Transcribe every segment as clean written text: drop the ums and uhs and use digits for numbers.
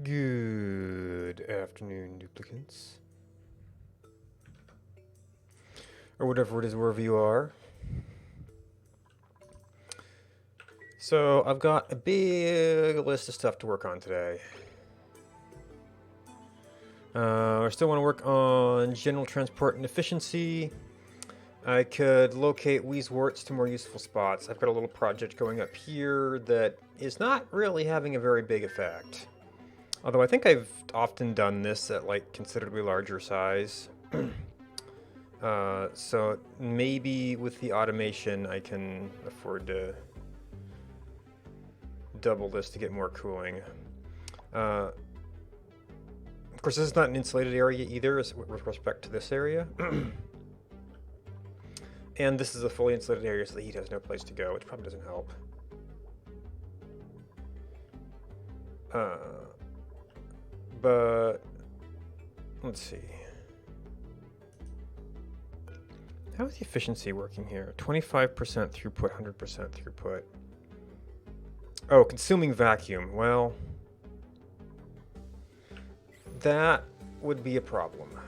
Good afternoon, duplicants. Or whatever it is, wherever you are. So, I've got a big list of stuff to work on today. I still want to work on general transport and efficiency. I could locate Weezeworts to more useful spots. I've got a little project going up here that is not really having a very big effect. Although I think I've often done this at like considerably larger size. So maybe with the automation I can afford to double this to get more cooling. Of course, this is not an insulated area either with respect to this area. And this is a fully insulated area, so the heat has no place to go, which probably doesn't help. But let's see. How is the efficiency working here? 25% throughput, 100% throughput. Oh, consuming vacuum. Well, that would be a problem.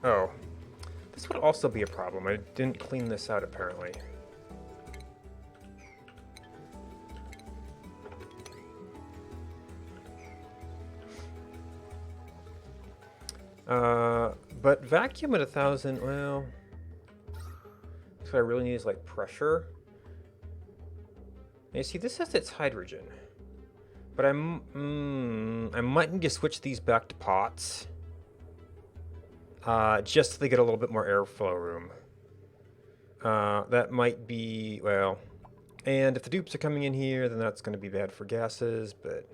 Oh, this would also be a problem. I didn't clean this out apparently. But vacuum at 1,000, well, what I really need is like pressure. And you see, this has its hydrogen, but I might need to switch these back to pots, just so they get a little bit more airflow room. That might be, well, and if the dupes are coming in here, then that's going to be bad for gases, but...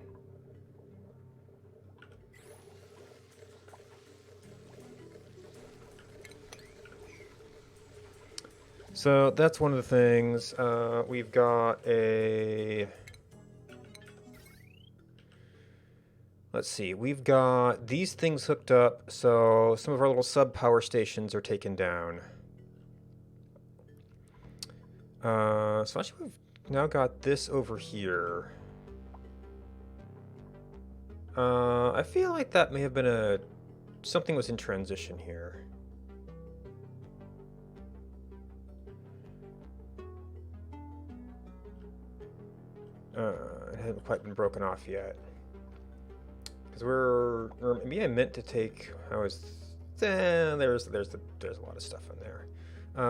So that's one of the things. We've got a... Let's see, we've got these things hooked up, so some of our little sub-power stations are taken down. So actually we've now got this over here. I feel like that may have been something was in transition here. It hasn't quite been broken off yet. Because or maybe I meant to take, there's a lot of stuff in there.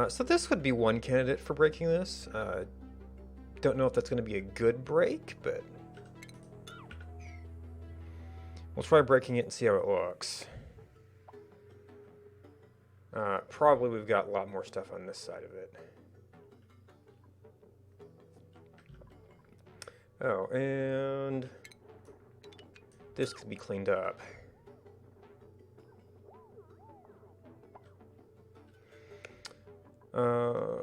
So this would be one candidate for breaking this. Don't know if that's going to be a good break, but we'll try breaking it and see how it looks. Probably we've got a lot more stuff on this side of it. Oh, and this could be cleaned up.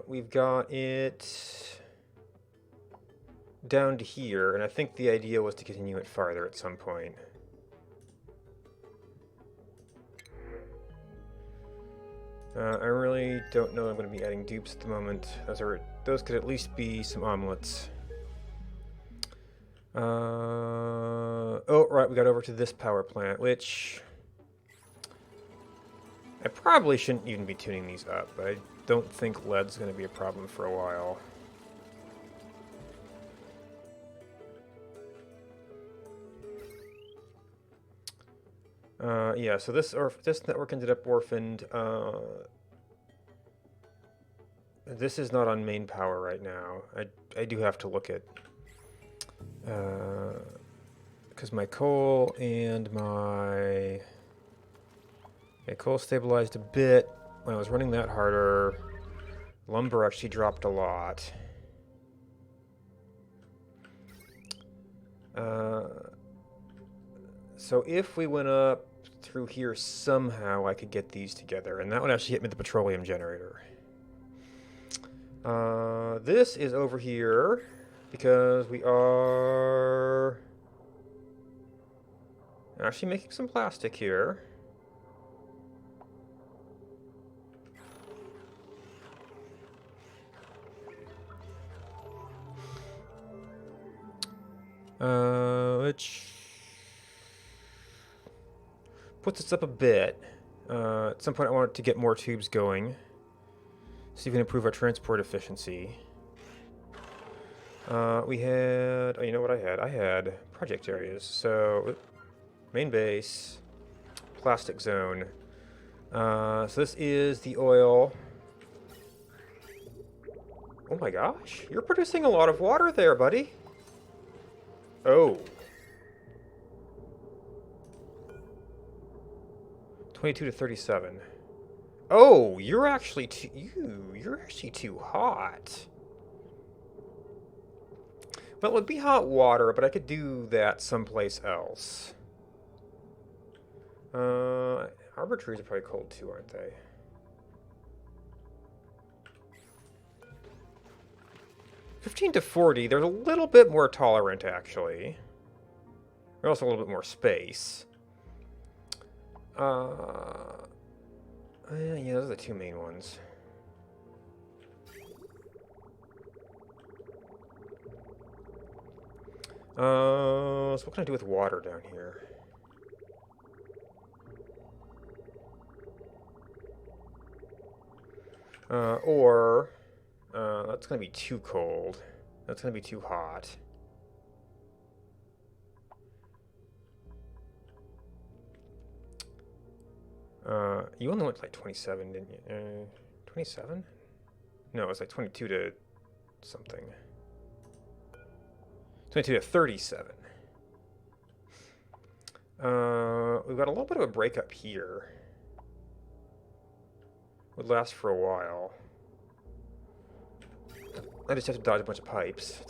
We've got it down to here, and I think the idea was to continue it farther at some point. I really don't know I'm going to be adding dupes at the moment. Those could at least be some omelets. Oh, right, we got over to this power plant, which... I probably shouldn't even be tuning these up, but I don't think lead's going to be a problem for a while. Yeah, so this network ended up orphaned. This is not on main power right now. I do have to look at... because my coal and my coal stabilized a bit when I was running that harder. Lumber actually dropped a lot. So if we went up through here somehow, I could get these together, and that would actually hit me the petroleum generator. This is over here because we are actually making some plastic here. Which puts us up a bit. At some point I want to get more tubes going. See if we can improve our transport efficiency. We had... Oh, you know what I had? I had project areas. So, main base, plastic zone. So this is the oil. Oh my gosh, you're producing a lot of water there, buddy. Oh. 22 to 37. Oh, you're actually you're actually too hot. Well, it would be hot water, but I could do that someplace else. Arbor trees are probably cold too, aren't they? $15 to $40, they're a little bit more tolerant, actually. They're also a little bit more space. Yeah, those are the two main ones. So what can I do with water down here? That's going to be too cold. That's going to be too hot. You only went to like 27, didn't you? 27? No, it was like 22 to something. 22 to 37. We've got a little bit of a breakup here. Would last for a while. I just have to dodge a bunch of pipes.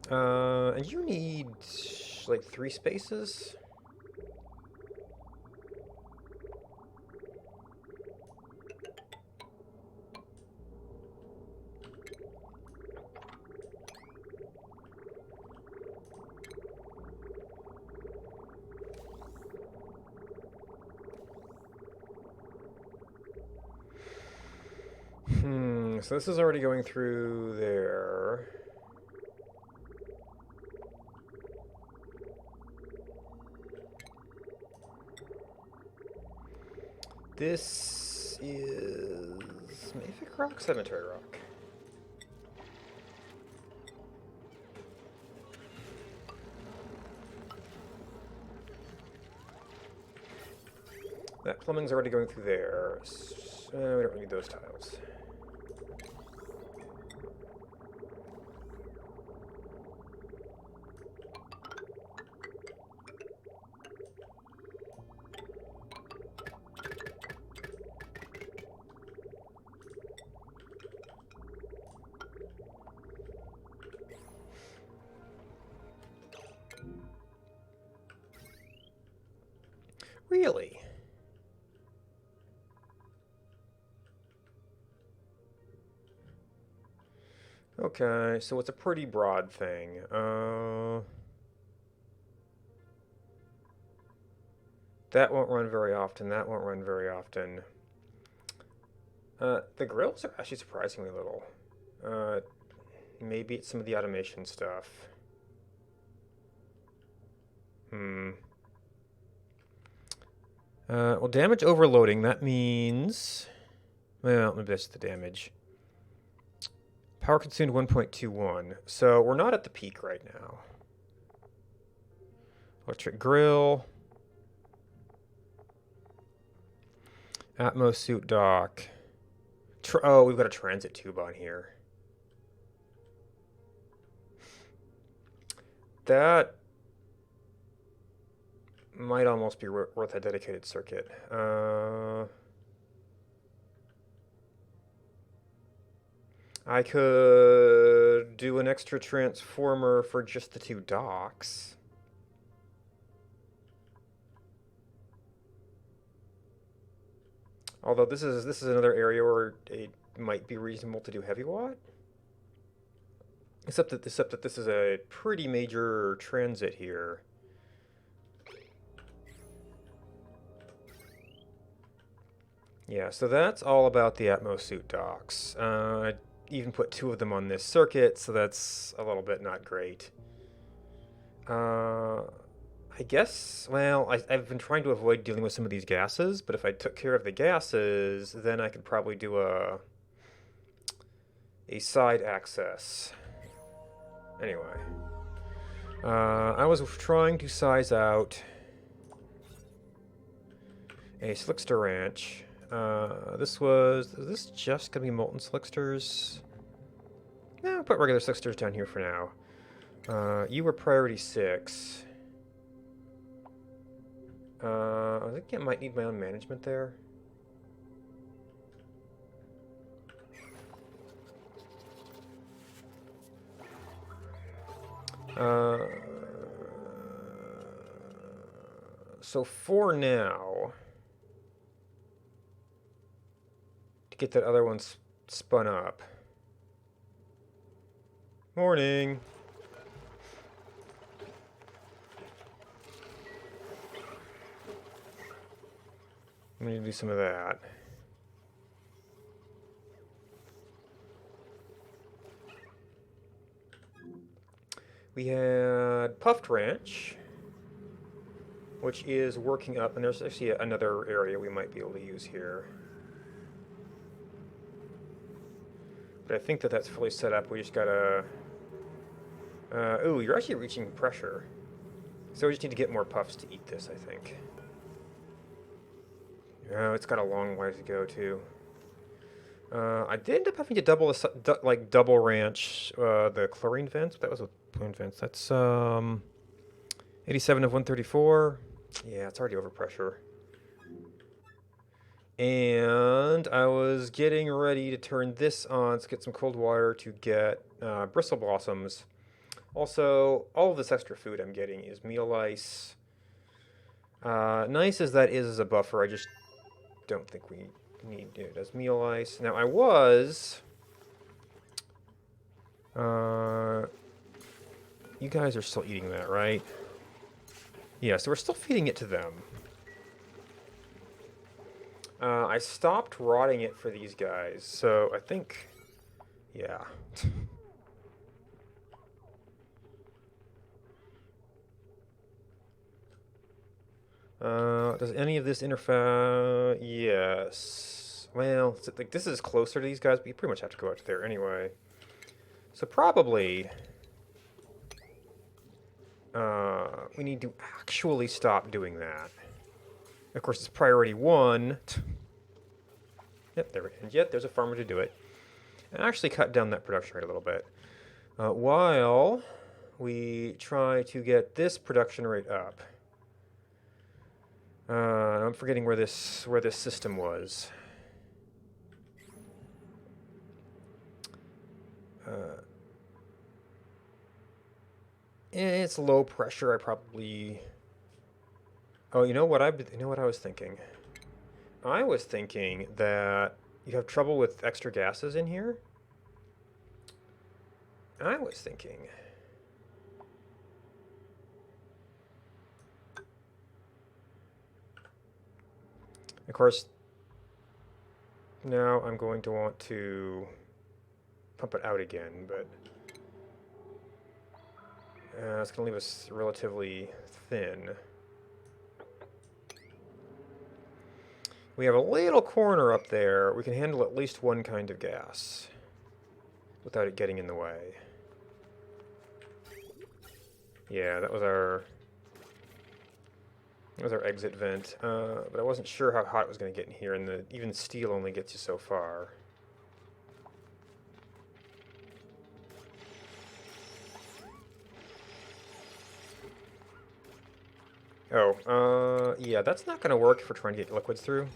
And you need like 3 spaces? So this is already going through there. This is Mafic Rock, Cemetery Rock. That plumbing's already going through there. So we don't need those tiles. Really? Okay, so it's a pretty broad thing. That won't run very often, that won't run very often. The grills are actually surprisingly little. Maybe it's some of the automation stuff. Well, damage overloading, that means... Well, maybe that's the damage. Power consumed 1.21. So we're not at the peak right now. Electric grill. Atmos suit dock. Oh, we've got a transit tube on here. That might almost be worth a dedicated circuit. I could do an extra transformer for just the 2 docks. Although this is another area where it might be reasonable to do heavy watt. Except that this is a pretty major transit here. Yeah, so that's all about the Atmosuit docks. I even put 2 of them on this circuit, so that's a little bit not great. I guess, well, I've been trying to avoid dealing with some of these gases, but if I took care of the gases, then I could probably do a side access. Anyway, I was trying to size out a Slickster Ranch. Is this just gonna be molten Slicksters? No, I'll put regular Slicksters down here for now. You were priority 6. I think I might need my own management there. So for now, to get that other one spun up. Morning. I'm going to do some of that. We had Puffed Ranch, which is working up, and there's actually another area we might be able to use here. But I think that that's fully set up. We just gotta... ooh, you're actually reaching pressure. So we just need to get more puffs to eat this, I think. Oh, it's got a long way to go, too. I did end up having to double ranch the chlorine vents. That was with chlorine vents. That's 87 of 134. Yeah, it's already overpressure. And I was getting ready to turn this on to get some cold water to get bristle blossoms. Also, all of this extra food I'm getting is meal ice. Nice as that is as a buffer, I just don't think we need it as meal ice. Now, I was... you guys are still eating that, right? Yeah, so we're still feeding it to them. I stopped rotting it for these guys, so I think... yeah. Does any of this interfere? Yes. Well, like this is closer to these guys, but you pretty much have to go out to there anyway. So probably... we need to actually stop doing that. Of course, it's priority 1. Yep, there we go. And yet, there's a farmer to do it. And actually cut down that production rate a little bit. While we try to get this production rate up. I'm forgetting where this system was. It's low pressure. I probably... oh, you know what I was thinking? I was thinking that you have trouble with extra gases in here. I was thinking... of course, now I'm going to want to pump it out again, but it's going to leave us relatively thin. We have a little corner up there. We can handle at least one kind of gas without it getting in the way. Yeah, that was our exit vent, but I wasn't sure how hot it was going to get in here, and even steel only gets you so far. Oh, yeah, that's not going to work if we're trying to get liquids through.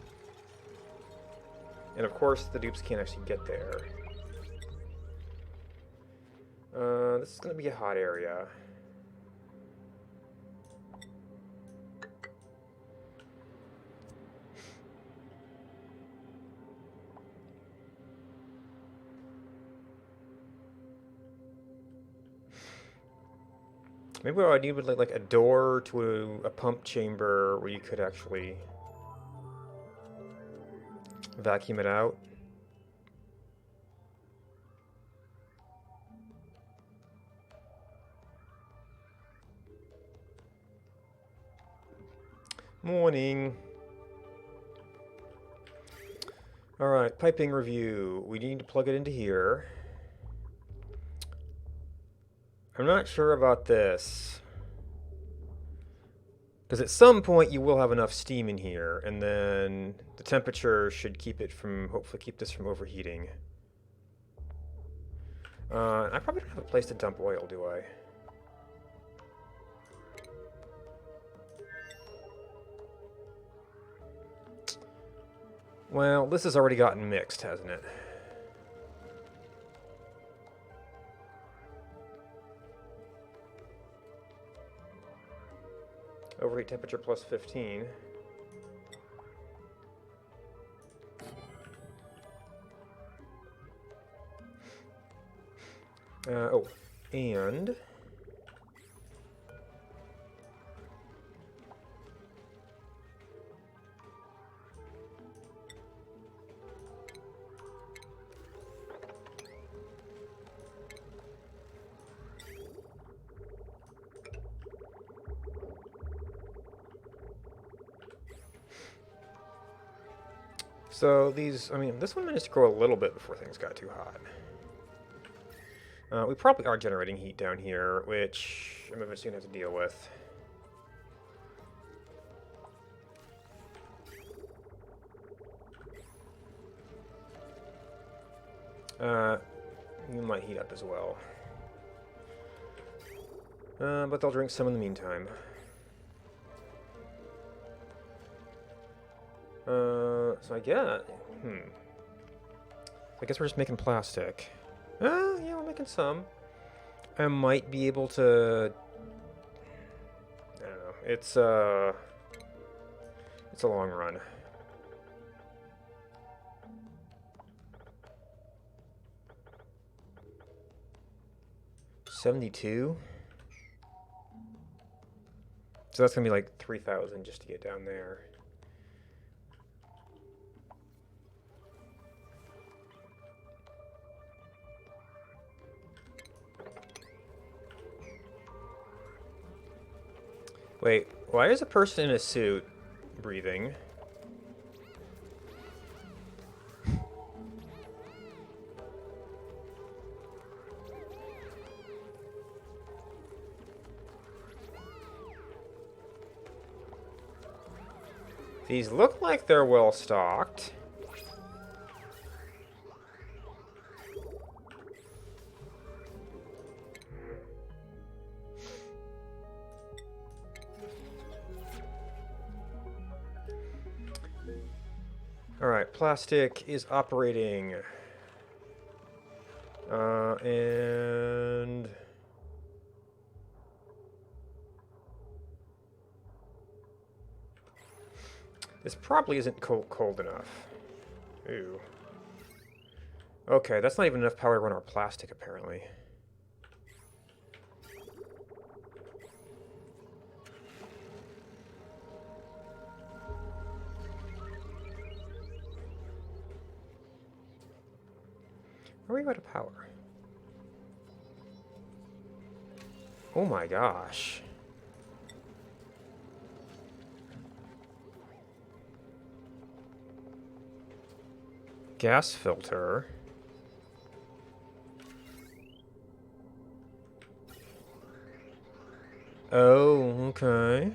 And of course, the dupes can't actually get there. This is going to be a hot area. Maybe what I need would like a door to a pump chamber where you could actually... vacuum it out. Morning. All right, piping review. We need to plug it into here. I'm not sure about this. Because at some point you will have enough steam in here, and then the temperature should keep it from, hopefully keep this from overheating. I probably don't have a place to dump oil, do I? Well, this has already gotten mixed, hasn't it? Overheat temperature plus 15. Oh, and... So these, I mean, this one managed to grow a little bit before things got too hot. We probably are generating heat down here, which I'm going to soon have to deal with. You might heat up as well. But they'll drink some in the meantime. So I get... I guess we're just making plastic. Yeah, we're making some. I might be able to... I don't know. It's a long run. $72? So that's gonna be like 3,000 just to get down there. Wait, why is a person in a suit breathing? These look like they're well stocked. Alright, plastic is operating. And... this probably isn't cold enough. Ooh. Okay, that's not even enough power to run our plastic, apparently. Are we out of power? Oh my gosh. Gas filter. Oh, okay.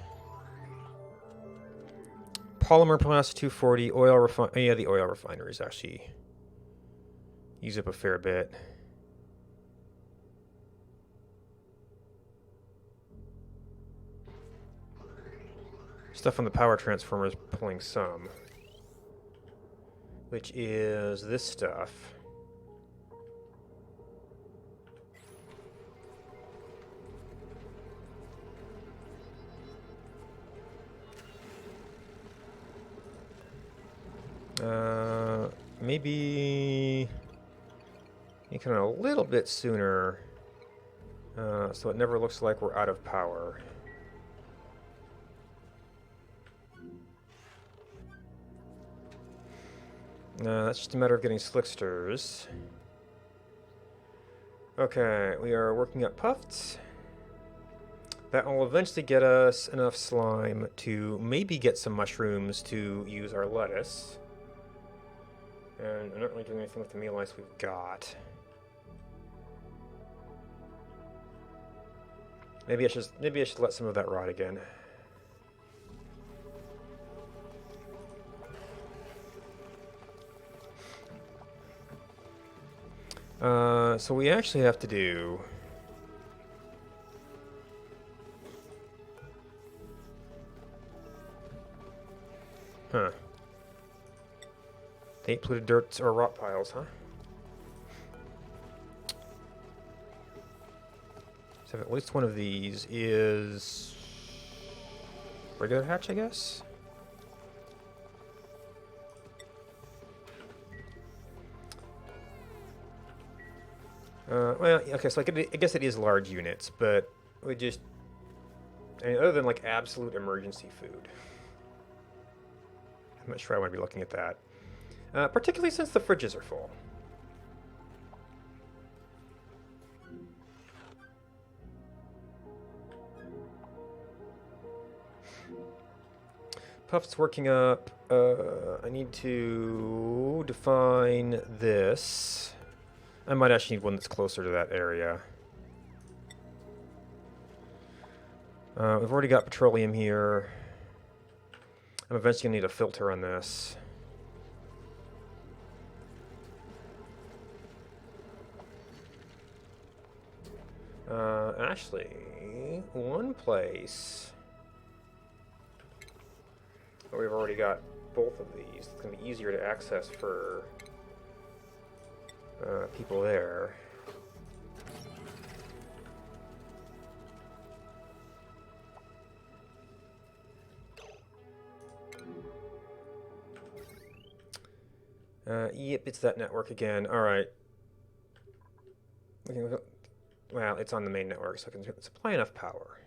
Polymer plus 240, oil refine. Yeah, the oil refineries actually use up a fair bit. Stuff on the power transformer is pulling some, which is this stuff. Maybe kind of a little bit sooner, so it never looks like we're out of power. That's just a matter of getting slicksters. Okay, we are working up puffs. That will eventually get us enough slime to maybe get some mushrooms to use our lettuce. And I'm not really doing anything with the meal ice we've got. Maybe I should let some of that rot again. So we actually have to do... Huh. They ain't polluted dirt or rot piles, huh? So at least one of these is... regular hatch, I guess? Well, okay, so I guess it is large units, but we just... I mean, other than, like, absolute emergency food. I'm not sure I want to be looking at that. Particularly since the fridges are full. Puff's working up. I need to define this. I might actually need one that's closer to that area. We've already got petroleum here. I'm eventually going to need a filter on this. Actually, one place where we've already got both of these. It's going to be easier to access for people there. Yep, it's that network again. All right. Well, it's on the main network, so I can supply enough power.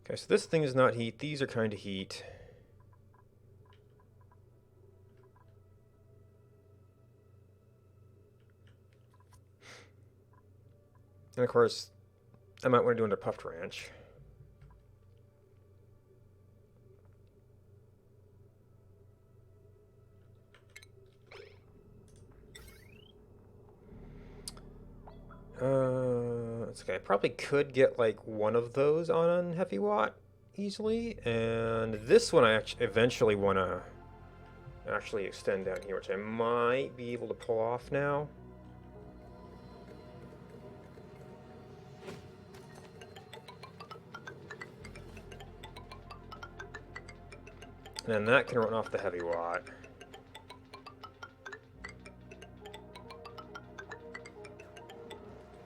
Okay, so this thing is not heat. These are kind of heat. And of course, I might want to do another puffed ranch. It's okay. I probably could get like one of those on heavy watt easily, and this one I eventually want to actually extend down here, which I might be able to pull off now. And then that can run off the heavy watt.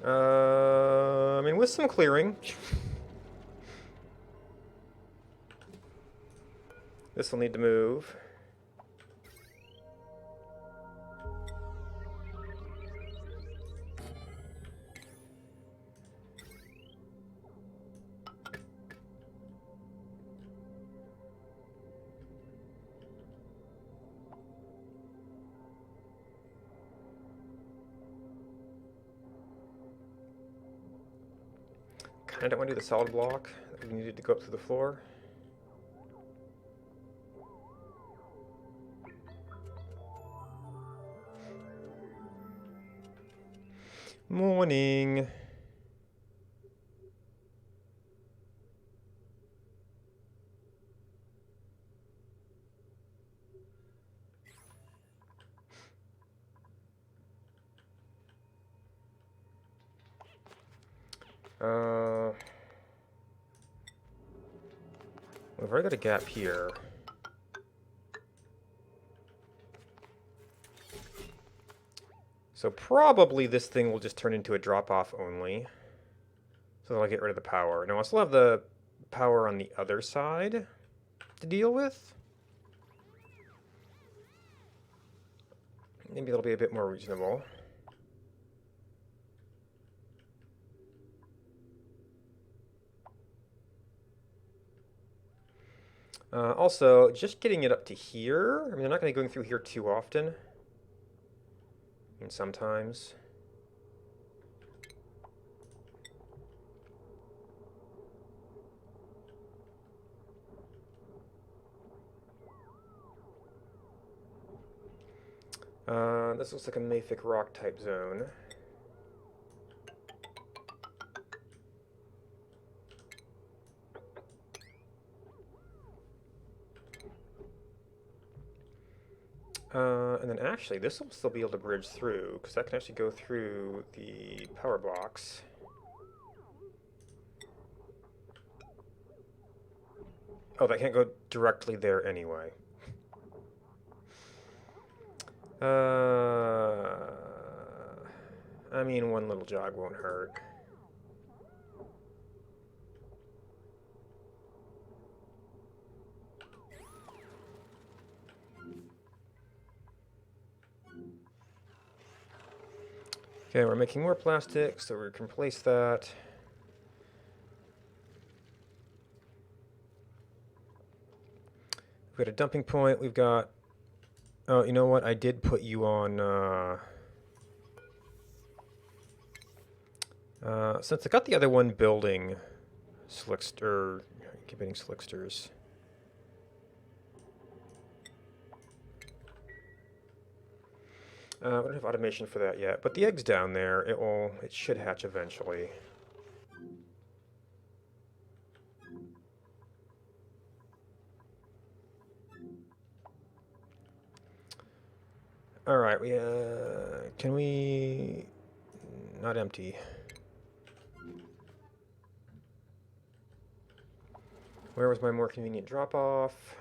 I mean, with some clearing. This will need to move. I don't want to do the solid block that we needed to go up to the floor. Morning. We've already got a gap here. So probably this thing will just turn into a drop-off only. So I'll get rid of the power. Now I'll still have the power on the other side to deal with. Maybe it'll be a bit more reasonable. Also, just getting it up to here. I mean, I'm not going to be going through here too often. I mean, sometimes. This looks like a mafic rock type zone. And then actually, this will still be able to bridge through, because that can actually go through the power box. Oh, that can't go directly there anyway. I mean, one little jog won't hurt. Okay, we're making more plastic, so we can place that. We've got a dumping point. We've got... Oh, you know what? I did put you on... since I got the other one building slickster... I keep getting slicksters. We don't have automation for that yet, but the egg's down there. It should hatch eventually. All right, can we not empty? Where was my more convenient drop-off?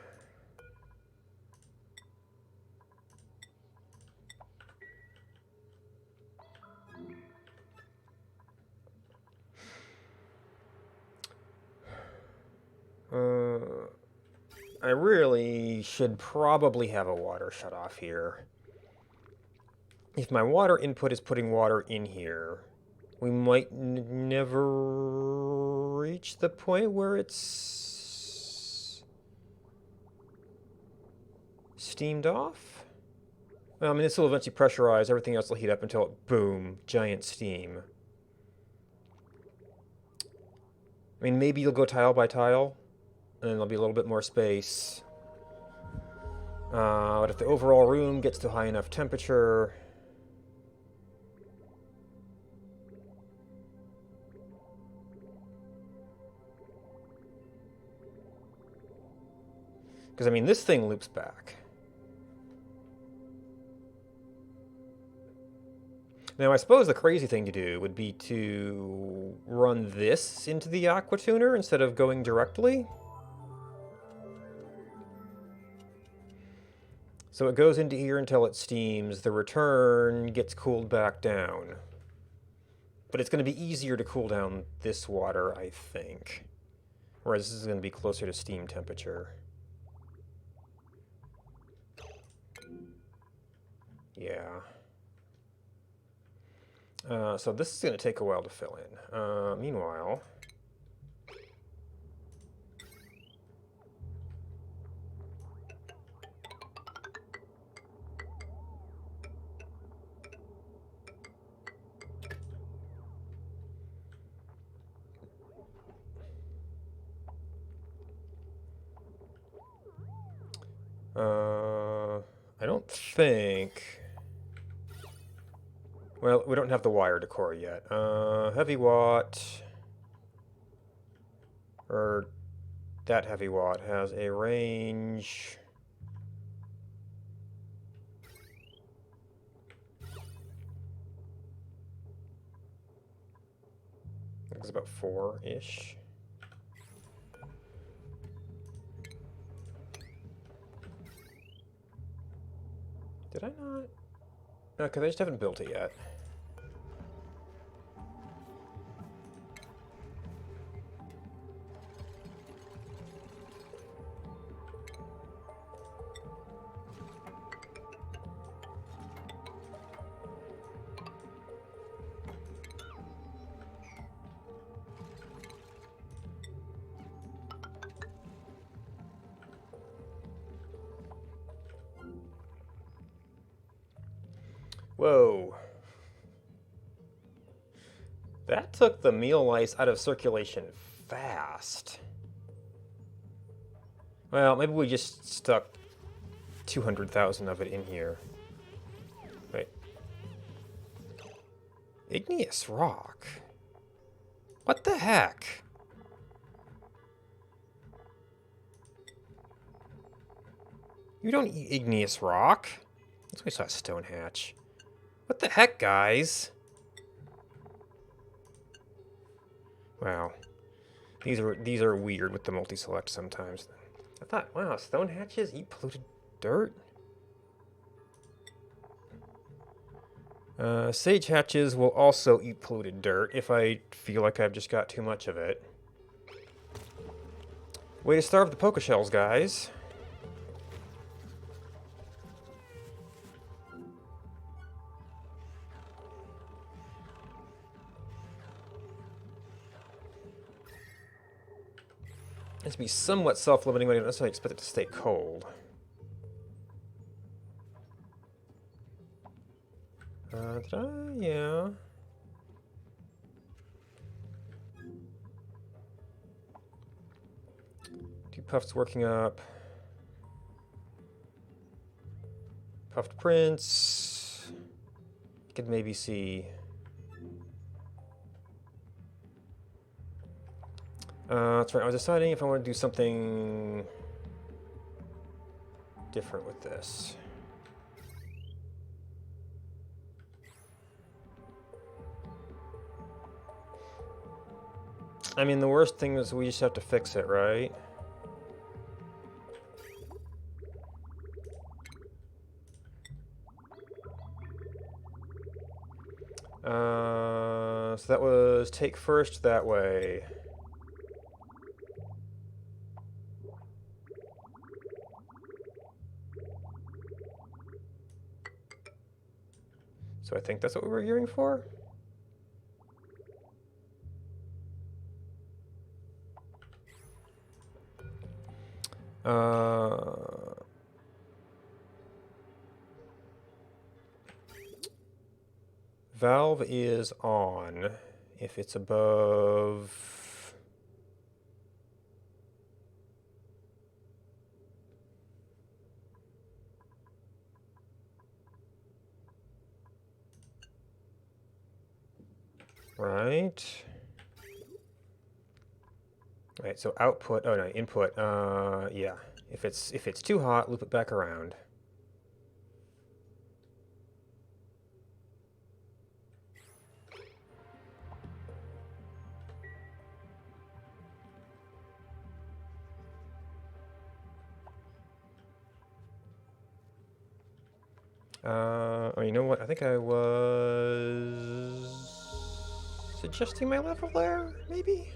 I really should probably have a water shut off here. If my water input is putting water in here, we might never reach the point where it's steamed off. Well, I mean, this will eventually pressurize, everything else will heat up until it, boom, giant steam. I mean, maybe you'll go tile by tile, and then there'll be a little bit more space. But if the overall room gets to high enough temperature... Because, I mean, this thing loops back. Now, I suppose the crazy thing to do would be to run this into the aqua tuner instead of going directly. So it goes into here until it steams. The return gets cooled back down. But it's going to be easier to cool down this water, I think. Whereas this is going to be closer to steam temperature. Yeah. So this is going to take a while to fill in. Meanwhile... I don't think... Well, we don't have the wire decor yet. Heavy watt... Or that heavy watt has a range... I think it's about 4-ish. Did I not? No, because I just haven't built it yet. Whoa. That took the meal lice out of circulation fast. Well, maybe we just stuck 200,000 of it in here. Wait. Igneous rock? What the heck? You don't eat igneous rock. That's why I saw a stone hatch. What the heck, guys? Wow. These are weird with the multi-select sometimes. I thought, wow, stone hatches eat polluted dirt? Sage hatches will also eat polluted dirt if I feel like I've just got too much of it. Way to starve the poker shells, guys. It has to be somewhat self-limiting, but I don't necessarily expect it to stay cold. Did I? Yeah. Two puffs working up. Puffed prints. Could maybe see. That's right. I was deciding if I want to do something different with this. I mean, the worst thing is we just have to fix it, right? So that was take first that way. So I think that's what we were gearing for. Valve is on if it's above. Right. Right, so output, oh no, input, yeah. If it's too hot, loop it back around. Oh, you know what? I think I was adjusting my level there, maybe?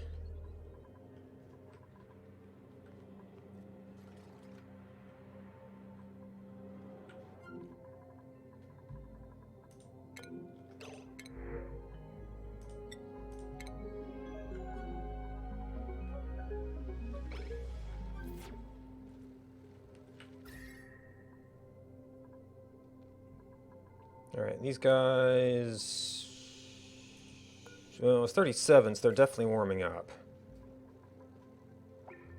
Alright, these guys... Well, it's 37, so they're definitely warming up.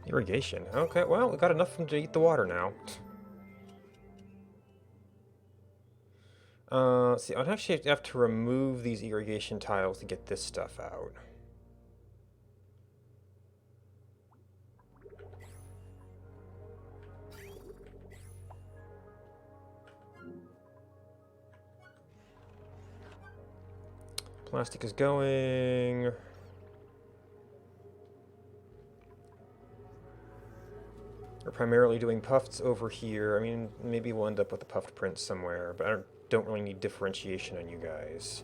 Irrigation. Okay, well, we got enough of them to eat the water now. See, I'd actually have to remove these irrigation tiles to get this stuff out. Plastic is going. We're primarily doing puffs over here. I mean, maybe we'll end up with a puffed print somewhere, but I don't really need differentiation on you guys.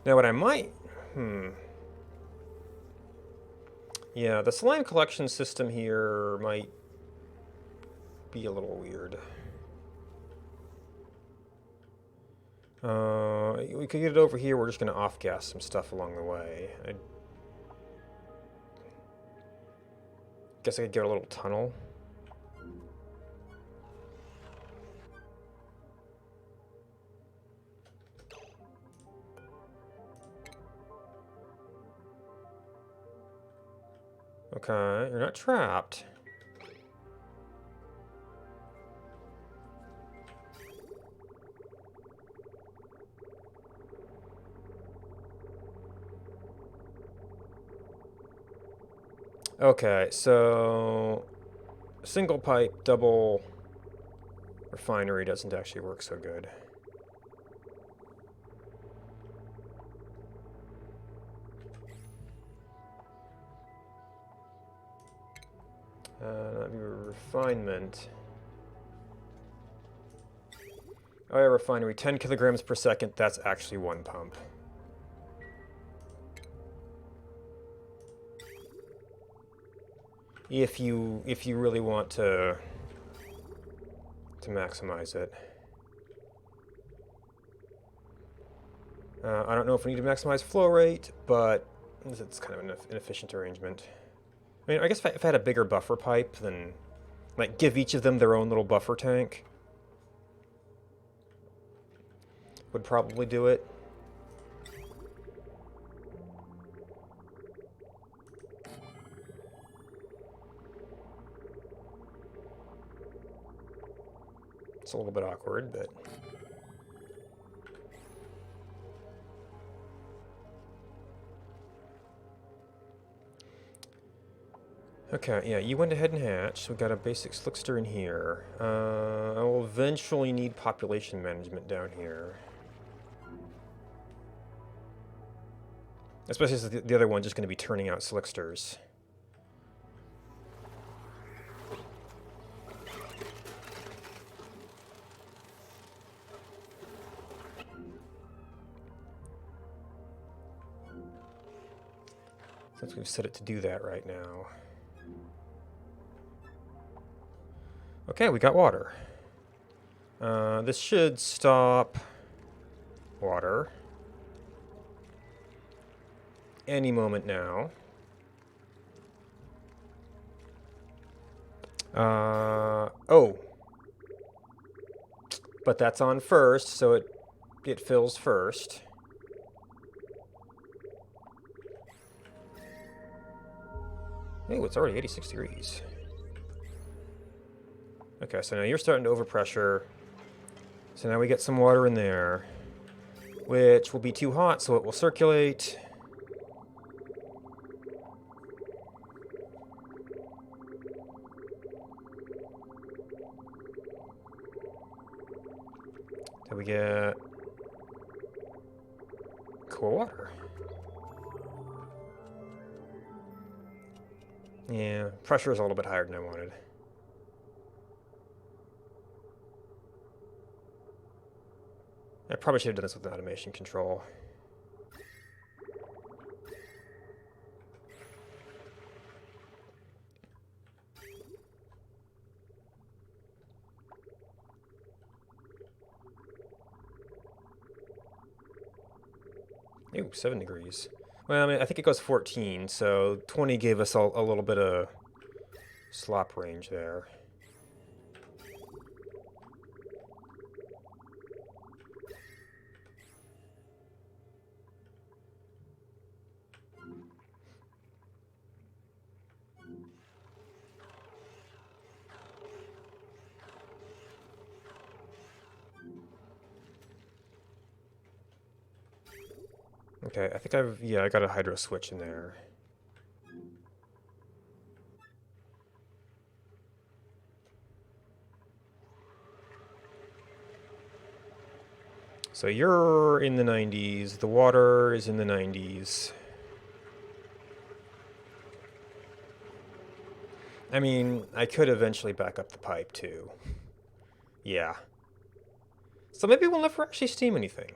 Now what I might... Yeah, the slime collection system here might be a little weird. We could get it over here. We're just going to off-gas some stuff along the way. I guess I could get a little tunnel. Okay, you're not trapped. Okay, so single pipe, double refinery doesn't actually work so good. That'd be refinement. Oh yeah, refinery, 10 kilograms per second, that's actually one pump. If you really want to maximize it. I don't know if we need to maximize flow rate, but it's kind of an inefficient arrangement. I mean, I guess if I had a bigger buffer pipe, then like give each of them their own little buffer tank would probably do it. It's a little bit awkward, but... Okay, yeah, you went ahead and hatched. So we got a basic slickster in here. I will eventually need population management down here. Especially as the other one's just going to be turning out slicksters. Since we've set it to do that right now. Okay, we got water. This should stop water any moment now. Oh. But that's on first, so it fills first. Oh, it's already 86 degrees. Okay, so now you're starting to overpressure. So now we get some water in there, which will be too hot, so it will circulate. So we get cool water. Yeah, pressure is a little bit higher than I wanted. I probably should have done this with an automation control. Ooh, 7 degrees. Well, I mean, I think it goes 14, so 20 gave us a little bit of slop range there. Okay, I think I got a hydro switch in there. So you're in the 90s, the water is in the 90s. I mean, I could eventually back up the pipe too. Yeah. So maybe we'll never actually steam anything.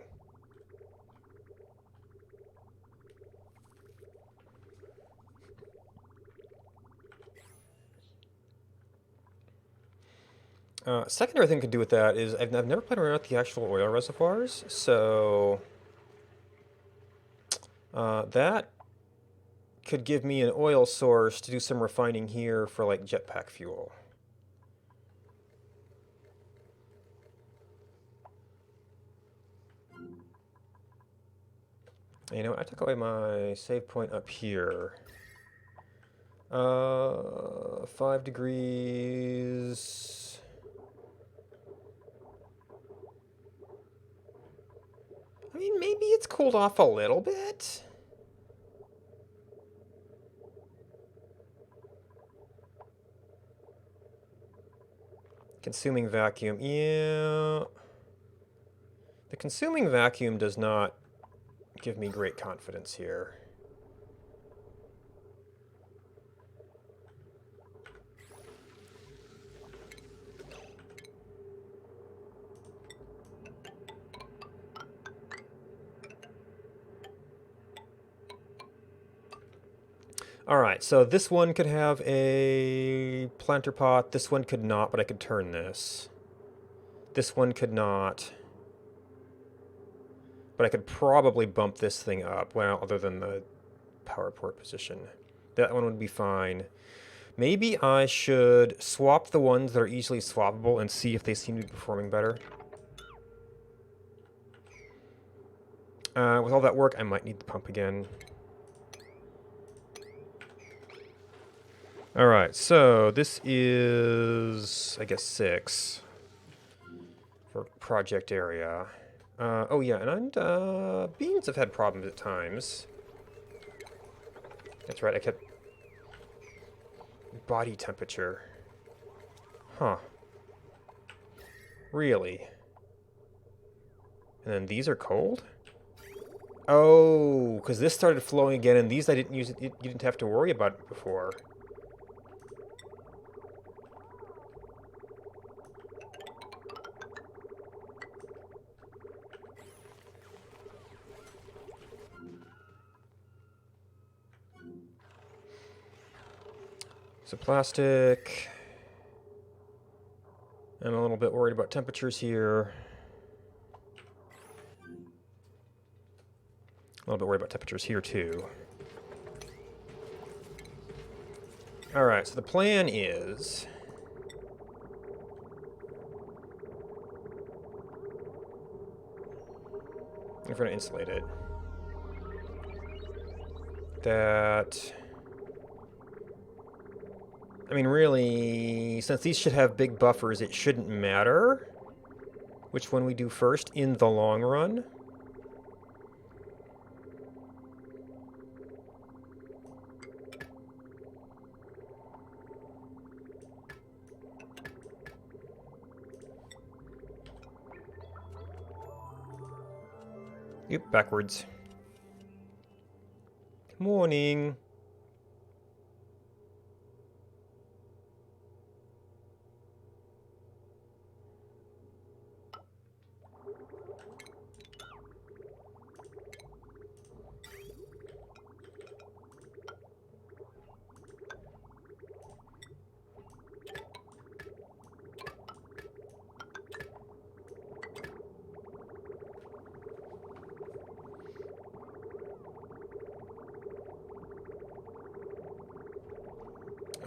Secondary thing to do with that is I've never played around with the actual oil reservoirs, so that could give me an oil source to do some refining here for like jetpack fuel. You know, I took away my save point up here. 5 degrees. I mean, maybe it's cooled off a little bit. Consuming vacuum, yeah. The consuming vacuum does not give me great confidence here. All right, so this one could have a planter pot. This one could not, but I could turn this. This one could not. But I could probably bump this thing up. Well, other than the power port position. That one would be fine. Maybe I should swap the ones that are easily swappable and see if they seem to be performing better. With all that work, I might need the pump again. Alright, so this is, I guess, 6 for project area. Oh yeah, and beans have had problems at times. That's right, I kept... Body temperature. Huh. Really? And then these are cold? Oh, because this started flowing again, and these I didn't use it. You didn't have to worry about it before. So plastic. I'm a little bit worried about temperatures here. A little bit worried about temperatures here too. Alright, so the plan is... if we're going to insulate it, that... I mean, really, since these should have big buffers, it shouldn't matter which one we do first in the long run. Yep, backwards. Morning.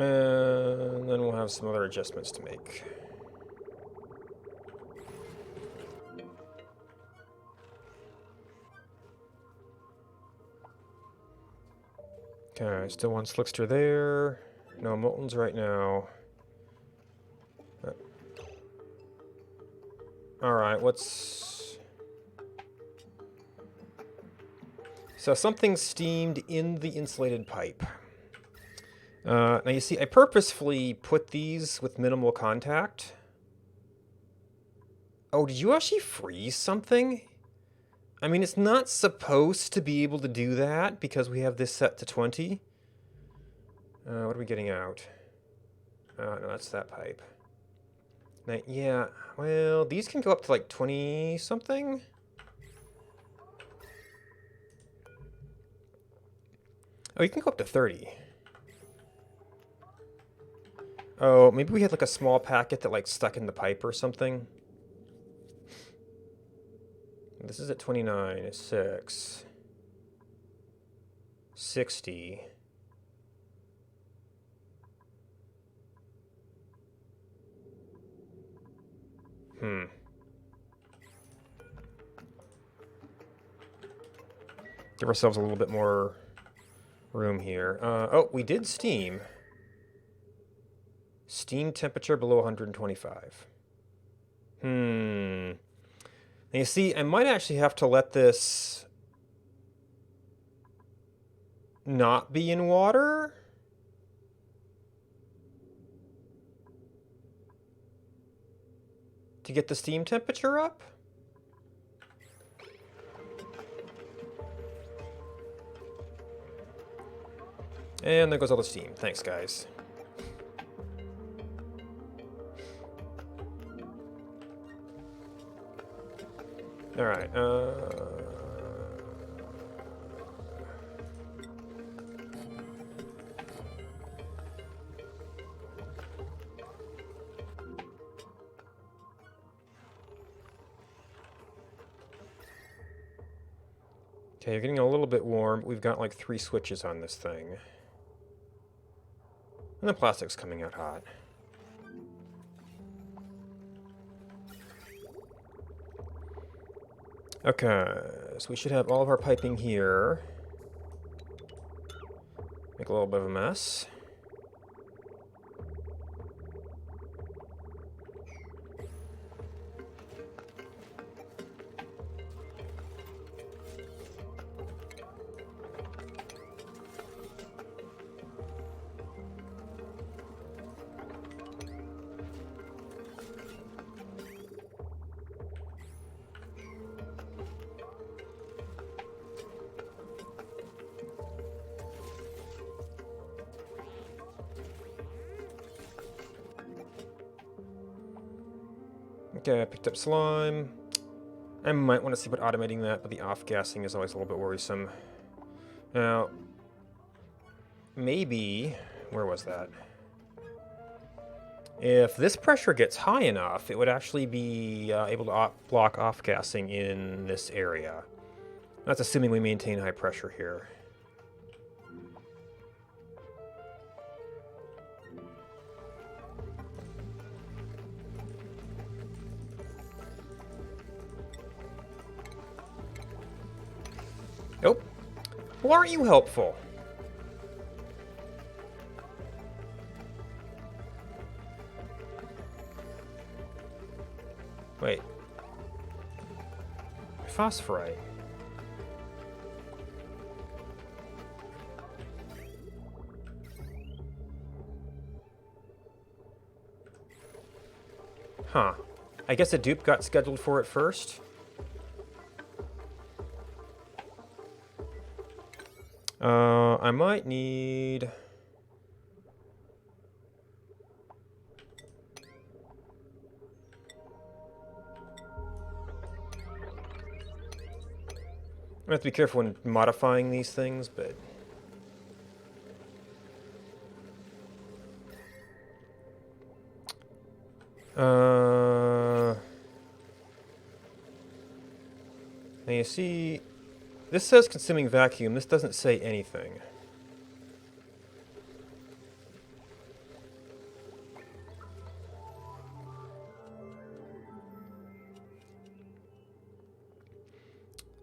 And then we'll have some other adjustments to make. Okay, still one slickster there. No moltens right now. Alright, what's... So something steamed in the insulated pipe. Now you see, I purposefully put these with minimal contact. Oh, did you actually freeze something? I mean, it's not supposed to be able to do that because we have this set to 20. What are we getting out? No, that's that pipe. Now, yeah, well, these can go up to like 20-something. Oh, you can go up to 30. Oh, maybe we had like a small packet that like stuck in the pipe or something. This is at 29, it's 6. 60. Give ourselves a little bit more room here. Oh, we did steam. Steam temperature below 125. And you see, I might actually have to let this not be in water. To get the steam temperature up. And there goes all the steam. Thanks, guys. All right. Okay, you're getting a little bit warm. We've got like 3 switches on this thing. And the plastic's coming out hot. Okay, so we should have all of our piping here. Make a little bit of a mess. Okay, I picked up slime. I might want to see about automating that, but the off-gassing is always a little bit worrisome. Now, maybe... Where was that? If this pressure gets high enough, it would actually be able to block off-gassing in this area. That's assuming we maintain high pressure here. Nope. Well, aren't you helpful? Wait. Phosphorite. Huh. I guess a dupe got scheduled for it first. I might need... I have to be careful when modifying these things, but... Now you see, this says consuming vacuum. This doesn't say anything.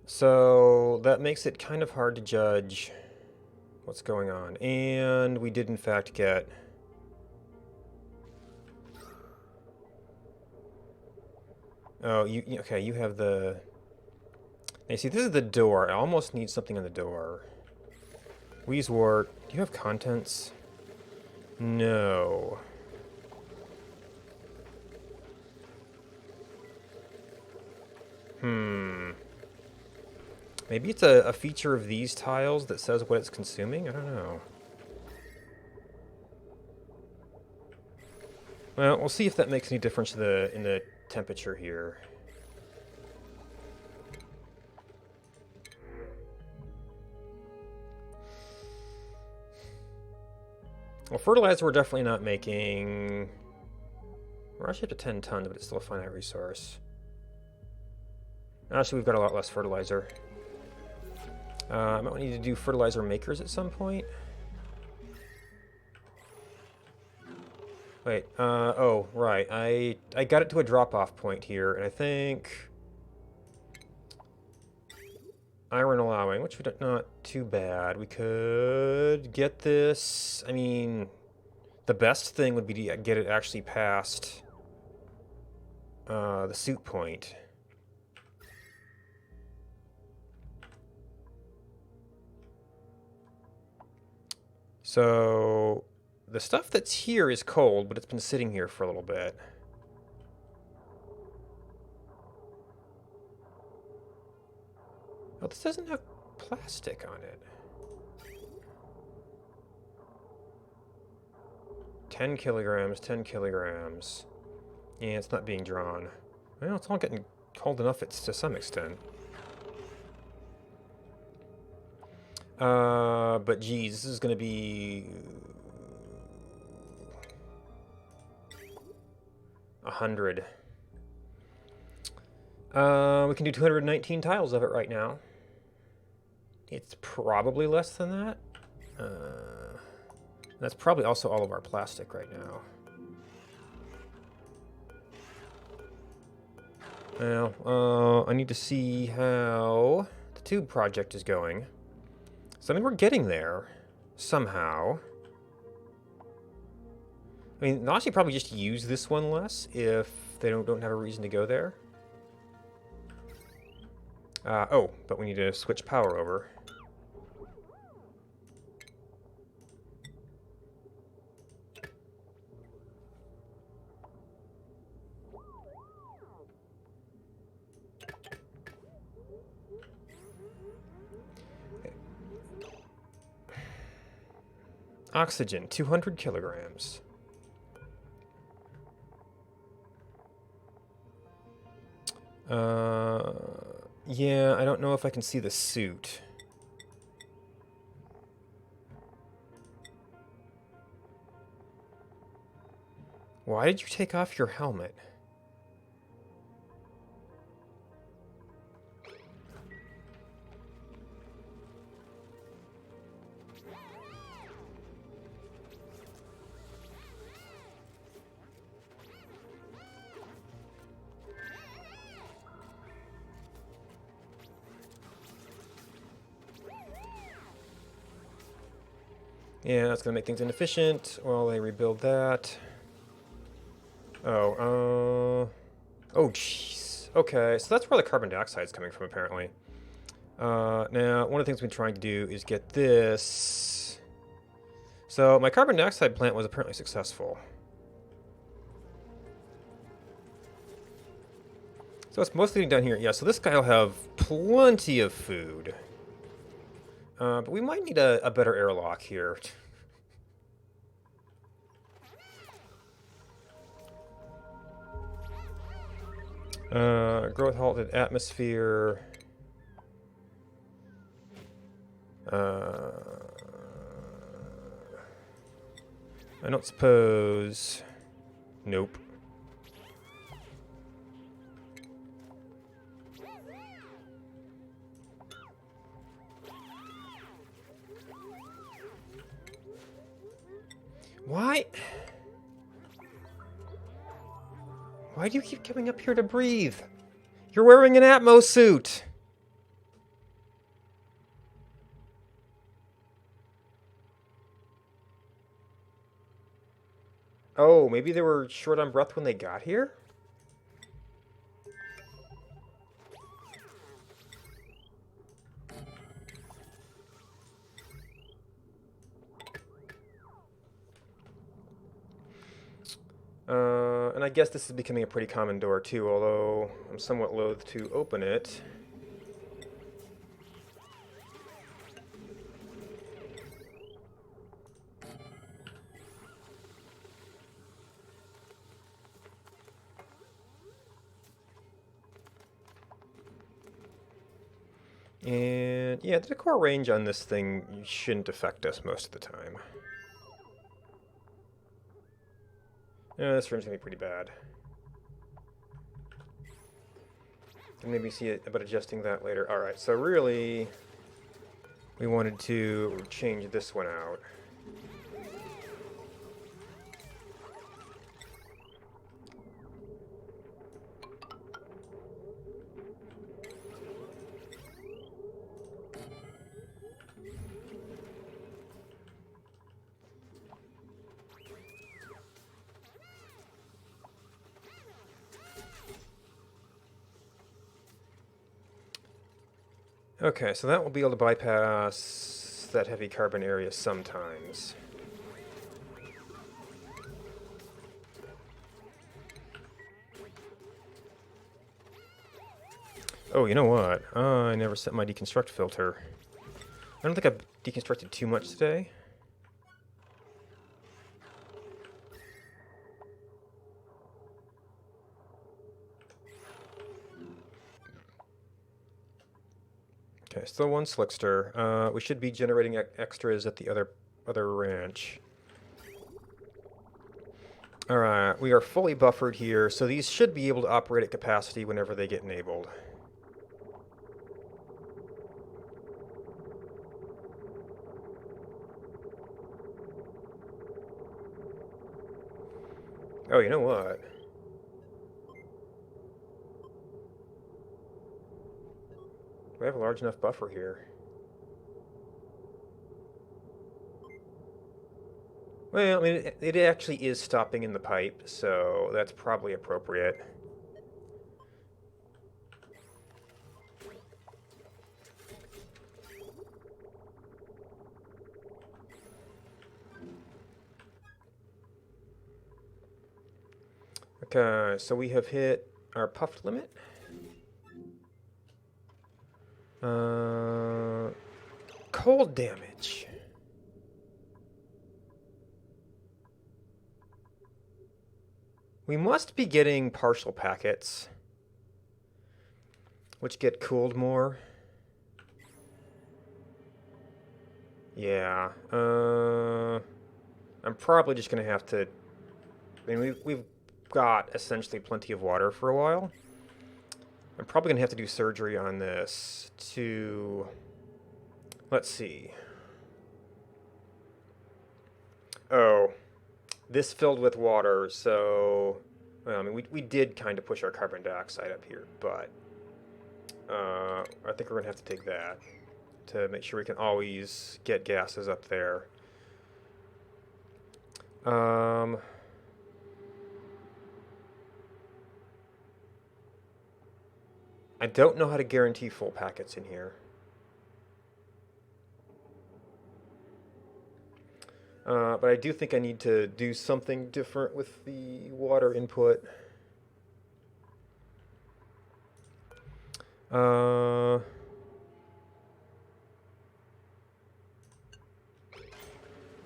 So that makes it kind of hard to judge what's going on. And we did in fact get... Oh, okay, you have the... Now, you see, this is the door. I almost need something on the door. Wheezewort, do you have contents? No. Maybe it's a feature of these tiles that says what it's consuming? I don't know. Well, we'll see if that makes any difference in the temperature here. Well, fertilizer we're definitely not making. We're actually up to 10 tons, but it's still a finite resource. Actually, we've got a lot less fertilizer. I might need to do fertilizer makers at some point. Wait, oh, right. I got it to a drop-off point here, and I think... Iron allowing, which we don't, not too bad. We could get this. I mean, the best thing would be to get it actually past the suit point. So the stuff that's here is cold, but it's been sitting here for a little bit. Oh, this doesn't have plastic on it. 10 kilograms, 10 kilograms. Yeah, it's not being drawn. Well, it's all getting cold enough to some extent. But geez, this is gonna be 100. We can do 219 tiles of it right now. It's probably less than that. That's probably also all of our plastic right now. Now, I need to see how the tube project is going. So, I mean, we're getting there, somehow. I mean, they'll actually probably just use this one less if they don't have a reason to go there. Oh, but we need to switch power over. Oxygen, 200 kilograms. Yeah, I don't know if I can see the suit. Why did you take off your helmet? Yeah, that's gonna make things inefficient while they rebuild that. Oh, jeez. Okay, so that's where the carbon dioxide is coming from, apparently. Now, one of the things we've been trying to do is get this. So, my carbon dioxide plant was apparently successful. So, it's mostly down here. Yeah, so this guy will have plenty of food. But we might need a better airlock here. Growth halted atmosphere. I don't suppose. Nope. Why? Why do you keep coming up here to breathe? You're wearing an Atmo suit. Oh, maybe they were short on breath when they got here? And I guess this is becoming a pretty common door too, although I'm somewhat loath to open it. And yeah, the decor range on this thing shouldn't affect us most of the time. Yeah, this room's gonna be pretty bad. Can maybe see it about adjusting that later. Alright, so really, we wanted to change this one out. Okay, so that will be able to bypass that heavy carbon area sometimes. Oh, you know what? I never set my deconstruct filter. I don't think I've deconstructed too much today. Okay, still one slickster. We should be generating extras at the other ranch. Alright, we are fully buffered here, so these should be able to operate at capacity whenever they get enabled. Oh, you know what? We have a large enough buffer here. Well, I mean, it actually is stopping in the pipe, so that's probably appropriate. Okay, so we have hit our puff limit. Cold damage. We must be getting partial packets, which get cooled more. Yeah. I'm probably just going to have to... I mean, we've got essentially plenty of water for a while. I'm probably going to have to do surgery on this to... Let's see. Oh, this filled with water, so... Well, I mean, we did kind of push our carbon dioxide up here, but... I think we're going to have to take that to make sure we can always get gases up there. I don't know how to guarantee full packets in here. But I do think I need to do something different with the water input.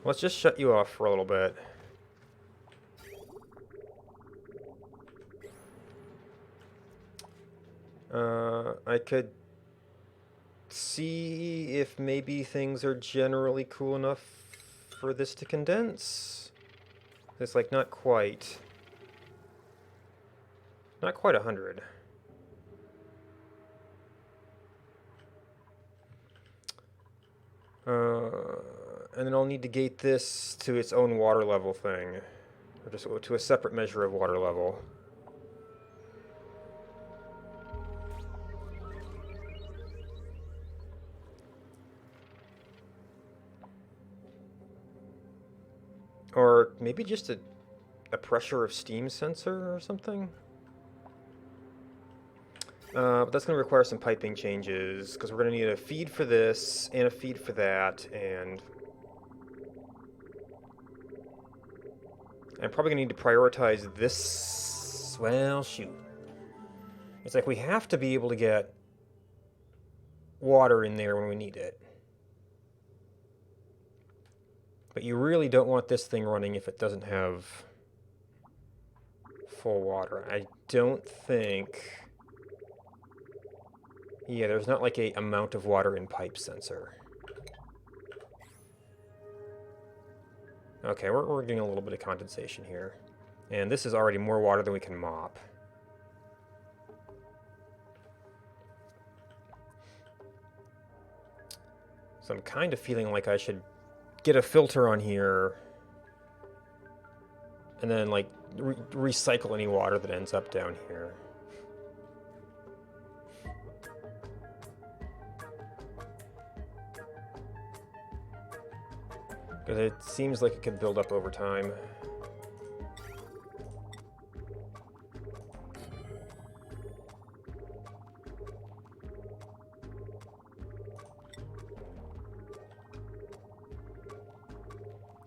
Let's just shut you off for a little bit. I could see if maybe things are generally cool enough for this to condense. It's like not quite 100. And then I'll need to gate this to its own water level thing, or just to a separate measure of water level. Or maybe just a pressure of steam sensor or something? But that's going to require some piping changes, because we're going to need a feed for this, and a feed for that, and... I'm probably going to need to prioritize this... Well, shoot. It's like we have to be able to get water in there when we need it. But you really don't want this thing running if it doesn't have full water. I don't think... Yeah, there's not like a amount of water in pipe sensor. Okay, we're getting a little bit of condensation here. And this is already more water than we can mop. So I'm kind of feeling like I should get a filter on here and then like recycle any water that ends up down here. Because it seems like it could build up over time.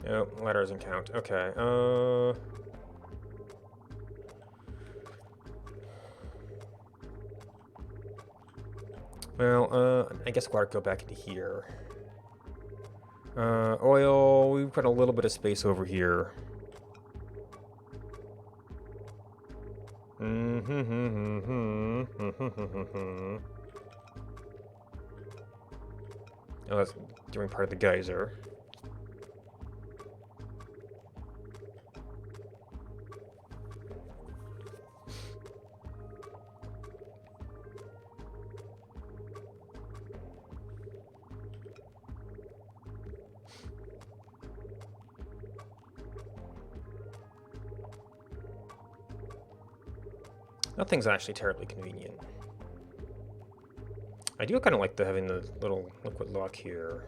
Oh, ladder doesn't count. Okay. Well, I guess water go back into here. Oil, we've got a little bit of space over here. Oh, that's during part of the geyser. Nothing's actually terribly convenient. I do kind of like having the little liquid lock here.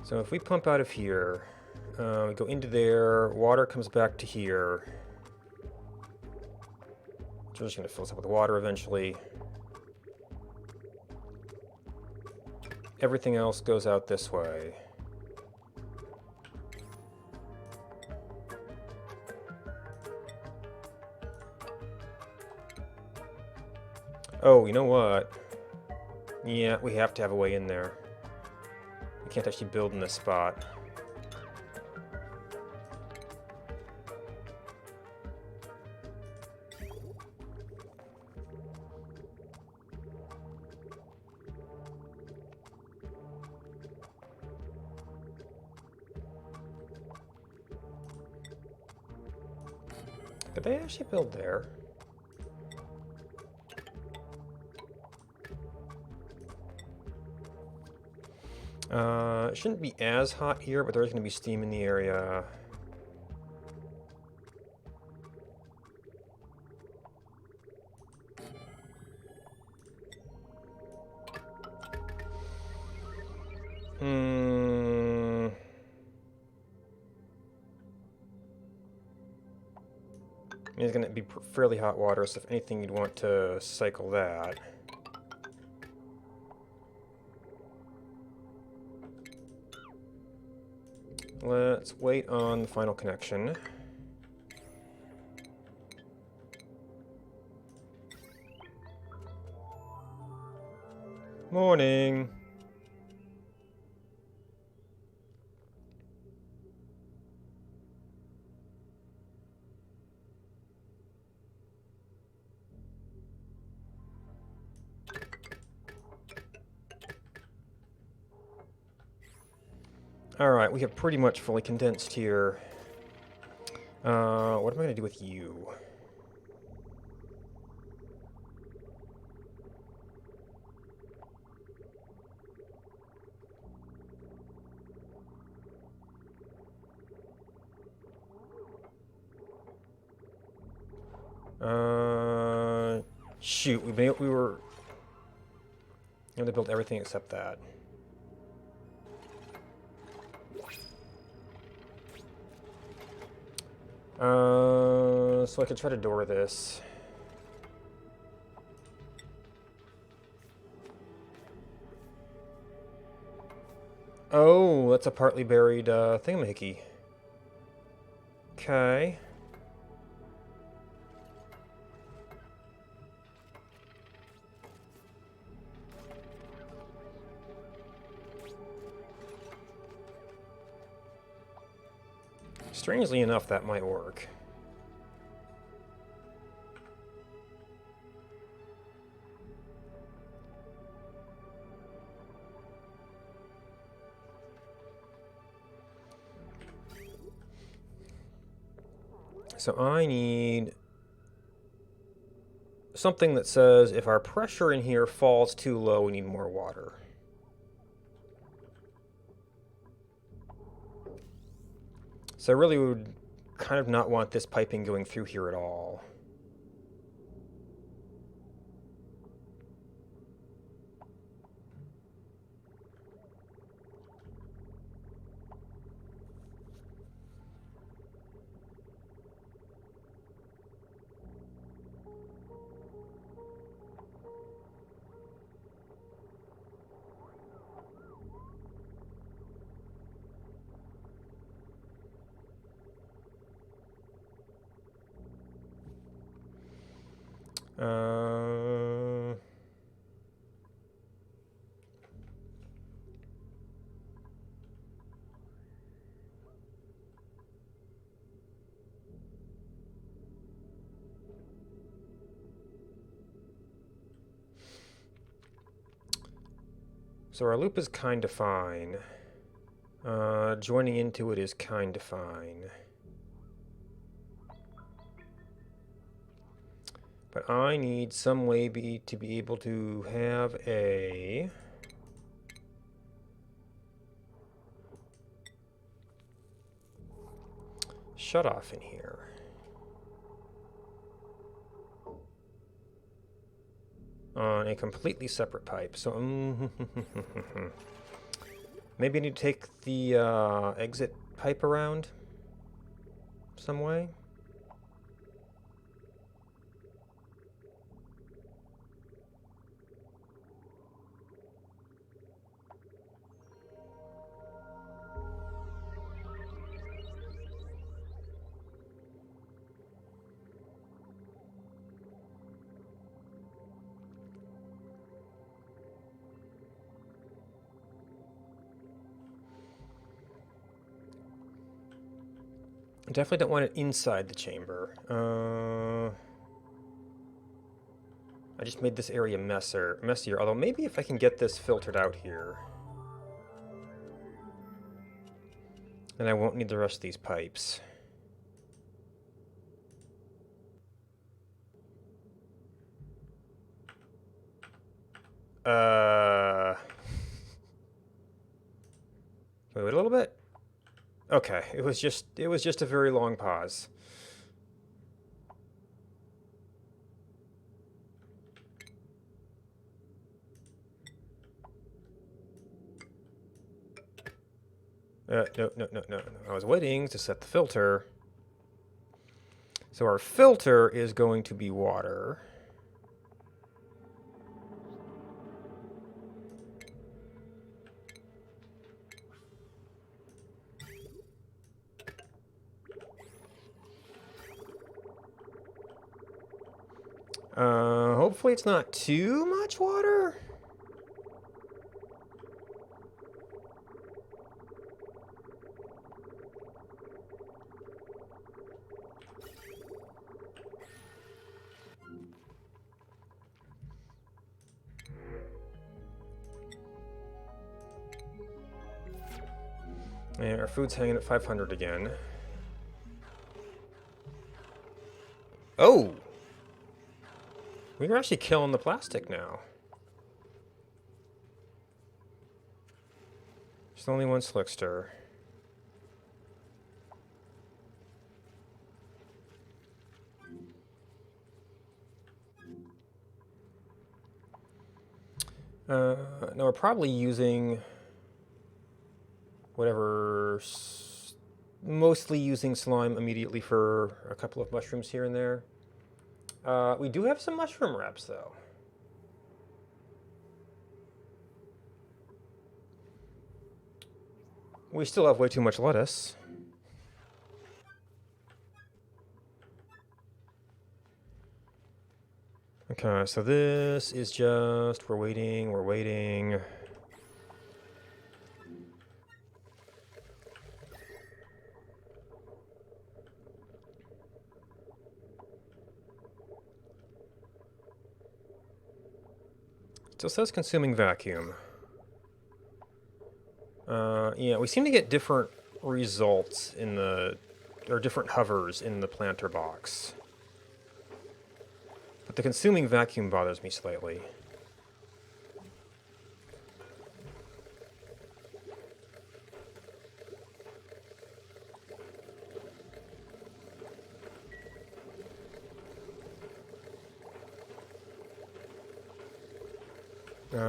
So if we pump out of here, we go into there, water comes back to here. So we're just going to fill this up with water eventually. Everything else goes out this way. Oh, you know what? Yeah, we have to have a way in there. We can't actually build in this spot. Did they actually build there? It shouldn't be as hot here, but there's going to be steam in the area. It's going to be fairly hot water, so if anything, you'd want to cycle that. Let's wait on the final connection. Morning. Alright, we have pretty much fully condensed here. What am I going to do with you? Shoot, we were going to build everything except that. So I could try to door this. Oh, that's a partly buried thingamajiggy. Okay. Strangely enough, that might work. So I need something that says if our pressure in here falls too low, we need more water. So I really would kind of not want this piping going through here at all. Uh, so our loop is kind of fine. Joining into it is kind of fine. But I need some way to be able to have a shut off in here. On a completely separate pipe. So maybe I need to take the exit pipe around some way. I definitely don't want it inside the chamber. I just made this area messier, although maybe if I can get this filtered out here, then I won't need the rest of these pipes. Can we wait a little bit? Okay, it was just a very long pause. No. I was waiting to set the filter. So our filter is going to be water. Hopefully it's not too much water. And our food's hanging at 500 again. Oh! We're actually killing the plastic now. There's only one slickster. Now we're probably using whatever, mostly using slime immediately for a couple of mushrooms here and there. We do have some mushroom wraps, though. We still have way too much lettuce. Okay, so this is just, we're waiting. Still says consuming vacuum. Yeah, we seem to get different results in the, or different hovers in the planter box. But the consuming vacuum bothers me slightly.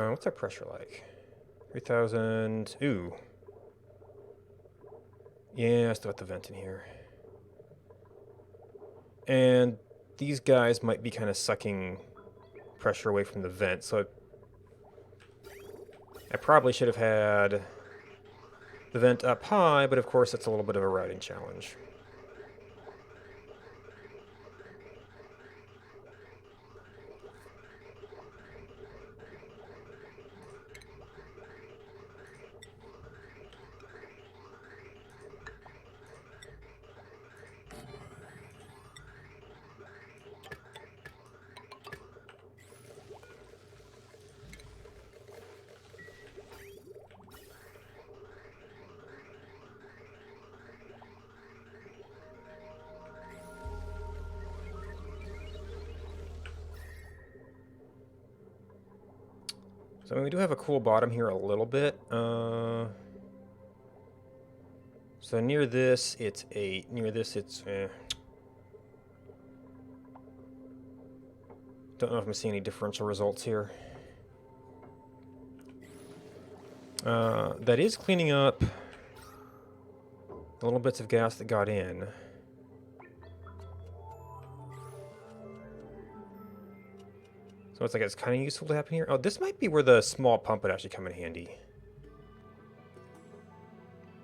What's our pressure like? 3,000. Ooh. Yeah, I still got the vent in here. And these guys might be kind of sucking pressure away from the vent, so I probably should have had the vent up high, but of course that's a little bit of a routing challenge. So I mean, we do have a cool bottom here a little bit. So near this, it's 8. Near this, it's... Don't know if I'm seeing any differential results here. That is cleaning up the little bits of gas that got in. So it's like it's kind of useful to happen here. Oh, this might be where the small pump would actually come in handy.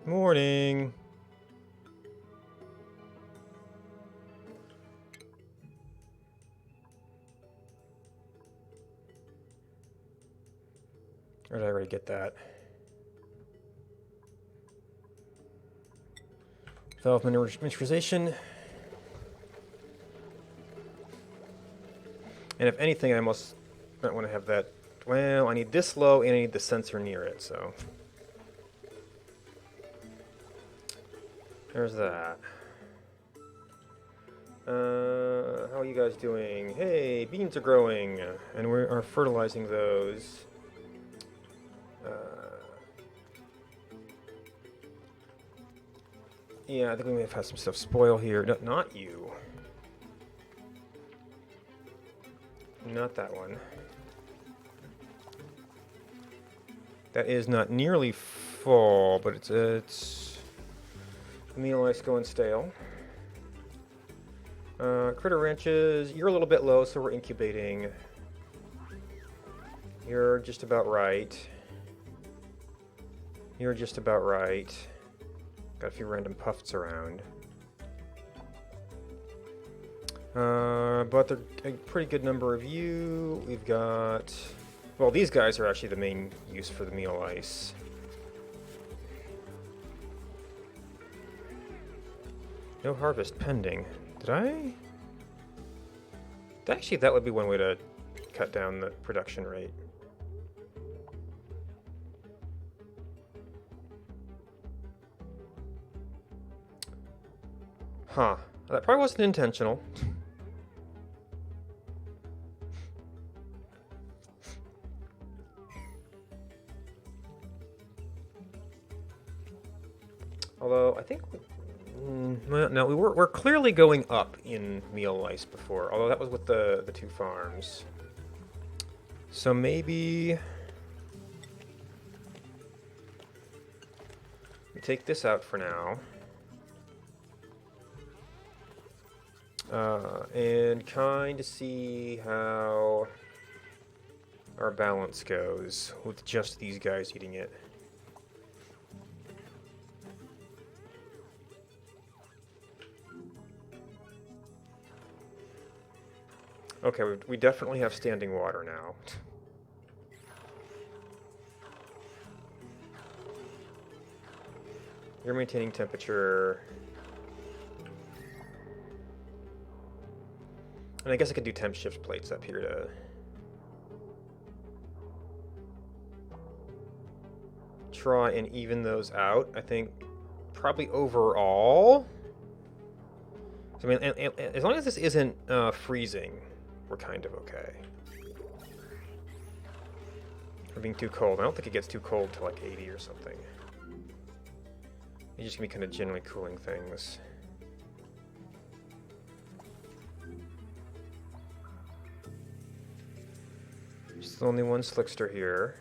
Morning. Or did I already get that? Valve miniaturization. And if anything, I might want to have that. Well, I need this low and I need the sensor near it, so. There's that. How are you guys doing? Hey, beans are growing, and we are fertilizing those. Yeah, I think we may have had some stuff spoil here. No, not you. Not that one. That is not nearly full, but it's meal ice going stale. Critter ranches, you're a little bit low, so we're incubating. You're just about right. You're just about right. Got a few random puffs around. But they're a pretty good number of you. We've got... Well, these guys are actually the main use for the meal ice. No harvest pending. Did I? Actually, that would be one way to cut down the production rate. Huh. That probably wasn't intentional. Although, I think... well, no, we're clearly going up in meal ice before. Although that was with the 2 farms. So maybe... we take this out for now. And kind of see how our balance goes with just these guys eating it. Okay, we definitely have standing water now. You're maintaining temperature. And I guess I could do temp shift plates up here to... try and even those out. I think probably overall... So, I mean, and as long as this isn't freezing, we're kind of okay. Or being too cold. I don't think it gets too cold to like 80 or something. It's just gonna be kind of generally cooling things. There's only one slickster here.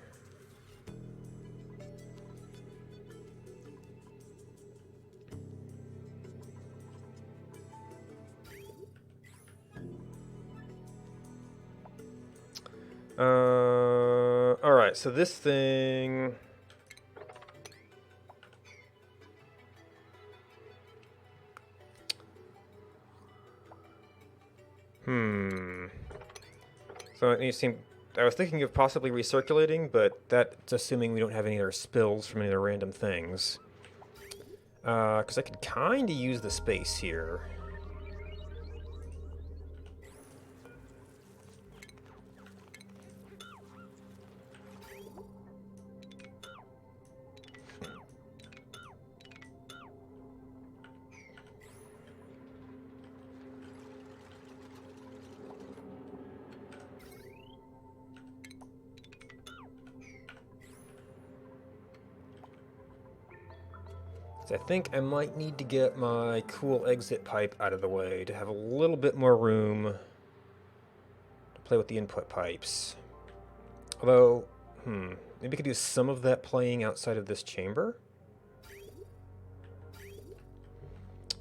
Alright, so this thing... So you seem... I was thinking of possibly recirculating, but that's assuming we don't have any other spills from any other random things. Because I could kind of use the space here. I think I might need to get my cool exit pipe out of the way to have a little bit more room to play with the input pipes. Although, maybe I could do some of that playing outside of this chamber.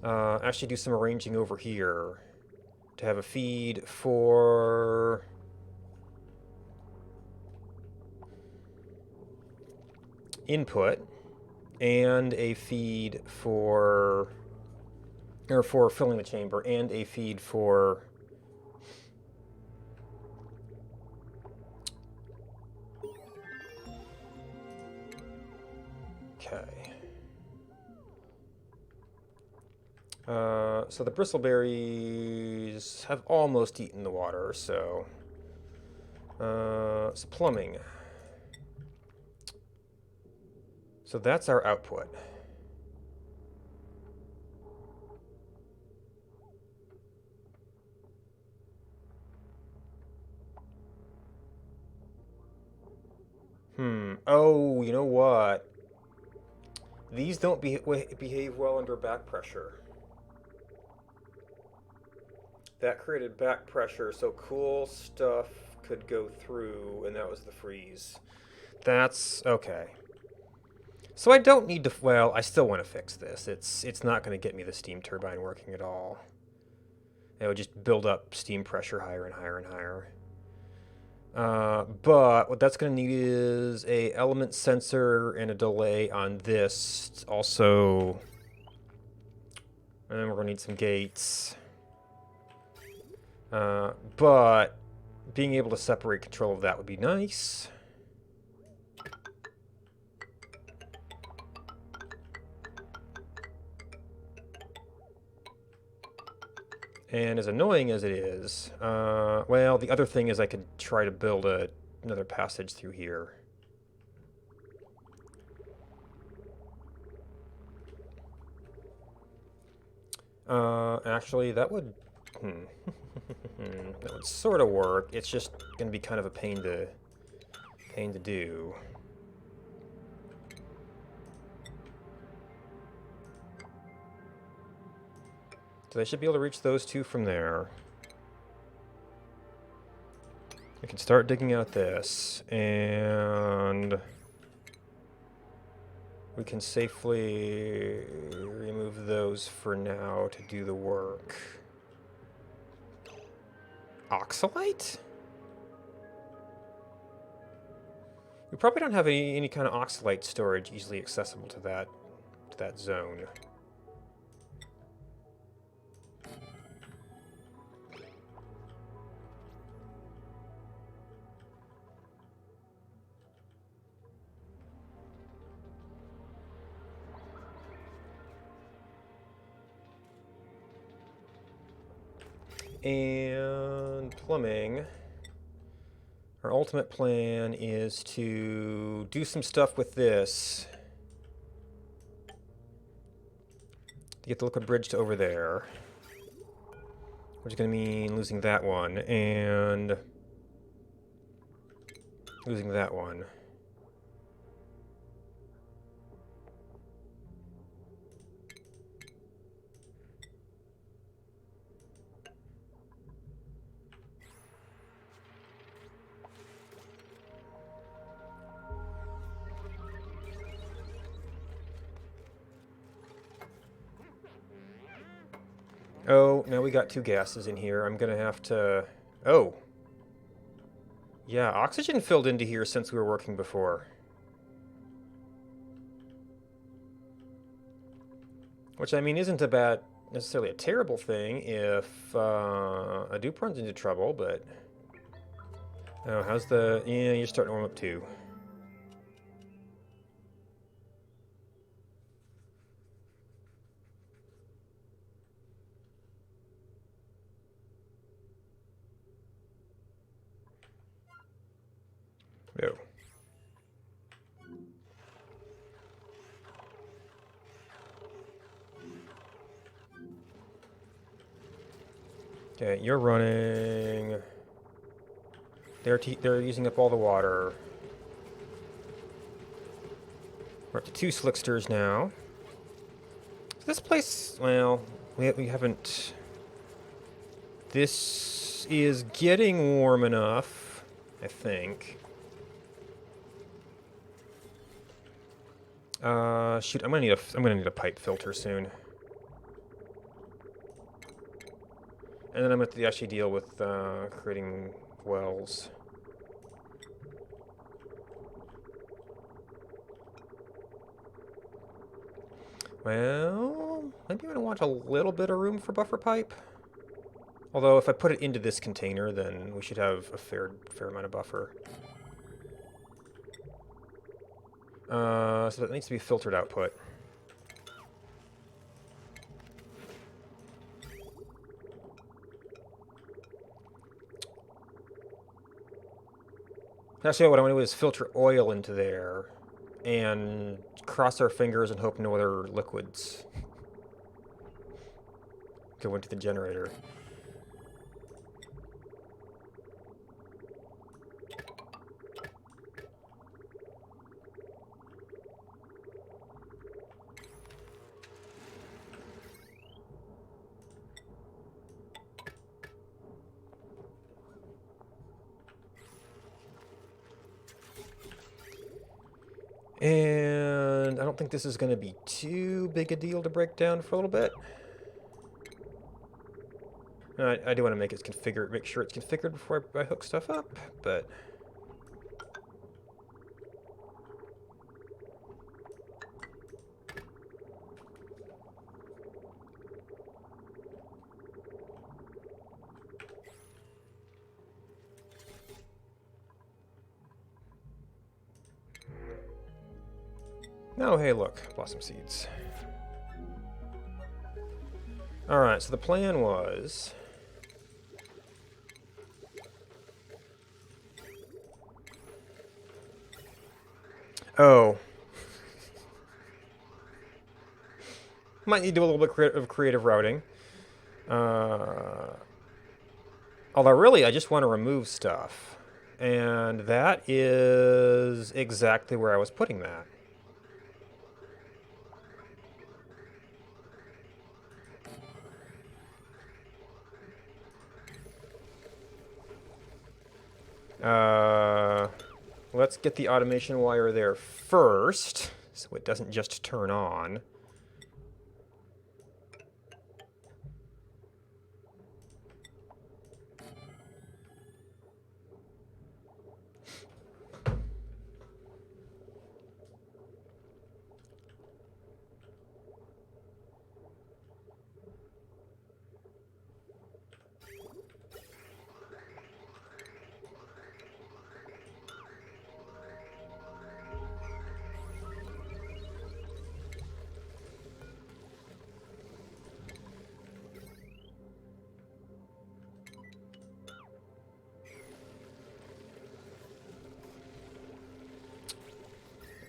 Actually do some arranging over here to have a feed for input and a feed for filling the chamber and a feed for okay. So the bristleberries have almost eaten the water, so plumbing. So that's our output. Oh, you know what? These don't behave well under back pressure. That created back pressure, so cool stuff could go through, and that was the freeze. That's okay. So I don't need to, well, I still want to fix this. It's not going to get me the steam turbine working at all. It would just build up steam pressure higher and higher and higher. But what that's going to need is a element sensor and a delay on this. Also, and we're going to need some gates. But being able to separate control of that would be nice. And as annoying as it is, well, the other thing is I could try to build another passage through here. Actually, that would, that would sort of work. It's just going to be kind of a pain to do. So they should be able to reach those two from there. We can start digging out this, and we can safely remove those for now to do the work. Oxalite? We probably don't have any kind of oxalite storage easily accessible to that zone. And plumbing. Our ultimate plan is to do some stuff with this to get the liquid bridge to over there, which is going to mean losing that one and losing that one. Oh, now we got two gases in here. I'm gonna have to... Oh. Yeah, oxygen filled into here since we were working before. Which, I mean, isn't necessarily a terrible thing if a dupe runs into trouble, but... Oh, how's the... Yeah, you're starting to warm up too. Oh. Okay, you're running. They're using up all the water. We're up to 2 slicksters now. So this place, well, we haven't... This is getting warm enough, I think. Shoot, I'm gonna need a pipe filter soon. And then I'm gonna have to actually deal with creating wells. Well, maybe I'm gonna want a little bit of room for buffer pipe. Although if I put it into this container, then we should have a fair amount of buffer. So that needs to be filtered output. Actually, what I want to do is filter oil into there and cross our fingers and hope no other liquids go into the generator. And I don't think this is going to be too big a deal to break down for a little bit. I do want to make it configured, make sure it's configured before I hook stuff up, but... Oh, hey, look, blossom seeds. Alright, so the plan was... Oh. Might need to do a little bit of creative routing. Although really, I just want to remove stuff. And that is exactly where I was putting that. Let's get the automation wire there first, so it doesn't just turn on.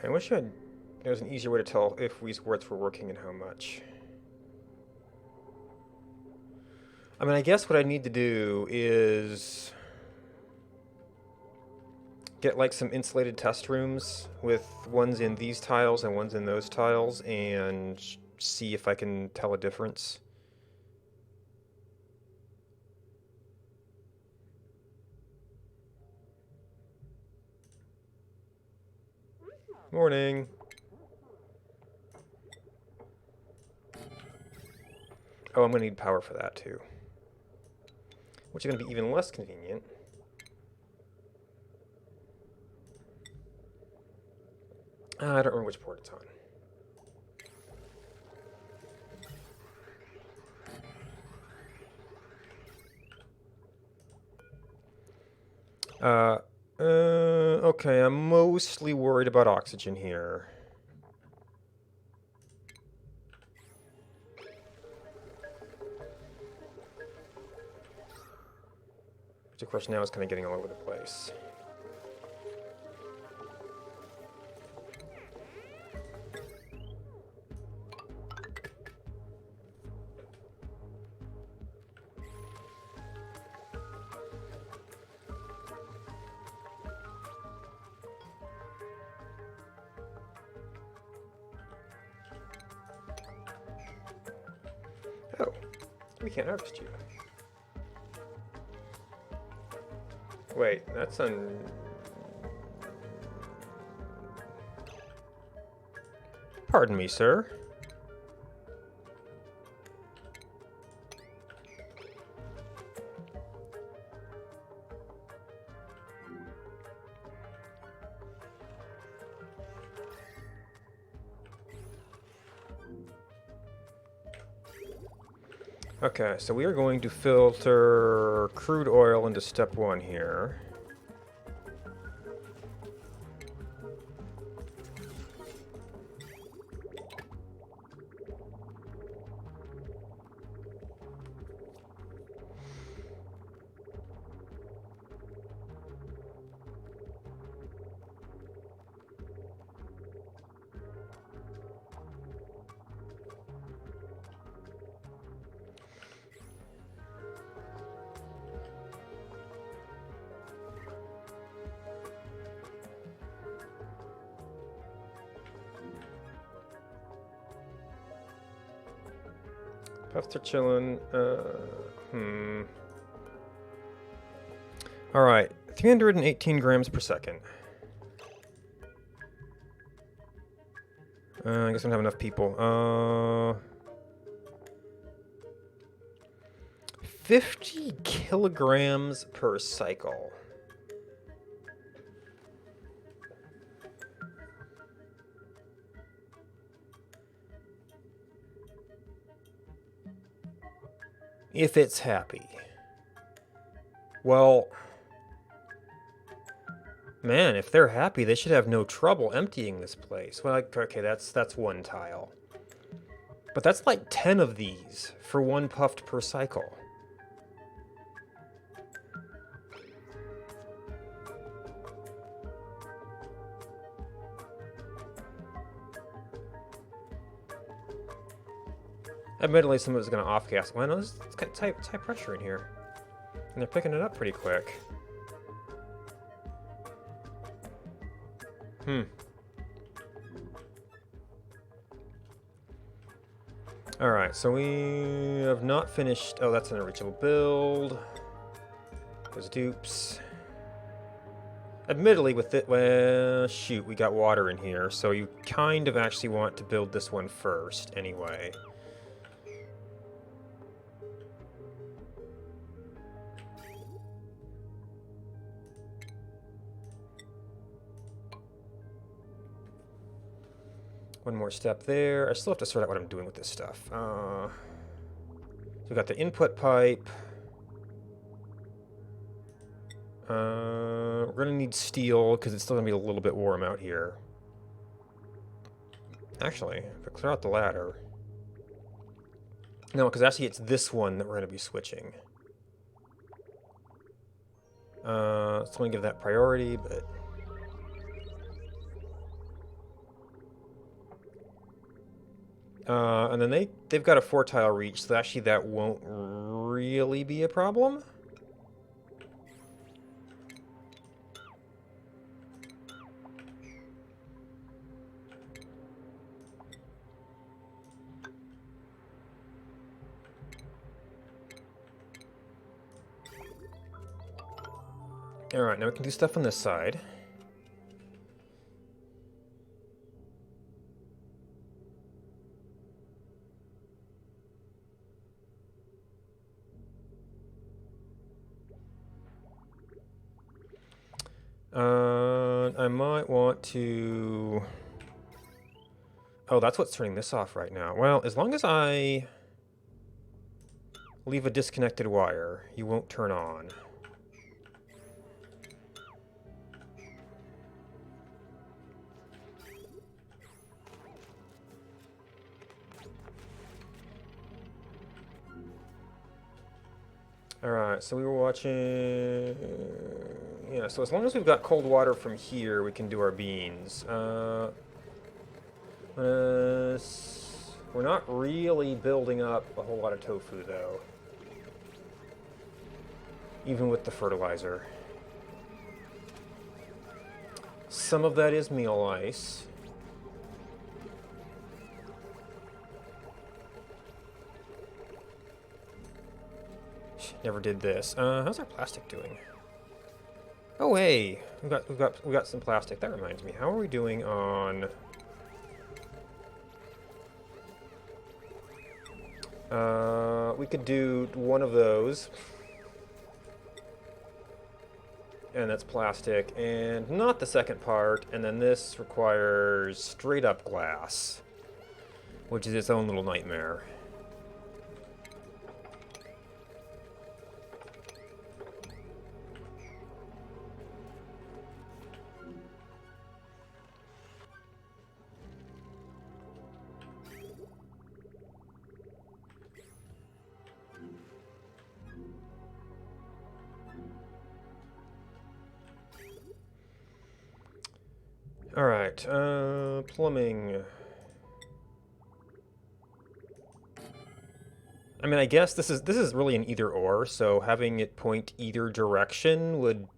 I wish there was an easier way to tell if these words were working and how much. I mean, I guess what I need to do is get like some insulated test rooms with ones in these tiles and ones in those tiles and see if I can tell a difference. Morning. Oh, I'm going to need power for that too. Which is going to be even less convenient. I don't remember which port it's on. Okay, I'm mostly worried about oxygen here. Which, of course, now is kind of getting all over the place. Oh, we can't harvest you. Wait, that's Pardon me, sir. Okay, so we are going to filter crude oil into step 1 here. Puffs are chilling. Alright, 318 grams per second. I guess I don't have enough people. 50 kilograms per cycle. If it's happy. Well, man, if they're happy, they should have no trouble emptying this place. Well, okay, that's 1 tile. But that's like 10 of these for 1 puffed per cycle. Admittedly, some of it's going to off-gas. Well, no, it's got tight pressure in here. And they're picking it up pretty quick. Alright, so we have not finished... Oh, that's an unreachable build. Those dupes. Admittedly, with it... Well, shoot, we got water in here, so you kind of actually want to build this one first, anyway. One more step there. I still have to sort out what I'm doing with this stuff. So we got the input pipe. We're going to need steel because it's still going to be a little bit warm out here. Actually, if I clear out the ladder... No, because actually it's this one that we're going to be switching. So I'm going to give that priority, but... and then they've got a 4-tile reach, so actually that won't really be a problem. Alright, now we can do stuff on this side. I might want to... Oh, that's what's turning this off right now. Well, as long as I leave a disconnected wire, you won't turn on. Alright, so we were watching... Yeah, so as long as we've got cold water from here, we can do our beans. We're not really building up a whole lot of tofu, though. Even with the fertilizer. Some of that is meal ice. Never did this. How's our plastic doing? Oh hey, we got some plastic. That reminds me. How are we doing on? We could do one of those. And that's plastic, and not the second part, and then this requires straight up glass, which is its own little nightmare. All right, plumbing. I mean, I guess this is really an either or, so having it point either direction would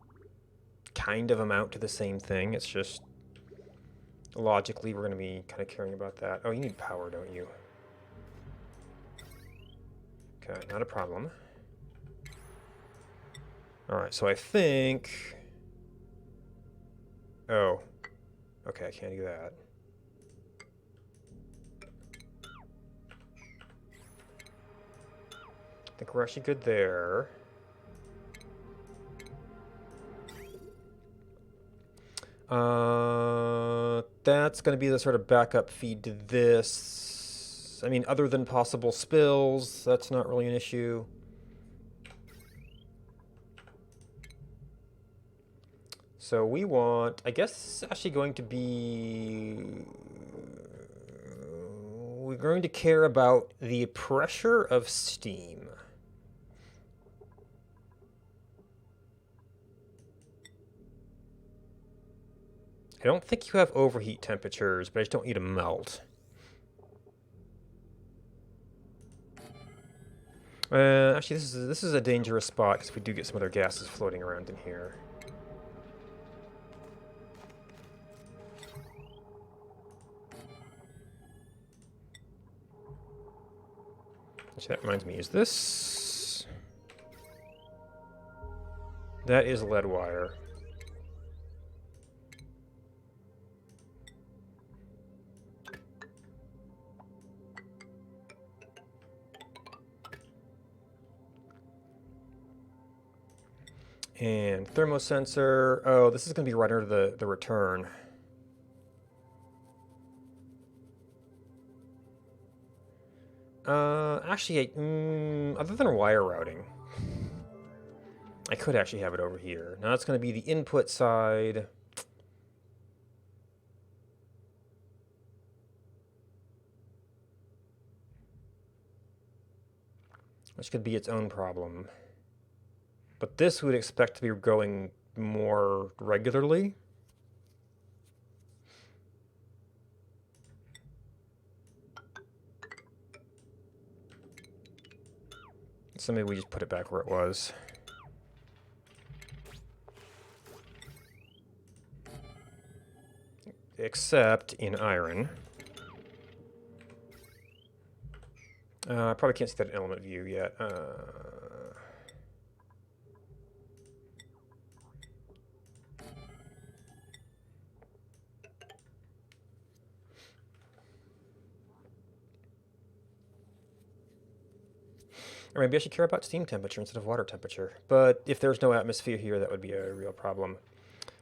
kind of amount to the same thing. It's just logically we're going to be kind of caring about that. Oh, you need power, don't you? Okay, not a problem. All right, so I think. Oh. Okay, I can't do that. I think we're actually good there. That's going to be the sort of backup feed to this. I mean, other than possible spills, that's not really an issue. So we want, I guess this is actually going to be, we're going to care about the pressure of steam. I don't think you have overheat temperatures, but I just don't need to melt. Actually, this is a dangerous spot because we do get some other gases floating around in here. Actually, that reminds me, is this... That is lead wire. And thermosensor. Oh, this is going to be right under the return. Actually, other than wire routing, I could actually have it over here. Now it's going to be the input side. Which could be its own problem. But this we would expect to be going more regularly. So maybe we just put it back where it was. Except in iron. I probably can't see that in element view yet. Or maybe I should care about steam temperature instead of water temperature. But if there's no atmosphere here, that would be a real problem.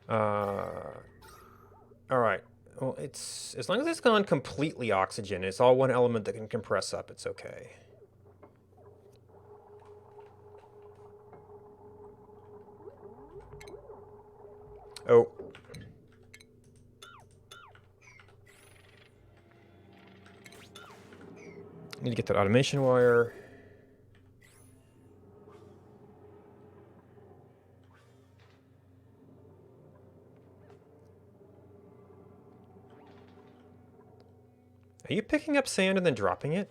All right. Well, it's as long as it's gone completely oxygen, it's all one element that can compress up, it's okay. Oh. Need to get that automation wire. Are you picking up sand and then dropping it?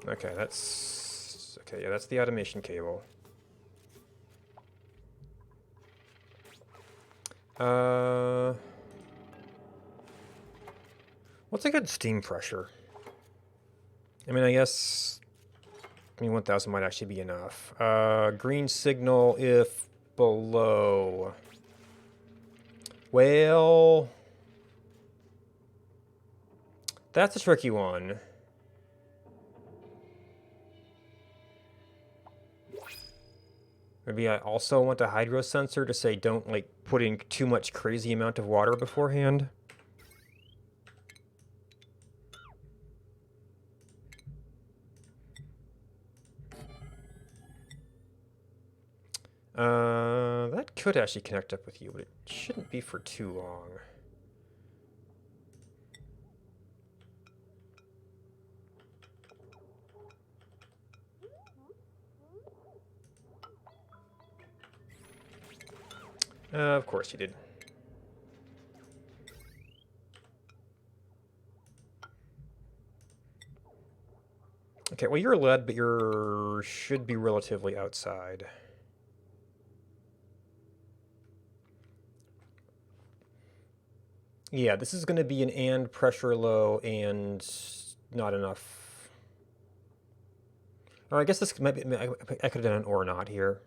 Okay, that's... Okay, yeah, that's the automation cable. What's a good steam pressure? I mean, I guess... I mean, 1,000 might actually be enough. Green signal if below... Well... That's a tricky one. Maybe I also want a hydro sensor to say don't, like, put in too much crazy amount of water beforehand. That could actually connect up with you, but it shouldn't be for too long. Of course you did. Okay, well you're lead, but you should be relatively outside. Yeah, this is going to be an and pressure low and not enough. Or I guess this might be, I could have done an or not here.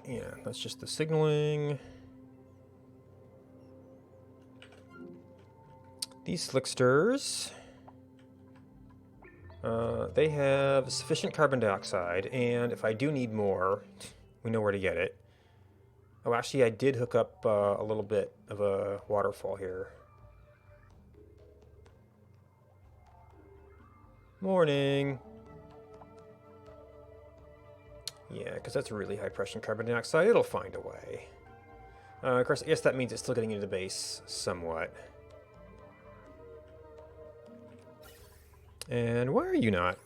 Yeah, that's just the signaling. These slicksters, they have sufficient carbon dioxide, and if I do need more, we know where to get it. Oh, actually, I did hook up a little bit of a waterfall here. Morning. Yeah, because that's really high pressure carbon dioxide. It'll find a way. Of course, I guess that means it's still getting into the base somewhat. And why are you not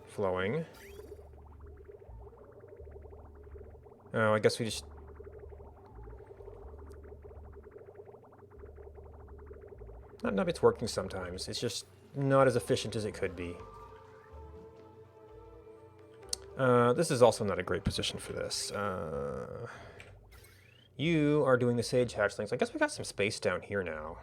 flowing? Oh, I guess we just... Not it's working sometimes. It's just not as efficient as it could be. This is also not a great position for this. You are doing the sage hatchlings. I guess we got some space down here now.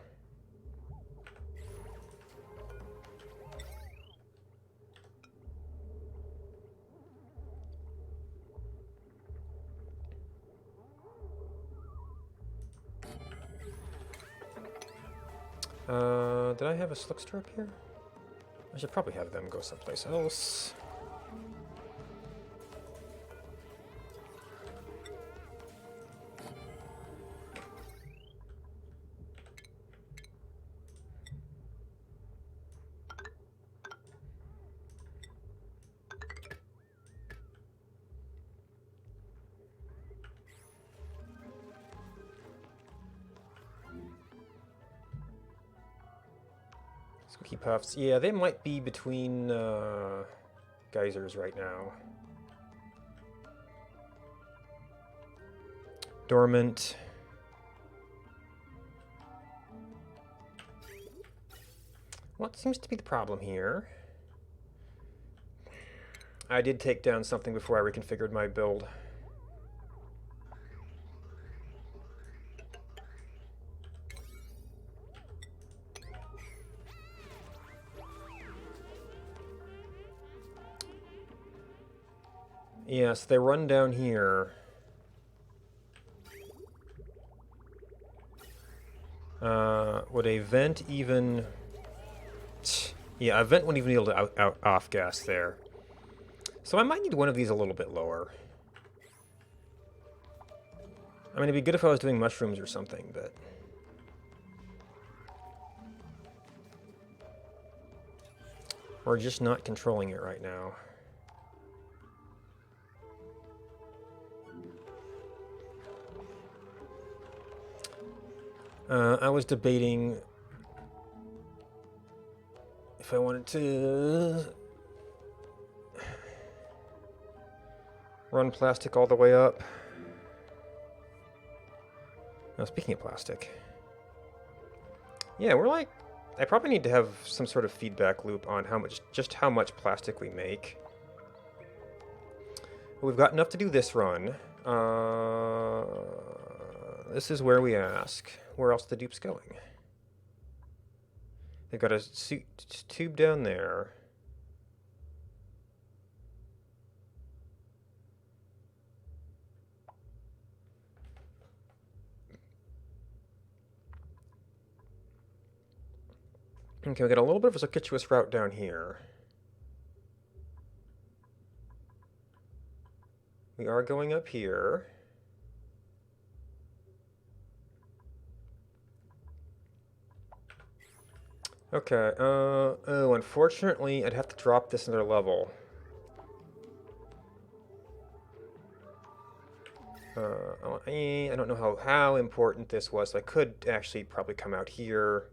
Did I have a slickster up here? I should probably have them go someplace else. Squeaky Puffs. Yeah, they might be between geysers right now. Dormant. What seems to be the problem here? I did take down something before I reconfigured my build. Yes, they run down here. Would a vent even... Yeah, a vent wouldn't even be able to off gas there. So I might need one of these a little bit lower. I mean, it'd be good if I was doing mushrooms or something, but... We're just not controlling it right now. I was debating if I wanted to run plastic all the way up. Now, speaking of plastic, yeah, we're like, I probably need to have some sort of feedback loop on just how much plastic we make. We've got enough to do this run. This is where we ask, where else the dupe's going? They've got a tube down there. Okay, we got a little bit of a circuitous route down here. We are going up here. Okay, oh, unfortunately, I'd have to drop this another level. I don't know how important this was. I could actually probably come out here.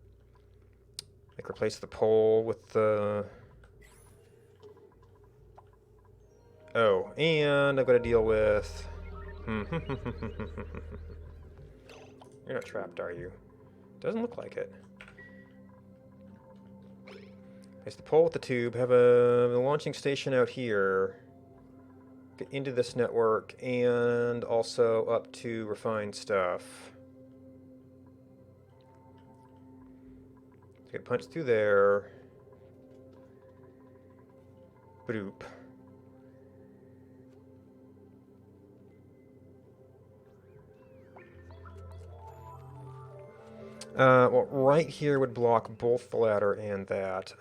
Like, replace the pole with the... Oh, and I've got to deal with... You're not trapped, are you? Doesn't look like it. Place the pole with the tube, have a launching station out here. Get into this network, and also up to refine stuff. Get punched through there. Boop. Well, right here would block both the ladder and that.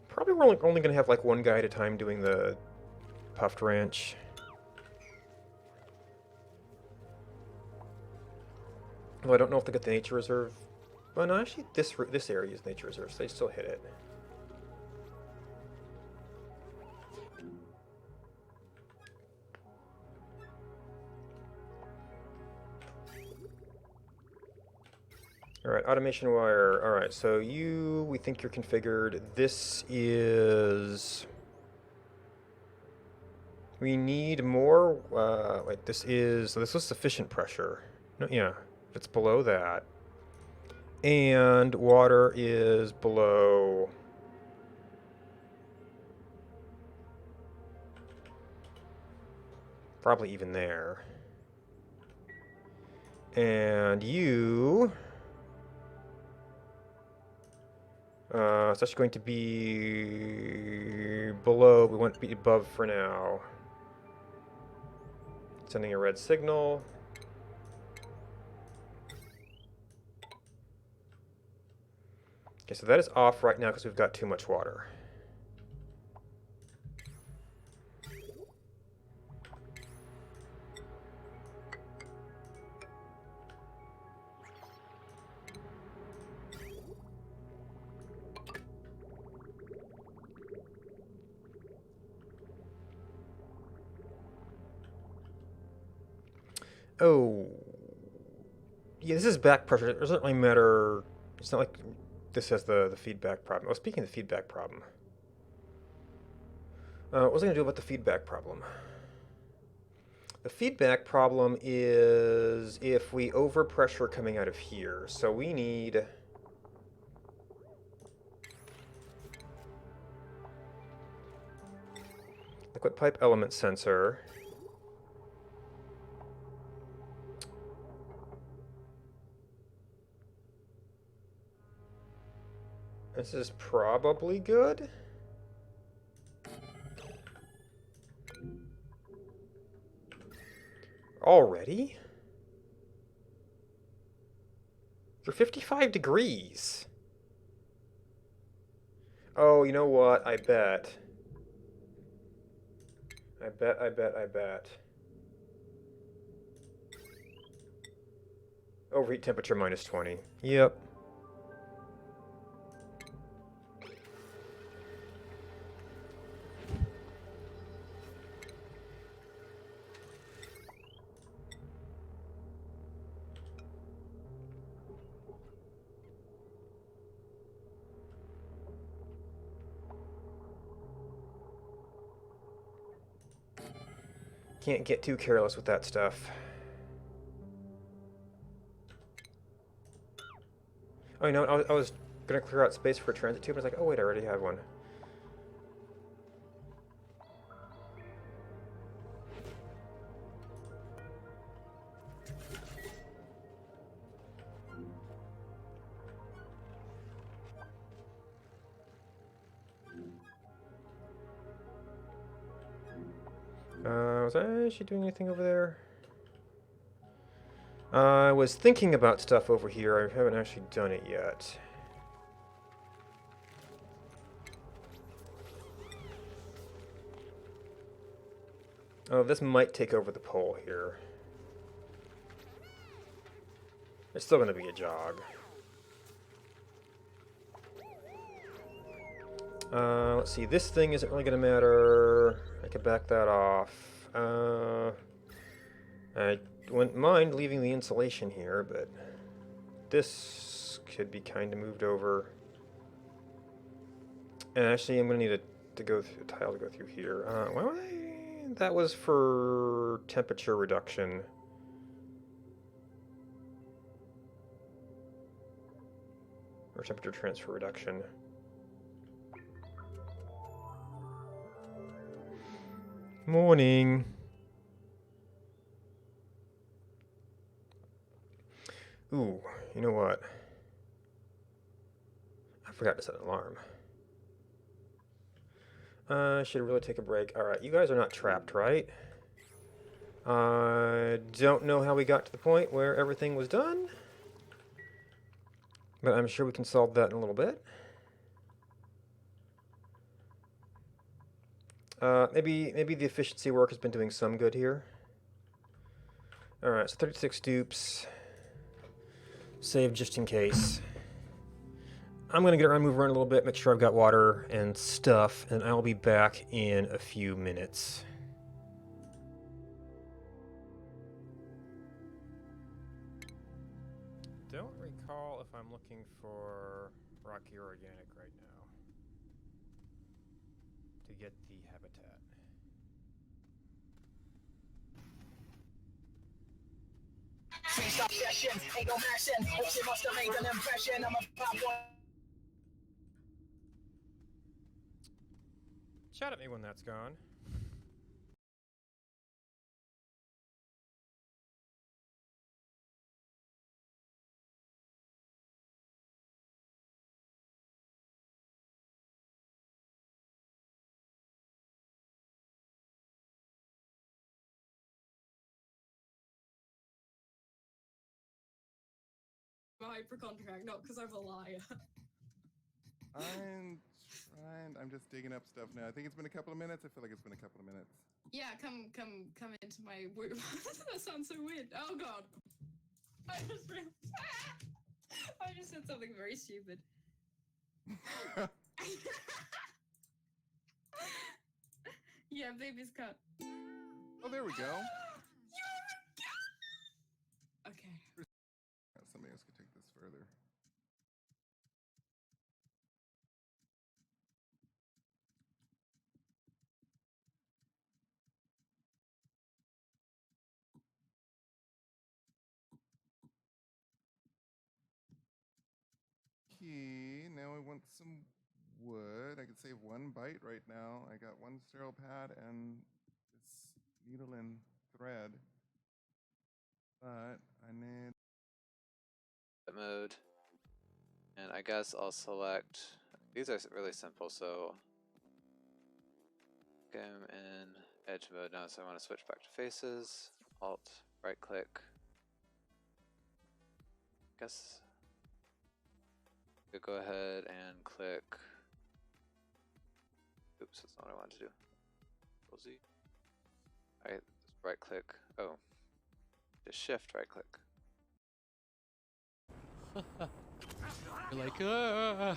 Probably we're only going to have like one guy at a time doing the puffed wrench. Well, I don't know if they get the nature reserve. Well, no, actually, this area is nature reserve, so they still hit it. Alright, automation wire. Alright, so we think you're configured. This is... We need more, wait, this is sufficient pressure. No, yeah, if it's below that. And water is below... Probably even there. And you... it's actually going to be below, we want to be above for now. Sending a red signal. Okay, so that is off right now because we've got too much water. Oh, yeah, this is back pressure. It doesn't really matter. It's not like this has the feedback problem. Oh, speaking of the feedback problem, what was I going to do about the feedback problem? The feedback problem is if we overpressure coming out of here. So we need... liquid pipe element sensor. This is probably good. Already? You're 55 degrees. Oh, you know what? I bet. Overheat temperature minus 20. Yep. Can't get too careless with that stuff. Oh, you know what? I was gonna clear out space for a transit tube, but I was like, oh wait, I already have one. Was I actually doing anything over there? I was thinking about stuff over here. I haven't actually done it yet. Oh, this might take over the pole here. It's still going to be a jog. Let's see. This thing isn't really going to matter. I could back that off. I wouldn't mind leaving the insulation here, but this could be kind of moved over. And actually, I'm going to need to go through a tile to go through here. Why would I? That was for temperature reduction. Or temperature transfer reduction. Morning. Ooh, you know what? I forgot to set an alarm. I should really take a break. Alright, you guys are not trapped, right? I don't know how we got to the point where everything was done. But I'm sure we can solve that in a little bit. Maybe the efficiency work has been doing some good here. Alright, so 36 dupes. Save just in case. I'm going to get around, move around a little bit, make sure I've got water and stuff, and I'll be back in a few minutes. Don't recall if I'm looking for rocky or organic right now to get the habitat. Freestyle session, ain't no mashing. Hope she must have made an impression. I'm a pop one. Shout at me when that's gone. Hypochondriac, not because I'm a liar. I'm just digging up stuff now. I think it's been a couple of minutes. I feel like it's been a couple of minutes. Yeah, come into my womb. That sounds so weird. Oh god. I just said something very stupid. Yeah, baby's cut. Oh, there we go. Okay. Somebody else could take this further. Okay, now I want some wood. I could save one bite right now. I got one sterile pad and this needle and thread. But I need mode, and I guess I'll select, these are really simple, so I'm in edge mode now, so I want to switch back to faces, alt, right click, guess go ahead and click, oops, that's not what I wanted to do, Control Z, just right click, oh, just shift right click. You're like, okay.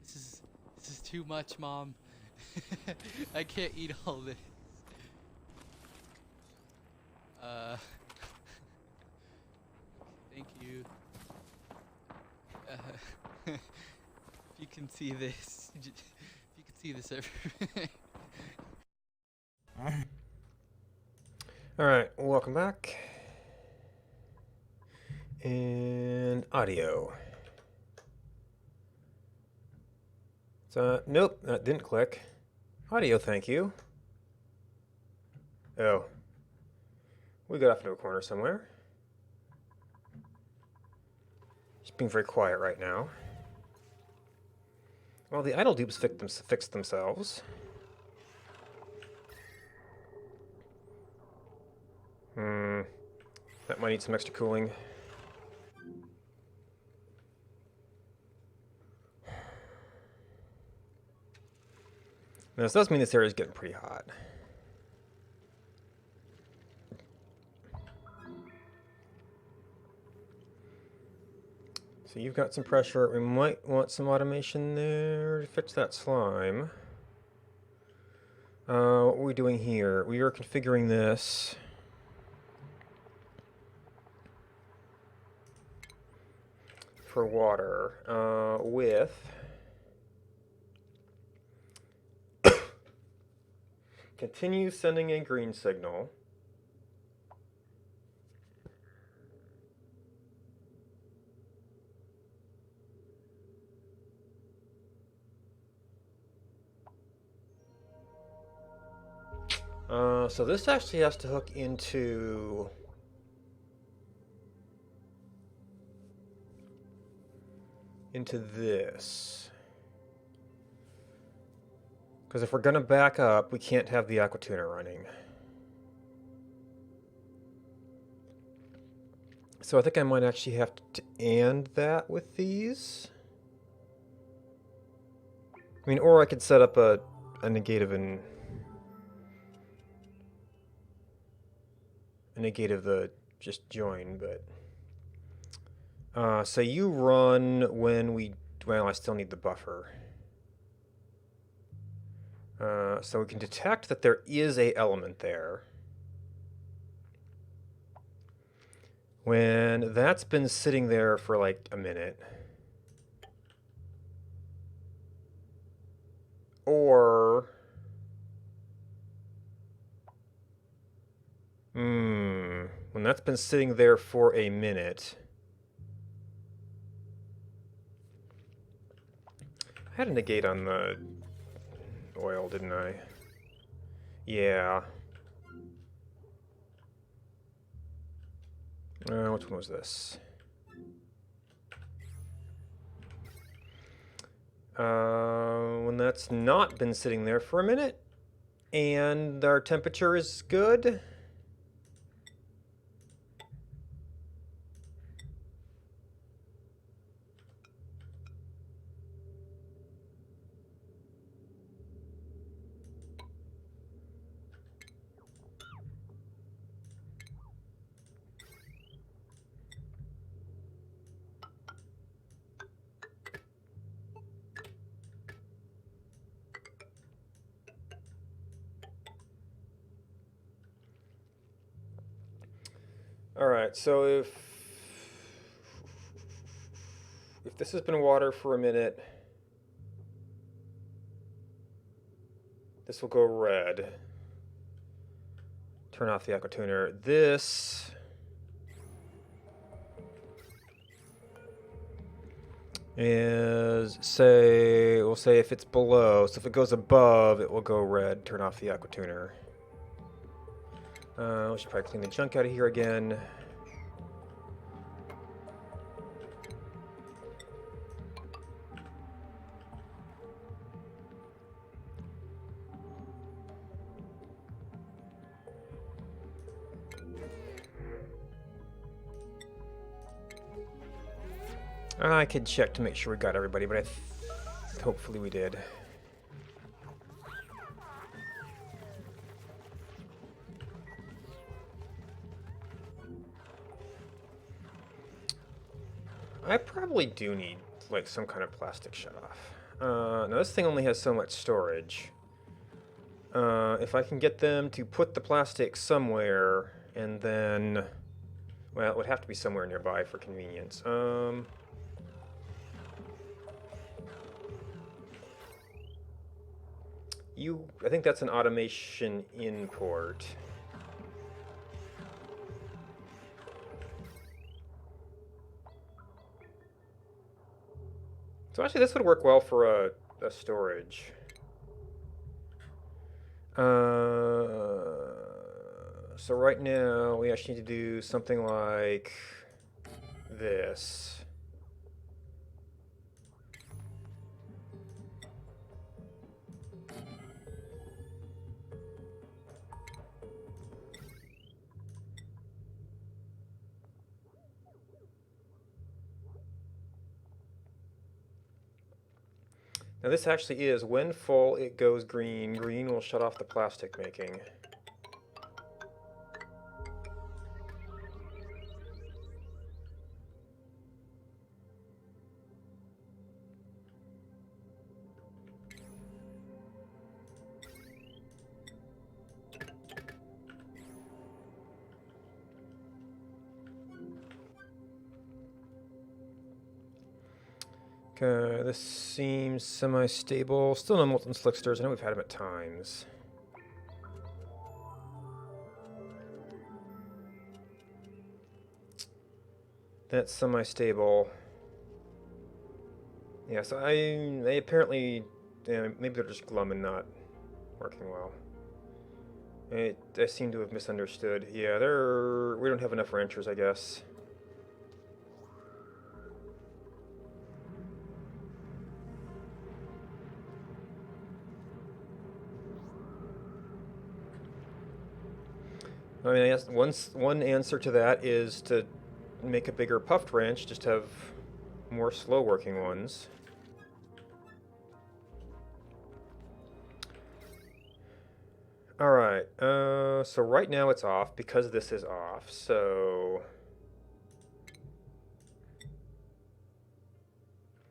This is too much, Mom. I can't eat all this. Thank you. If you can see this, if you can see this every. Alright, welcome back. And audio. So, nope, that didn't click. Audio, thank you. Oh. We got off into a corner somewhere. Just being very quiet right now. Well, the idle dupes fixed themselves. That might need some extra cooling. Now, this does mean this area is getting pretty hot. So you've got some pressure. We might want some automation there to fix that slime. What are we doing here? We are configuring this. For water, with continue sending a green signal. So this actually has to hook into this. Because if we're going to back up, we can't have the aquatuner running. So I think I might actually have to end that with these. I mean, or I could set up a negative and a negate of the just join, but so you run when we, well, I still need the buffer. So we can detect that there is a element there. When that's been sitting there for like a minute, or when that's been sitting there for a minute. I had a negate on the oil, didn't I? Yeah. Which one was this? When that's not been sitting there for a minute, and our temperature is good. Alright, so if this has been water for a minute, this will go red. Turn off the aquatuner. This is, say, we'll say if it's below, so if it goes above, it will go red. Turn off the aquatuner. We should probably clean the junk out of here again. I could check to make sure we got everybody, but hopefully we did. I probably do need, like, some kind of plastic shut-off. Now, this thing only has so much storage. If I can get them to put the plastic somewhere, and then... Well, it would have to be somewhere nearby for convenience. I think that's an automation import. So actually, this would work well for a storage. So right now, we actually need to do something like this. Now this actually is, when full, it goes green. Green will shut off the plastic making. Okay, this seems semi-stable. Still no molten slicksters. I know we've had them at times. That's semi-stable. Yeah, so they apparently, yeah, maybe they're just glum and not working well. I seem to have misunderstood. Yeah, we don't have enough ranchers, I guess. I mean, I guess one answer to that is to make a bigger puffed ranch, just have more slow working ones. Alright, so right now it's off because this is off, so...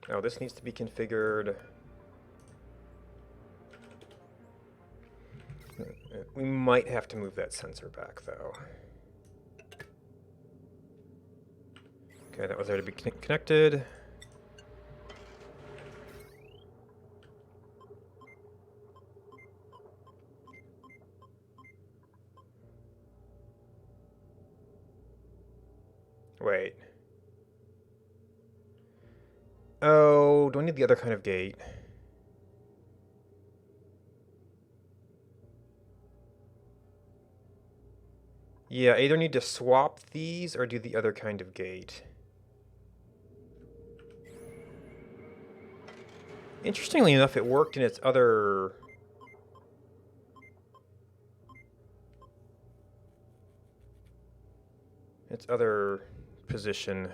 Oh, this needs to be configured. We might have to move that sensor back, though. Okay, that was there to be connected. Wait. Oh, do I need the other kind of gate? Yeah, I either need to swap these or do the other kind of gate. Interestingly enough, it worked in its other... position.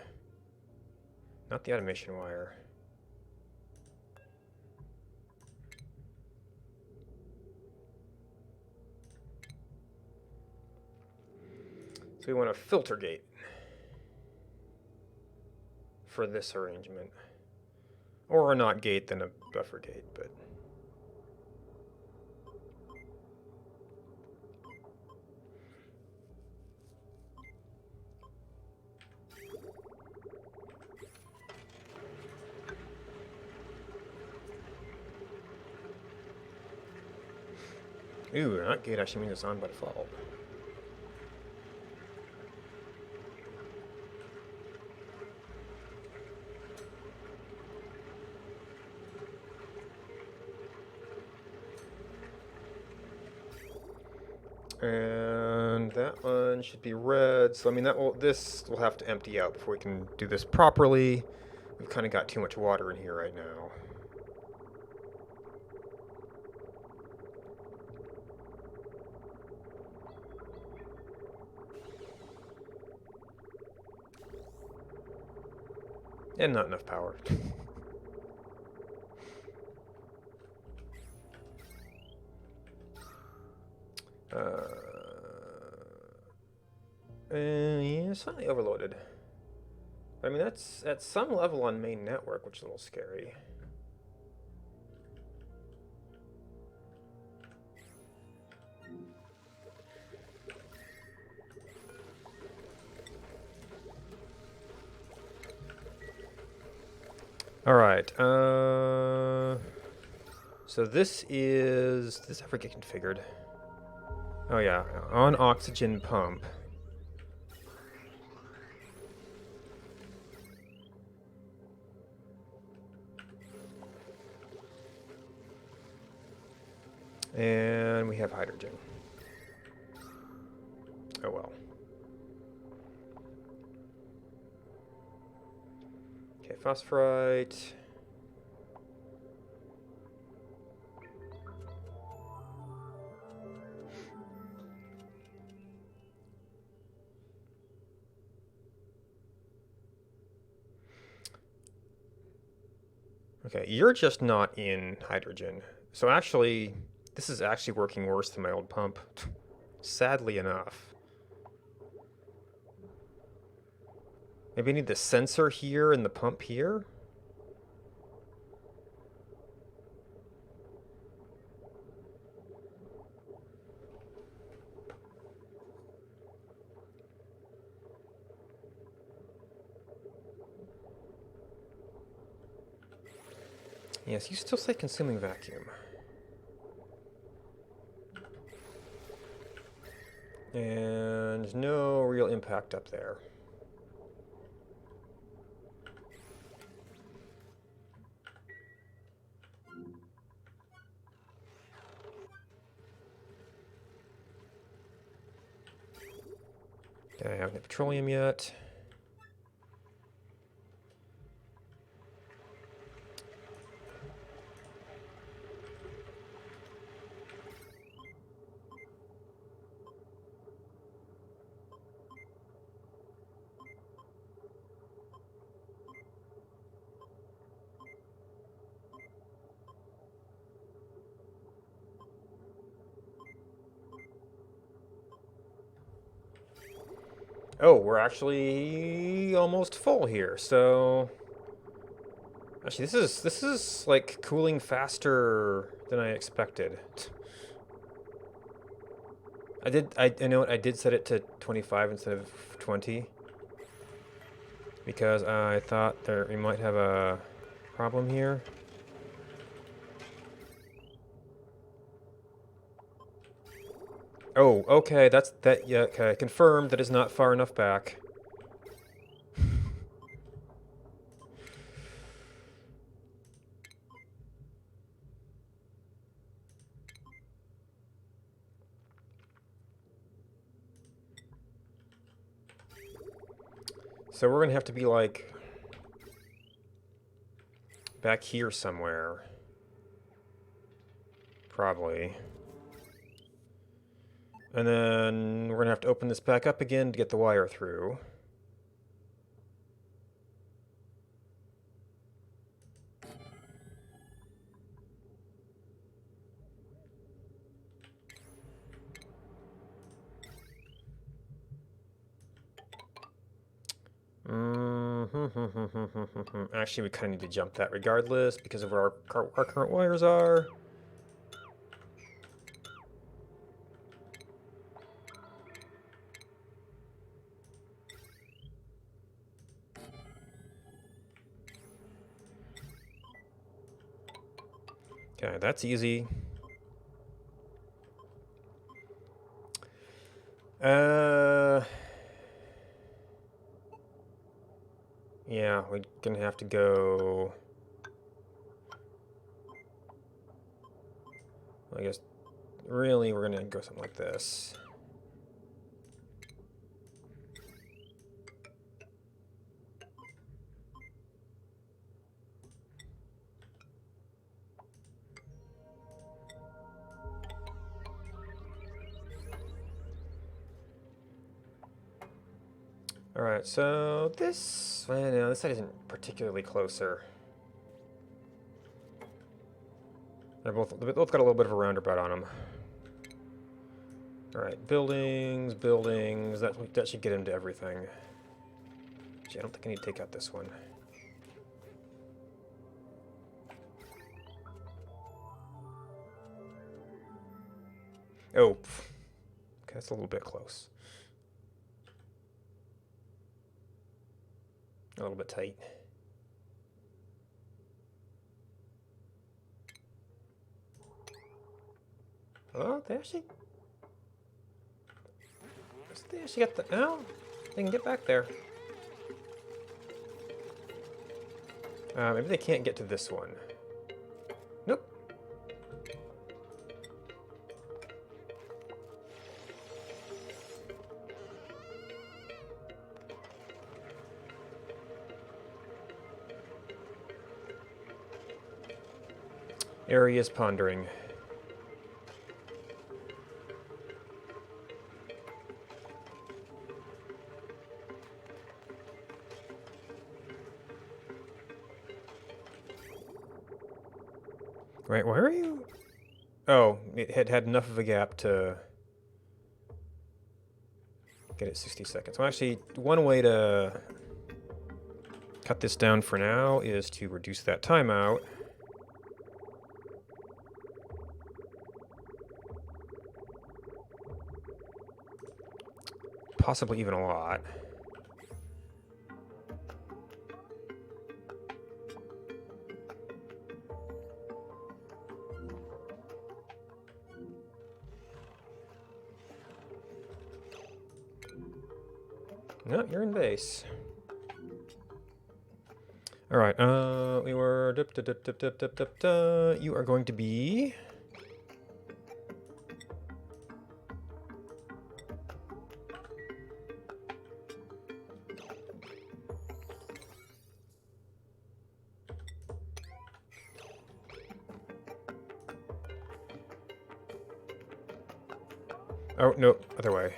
Not the automation wire. So we want a filter gate for this arrangement. Or a not gate, then a buffer gate, but... Ooh, not gate actually means it's on by default. And that one should be red, so I mean this will have to empty out before we can do this properly. We've kind of got too much water in here right now. And not enough power. Yeah, slightly overloaded. I mean, that's at some level on main network, which is a little scary. All right. So this is... Did this ever get configured? Oh yeah, on oxygen pump. And we have hydrogen. Oh well. Okay, phosphorite. Okay, you're just not in hydrogen. So actually, this is actually working worse than my old pump. Sadly enough. Maybe I need the sensor here and the pump here? Yes, you still say consuming vacuum. And no real impact up there. Okay, I haven't hit petroleum yet. Oh, we're actually almost full here, so... Actually, this is like cooling faster than I expected. I know what, I did set it to 25 instead of 20. Because I thought we might have a problem here. Oh, okay, yeah, okay, confirmed that is not far enough back. So we're gonna have to be like back here somewhere. Probably. And then we're gonna have to open this back up again to get the wire through. Actually, we kind of need to jump that regardless because of where our current wires are. Okay, that's easy. Yeah, we're gonna have to go... I guess, really, we're gonna go something like this. Alright, so this... Well, no, this side isn't particularly closer. They both got a little bit of a roundabout on them. Alright, buildings, buildings. That should get into everything. Actually, I don't think I need to take out this one. Oh, okay, that's a little bit close. A little bit tight. Oh, they actually got the. Oh, they can get back there. Maybe they can't get to this one. Nope. Area's pondering. Right, where are you? Oh, it had enough of a gap to get it 60 seconds. Well, actually, one way to cut this down for now is to reduce that timeout. Possibly even a lot. No, you're in base. All right. We were. You are going to be. Oh no, other way.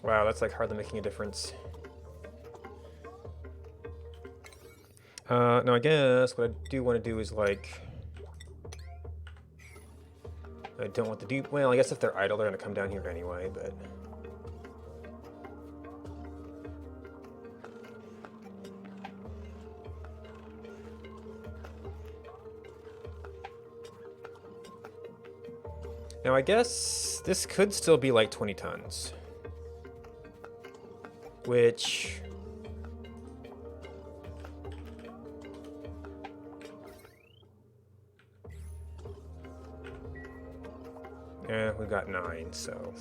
Wow, that's like hardly making a difference. No, I guess what I do want to do is like... I don't want to do... Well, I guess if they're idle, they're going to come down here anyway, but... Now, I guess this could still be like 20 tons. Which... Yeah, we got 9, so...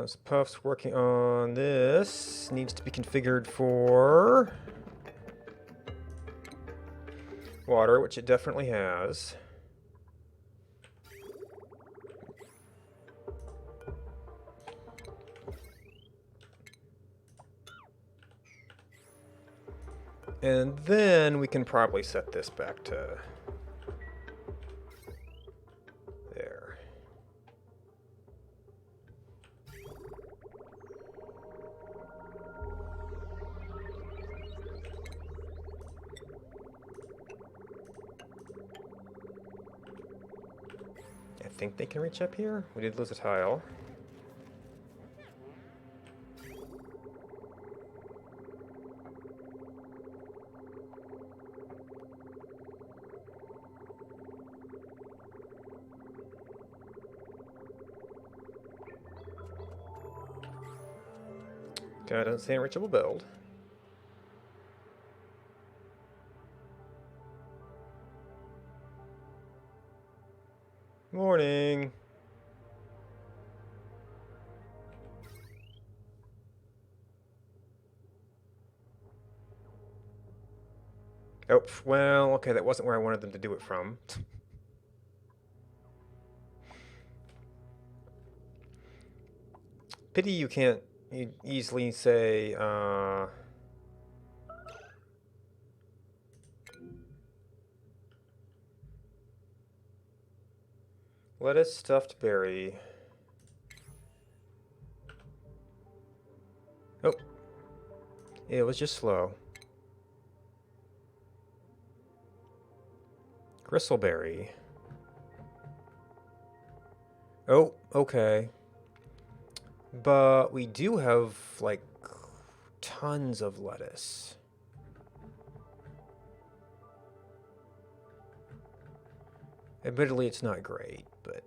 So Puff's working on this. Needs to be configured for water, which it definitely has. And then we can probably set this back to there. I think they can reach up here. We did lose a tile. Okay, doesn't say unreachable build. Morning. Oh, well, okay, that wasn't where I wanted them to do it from. Pity you can't easily say, lettuce, stuffed berry. Oh. It was just slow. Gristleberry. Oh, okay. But we do have, like, tons of lettuce. Admittedly, it's not great, but...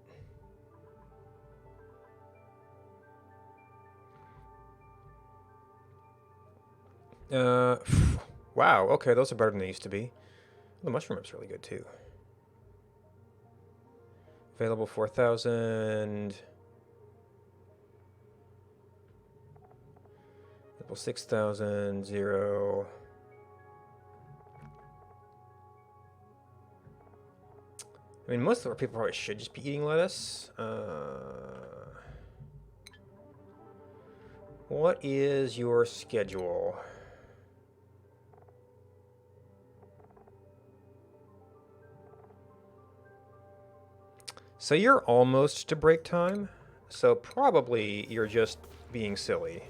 wow, okay, those are better than they used to be. The mushroom is really good, too. Available 4,000... Available 6,000, 0... I mean, most of our people probably should just be eating lettuce. What is your schedule? So you're almost to break time, so probably you're just being silly.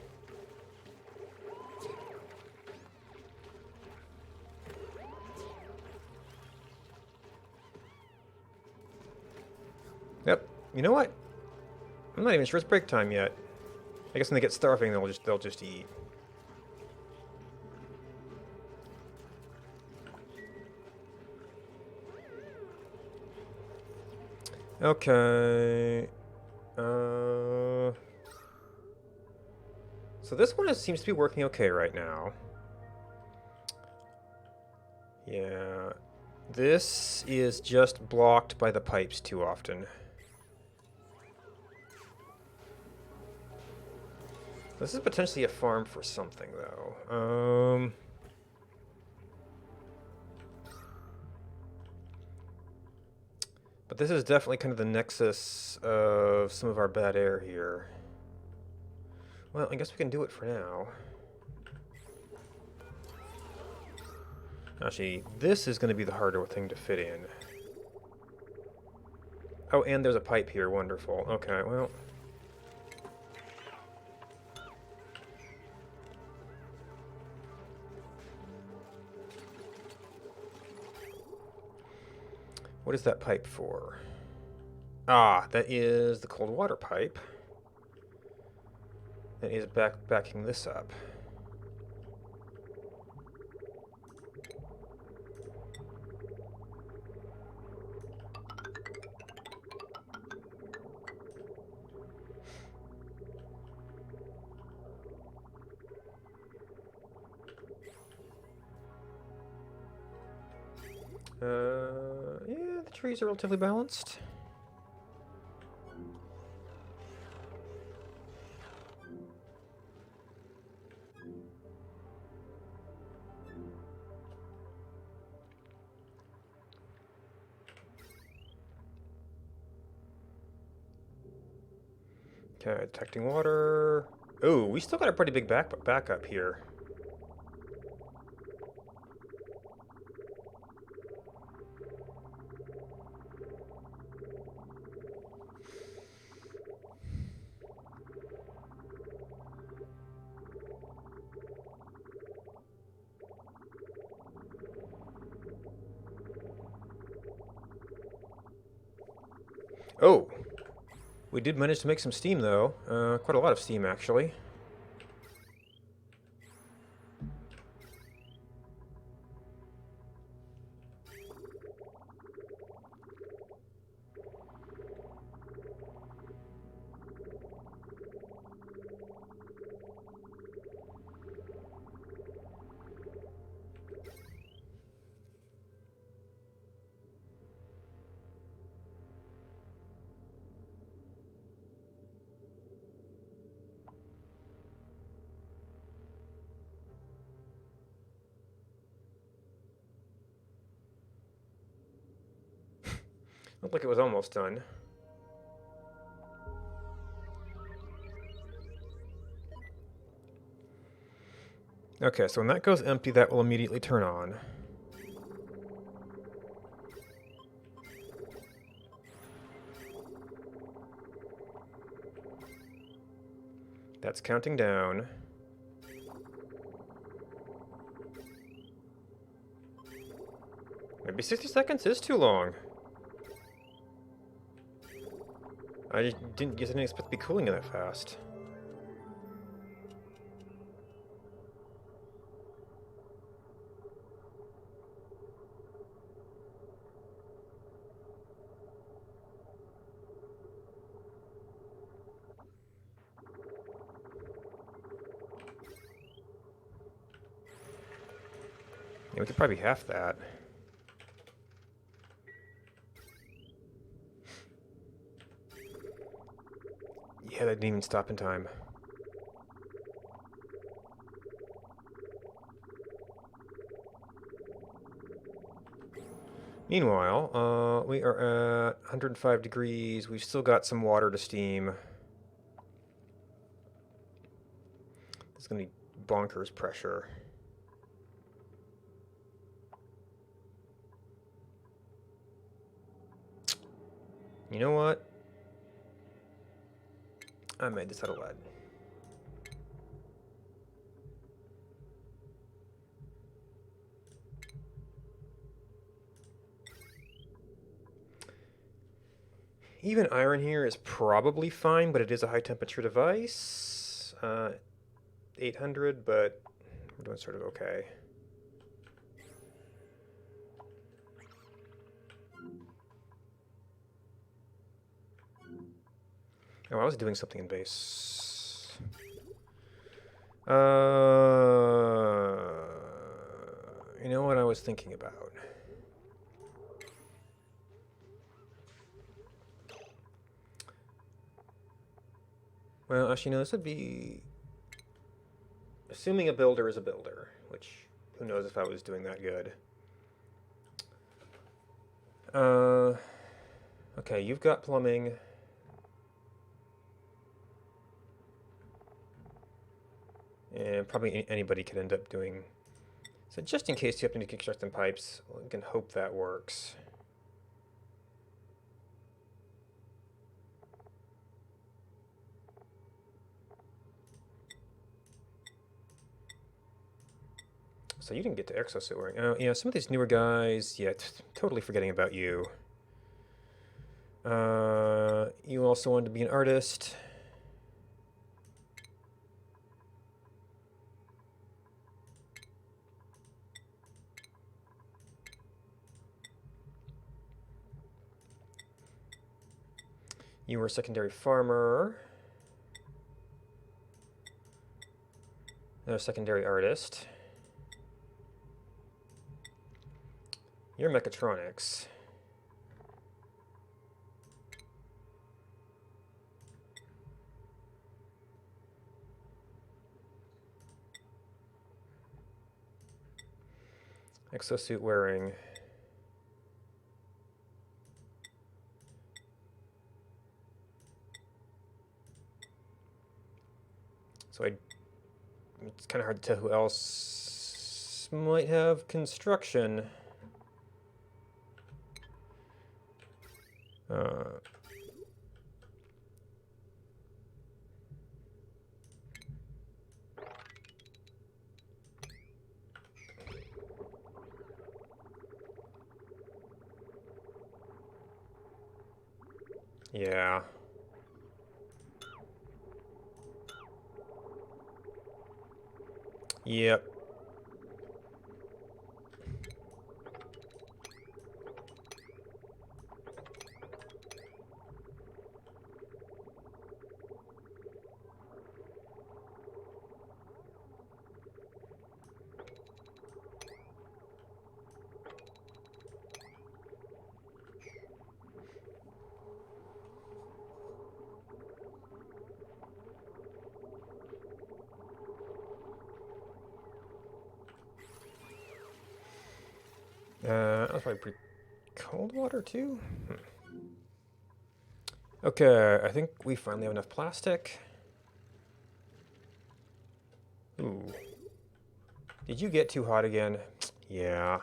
Yep. You know what? I'm not even sure it's break time yet. I guess when they get starving, they'll just eat. Okay. So this one seems to be working okay right now. Yeah. This is just blocked by the pipes too often. This is potentially a farm for something, though. But this is definitely kind of the nexus of some of our bad air here. Well, I guess we can do it for now. Actually, this is going to be the harder thing to fit in. Oh, and there's a pipe here. Wonderful. Okay, well... What is that pipe for? Ah, that is the cold water pipe. That is backing this up. Yeah, the trees are relatively balanced. Okay, detecting water. Oh, we still got a pretty big backup here. Oh, we did manage to make some steam, though. Quite a lot of steam, actually. Looked like it was almost done. Okay, so when that goes empty, that will immediately turn on. That's counting down. Maybe Maybe 60 seconds is too long. I just didn't expect to be cooling it that fast. Yeah, we could probably half that. Yeah, that didn't even stop in time. Meanwhile, we are at 105 degrees. We've still got some water to steam. It's going to be bonkers pressure. You know what? I made this out of lead. Even iron here is probably fine, but it is a high temperature device. 800, but we're doing sort of okay. Oh, I was doing something in base. You know what I was thinking about? Well, actually, no, this would be... Assuming a builder is a builder, which who knows if I was doing that good. Okay, you've got plumbing. And probably anybody could end up doing... So just in case you happen to construct some pipes, we can hope that works. So you didn't get to exosuit wearing. Oh, yeah, some of these newer guys, yeah, totally forgetting about you. You also wanted to be an artist. You were a secondary farmer. Another secondary artist. You're mechatronics. Exosuit wearing. So it's kind of hard to tell who else might have construction. Yeah. Yep. That's probably pretty cold water too. Okay, I think we finally have enough plastic. Ooh. Did you get too hot again? Yeah.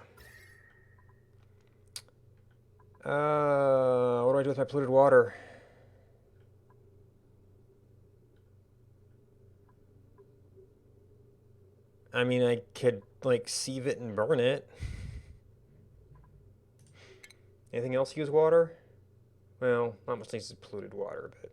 What do I do with my polluted water? I mean, I could, like, sieve it and burn it. Anything else use water? Well, not much uses polluted water, but...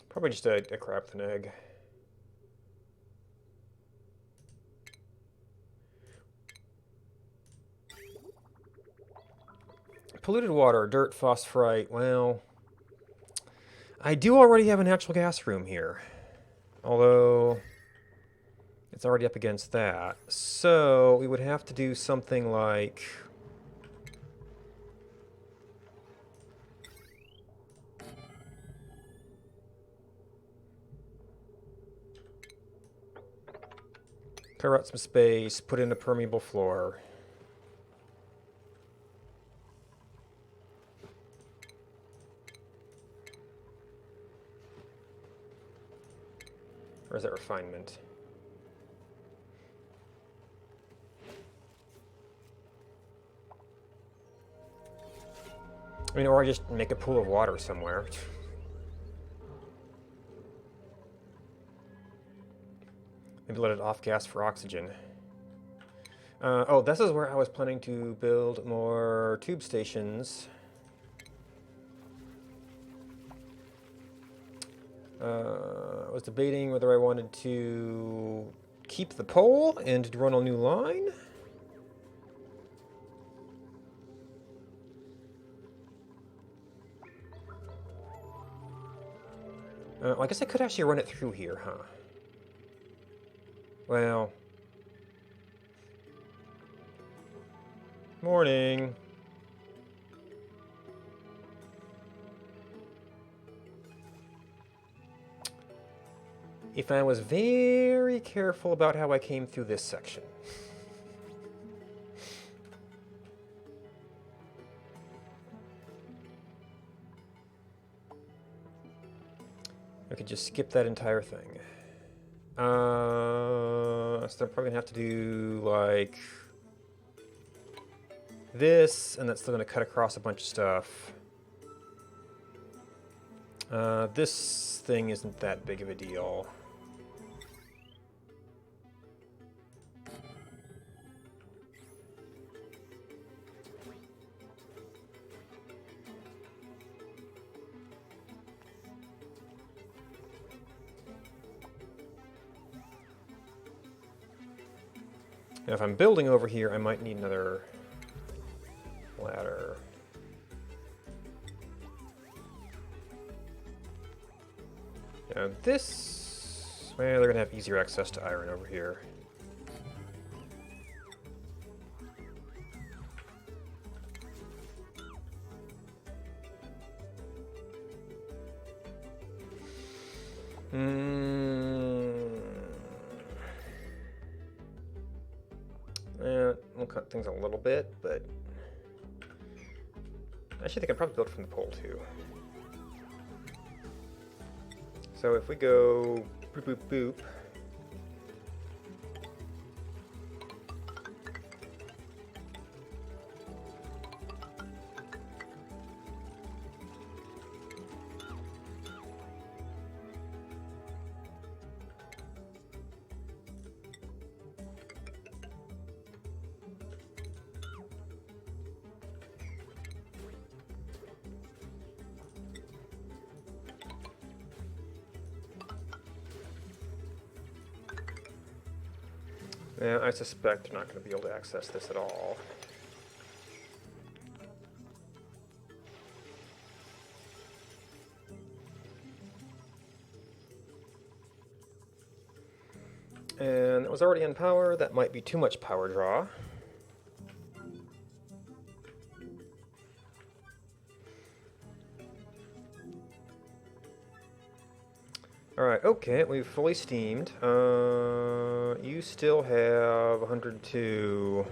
Probably just a crab with an egg. Polluted water, dirt, phosphorite, well... I do already have a natural gas room here. Although... it's already up against that. So, we would have to do something like... carve out some space, put in a permeable floor. Or is that refinement? I mean, or I just make a pool of water somewhere. Maybe let it off gas for oxygen. Oh, this is where I was planning to build more tube stations. I was debating whether I wanted to keep the pole and run a new line. I guess I could actually run it through here, huh? Well... Morning. If I was very careful about how I came through this section. I could just skip that entire thing. So I'm probably gonna have to do like this, and that's still gonna cut across a bunch of stuff. This thing isn't that big of a deal. Now, if I'm building over here, I might need another ladder. Now this... well, they're going to have easier access to iron over here. We'll cut things a little bit, but I actually think I probably built from the pole too. So if we go boop boop boop. Yeah, I suspect they're not going to be able to access this at all. And it was already in power. That might be too much power draw. Alright, okay, we've fully steamed. You still have 102.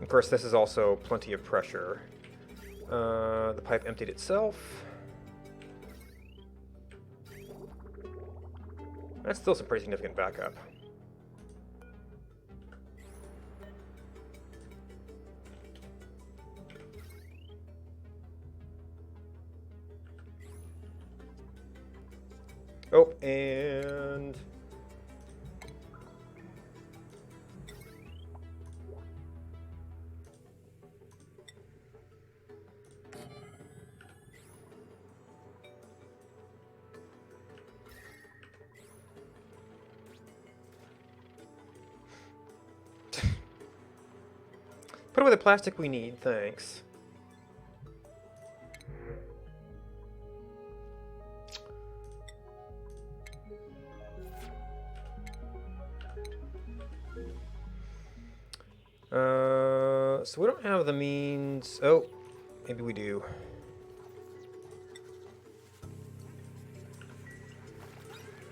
Of course, this is also plenty of pressure. The pipe emptied itself. That's still some pretty significant backup. Oh, and... Put away the plastic we need, thanks. So we don't have the means... Oh, maybe we do.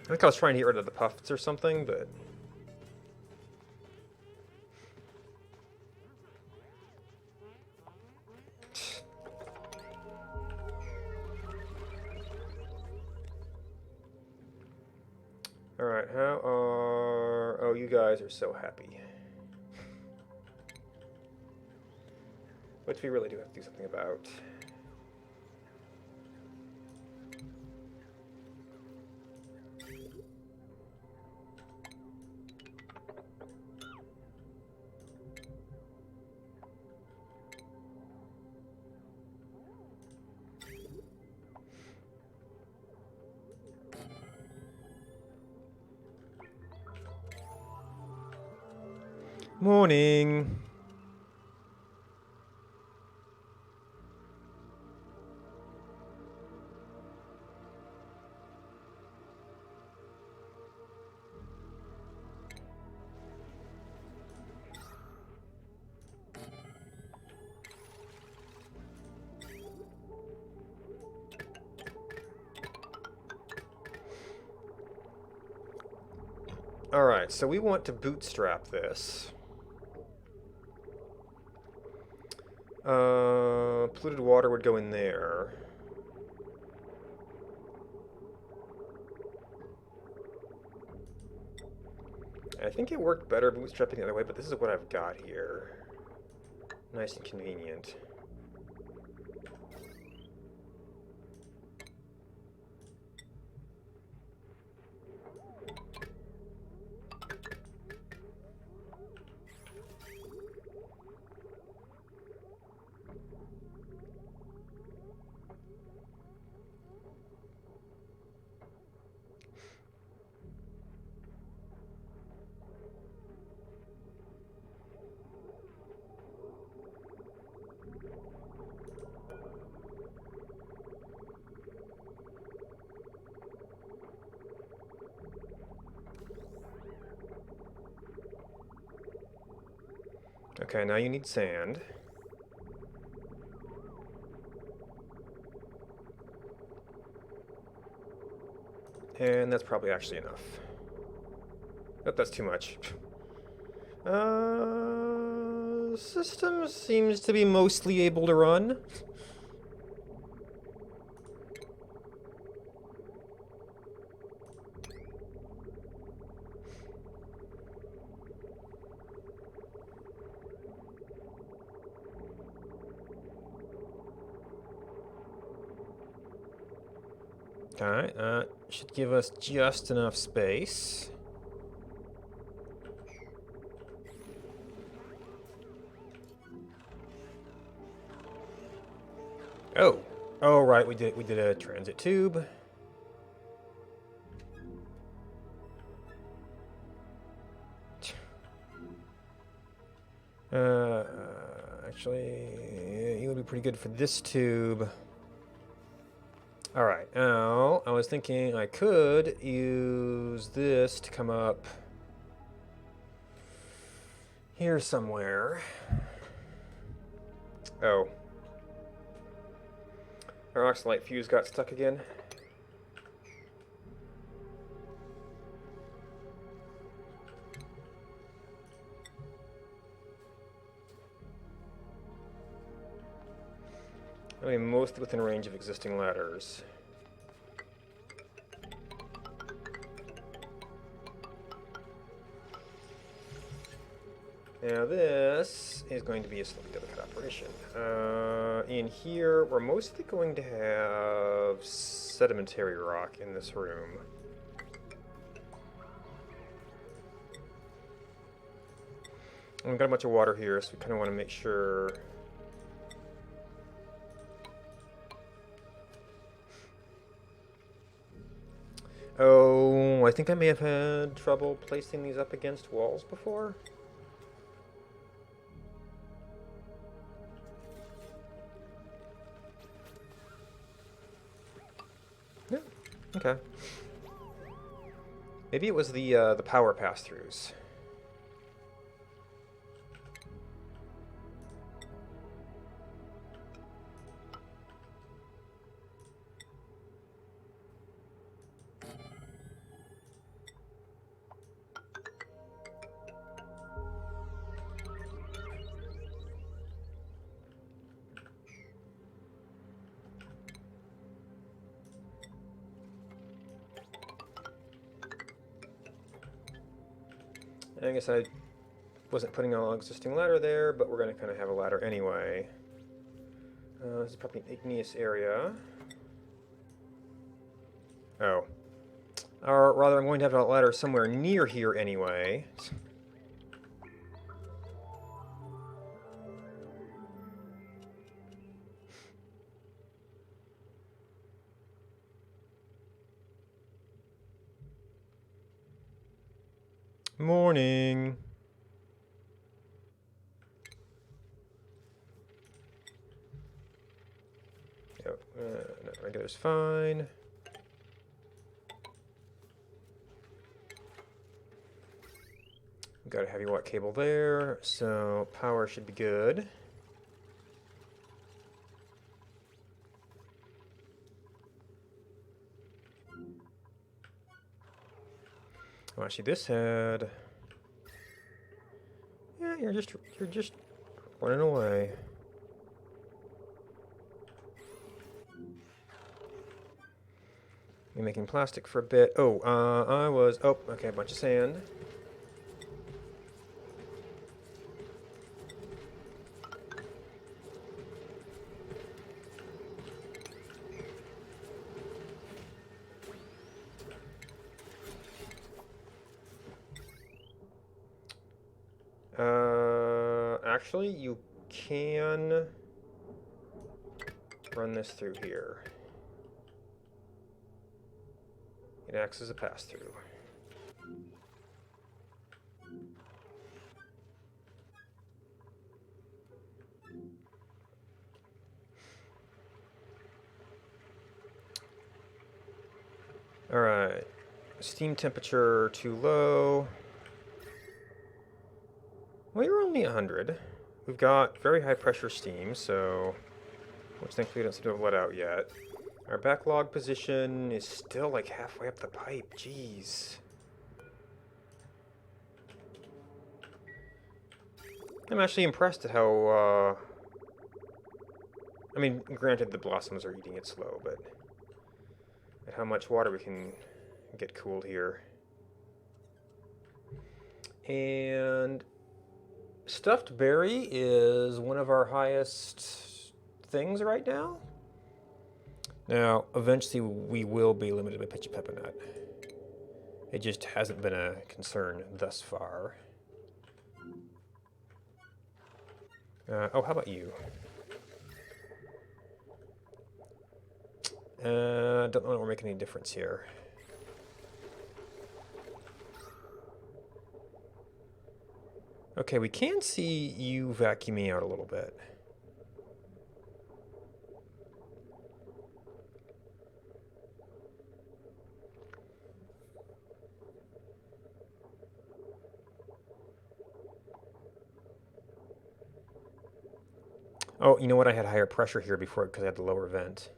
I think I was trying to get rid of the puffs or something, but... Alright, how are... Oh, you guys are so happy. Which we really do have to do something about. Morning. Alright, so we want to bootstrap this. Polluted water would go in there. I think it worked better bootstrapping the other way, but this is what I've got here. Nice and convenient. Okay, now you need sand. And that's probably actually enough. Nope, that's too much. System seems to be mostly able to run. Alright, should give us just enough space. Oh, right, we did a transit tube. Actually, you would be pretty good for this tube. Alright, now, I was thinking I could use this to come up here somewhere. Oh. Our oxalite fuse got stuck again. I mean, mostly within range of existing ladders. Now this is going to be a slowly delicate operation. In here, we're mostly going to have sedimentary rock in this room. We've got a bunch of water here, so we kind of want to make sure. Oh, I think I may have had trouble placing these up against walls before. Yeah, okay. Maybe it was the power pass-throughs. I guess I wasn't putting an existing ladder there, but we're going to kind of have a ladder anyway. This is probably an igneous area. Oh. Or rather, I'm going to have a ladder somewhere near here anyway. Morning. Yep, no, regular's fine. Got a heavy watt cable there, so power should be good. Oh, actually, this had. Yeah, you're just running away. You're making plastic for a bit. Oh, I was. Oh, okay, a bunch of sand. Actually, you can run this through here. It acts as a pass-through. All right, steam temperature too low. Well, you're only 100. We've got very high pressure steam, so which thankfully we don't seem to have let out yet. Our backlog position is still like halfway up the pipe. Jeez. I'm actually impressed at how, I mean, granted the blossoms are eating it slow, but at how much water we can get cooled here. And stuffed berry is one of our highest things right now. Now, eventually we will be limited by pitch peppermint. It just hasn't been a concern thus far. Oh, how about you? Don't know if we're making any difference here. Okay, we can see you vacuuming out a little bit. Oh, you know what? I had higher pressure here before because I had the lower vent.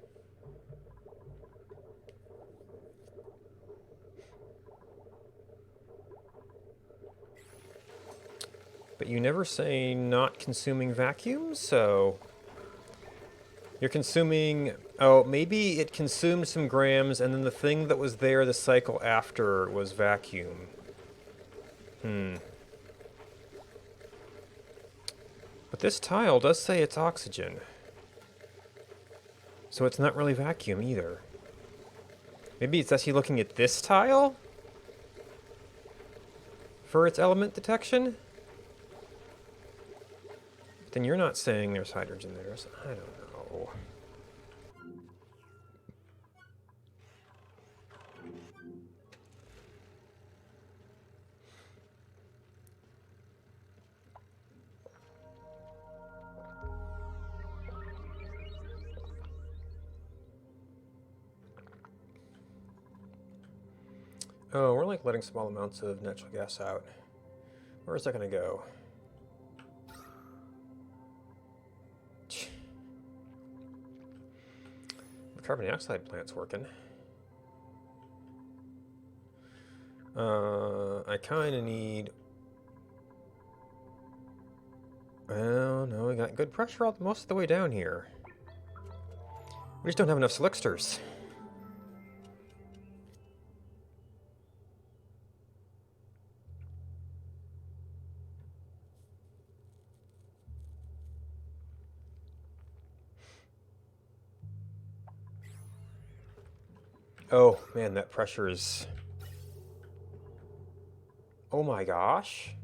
But you never say not consuming vacuum, so you're consuming, oh, maybe it consumed some grams and then the thing that was there the cycle after was vacuum. But this tile does say it's oxygen. So it's not really vacuum either. Maybe it's actually looking at this tile for its element detection? Then you're not saying there's hydrogen there, so I don't know. Oh, we're like letting small amounts of natural gas out. Where is that going to go? The carbon dioxide plant's working. I kind of need... Well, no, we got good pressure most of the way down here. We just don't have enough slicksters. Oh, man, that pressure is... Oh my gosh.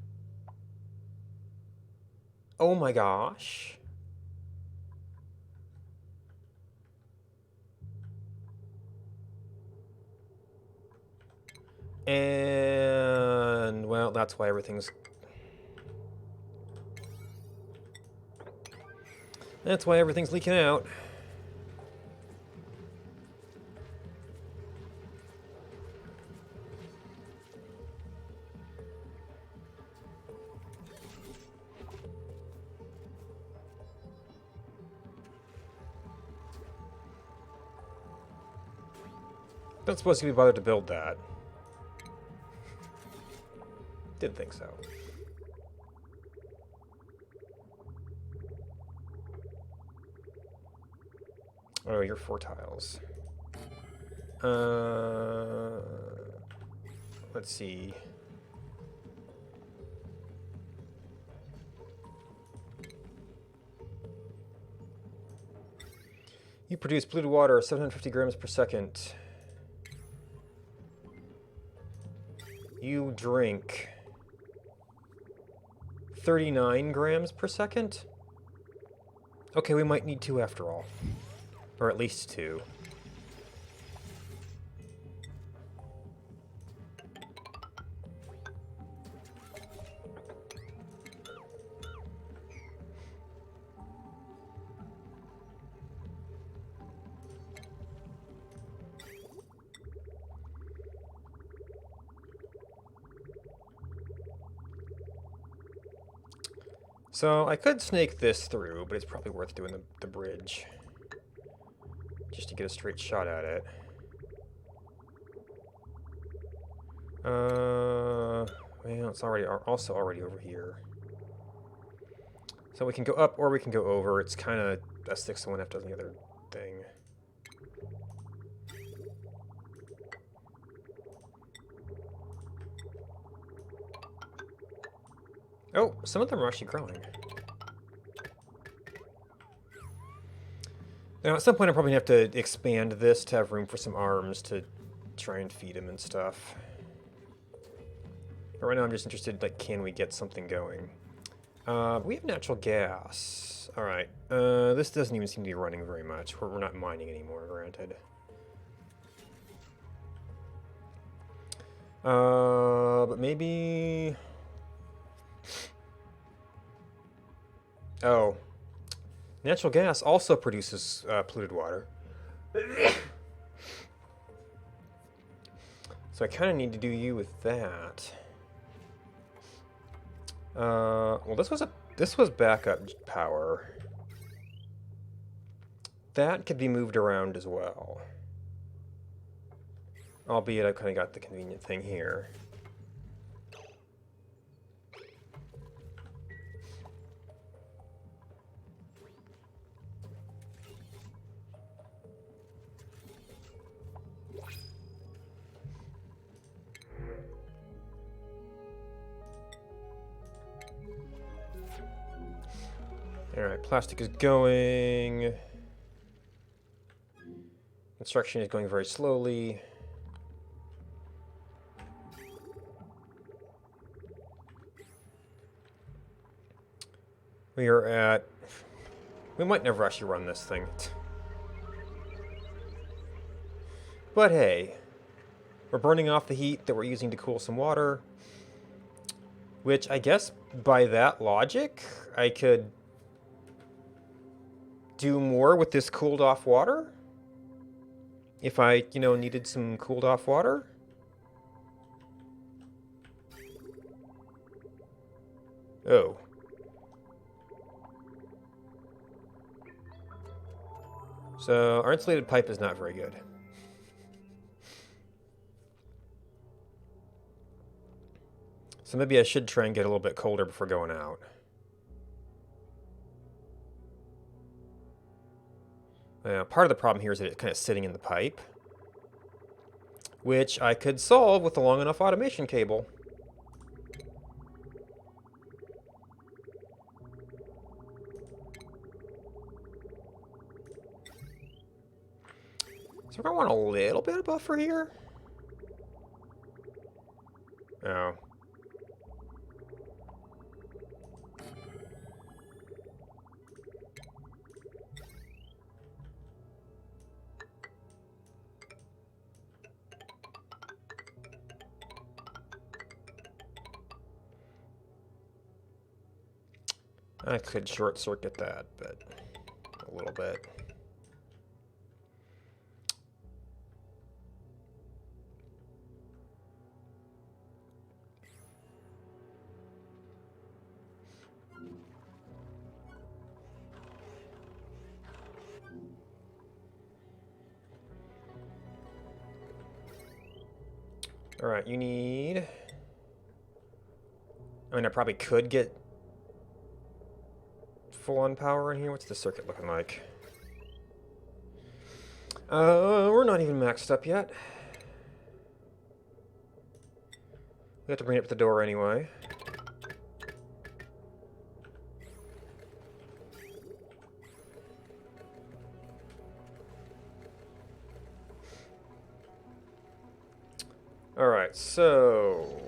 Oh my gosh. And, well, that's why everything's... That's why everything's leaking out. Not supposed to be bothered to build that. Didn't think so. Oh, you're 4 tiles. Let's see. You produce polluted water 750 grams per second. You drink 39 grams per second? Okay, we might need 2 after all. Or at least 2. So I could snake this through, but it's probably worth doing the bridge. Just to get a straight shot at it. Well, it's already also already over here. So we can go up or we can go over. It's kind of a 6 to 1 after the other thing. Oh, some of them are actually growing. Now, at some point, I'm probably going to have to expand this to have room for some arms to try and feed them and stuff. But right now, I'm just interested, like, can we get something going? We have natural gas. All right. This doesn't even seem to be running very much. We're not mining anymore, granted. But maybe... Oh. Natural gas also produces polluted water. So I kind of need to do you with that. Well, this was backup power. That could be moved around as well. Albeit I kind of got the convenient thing here. Alright, plastic is going. Construction is going very slowly. We are at... We might never actually run this thing. But hey, we're burning off the heat that we're using to cool some water. Which, I guess, by that logic, I could do more with this cooled off water? If I, you know, needed some cooled off water? Oh. So, our insulated pipe is not very good. So maybe I should try and get a little bit colder before going out. Part of the problem here is that it's kind of sitting in the pipe, which I could solve with a long enough automation cable. So we're going to want a little bit of buffer here. Oh. I could short circuit that, but a little bit. All right, you need... I mean, I probably could get full-on power in here. What's the circuit looking like? We're not even maxed up yet. We have to bring it up the door anyway. Alright, so...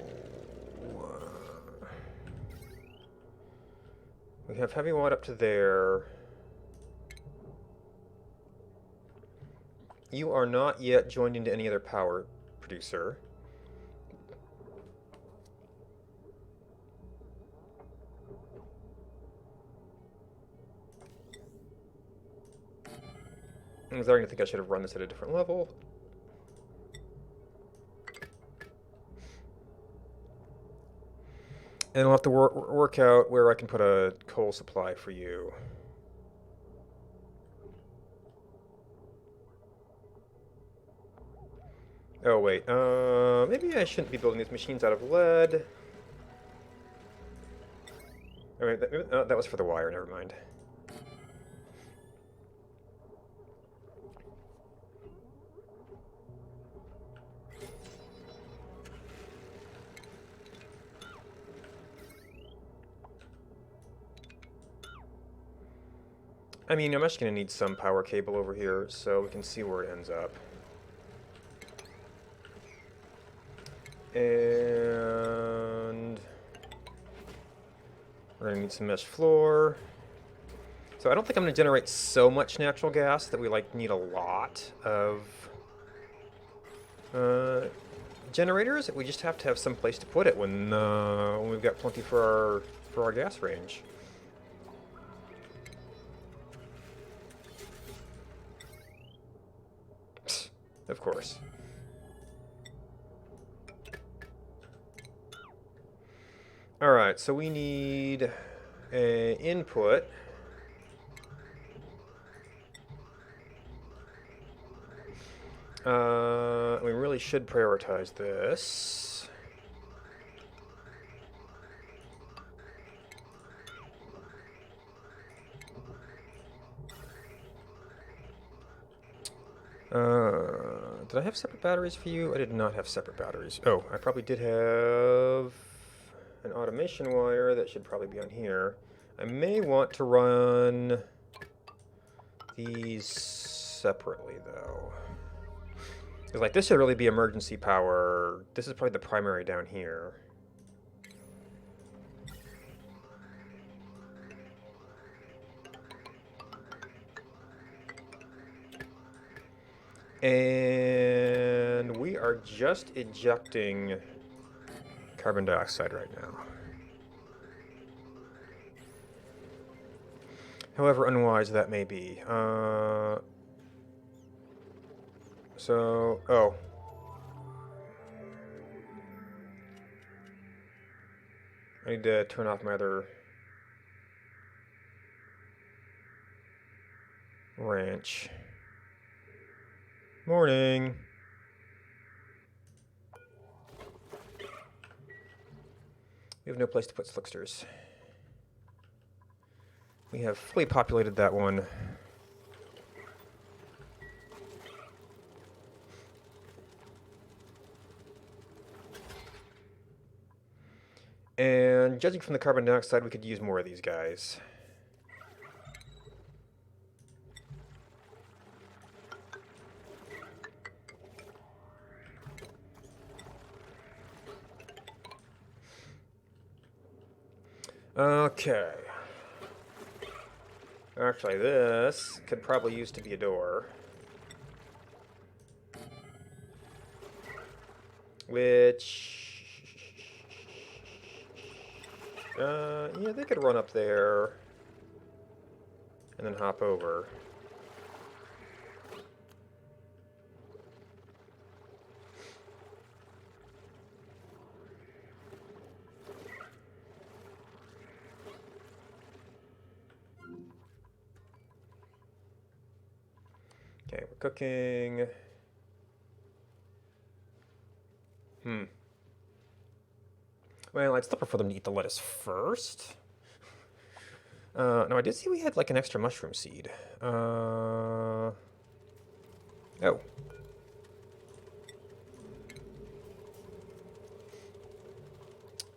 we have heavy watt up to there. You are not yet joined into any other power producer. I was starting to think I should have run this at a different level. And I'll have to work out where I can put a coal supply for you. Oh, wait. Maybe I shouldn't be building these machines out of lead. All right, that was for the wire. Never mind. I mean, I'm actually going to need some power cable over here so we can see where it ends up. And we're going to need some mesh floor. So I don't think I'm going to generate so much natural gas that we need a lot of generators. We just have to have some place to put it when we've got plenty for our gas range. Of course. Alright, so we need an input. We really should prioritize this. Did I have separate batteries for you? I did not have separate batteries. Oh, I probably did have an automation wire that should probably be on here. I may want to run these separately, though. Because, this should really be emergency power. This is probably the primary down here. And we are just ejecting carbon dioxide right now. However unwise that may be. Oh. I need to turn off my other ranch. Morning. We have no place to put slicksters. We have fully populated that one. And judging from the carbon dioxide, we could use more of these guys. Okay. Actually, this could probably use to be a door. Which... yeah, they could run up there and then hop over. Okay, we're cooking. Well, I'd still prefer them to eat the lettuce first. No, I did see we had like an extra mushroom seed. Oh.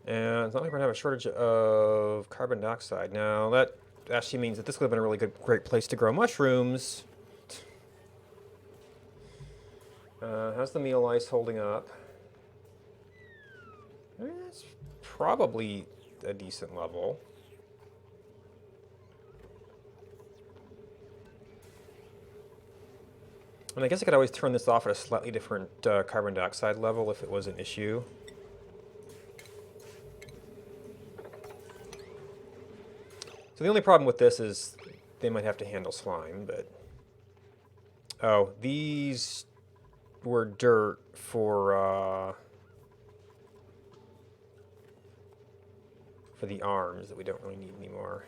And it's not like we're going to have a shortage of carbon dioxide. Now, that actually means that this would have been a really great place to grow mushrooms. How's the meal ice holding up? It's probably a decent level. And I guess I could always turn this off at a slightly different carbon dioxide level if it was an issue. So the only problem with this is they might have to handle slime, but... Oh, these were dirt for the arms that we don't really need anymore.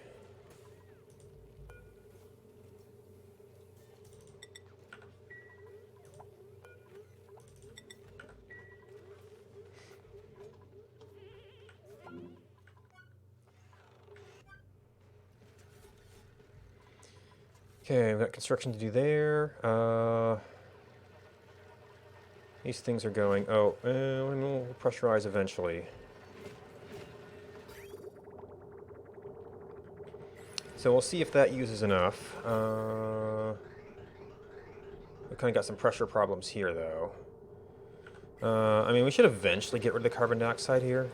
Okay, we've got construction to do there. These things are going... Oh, we'll pressurize eventually. So we'll see if that uses enough. We've kind of got some pressure problems here, though. I mean, we should eventually get rid of the carbon dioxide here.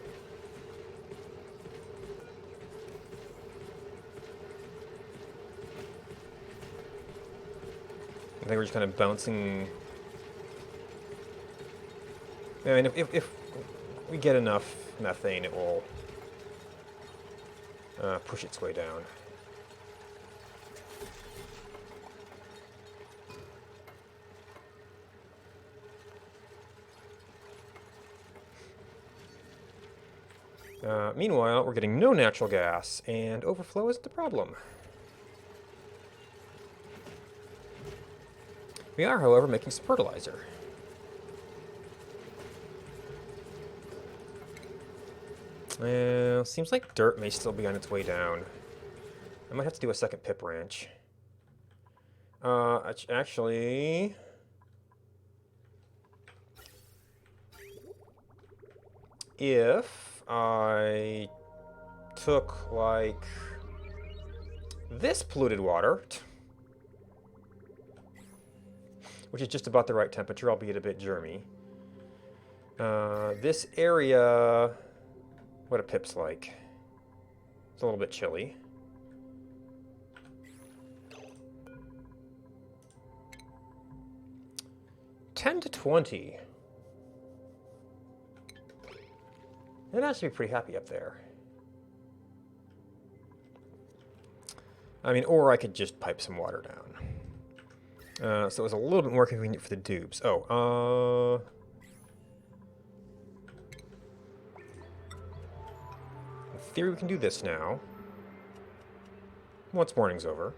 I think we're just kind of bouncing... I mean, if we get enough methane, it will push its way down. Meanwhile, we're getting no natural gas, and overflow isn't a problem. We are, however, making some fertilizer. Seems like dirt may still be on its way down. I might have to do a second pip ranch. Actually... If I took, like, this polluted water, which is just about the right temperature, albeit a bit germy. This area, what a pip's like. It's a little bit chilly. 10 to 20. I'd actually be pretty happy up there. I mean, or I could just pipe some water down. So it was a little bit more convenient for the dupes. Oh, in theory we can do this now. Once morning's over.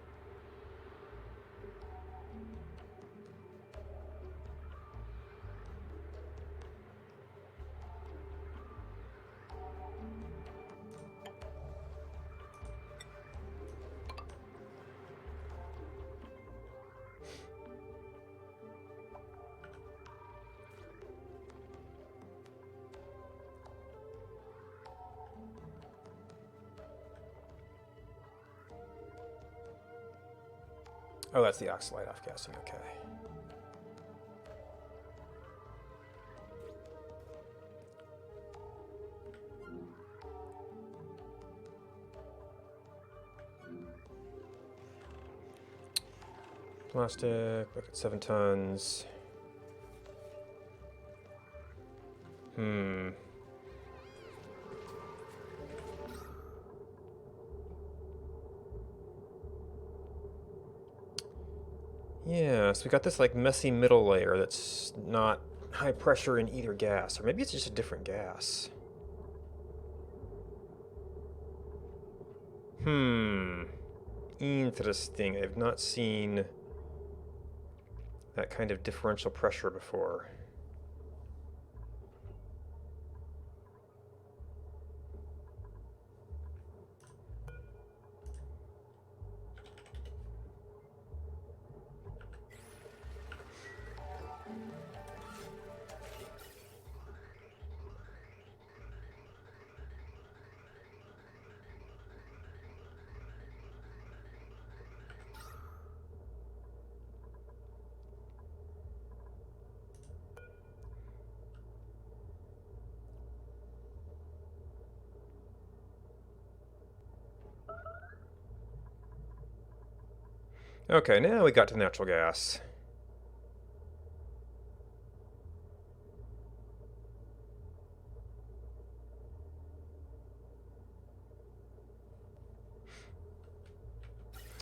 Oh, that's the oxalate off gassing, okay. Plastic, look at 7 tons. Yeah, so we got this like messy middle layer that's not high pressure in either gas, or maybe it's just a different gas. Interesting. I've not seen that kind of differential pressure before. Okay, now we got to natural gas.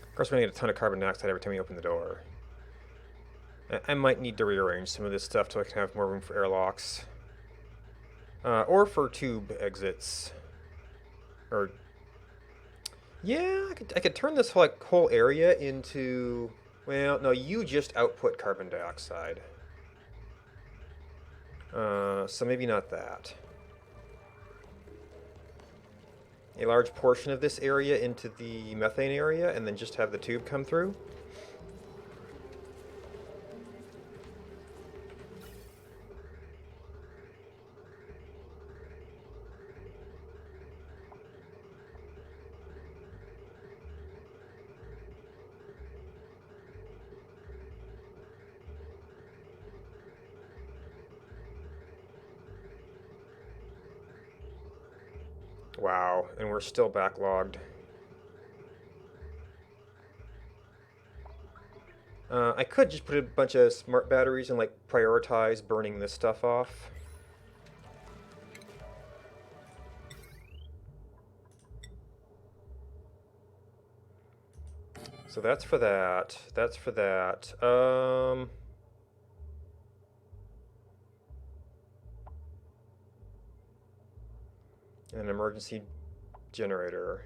Of course, we're gonna get a ton of carbon dioxide every time we open the door. I might need to rearrange some of this stuff so I can have more room for airlocks. Or for tube exits. Or... yeah, I could turn this whole area into... well, no, you just output carbon dioxide. So maybe not that. A large portion of this area into the methane area, and then just have the tube come through. Wow, and we're still backlogged. I could just put a bunch of smart batteries and like prioritize burning this stuff off. So that's for that. That's for that. An emergency generator.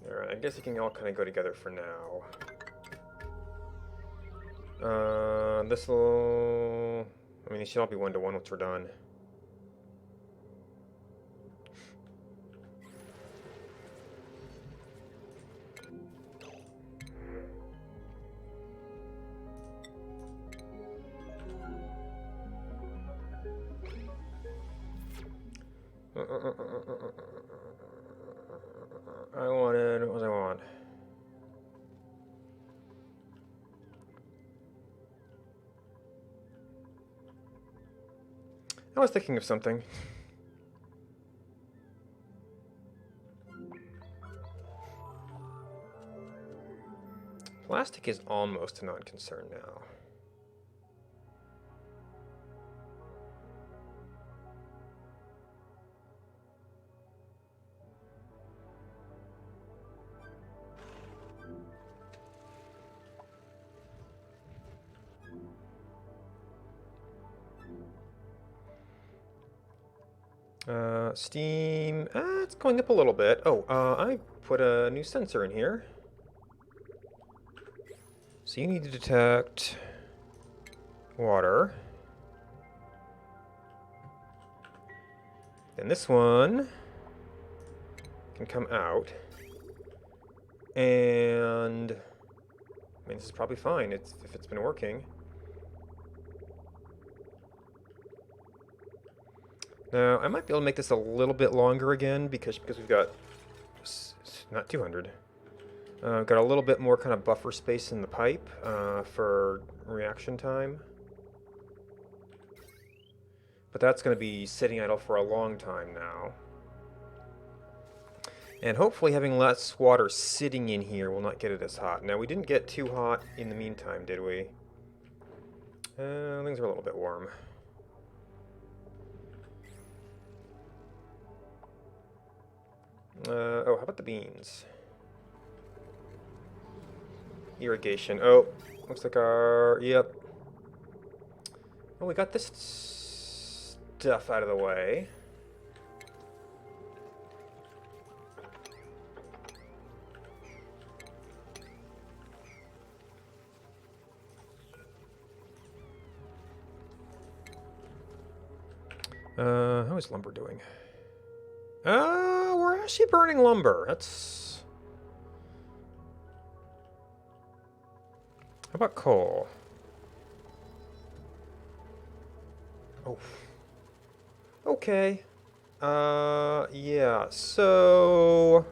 Alright, I guess it can all kind of go together for now. This will... I mean, these should all be 1-to-1 once we're done. I wanted... what was I want? I was thinking of something. Plastic is almost a non-concern now. Steam, it's going up a little bit. Oh, I put a new sensor in here. So you need to detect water. And this one can come out. And I mean, this is probably fine. If it's been working. Now, I might be able to make this a little bit longer again because we've got not 200. Got a little bit more kind of buffer space in the pipe for reaction time. But that's going to be sitting idle for a long time now. And hopefully having less water sitting in here will not get it as hot. Now, we didn't get too hot in the meantime, did we? Things are a little bit warm. Oh, how about the beans? Irrigation. Oh, looks like our... Yep. Oh, we got this stuff out of the way. How is lumber doing? We're actually burning lumber. That's... How about coal? Oh. Okay. Yeah, so...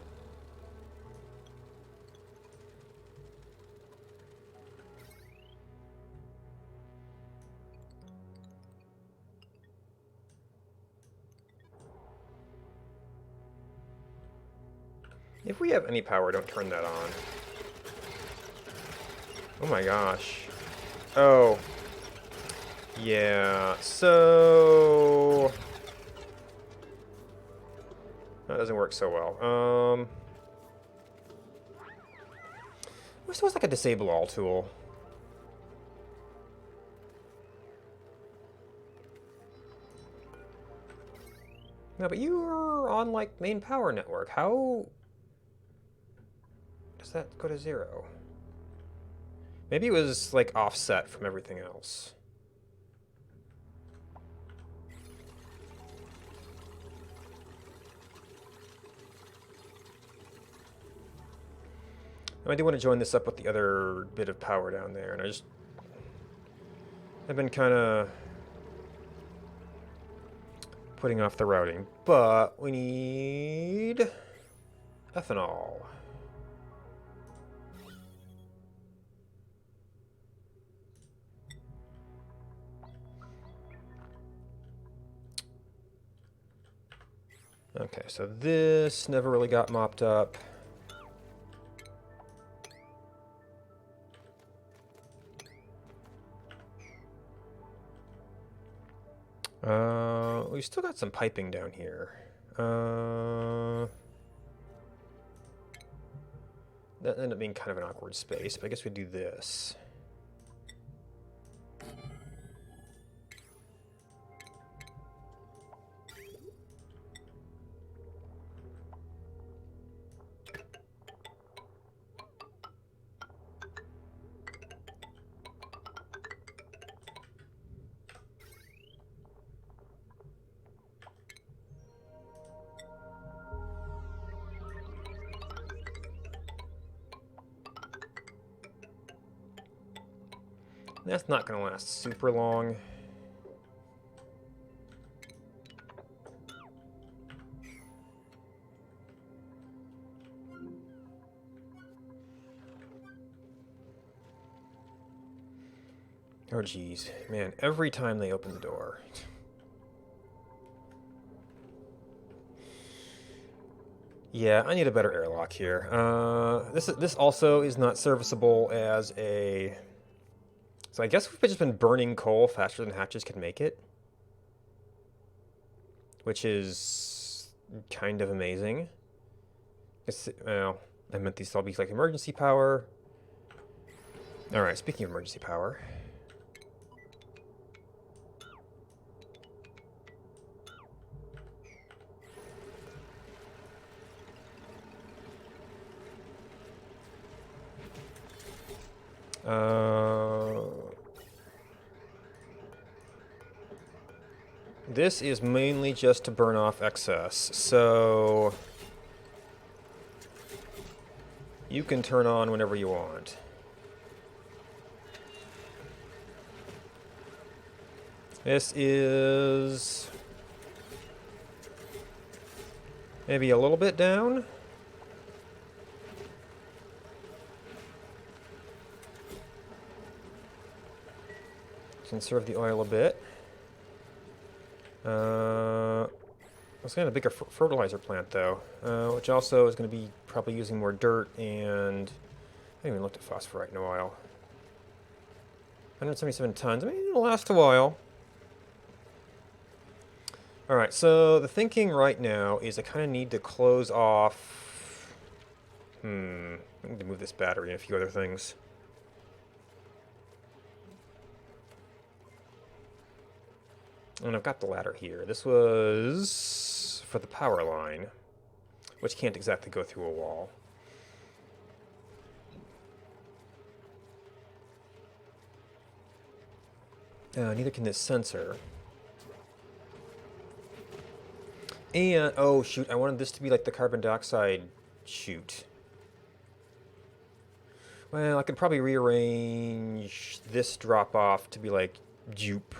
If we have any power, don't turn that on. Oh my gosh. Oh. Yeah, so... That doesn't work so well. I wish there was like a disable all tool. No, but you're on like main power network. How does that go to 0? Maybe it was like offset from everything else. I do want to join this up with the other bit of power down there, and I've been kind of putting off the routing, but we need ethanol. Okay, so this never really got mopped up. We've still got some piping down here. That ended up being kind of an awkward space, but I guess we do this. That's not going to last super long. Oh geez, man, every time they open the door. Yeah, I need a better airlock here. This also is not serviceable as a... So I guess we've just been burning coal faster than hatches can make it. Which is kind of amazing. Well, I meant these all be like emergency power. Alright, speaking of emergency power. This is mainly just to burn off excess, so you can turn on whenever you want. This is maybe a little bit down. Conserve the oil a bit. I was going to have a bigger fertilizer plant though, which also is going to be probably using more dirt, and I haven't even looked at phosphorite in a while. 177 tons. I mean, it'll last a while. Alright, so the thinking right now is I kind of need to close off... I need to move this battery and a few other things. And I've got the ladder here. This was for the power line, which can't exactly go through a wall. Neither can this sensor. And, oh shoot, I wanted this to be like the carbon dioxide chute. Well, I could probably rearrange this drop off to be like jupe.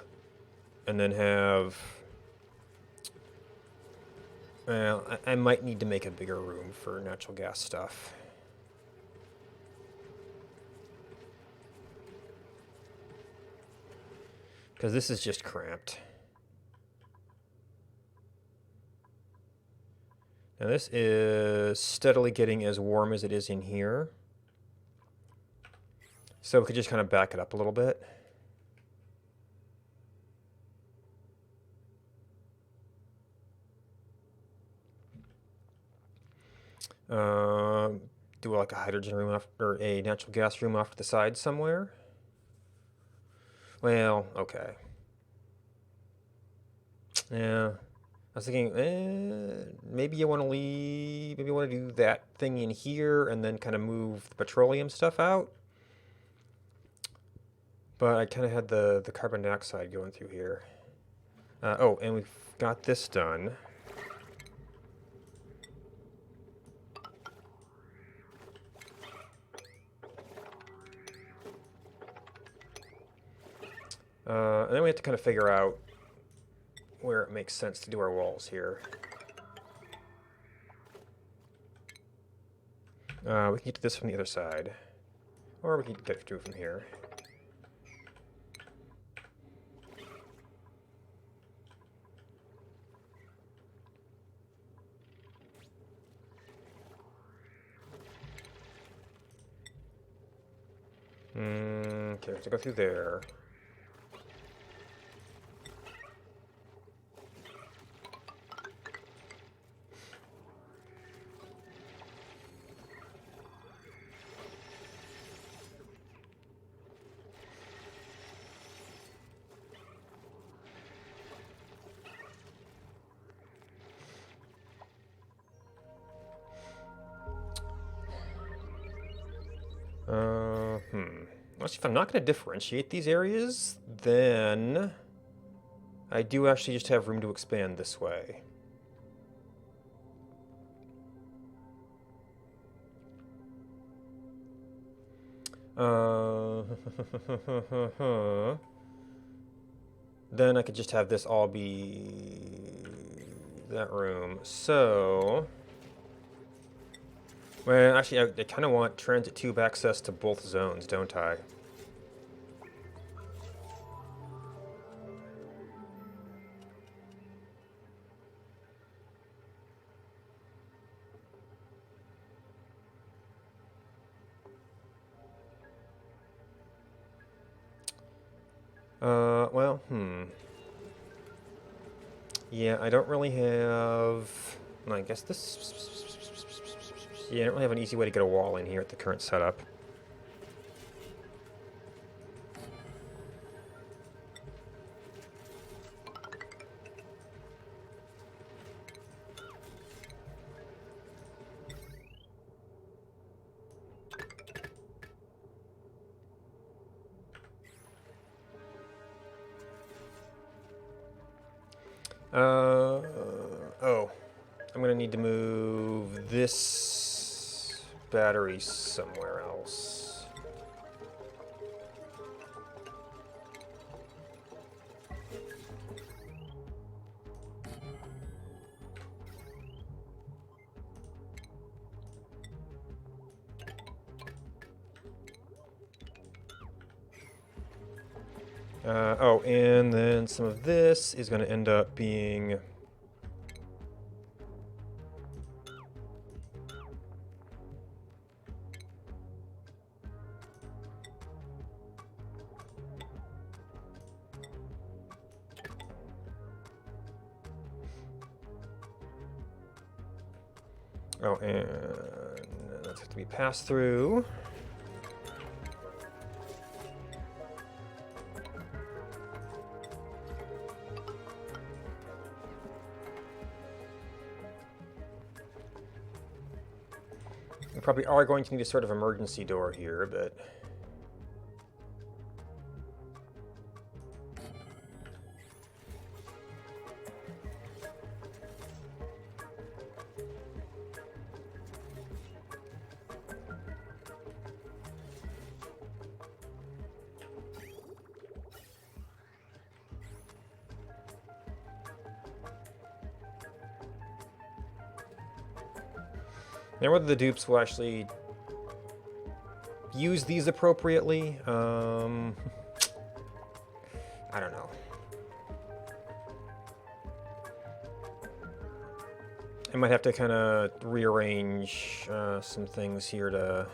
And then have... Well, I might need to make a bigger room for natural gas stuff. Because this is just cramped. Now this is steadily getting as warm as it is in here. So we could just kind of back it up a little bit. Do like a hydrogen room off, or a natural gas room off to the side somewhere. Well, okay. Yeah, I was thinking, maybe you want to leave, maybe you want to do that thing in here and then kind of move the petroleum stuff out. But I kind of had the carbon dioxide going through here. Oh, and we've got this done. And then we have to kind of figure out where it makes sense to do our walls here. We can get to this from the other side. Or we can get to it from here. Okay, we have to go through there. Actually, if I'm not going to differentiate these areas, then I do actually just have room to expand this way. Then I could just have this all be that room. So... Well, actually, I kind of want transit tube access to both zones, don't I? Well, Yeah, I don't really have... I guess this... Yeah, I don't really have an easy way to get a wall in here at the current setup. Oh. I'm gonna need to move this battery somewhere else. Oh, and then some of this is gonna end up being... Oh, and that's have to be passed through. We probably are going to need a sort of emergency door here, but... Now, whether the dupes will actually use these appropriately, I don't know. I might have to kind of rearrange some things here to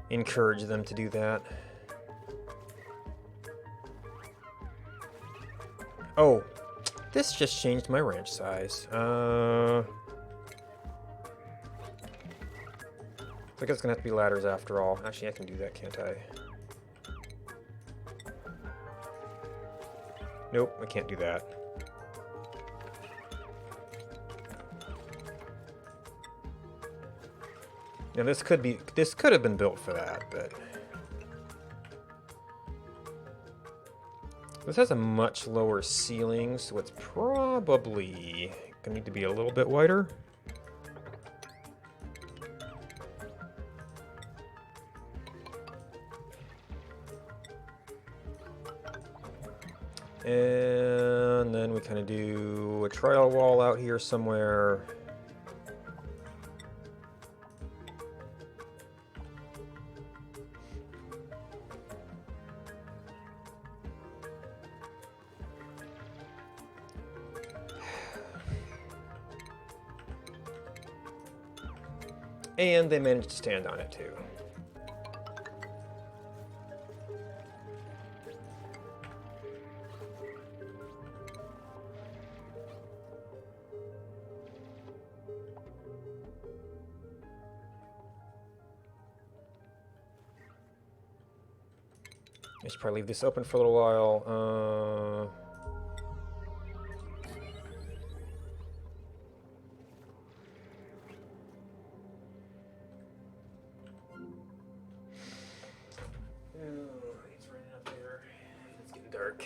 encourage them to do that. Oh, this just changed my ranch size. I guess it's gonna have to be ladders after all. Actually, I can do that, can't I? Nope, I can't do that. Now this could have been built for that, but this has a much lower ceiling, so it's probably gonna need to be a little bit wider. And then we kind of do a trial wall out here somewhere. And they managed to stand on it too. I should probably leave this open for a little while. It's raining up there. It's getting dark.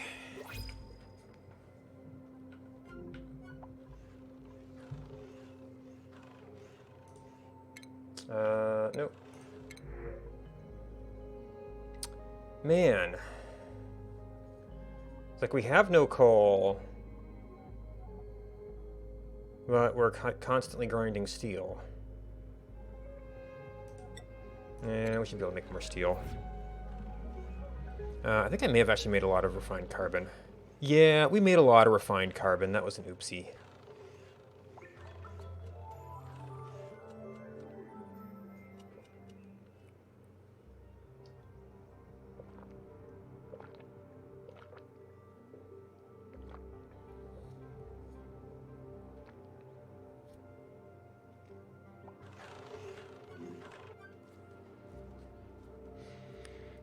Nope. Man. It's like we have no coal, but we're constantly grinding steel. Yeah, we should be able to make more steel. I think I may have actually made a lot of refined carbon. Yeah, we made a lot of refined carbon. That was an oopsie.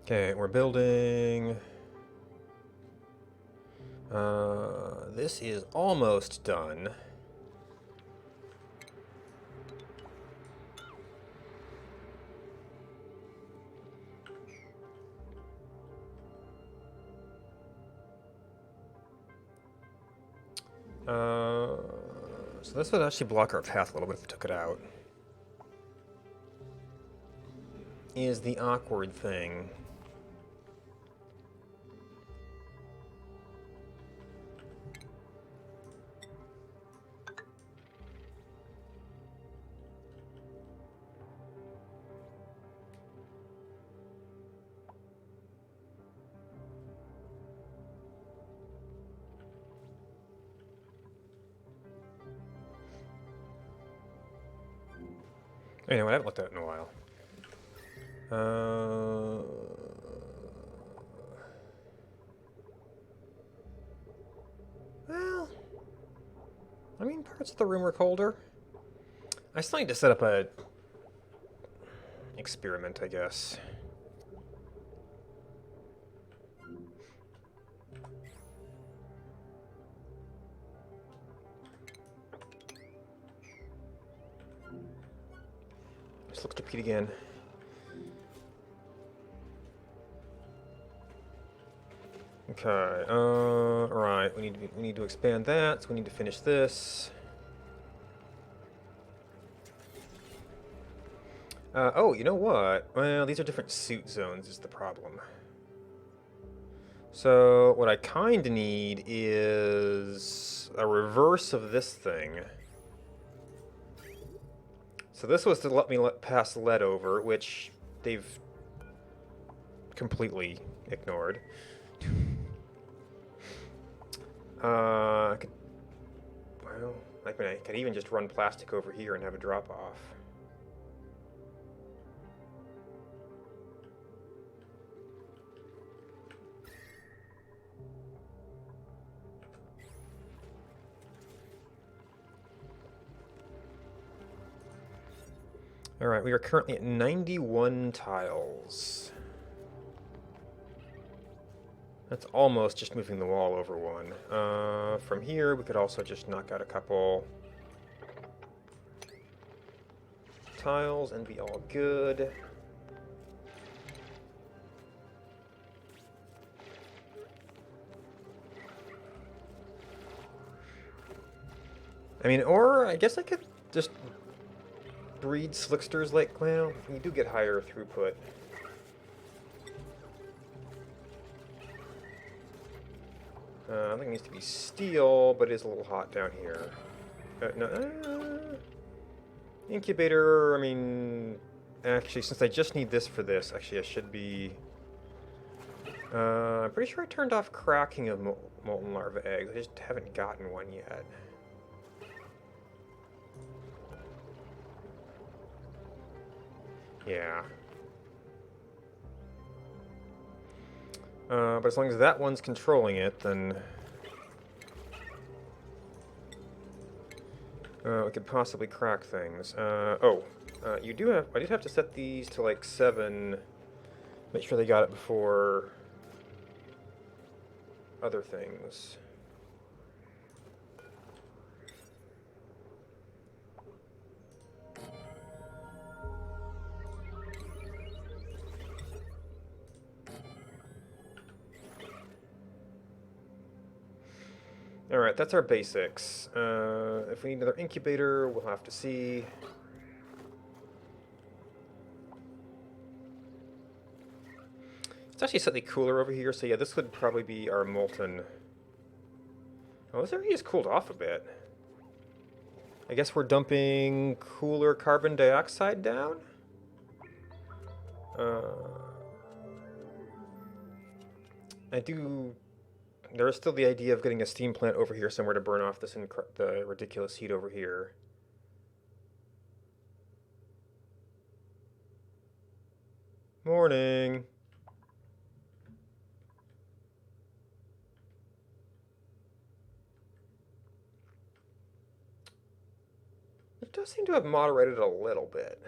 Okay, we're building. This is almost done. So this would actually block our path a little bit if we took it out. Is the awkward thing. Anyway, I haven't looked at it in a while. Well, I mean, parts of the room are colder. I still need to set up a experiment, I guess. Just look to Pete again. Okay, right, we need to expand that, so we need to finish this. Oh, you know what? Well, these are different suit zones is the problem. So, what I kinda need is a reverse of this thing. So this was to let me pass lead over, which they've completely ignored. I could, well, I could even just run plastic over here and have a drop off. All right, we are currently at 91 tiles. That's almost just moving the wall over one. From here, we could also just knock out a couple tiles and be all good. I mean, or I guess I could just breed slicksters like, well, you do get higher throughput. I think it needs to be steel, but it is a little hot down here. Incubator, I mean, actually, since I just need this for this, actually I should be... I'm pretty sure I turned off cracking of molten larva eggs. I just haven't gotten one yet. Yeah. But as long as that one's controlling it, then... we could possibly crack things. I did have to set these to like 7. Make sure they got it before other things. Alright, that's our basics. If we need another incubator, we'll have to see. It's actually slightly cooler over here, so yeah, this would probably be our molten... Oh, this area is cooled off a bit. I guess we're dumping cooler carbon dioxide down? There is still the idea of getting a steam plant over here somewhere to burn off the ridiculous heat over here. Morning. It does seem to have moderated a little bit.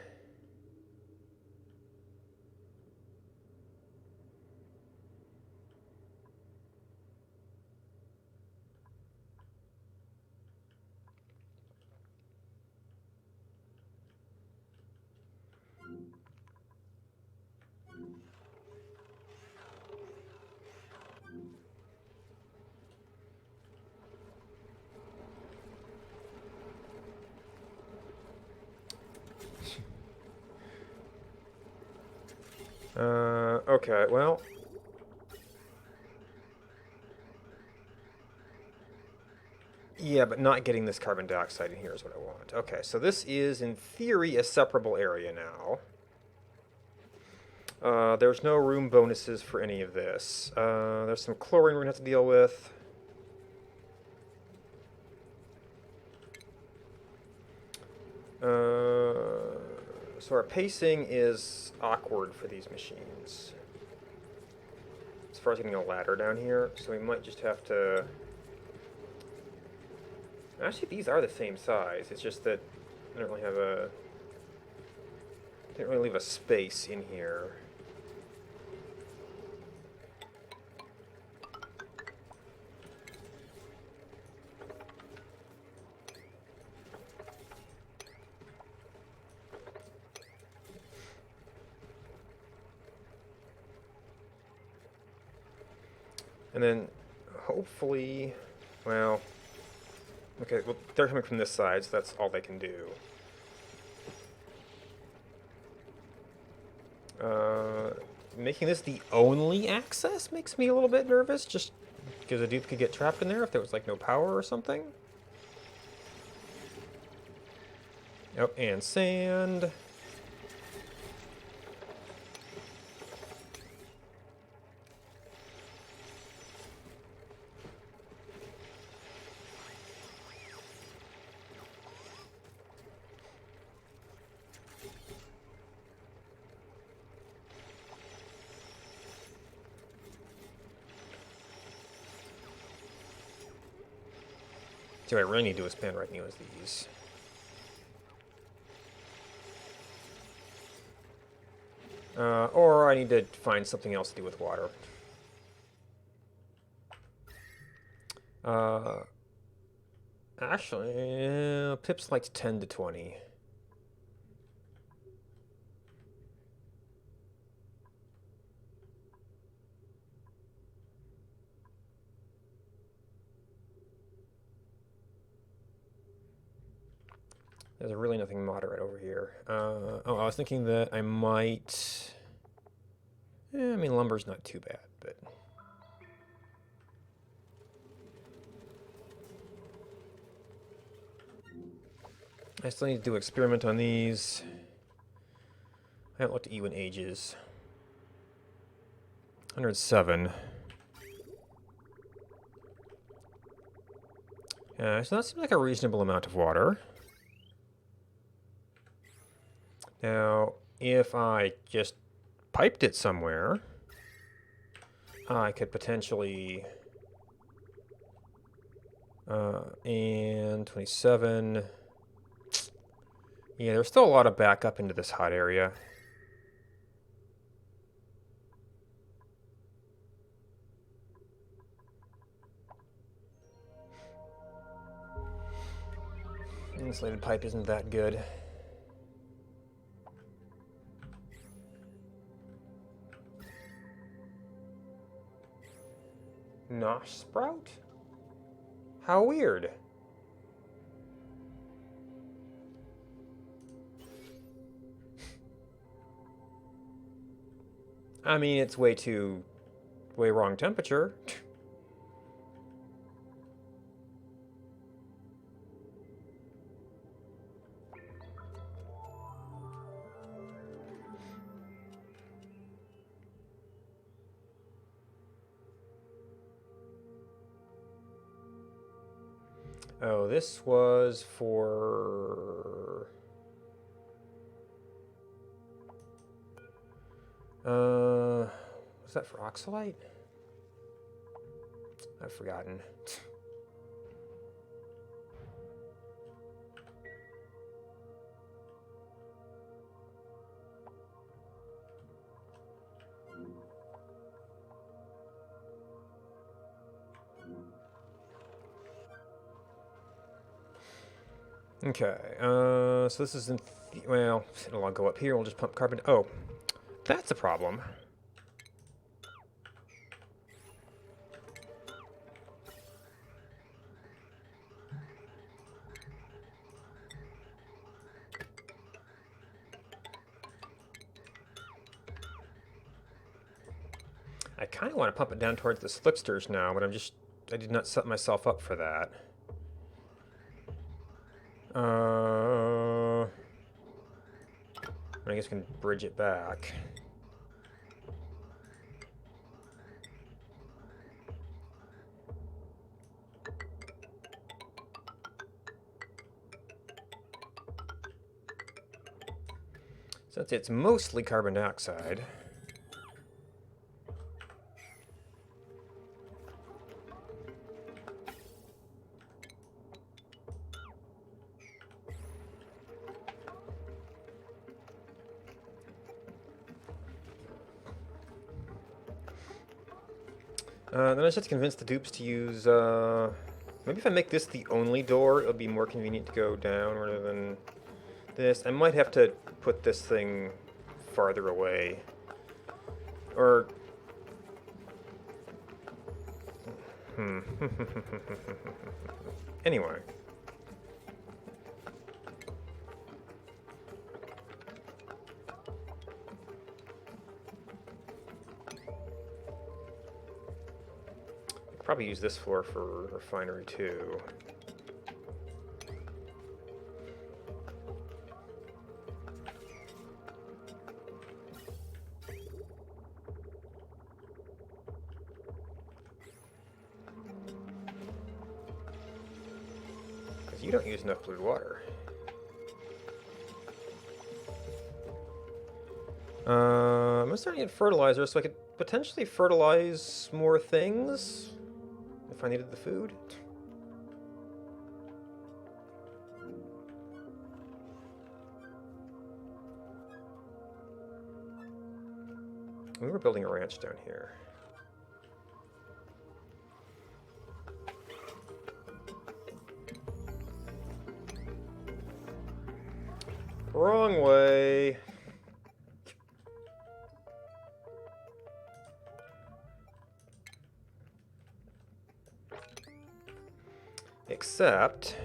Okay, well. Yeah, but not getting this carbon dioxide in here is what I want. Okay, so this is, in theory, a separable area now. There's no room bonuses for any of this. There's some chlorine we're going to have to deal with. So our pacing is awkward for these machines. As far as getting a ladder down here, so we might just have to... Actually, these are the same size. It's just that I don't really have a... Didn't really leave a space in here. And then, hopefully, well, okay, well, they're coming from this side, so that's all they can do. Making this the only access makes me a little bit nervous, just because a dupe could get trapped in there if there was, like, no power or something. Oh, and sand. See, what I really need to expand right now is these. Or I need to find something else to do with water. Actually, Pips likes 10 to 20. There's really nothing moderate over here. Oh, I was thinking that I might... I mean, lumber's not too bad, but... I still need to do experiment on these. I haven't looked at you in ages. 107. So that seems like a reasonable amount of water. Now, if I just piped it somewhere, I could potentially... and 27... Yeah, there's still a lot of backup into this hot area. Insulated pipe isn't that good. Nosh sprout? How weird. I mean, it's way wrong temperature. Oh, this was for... was that for oxalite? I've forgotten. Okay, so this is in... well, it'll all go up here. We'll just pump carbon... Oh, that's a problem. I kind of want to pump it down towards the slicksters now, but I did not set myself up for that. I guess I can bridge it back. Since it's mostly carbon dioxide. Then I just have to convince the dupes to use, maybe if I make this the only door, it'll be more convenient to go down rather than this. I might have to put this thing farther away. Or... Anyway. Probably use this floor for refinery too. Because you don't use enough blue water. I'm starting to get fertilizer, so I could potentially fertilize more things. If I needed the food. We were building a ranch down here. Wrong way. Except...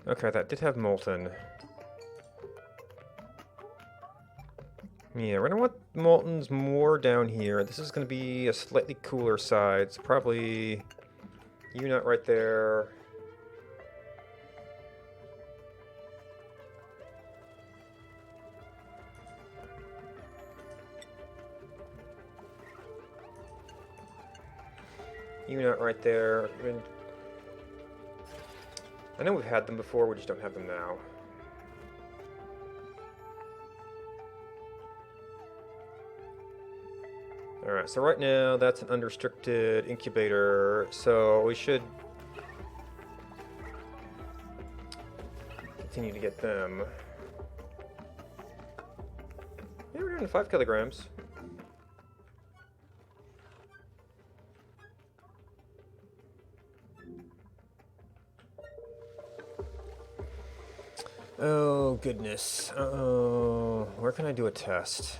Okay, that did have molten. Yeah, we're gonna want moltens more down here. This is gonna be a slightly cooler side, so probably unit right there. Unit right there. I know we've had them before, we just don't have them now. Alright, so right now that's an unrestricted incubator, so we should continue to get them. Yeah, we're doing 5 kilograms. Oh, goodness. Uh-oh. Where can I do a test?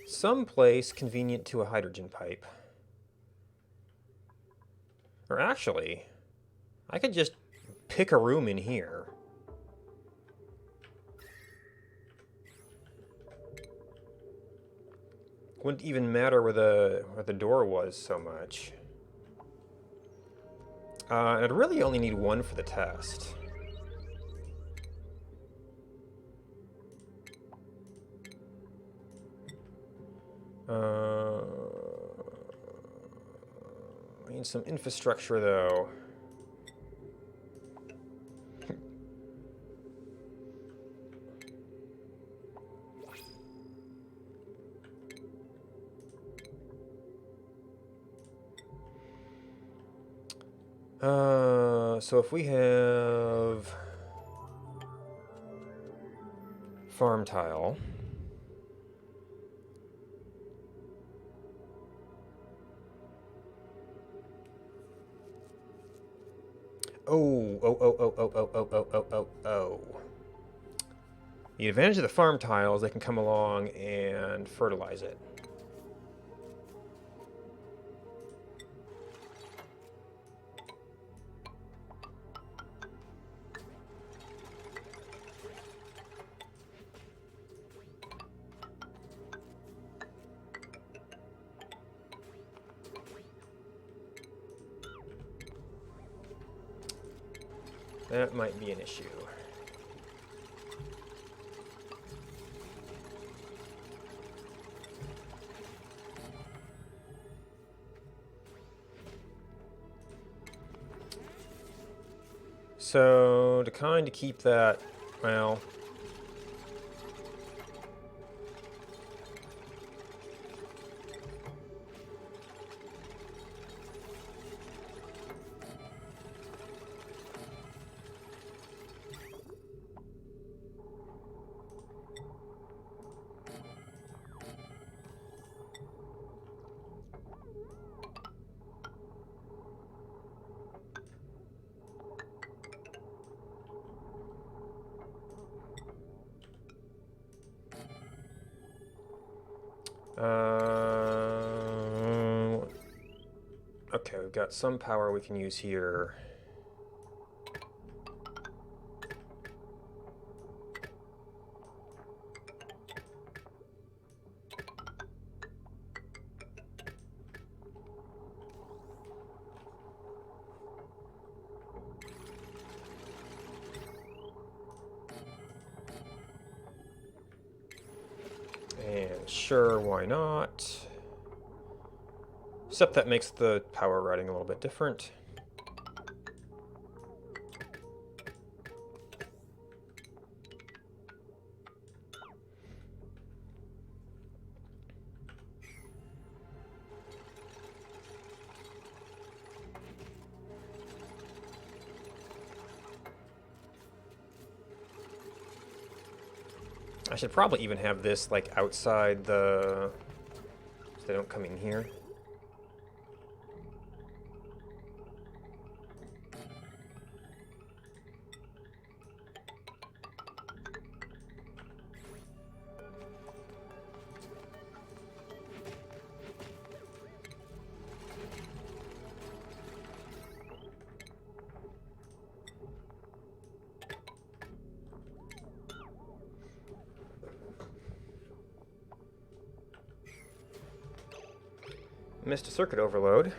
Someplace convenient to a hydrogen pipe. Or actually, I could just pick a room in here. Wouldn't even matter where the door was so much. I'd really only need one for the test. I need some infrastructure, though. So if we have farm tile. Oh. The advantage of the farm tile is they can come along and fertilize it. That might be an issue. So, to kind of keep that, well... Okay, we've got some power we can use here. And sure, why not? Except that makes the power routing a little bit different. I should probably even have this like outside the... so they don't come in here. Missed a circuit overload.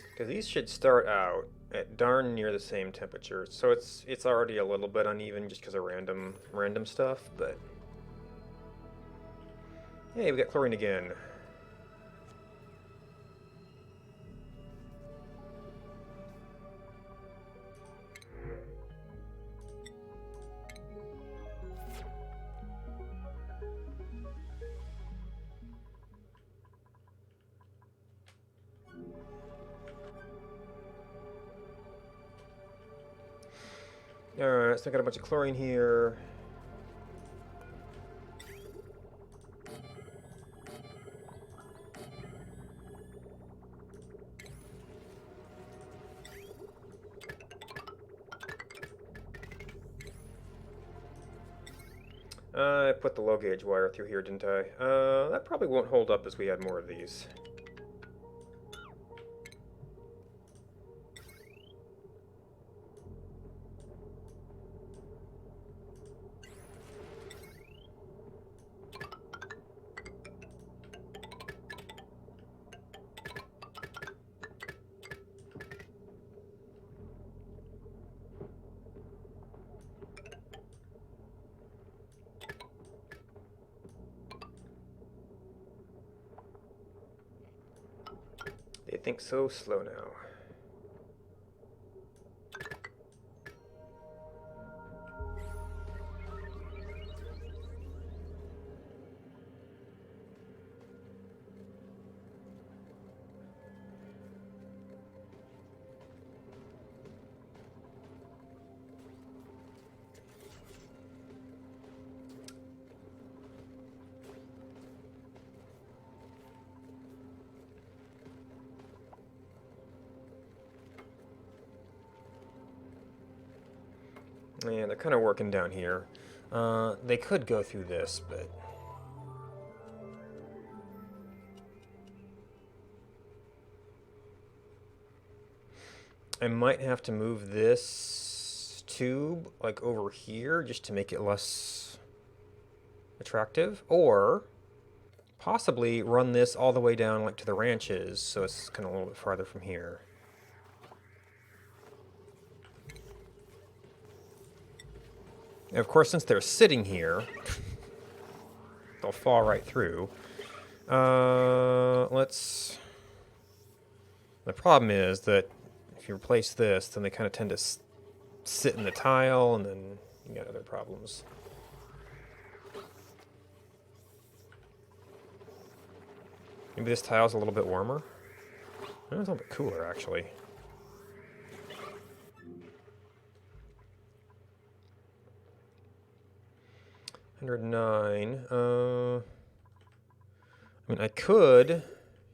Because these should start out at darn near the same temperature, so it's already a little bit uneven just because of random stuff, but hey, we got chlorine again. Alright, so I got a bunch of chlorine here. I put the low gauge wire through here, didn't I? That probably won't hold up as we add more of these. They think so slow now. Yeah, they're kind of working down here. They could go through this, but... I might have to move this tube, like, over here, just to make it less attractive. Or, possibly run this all the way down like to the ranches, so it's kind of a little bit farther from here. And of course, since they're sitting here, they'll fall right through. Let's... The problem is that if you replace this, then they kind of tend to sit in the tile, and then you got other problems. Maybe this tile's a little bit warmer? It's a little bit cooler, actually. $109. I mean, I could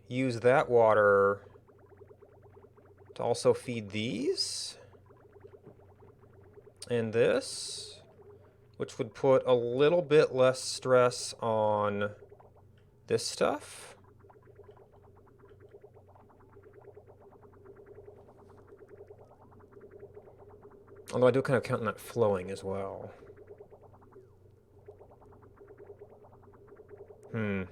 use that water to also feed these. And this, which would put a little bit less stress on this stuff. Although I do kind of count on that flowing as well. Yeah,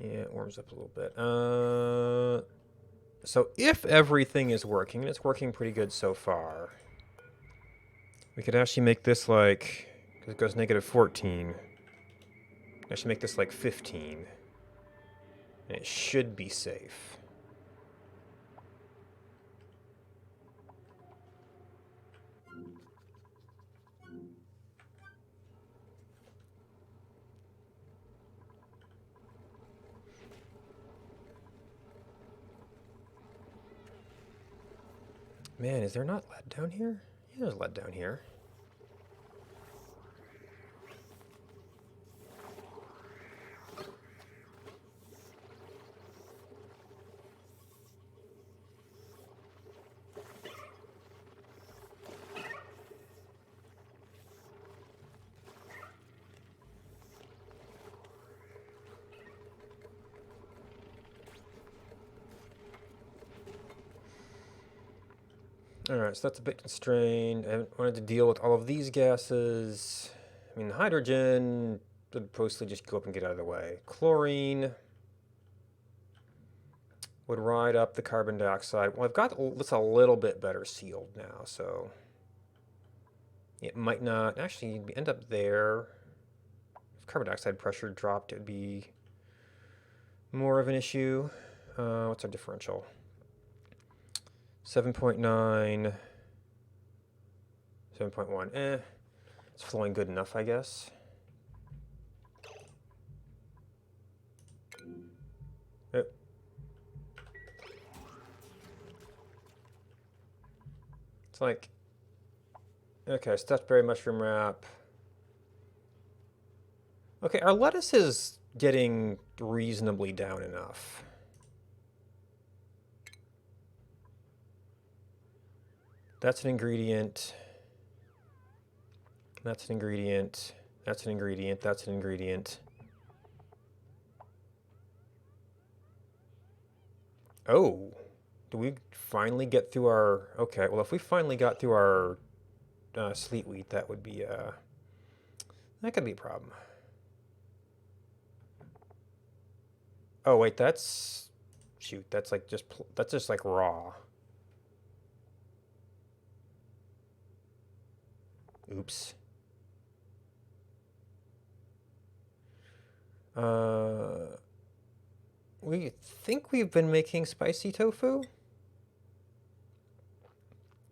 it warms up a little bit. So if everything is working, and it's working pretty good so far, we could actually make this like, because it goes -14. Actually make this like 15. And it should be safe. Man, is there not lead down here? Yeah, there's lead down here. Alright, so that's a bit constrained. I haven't wanted to deal with all of these gases. I mean, the hydrogen would mostly just go up and get out of the way. Chlorine would ride up the carbon dioxide. Well, I've got this a little bit better sealed now, so it might not actually end up there. If carbon dioxide pressure dropped, it would be more of an issue. What's our differential? 7.9, 7.1. It's flowing good enough, I guess. Oh. It's like, okay, stuffed berry mushroom wrap. Okay, our lettuce is getting reasonably down enough. That's an ingredient. That's an ingredient. That's an ingredient. That's an ingredient. Oh, do we finally get through our... Okay, well, if we finally got through our sleet wheat, that would be... that could be a problem. Oh, wait, that's... Shoot, that's like just... That's just like raw. Oops. We think we've been making spicy tofu.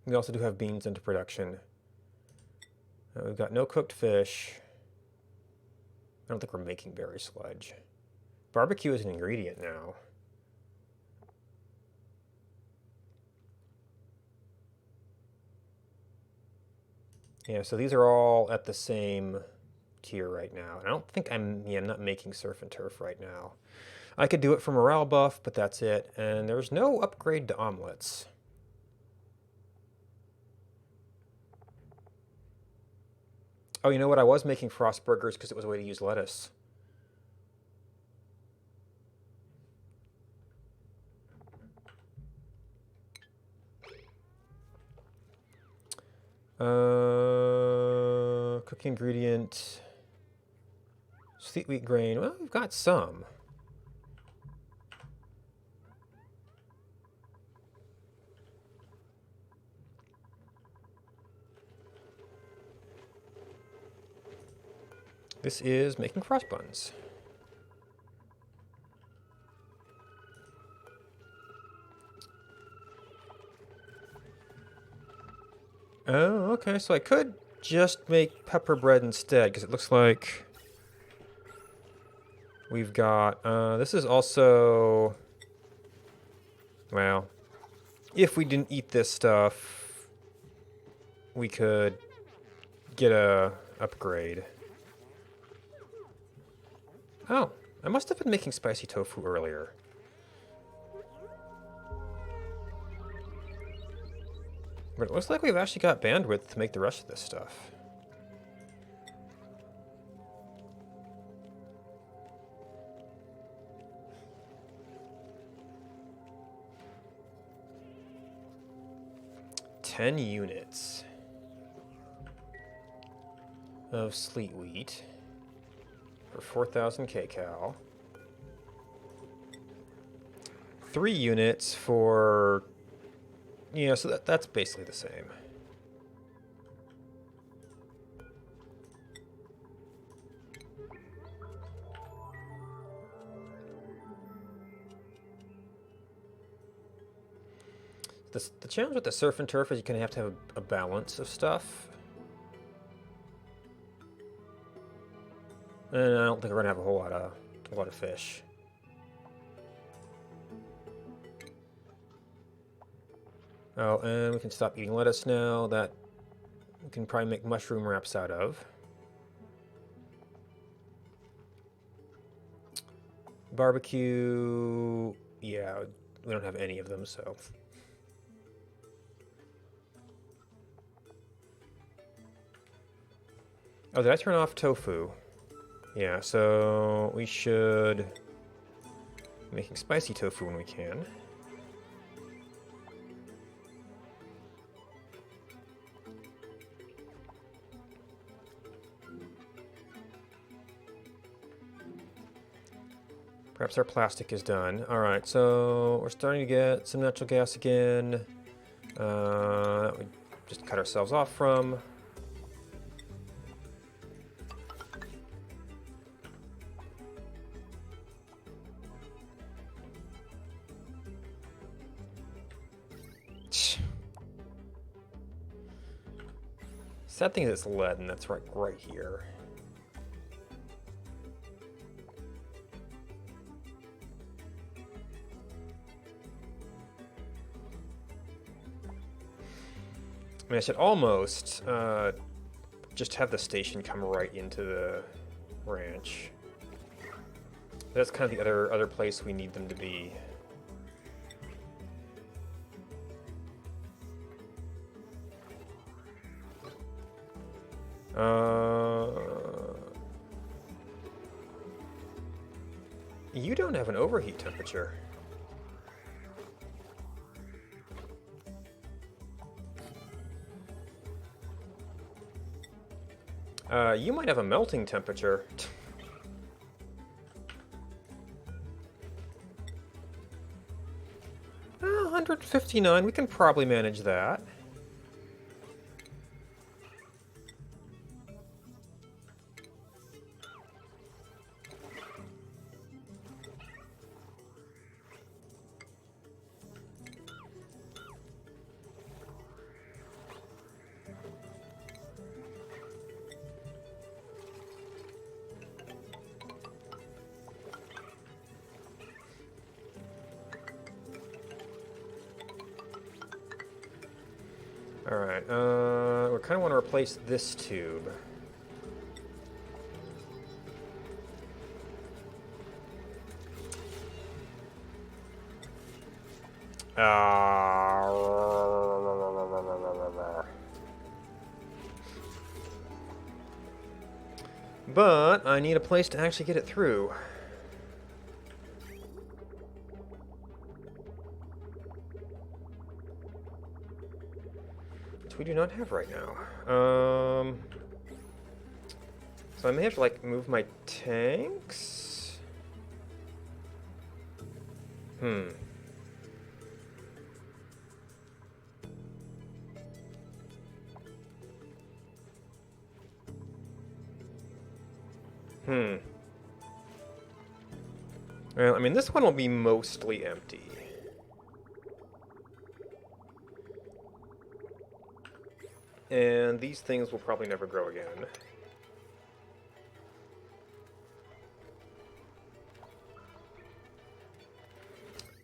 We also do have beans into production. We've got no cooked fish. I don't think we're making berry sludge. Barbecue is an ingredient now. Yeah, so these are all at the same tier right now. And I don't think I'm not making surf and turf right now. I could do it for morale buff, but that's it. And there's no upgrade to omelets. Oh, you know what? I was making frost burgers because it was a way to use lettuce. Cooking ingredient. Sweet wheat grain. Well, we've got some. This is making cross buns. Oh, okay. So I could just make pepper bread instead, because it looks like we've got... this is also... Well, if we didn't eat this stuff, we could get a upgrade. Oh, I must have been making spicy tofu earlier. But it looks like we've actually got bandwidth to make the rest of this stuff. Ten units of sleet wheat for 4,000 kcal. 3 units for... Yeah, so that's basically the same. The challenge with the surf and turf is you kind of have to have a balance of stuff. And I don't think we're gonna have a lot of fish. Oh, and we can stop eating lettuce now. That we can probably make mushroom wraps out of. Barbecue, yeah, we don't have any of them, so. Oh, did I turn off tofu? Yeah, so we should be making spicy tofu when we can. Perhaps our plastic is done. All right, so we're starting to get some natural gas again. We just cut ourselves off from. Sad thing is it's lead, and that's right here. I mean, I should almost just have the station come right into the ranch. That's kind of the other place we need them to be. You don't have an overheat temperature. You might have a melting temperature. 159, we can probably manage that. Alright, we kind of want to replace this tube. But I need a place to actually get it through. we do not have right now. So I may have to like move my tanks. Hmm. Well, I mean, this one will be mostly empty. And these things will probably never grow again.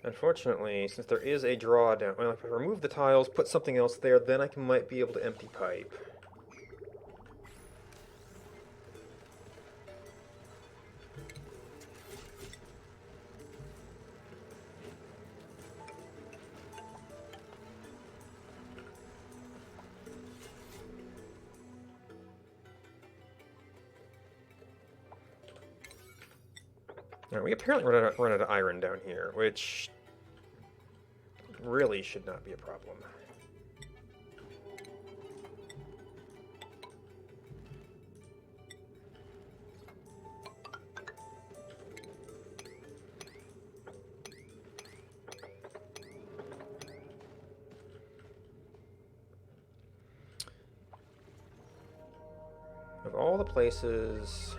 Unfortunately, since there is a drawdown, well, if I remove the tiles, put something else there, then I might be able to empty pipe. Now, we apparently run out of iron down here, which really should not be a problem. Of all the places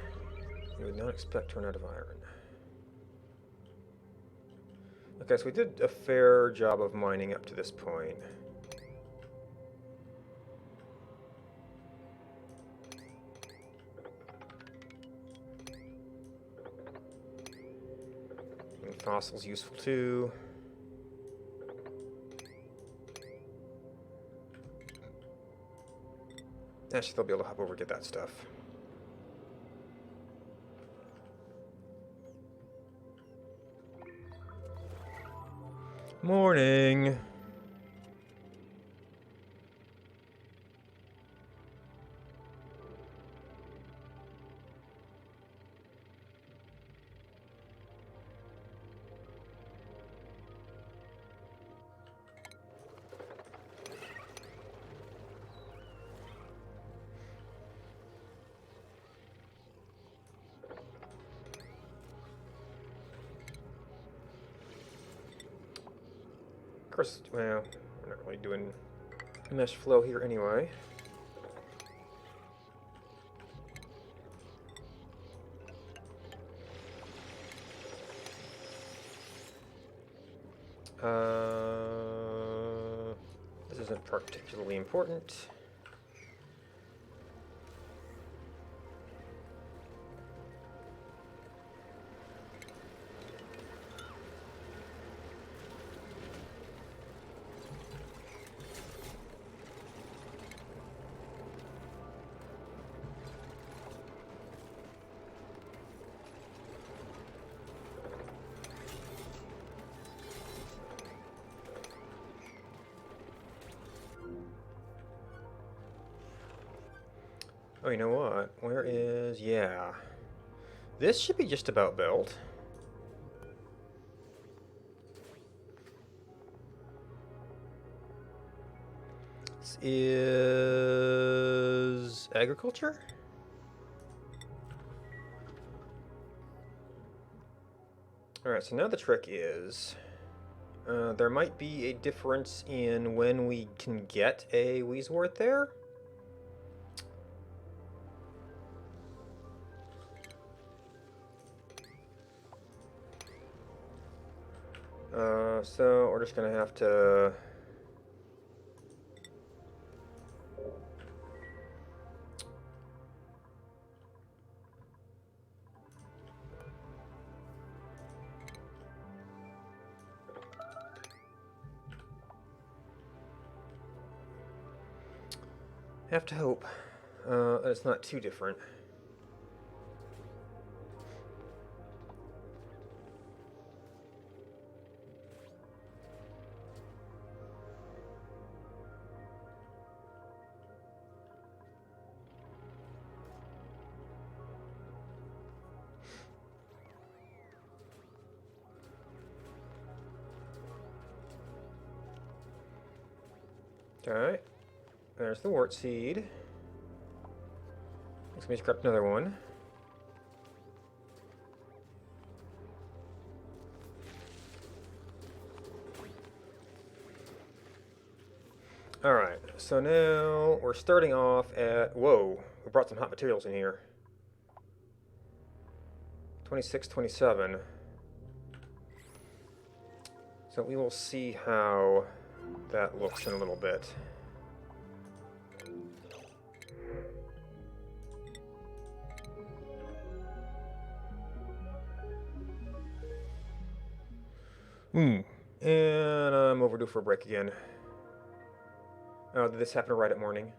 you would not expect to run out of iron. Okay, so we did a fair job of mining up to this point. And fossils useful too. Actually, they'll be able to hop over and get that stuff. Morning. Of course, well, we're not really doing mesh flow here anyway. This isn't particularly important. Oh, you know what? Where is... yeah. This should be just about built. This is... agriculture? Alright, so now the trick is... there might be a difference in when we can get a Weesworth there. So we're just gonna have to hope that it's not too different. Alright. There's the wart seed. Let me just grab another one. Alright, so now we're starting off at... Whoa, we brought some hot materials in here. 26, 27. So we will see how that looks in a little bit. And I'm overdue for a break again. Oh, did this happen right at morning?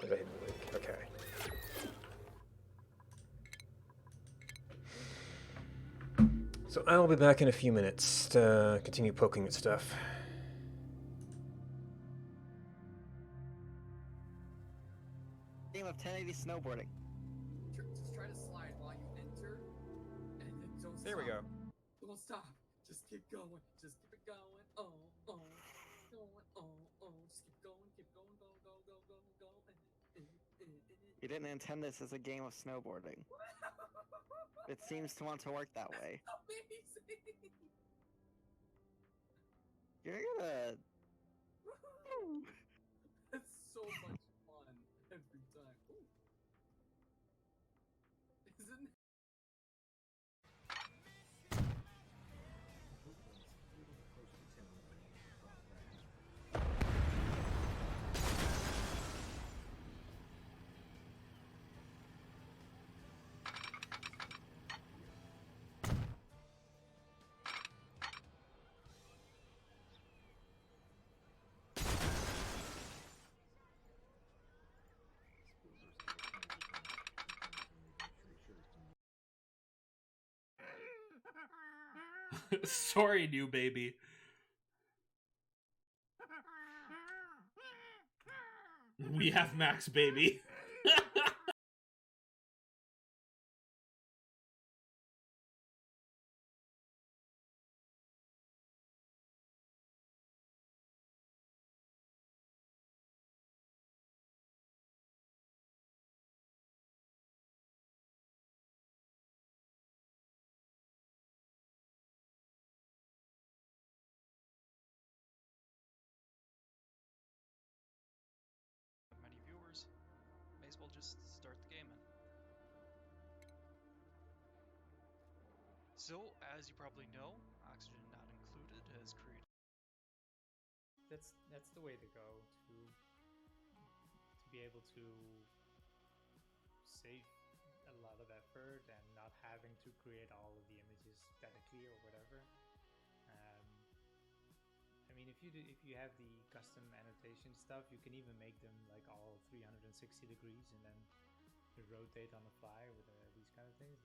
Did I hit the break? Okay. So I'll be back in a few minutes to continue poking at stuff. Game of 1080 snowboarding. Just try to slide while you enter, and then don't There we stop. go. Don't stop. Just keep going. Just keep it going. Going. Just keep going. Keep going. Go. You didn't intend this as a game of snowboarding. It seems to want to work that way. Amazing. You're gonna... That's so much fun every time. Ooh. Isn't Sorry, new baby. We have Max, baby. Many viewers, may as well just start the game. So, as you probably know, Oxygen Not Included has created. That's the way to go to be able to save a lot of effort and not having to create all of the images statically or whatever. I mean, if you have the custom annotation stuff, you can even make them like all 360 degrees and then you rotate on the fly with these kind of things.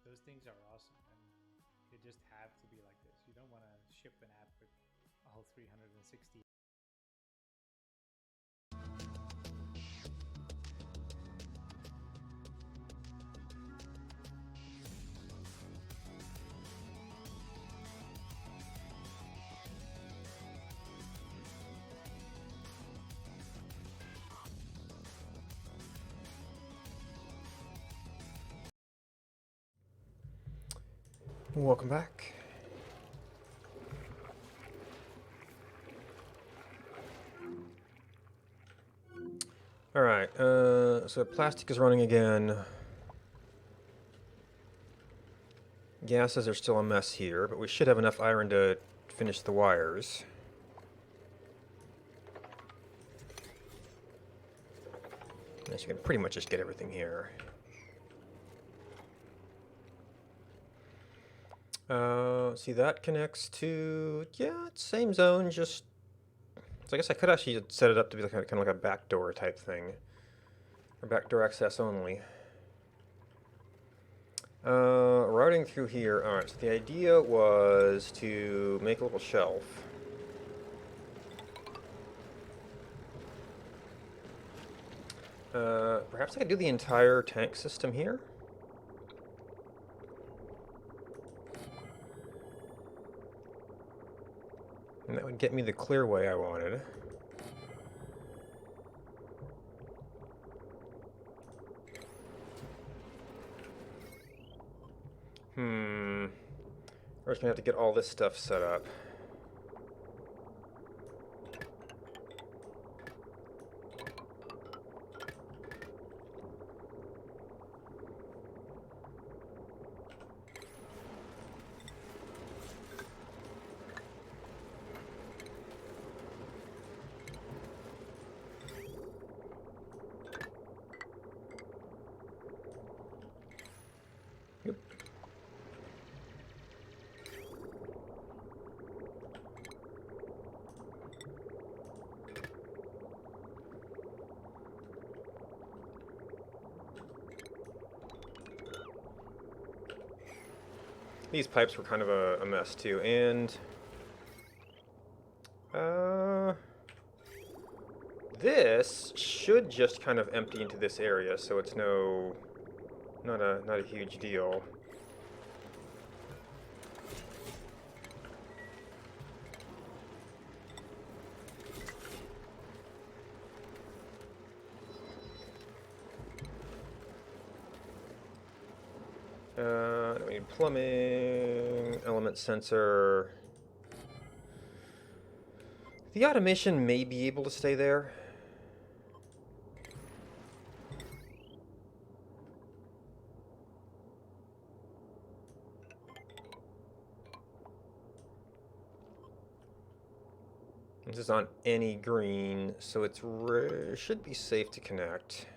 Those things are awesome, and they just have to be like this. You don't want to ship an app with all 360. Welcome back. Alright, so plastic is running again. Gases are still a mess here, but we should have enough iron to finish the wires. Yes, you can pretty much just get everything here. See, that connects to, yeah, same zone, just, so I guess I could actually set it up to be like kind of like a backdoor type thing, or backdoor access only. Routing through here, alright, so the idea was to make a little shelf. Perhaps I could do the entire tank system here? And that would get me the clear way I wanted. We're just gonna have to get all this stuff set up. Yep. These pipes were kind of a mess too, and this should just kind of empty into this area, so it's not a huge deal. We need plumbing, element sensor. The automation may be able to stay there. This is on any green, so it's should be safe to connect.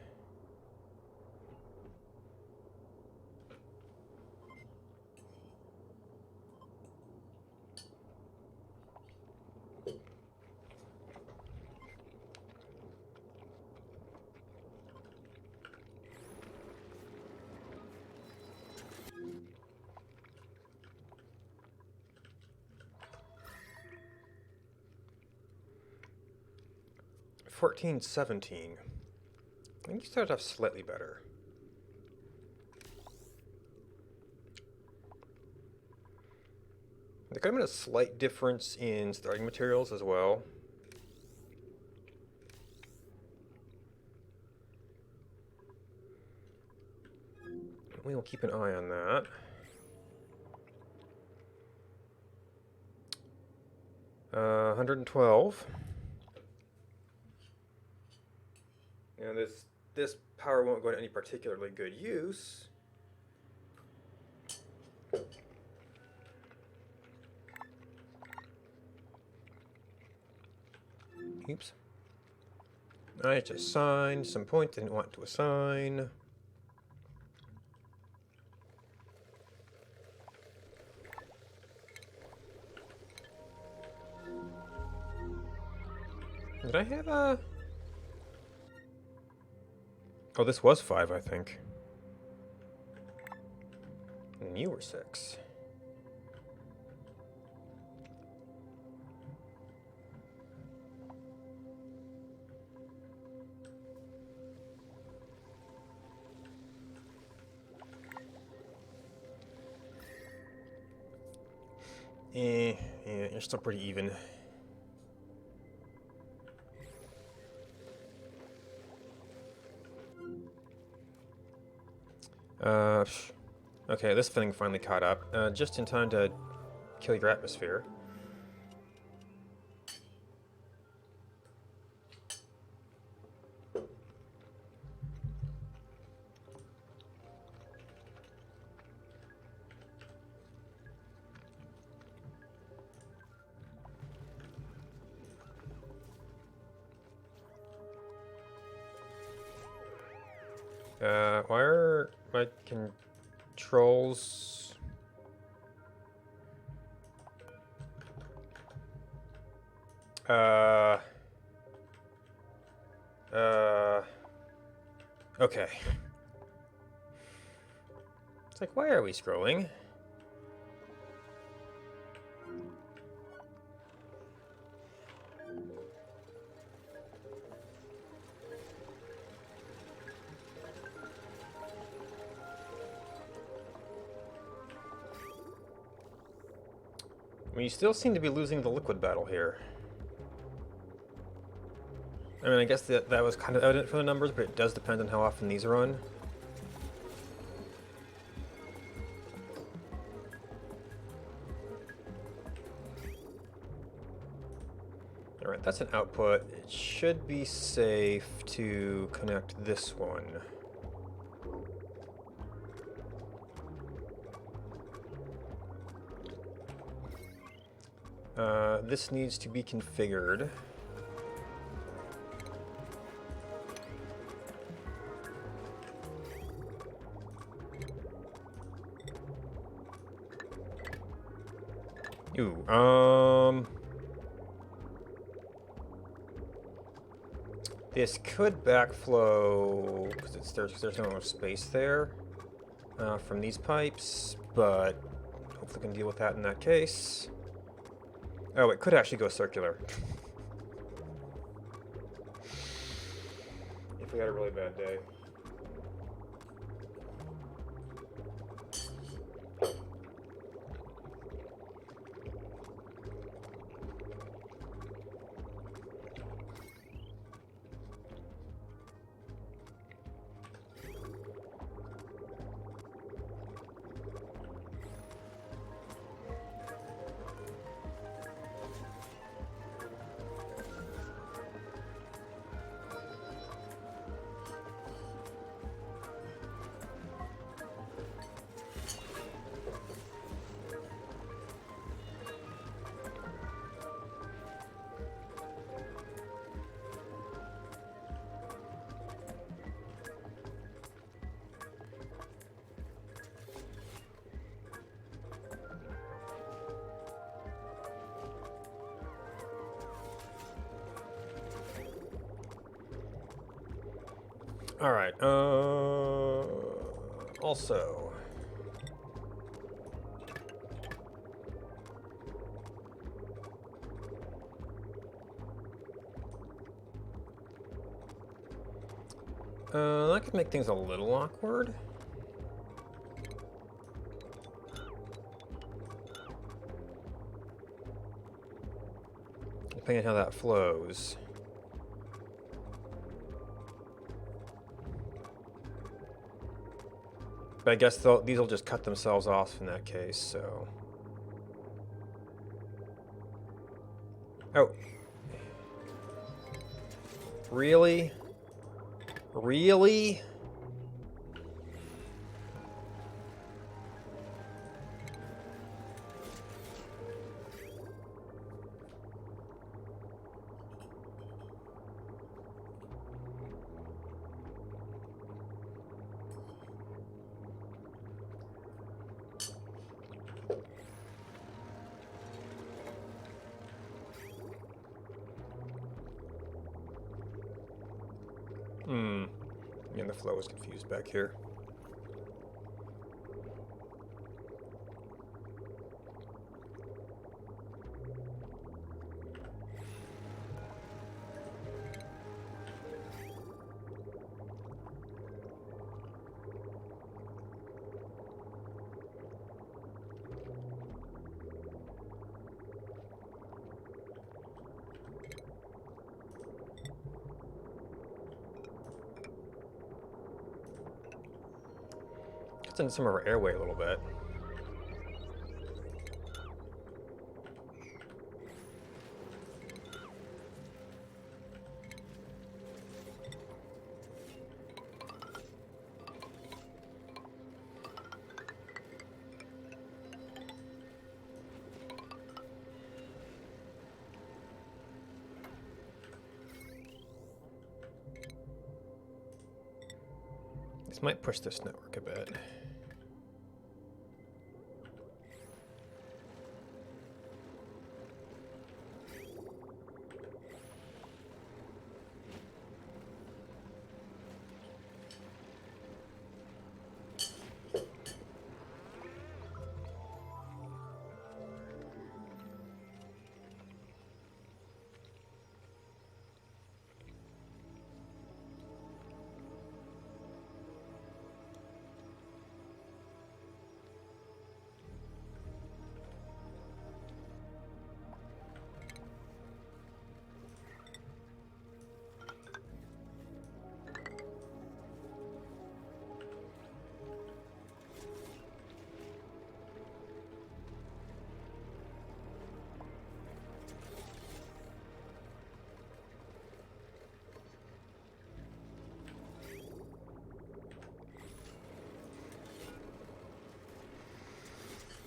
$14.17. I think you started off slightly better. There could have been a slight difference in starting materials as well. We will keep an eye on that. Uh, 112. And this power won't go to any particularly good use. Oops. I just assigned some points I didn't want to assign. Did I have a... Oh, this was 5, I think. And you were 6. Yeah, you're still pretty even. Okay, this thing finally caught up. Just in time to kill your atmosphere. Why are my controls... Okay. It's like, why are we scrolling? We still seem to be losing the liquid battle here. I mean, I guess that was kind of evident from the numbers, but it does depend on how often these run. All right, that's an output. It should be safe to connect this one. This needs to be configured. Ooh, this could backflow because there's no more space there from these pipes, but hopefully we can deal with that in that case. Oh, it could actually go circular. If we had a really bad day. All right. Also, that could make things a little awkward. Depending on how that flows. But I guess these will just cut themselves off in that case, so... Oh. Really? Really? Yeah, the flow is confused back here. Cuts into some of our airway a little bit. This might push this network a bit.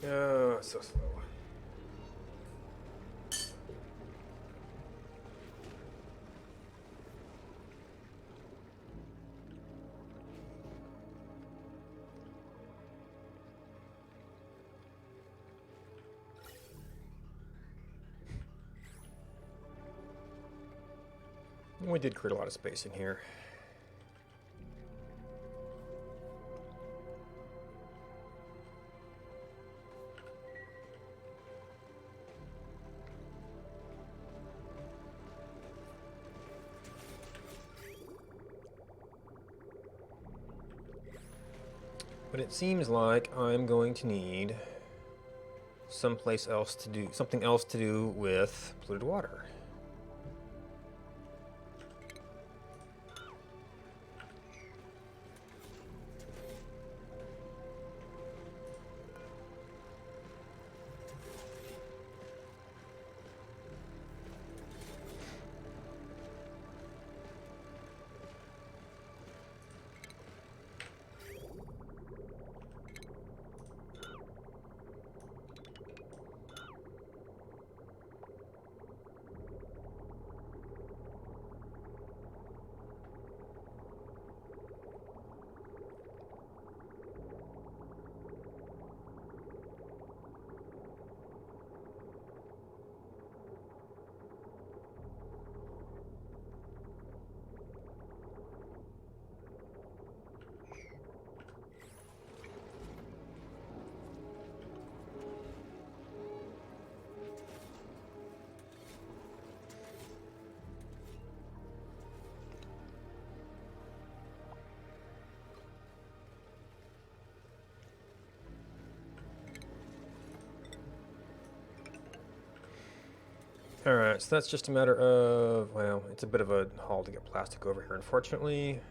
Oh, so slow. We did create a lot of space in here. But it seems like I'm going to need someplace else to do, something else to do with polluted water. Alright, so that's just a matter of, well, it's a bit of a haul to get plastic over here, unfortunately.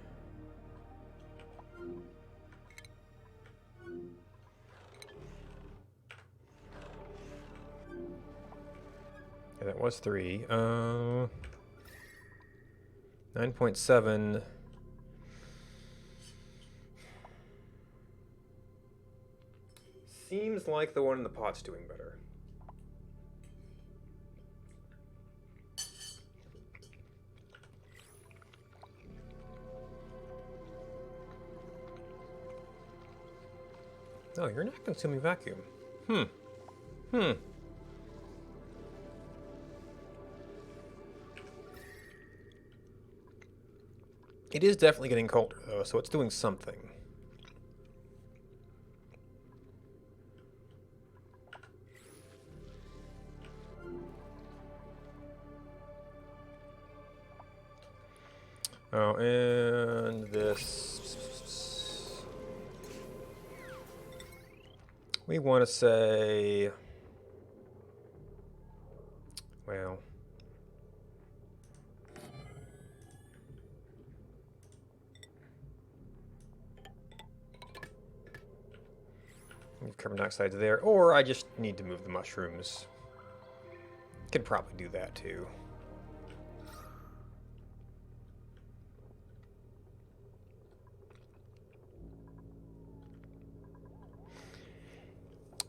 Yeah, that was 3. 9.7. Seems like the one in the pot's doing better. Oh, you're not consuming vacuum. It is definitely getting colder, though, so it's doing something. Oh, and this... We want to say... Well... Move carbon dioxide there, or I just need to move the mushrooms. Could probably do that too.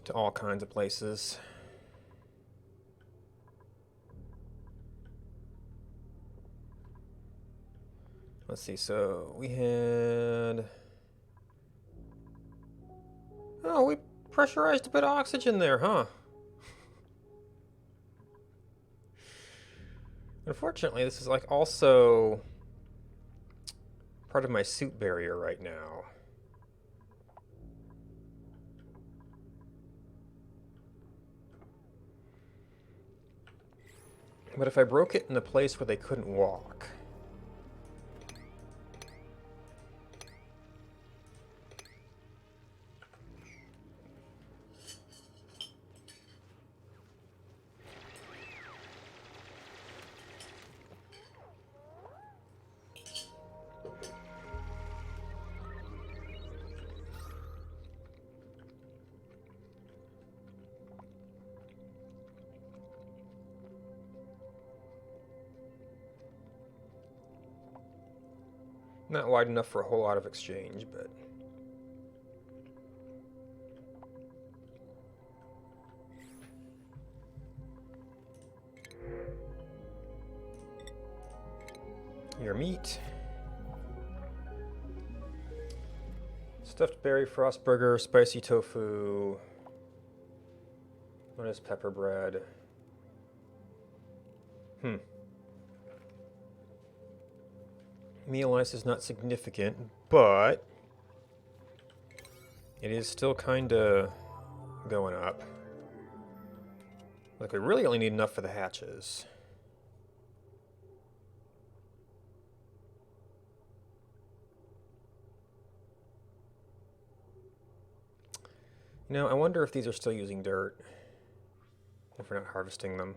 To all kinds of places. Let's see, so we had... Oh, we pressurized a bit of oxygen there, huh? Unfortunately, this is like also part of my suit barrier right now. But if I broke it in a place where they couldn't walk... Not wide enough for a whole lot of exchange, but... Your meat. Stuffed berry frost burger, spicy tofu. What is pepper bread? Meal ice is not significant, but it is still kind of going up. Like, we really only need enough for the hatches. You know, I wonder if these are still using dirt, if we're not harvesting them.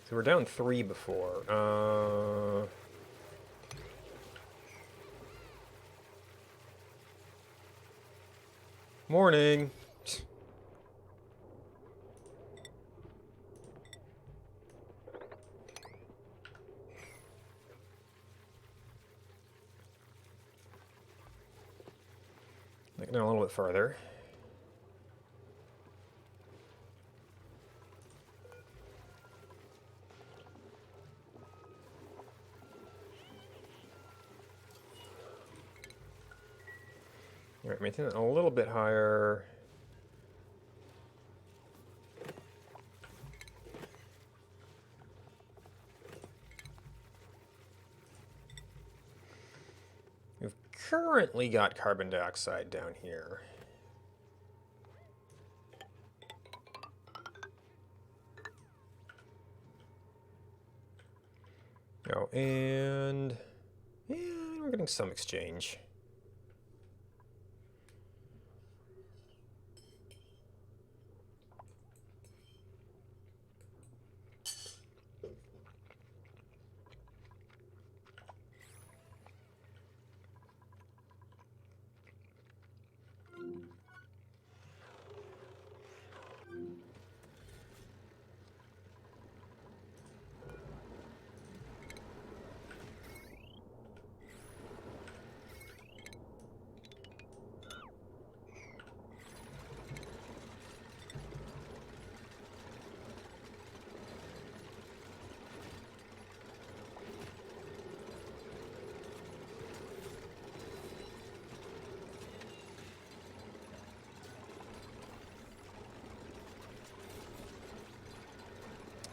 So we're down 3 before. Morning. Now a little bit further. All right, maintain that a little bit higher. We've currently got carbon dioxide down here. Oh, and yeah, we're getting some exchange.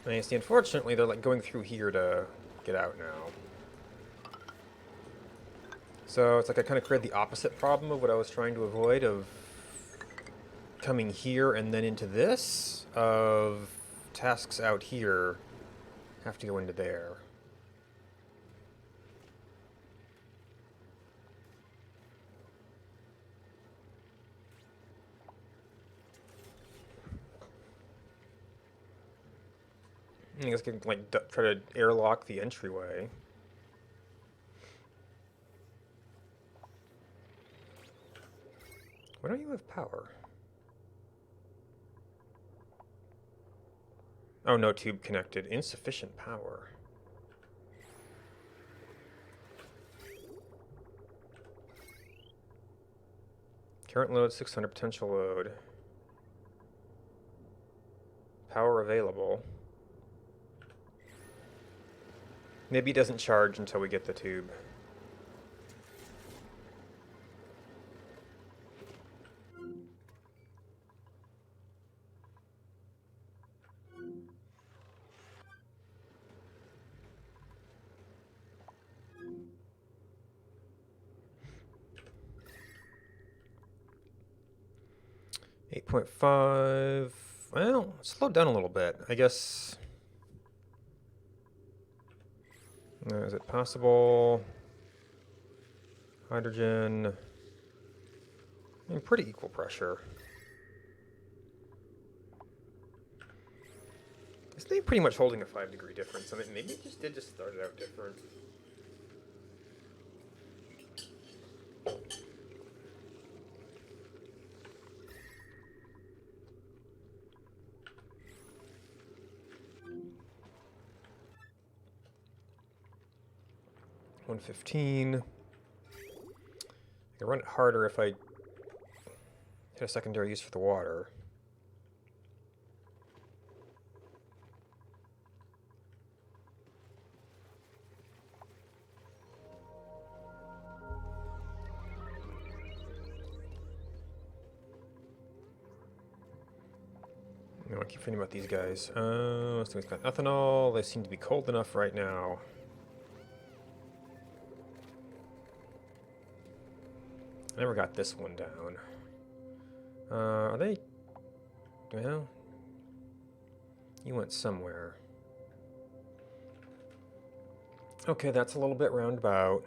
I see, unfortunately, they're like going through here to get out now. So it's like I kind of created the opposite problem of what I was trying to avoid, of coming here and then into this, of tasks out here have to go into there. I guess I can like try to airlock the entryway. Why don't you have power? Oh, no tube connected. Insufficient power. Current load 600, potential load. Power available. Maybe it doesn't charge until we get the tube. .5. Well, slowed down a little bit. I guess. Is it possible? Hydrogen. I mean, pretty equal pressure. Isn't they pretty much holding a 5-degree difference? I mean, maybe it just did just start it out different. $115. I can run it harder if I Get a secondary use for the water. I keep forgetting about these guys. This thing's got ethanol. They seem to be cold enough right now. I never got this one down. Are they... Well... You went somewhere. Okay, that's a little bit roundabout.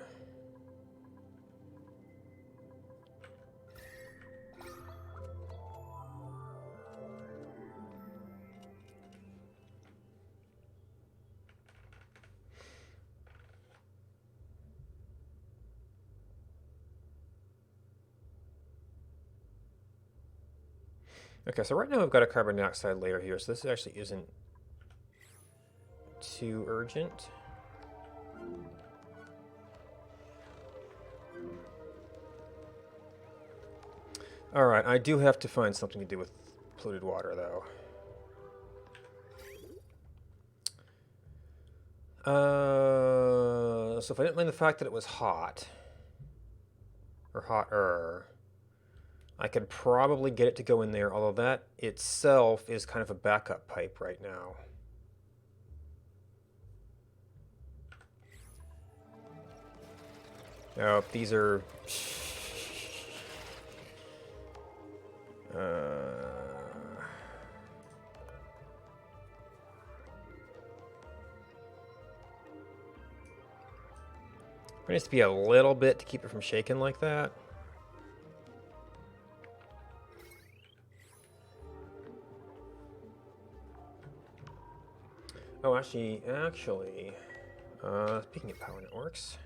Okay, so right now we've got a carbon dioxide layer here, so this actually isn't too urgent. Alright, I do have to find something to do with polluted water, though. So if I didn't mind the fact that it was hot, or hotter, I could probably get it to go in there, although that itself is kind of a backup pipe right now. Oh, these are... There needs to be a little bit to keep it from shaking like that. Oh, actually, speaking of power networks.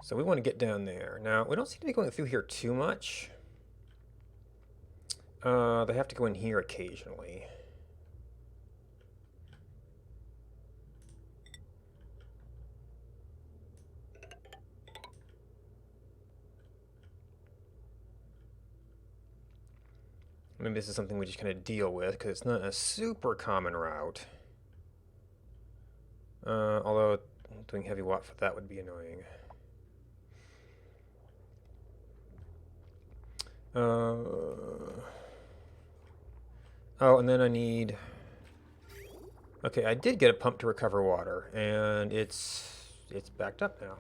So we want to get down there. Now, we don't seem to be going through here too much. They have to go in here occasionally. Maybe this is something we just kind of deal with, because it's not a super common route. Although doing heavy watt for that would be annoying. Oh, and then I need... Okay, I did get a pump to recover water, and it's backed up now.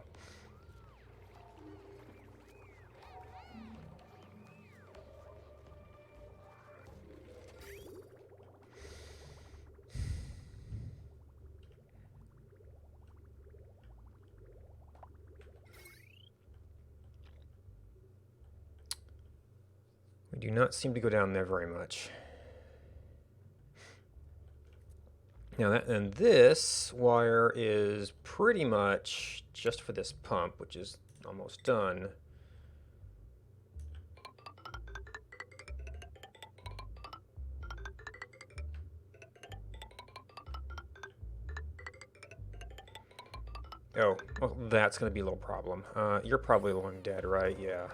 We do not seem to go down there very much. Now and this wire is pretty much just for this pump, which is almost done. Oh, well, that's going to be a little problem. You're probably the one dead, right? Yeah.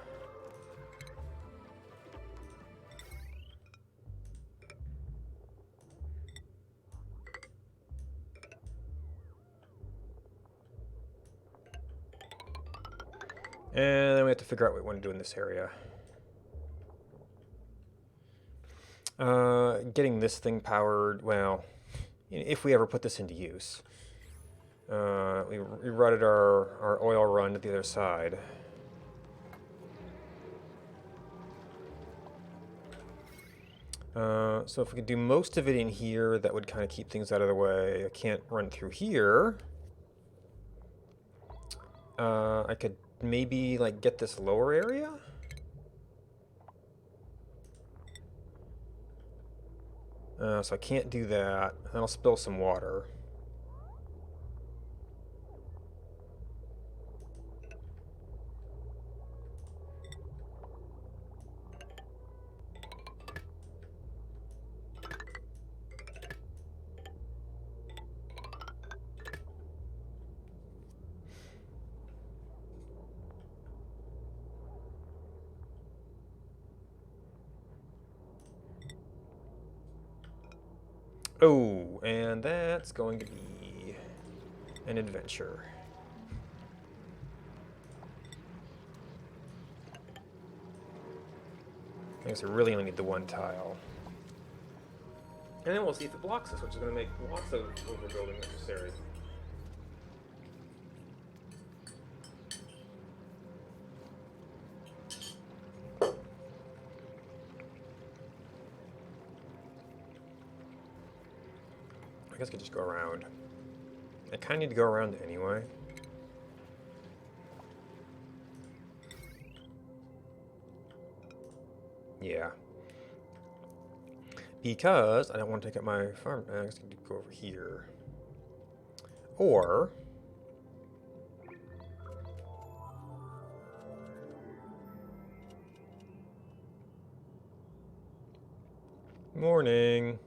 And then we have to figure out what we want to do in this area. Getting this thing powered, well, if we ever put this into use. We routed our oil run to the other side. So if we could do most of it in here, that would kind of keep things out of the way. I can't run through here. I could maybe like get this lower area. So I can't do that. That'll spill some water. Oh, and that's going to be an adventure. I guess I really only need the one tile. And then we'll see if it blocks us, which is going to make lots of overbuilding necessary. I guess I could just go around. I kind of need to go around anyway. Yeah. Because I don't want to take out my farm. I'm just going to go over here. Or... Morning.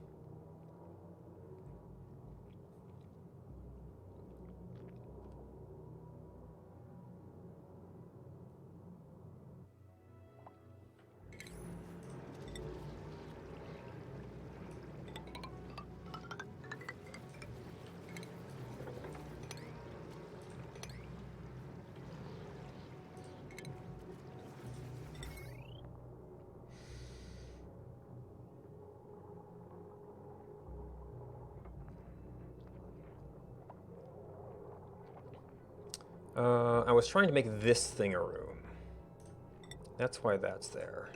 I was trying to make this thing a room. That's why that's there.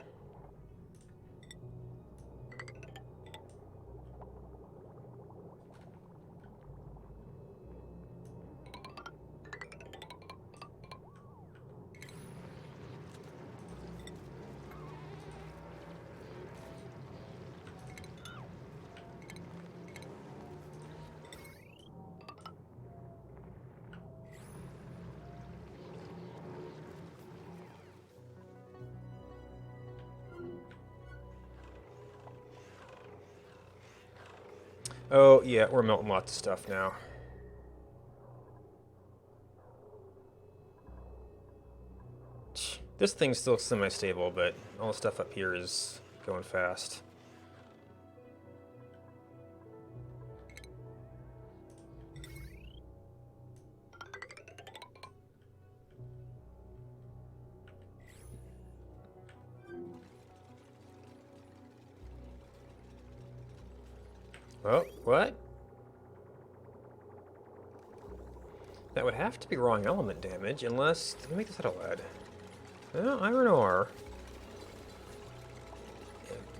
Oh, yeah, we're melting lots of stuff now. This thing's still semi-stable, but all the stuff up here is going fast. Oh, what? That would have to be wrong element damage, unless... Let me make this out of lead. Well, iron ore.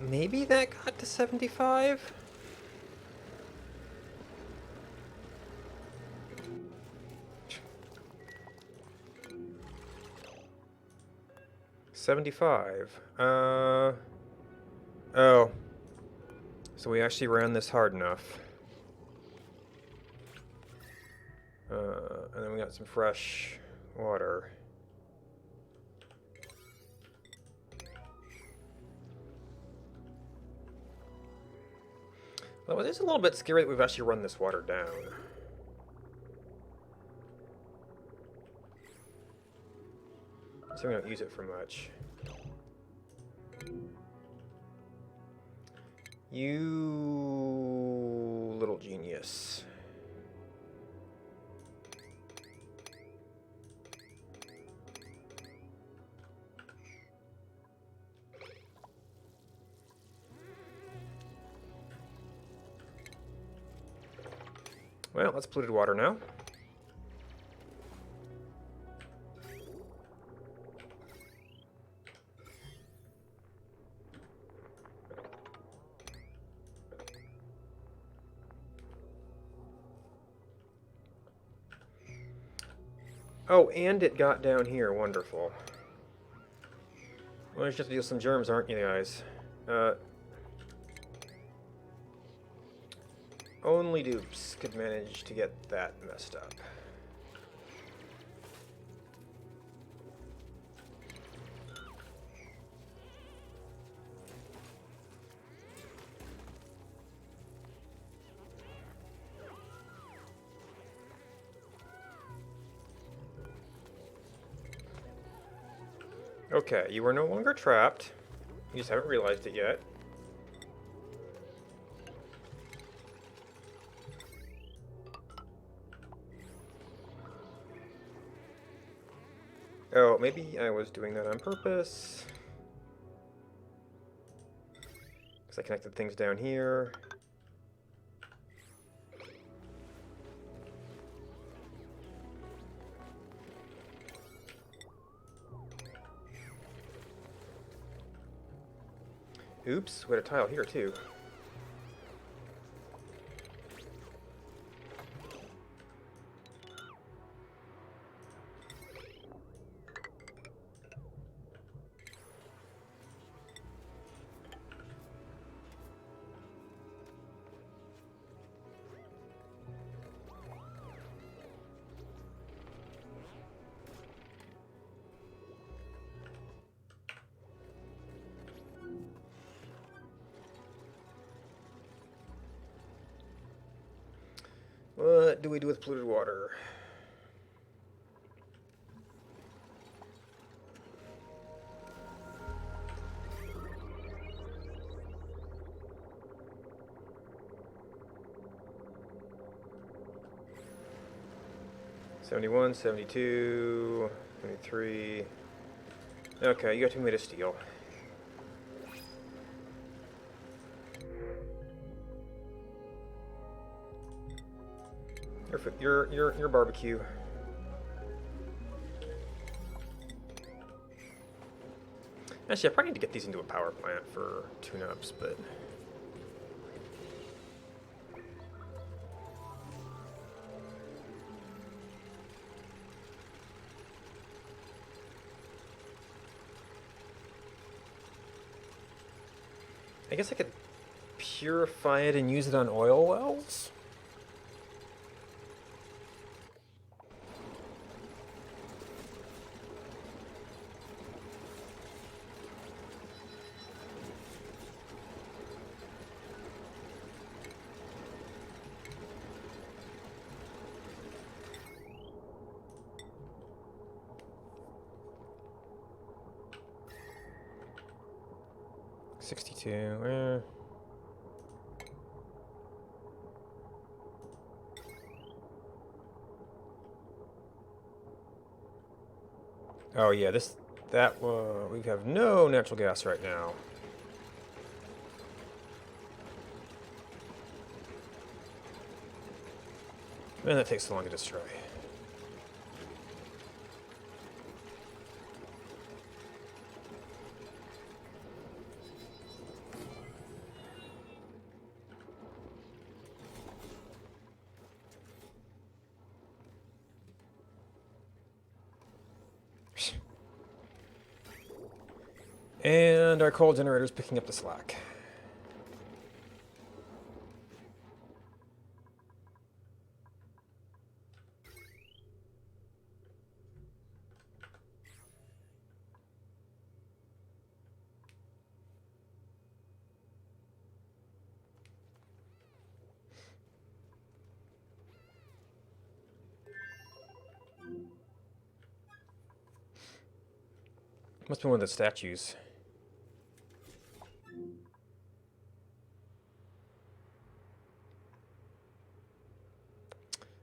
Maybe that got to 75? $75. Oh. So we actually ran this hard enough. And then we got some fresh water. Well, it is a little bit scary that we've actually run this water down. So we don't use it for much. You little genius. Well, that's polluted water now. Oh, and it got down here. Wonderful. Well, it's just to deal with some germs, aren't you guys? Only dupes could manage to get that messed up. Okay, you are no longer trapped. You just haven't realized it yet. Oh, maybe I was doing that on purpose. Because I connected things down here. Oops, we had a tile here too. What do we do with polluted water? $71, $72, $73. Okay, you got 2 made of steel. Your barbecue. Actually, I probably need to get these into a power plant for tune-ups, but I guess I could purify it and use it on oil wells. $62. Oh yeah, we have no natural gas right now. Man, that takes so long to destroy. And our coal generator's picking up the slack. Must be one of the statues.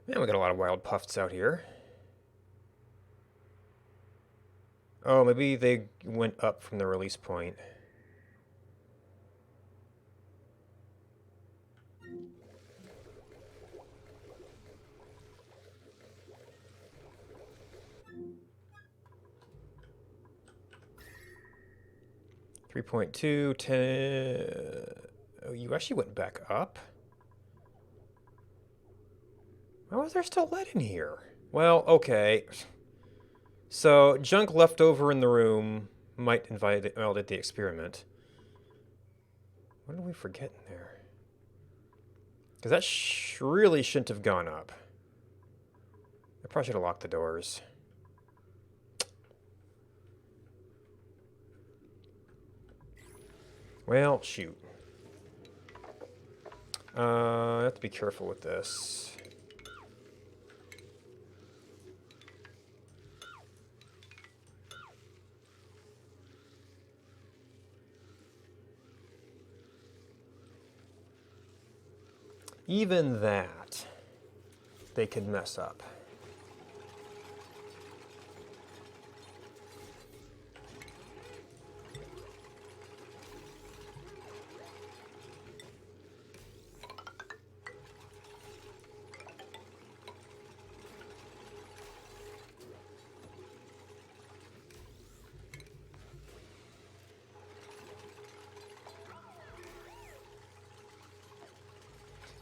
Man, we got a lot of wild puffs out here. Oh, maybe they went up from the release point. $3.2, Oh, you actually went back up? Why was there still lead in here? Well, okay. So, junk left over in the room might invalidate the experiment. What did we forget in there? Because that really shouldn't have gone up. I probably should have locked the doors. Well, shoot. I have to be careful with this. Even that, they could mess up.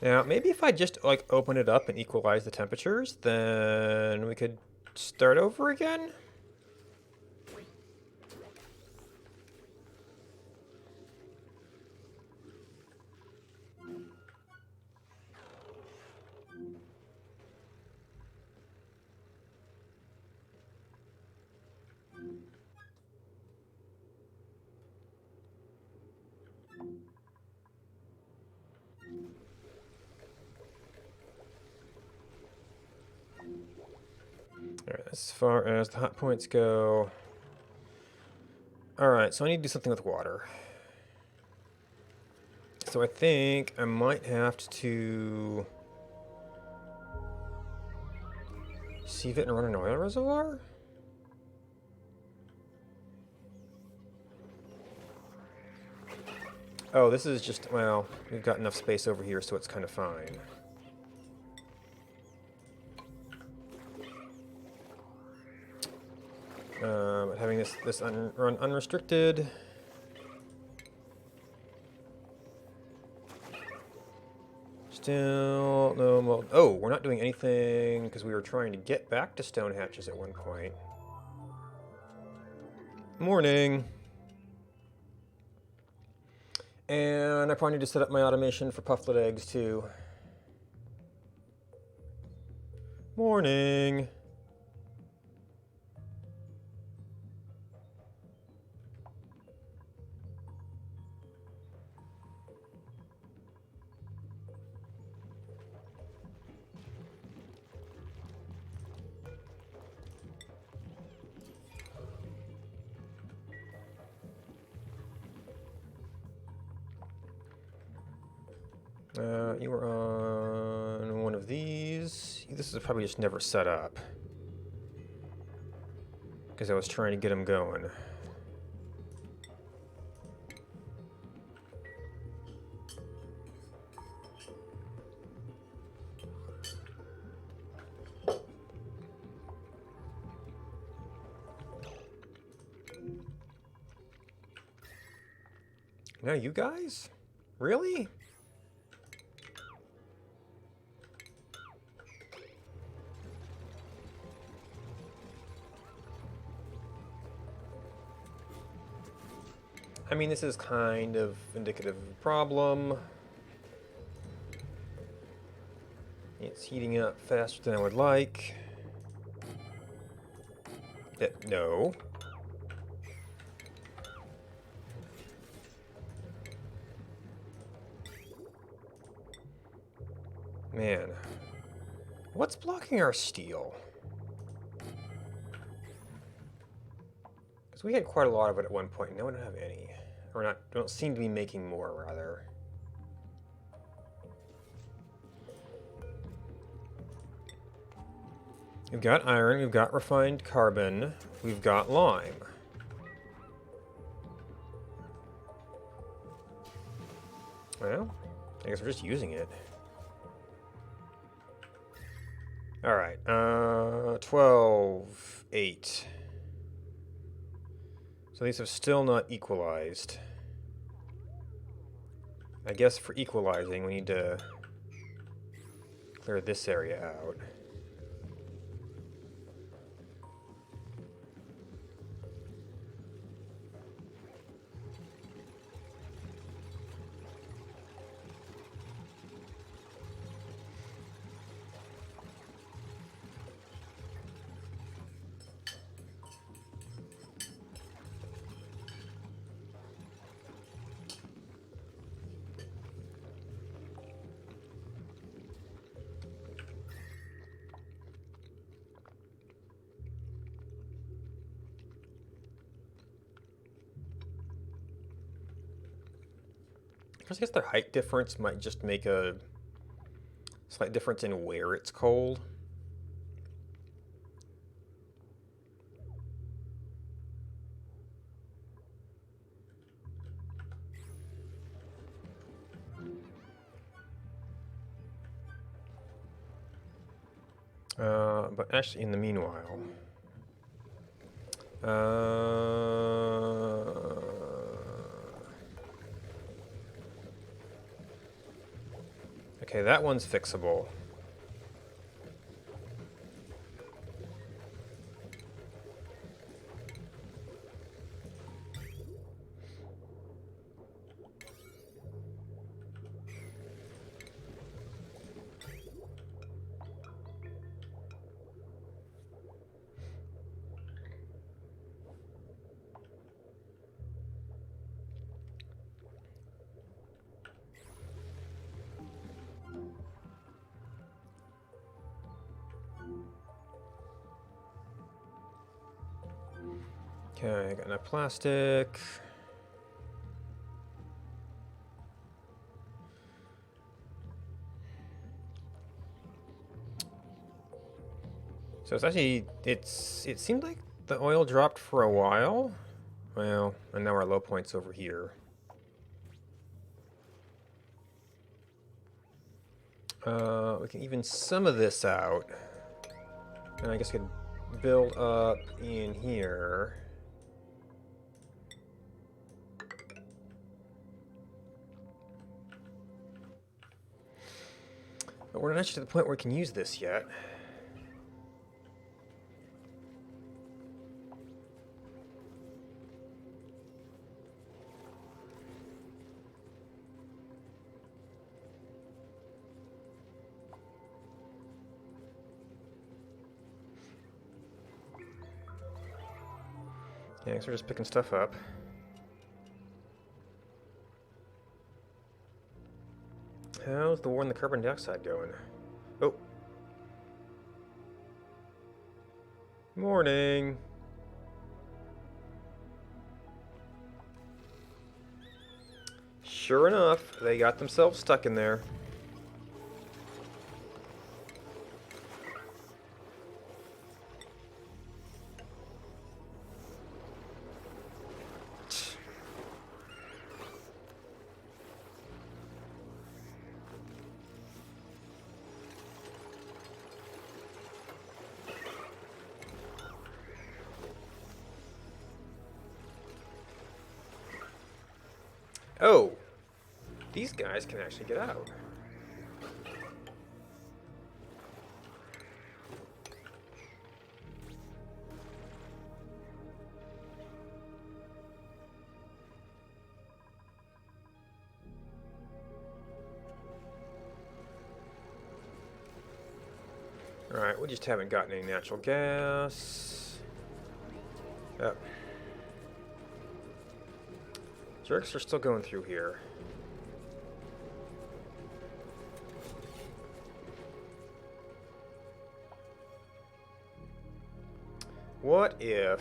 Now, maybe if I just like open it up and equalize the temperatures, then we could start over again. Alright, as far as the hot points go. Alright, so I need to do something with water. So I think I might have to sieve it and run an oil reservoir? Oh, this is just, well, we've got enough space over here, so it's kind of fine. But having this run unrestricted. Still no mold. Oh, we're not doing anything because we were trying to get back to stone hatches at one point. Morning. And I probably need to set up my automation for pufflet eggs too. Morning. You were on one of these. This is probably just never set up. Because I was trying to get them going. Now you guys? Really? I mean, this is kind of indicative of a problem. It's heating up faster than I would like. No. Man. What's blocking our steel? Because we had quite a lot of it at one point, and now we don't have any. Or not, don't seem to be making more, rather. We've got iron, we've got refined carbon, we've got lime. Well, I guess we're just using it. Alright, 12, 8. So these have still not equalized. I guess for equalizing, we need to clear this area out. I guess their height difference might just make a slight difference in where it's cold. But actually, in the meanwhile, I Okay, that one's fixable. Okay, got enough plastic. So it's actually, it seemed like the oil dropped for a while. Well, and now our low point's over here. We can even some of this out. And I guess we could build up in here. But we're not actually to the point where we can use this yet. Yeah, so we're just picking stuff up. How's the war on the carbon dioxide going? Oh. Morning. Sure enough, they got themselves stuck in there. Oh, these guys can actually get out. Alright, we just haven't gotten any natural gas. Oh. Jerks are still going through here. What if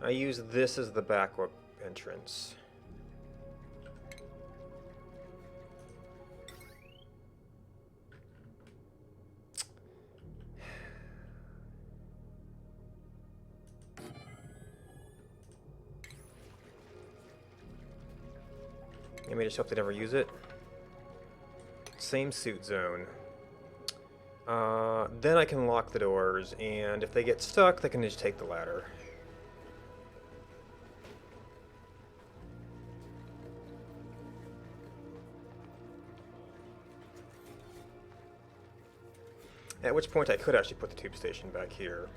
I use this as the back entrance? I may just hope they never use it. Same suit zone. Then I can lock the doors, and if they get stuck, they can just take the ladder. At which point I could actually put the tube station back here.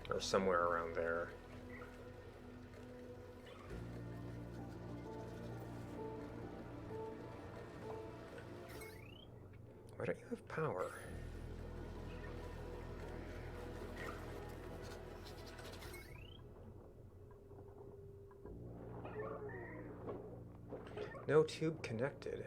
Or somewhere around there. Why don't you have power? No tube connected.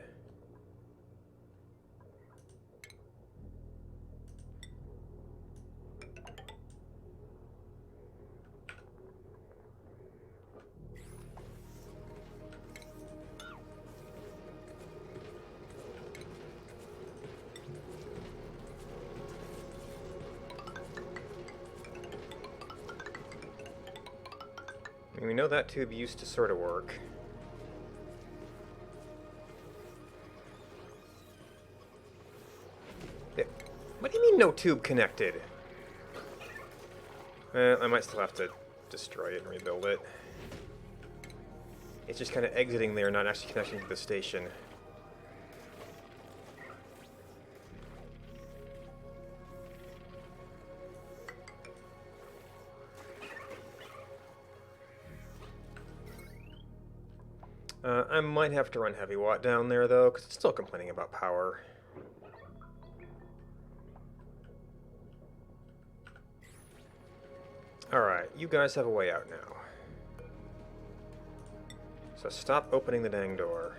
I mean, we know that tube used to sort of work. What do you mean no tube connected? I might still have to destroy it and rebuild it. It's just kind of exiting there, not actually connecting to the station. I might have to run heavy watt down there, though, because it's still complaining about power. Alright, you guys have a way out now. So stop opening the dang door.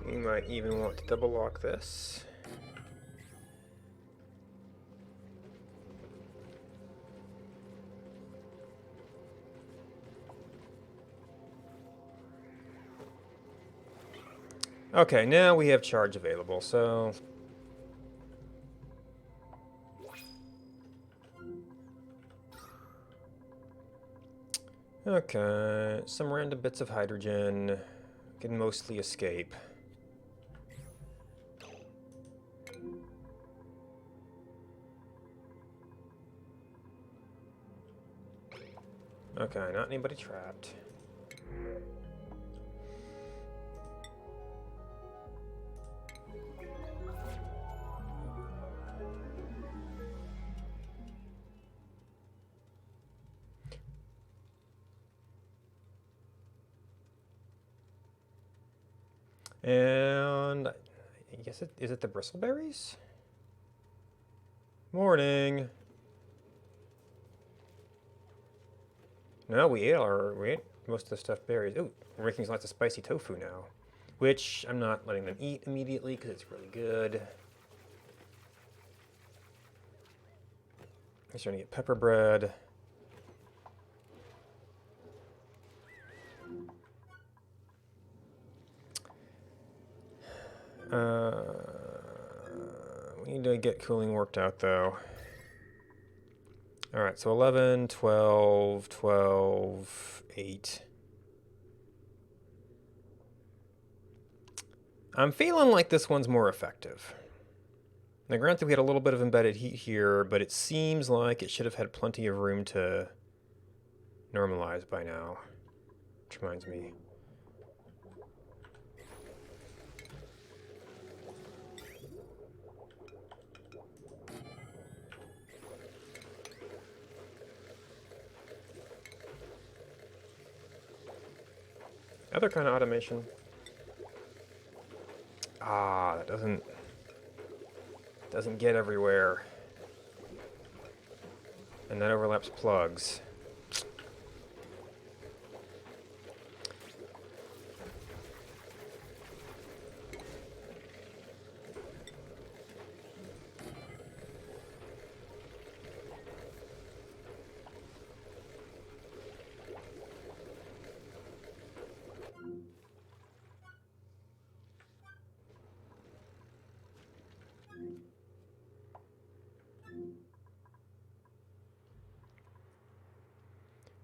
We might even want to double lock this. Okay, now we have charge available, so... Okay, some random bits of hydrogen can mostly escape. Okay, not anybody trapped. And I guess is it the bristleberries? Morning. No, we ate most of the stuffed berries. Ooh, we're making lots of spicy tofu now, which I'm not letting them eat immediately because it's really good. I'm starting to get pepper bread. We need to get cooling worked out though. All right, so 11, 12, 12, 8. I'm feeling like this one's more effective. Now, granted, we had a little bit of embedded heat here, but it seems like it should have had plenty of room to normalize by now. Which reminds me. Other kind of automation. Ah, that doesn't get everywhere. And that overlaps plugs.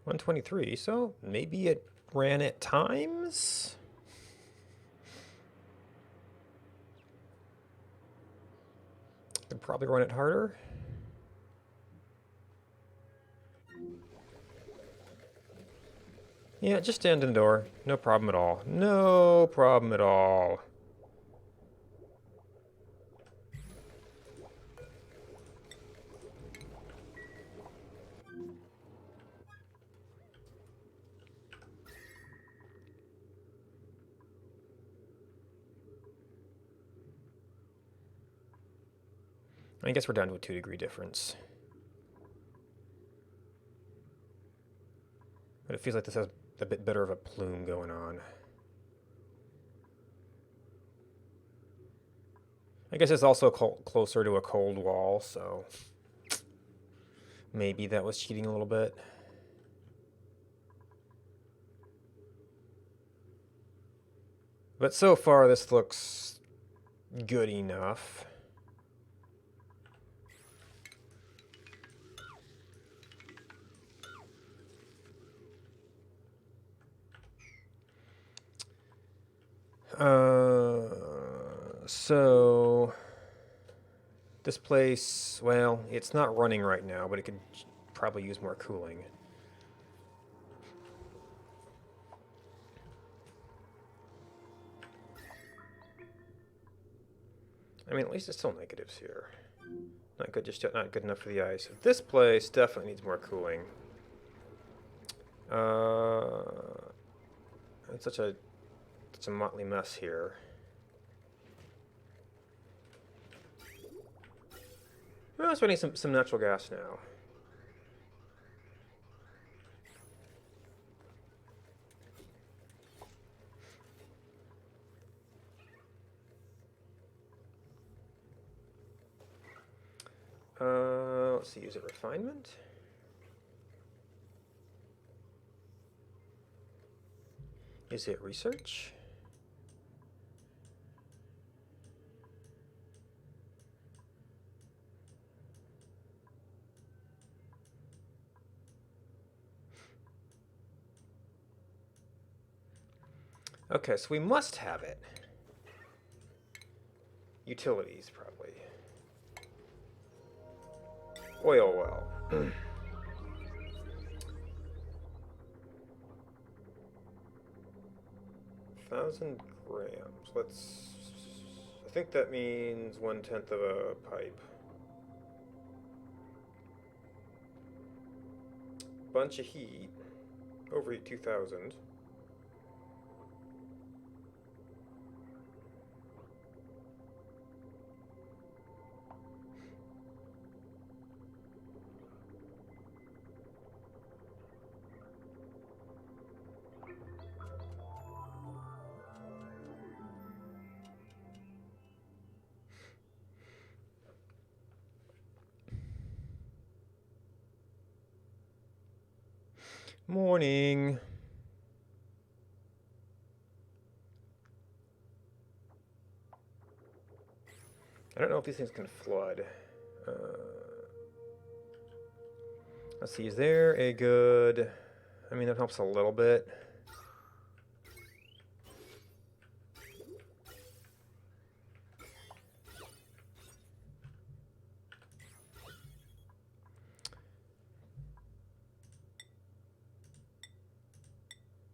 $123, so maybe it ran at times? Could probably run it harder. Yeah, just stand in the door. No problem at all. No problem at all. I guess we're down to a 2-degree difference. But it feels like this has a bit better of a plume going on. I guess it's also closer to a cold wall, so maybe that was cheating a little bit. But so far, this looks good enough. So this place, well, it's not running right now, but it could probably use more cooling. I mean, at least it's still negatives here. Not good, just not good enough for the ice. This place definitely needs more cooling. It's such a motley mess here. Well, it's running some natural gas now. Let's see, use it refinement. Is it research? Okay, so we must have it. Utilities, probably. Oil well. 1,000 grams. Let's. I think that means 1/10 of a pipe. Bunch of heat. Overheat 2,000. Morning. I don't know if these things can flood. Let's see, is there a good... I mean, that helps a little bit.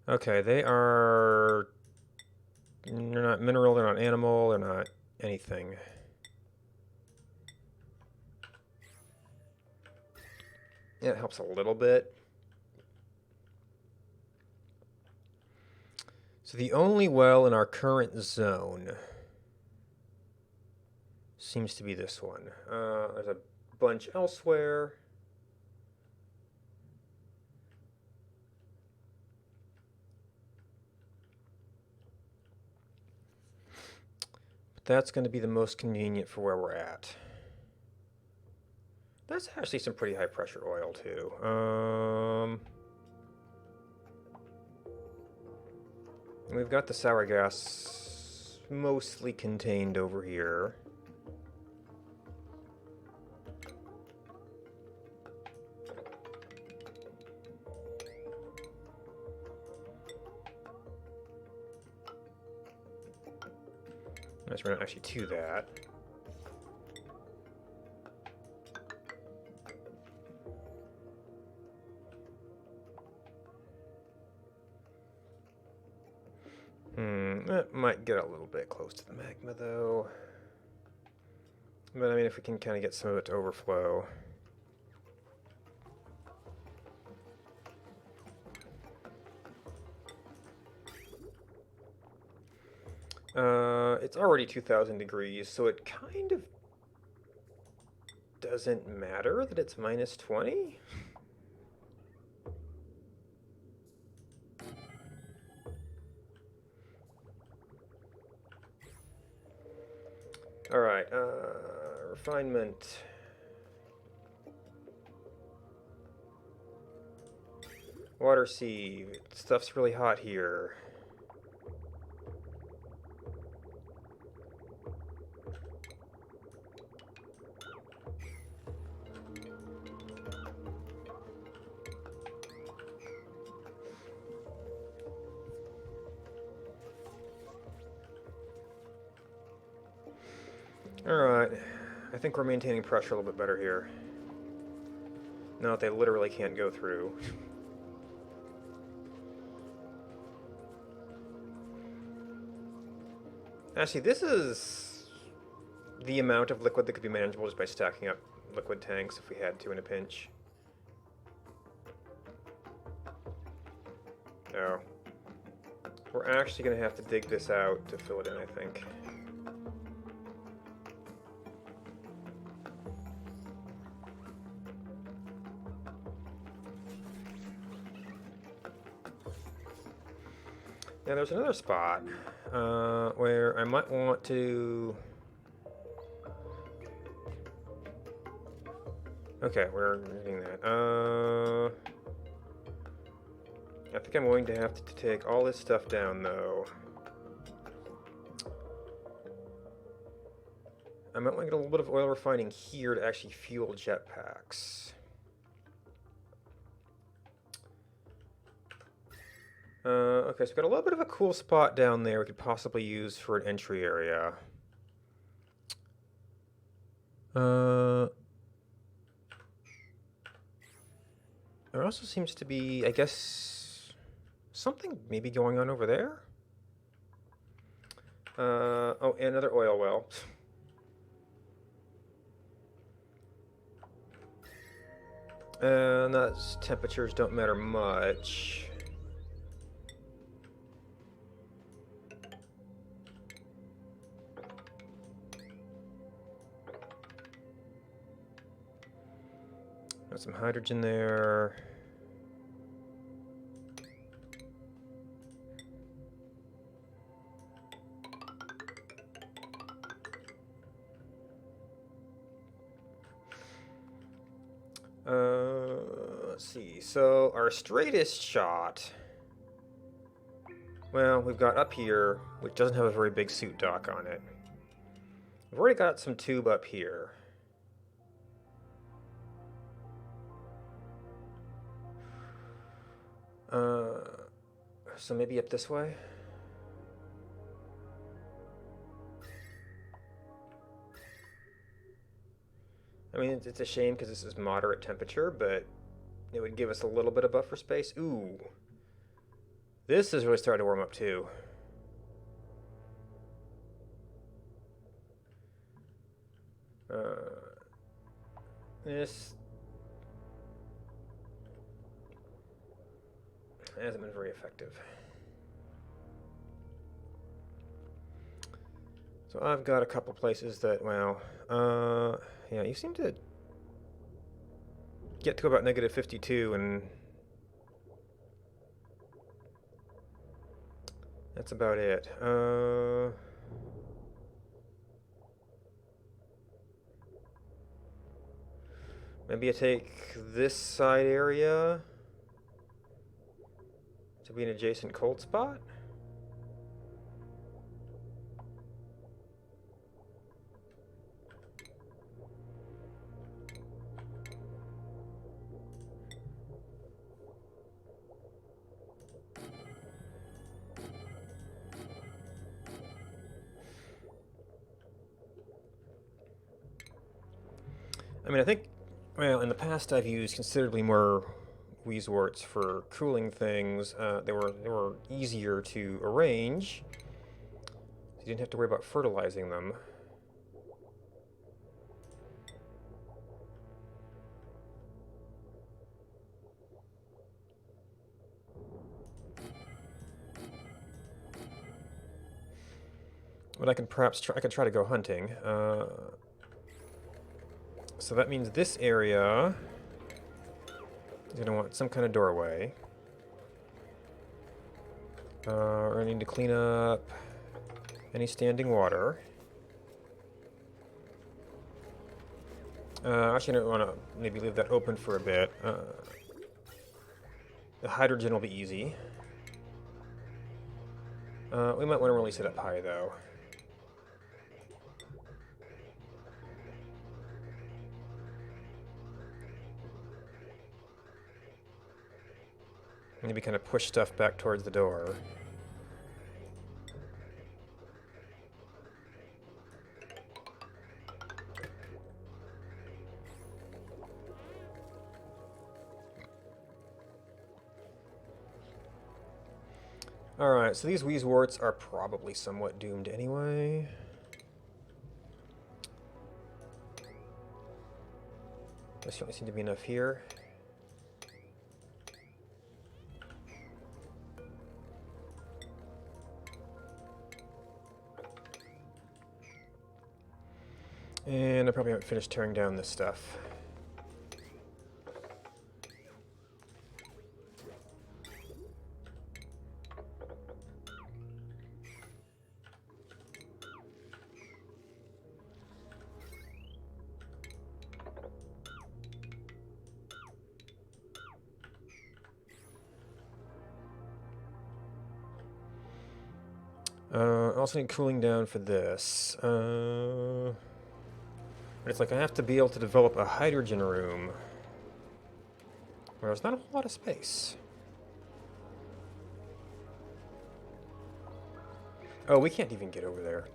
Okay, they are... They're not mineral, they're not animal, they're not anything. Yeah, it helps a little bit. So the only well in our current zone seems to be this one. There's a bunch elsewhere. But that's going to be the most convenient for where we're at. That's actually some pretty high pressure oil too. We've got the sour gas mostly contained over here. Let's run actually to that. That might get a little bit close to the magma, though. But I mean, if we can kind of get some of it to overflow. It's already 2,000 degrees, so it kind of doesn't matter that it's minus 20. All right, refinement. Water sieve. Stuff's really hot here. Alright. I think we're maintaining pressure a little bit better here. Now that they literally can't go through. Actually, this is the amount of liquid that could be manageable just by stacking up liquid tanks if we had to in a pinch. No. We're actually going to have to dig this out to fill it in, I think. Now there's another spot where I might want to... Okay, we're doing that. I think I'm going to have to take all this stuff down, though. I might want to get a little bit of oil refining here to actually fuel jetpacks. Okay, so we've got a little bit of a cool spot down there we could possibly use for an entry area. There also seems to be, I guess, something maybe going on over there. Oh, and another oil well. And those temperatures don't matter much. Got some hydrogen there. Let's see. So our straightest shot. Well, we've got up here, which doesn't have a very big suit dock on it. We've already got some tube up here. So maybe up this way? I mean, it's a shame because this is moderate temperature, but it would give us a little bit of buffer space. Ooh. This is really starting to warm up too. This hasn't been very effective. So I've got a couple places that, well, yeah, you seem to get to about negative 52, and that's about it. Maybe I take this side area to be an adjacent cold spot? I mean, I think, well, in the past I've used considerably more Weezeworts for cooling things. They were easier to arrange. You didn't have to worry about fertilizing them. But I can perhaps try to go hunting. So that means this area is going to want some kind of doorway. We're going to need to clean up any standing water. Actually, I don't want to maybe leave that open for a bit. The hydrogen will be easy. We might want to release it up high, though. Maybe kind of push stuff back towards the door. Alright, so these Weezeworts are probably somewhat doomed anyway. There certainly seem to be enough here. And I probably haven't finished tearing down this stuff. Also need cooling down for this. But it's like I have to be able to develop a hydrogen room where there's not a whole lot of space. Oh, we can't even get over there.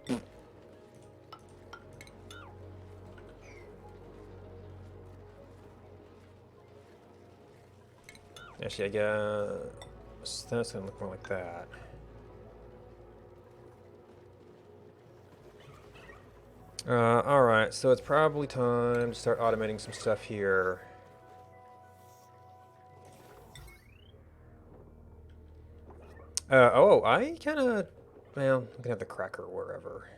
Actually, I guess that's gonna look more like that. Alright, so it's probably time to start automating some stuff here. Oh, I kinda... Well, I'm gonna have the cracker wherever.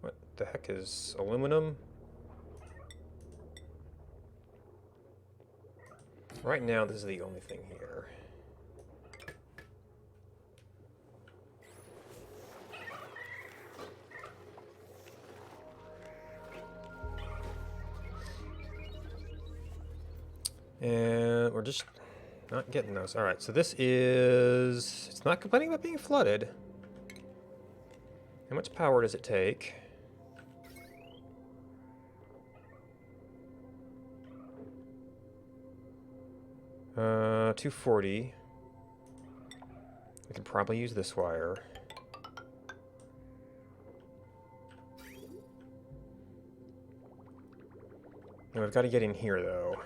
What the heck is aluminum? Right now, this is the only thing here. And we're just not getting those. Alright, so this is... It's not complaining about being flooded. How much power does it take? Uh, 240. We can probably use this wire. And we've got to get in here, though.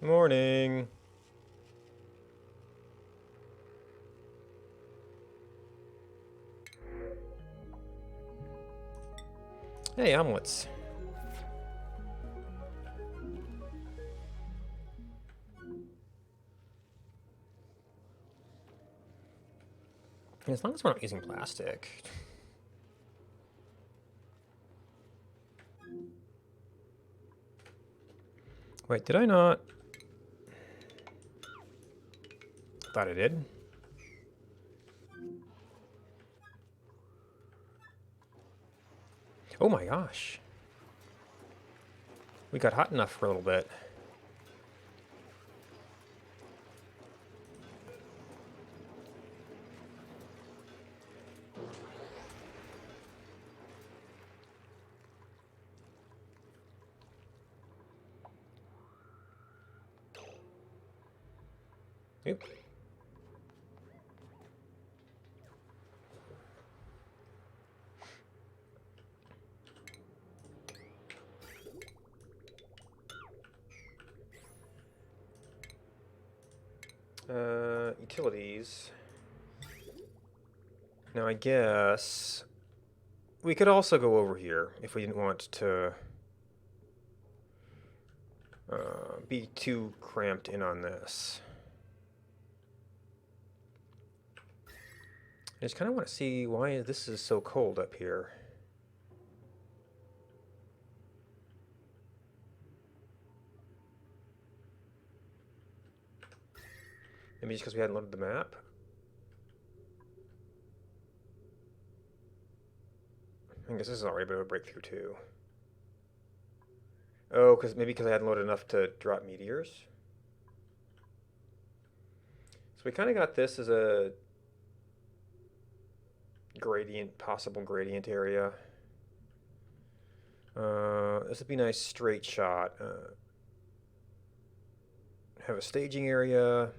Morning. Hey, omelets. As long as we're not using plastic. Wait, did I not? Thought I did. Oh my gosh. We got hot enough for a little bit. Oop. Utilities. Now I guess we could also go over here if we didn't want to be too cramped in on this. I just kind of want to see why this is so cold up here. Maybe just because we hadn't loaded the map? I guess this is already a bit of a breakthrough too. Oh, maybe because I hadn't loaded enough to drop meteors? So we kind of got this as a gradient, possible gradient area. This would be a nice straight shot. Have a staging area.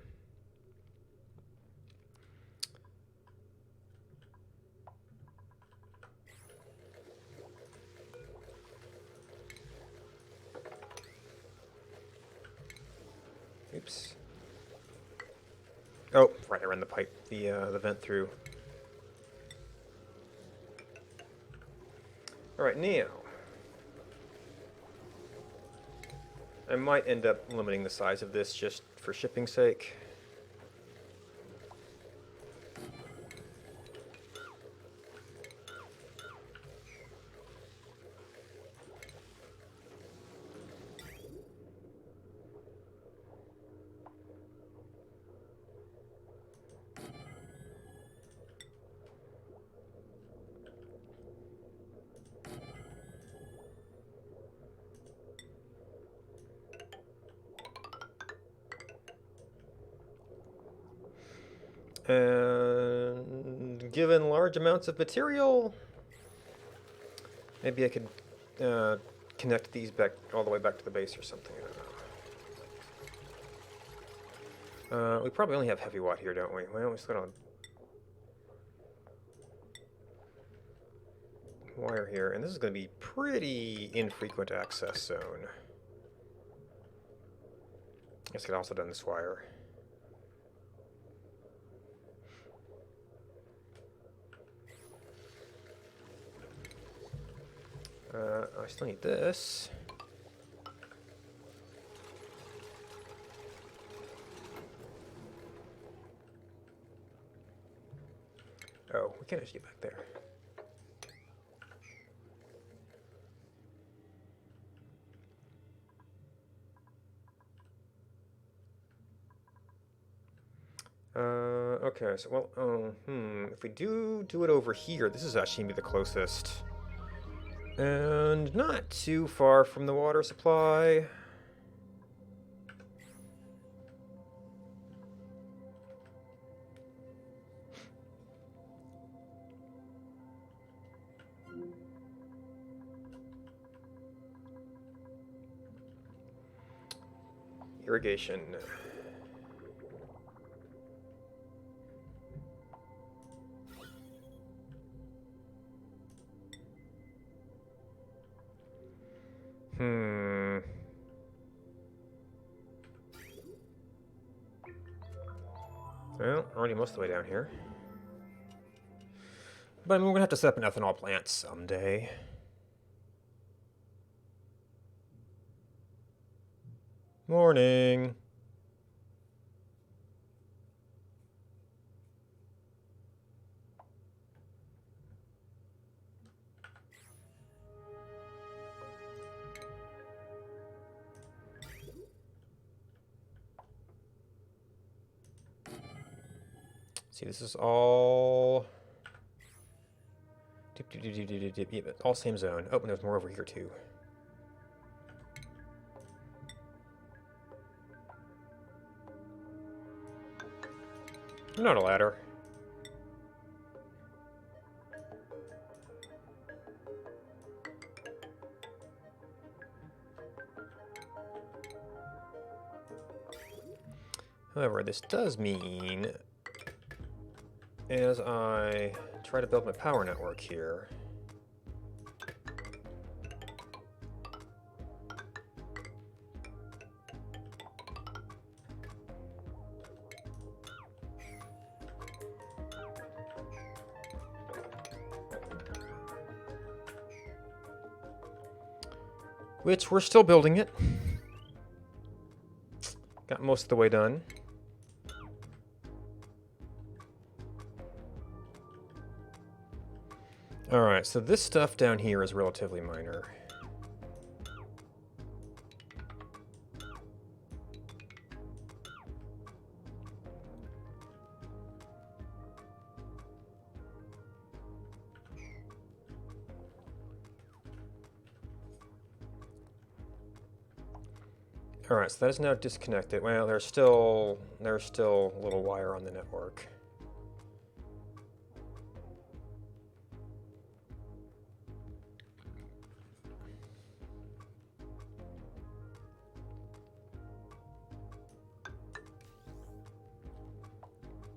Oops. Oh, right, I ran the pipe, the vent through. All right, now I might end up limiting the size of this just for shipping's sake. And given large amounts of material, maybe I could connect these back all the way back to the base or something. I don't know. We probably only have heavy watt here, don't we? Well, we still got a wire here, and this is going to be pretty infrequent access zone. I guess I could also done this wire. I still need this. Oh, we can't just get back there. Okay, so, well, if we do it over here, this is actually gonna be the closest. And not too far from the water supply. Irrigation. Well, already most of the way down here. But we're gonna have to set up an ethanol plant someday. Morning. See, this is all... Yeah, all same zone. Oh, and there's more over here, too. Not a ladder. However, this does mean, as I try to build my power network here, which we're still building it. Got most of the way done. Alright, so this stuff down here is relatively minor. Alright, so that is now disconnected. Well, there's still a little wire on the network.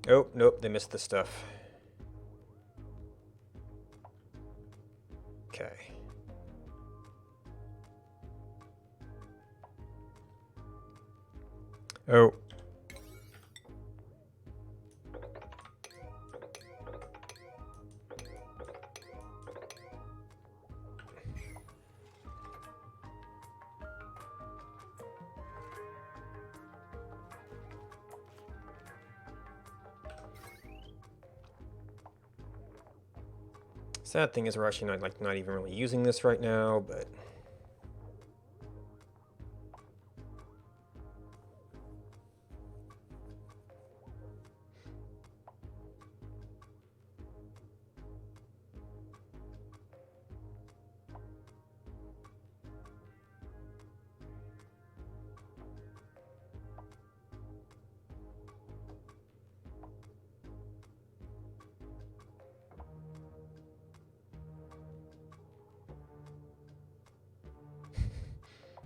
Oh, nope, they missed the stuff. Okay. Oh. Sad thing is we're actually not even really using this right now, but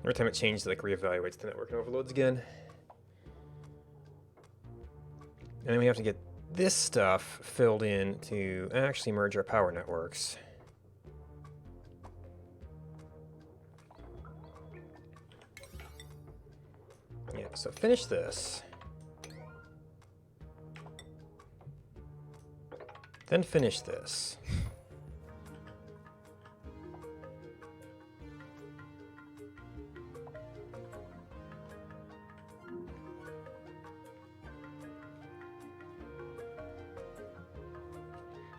every time it changes, it like reevaluates the network and overloads again. And then we have to get this stuff filled in to actually merge our power networks. Yeah, so finish this. Then finish this.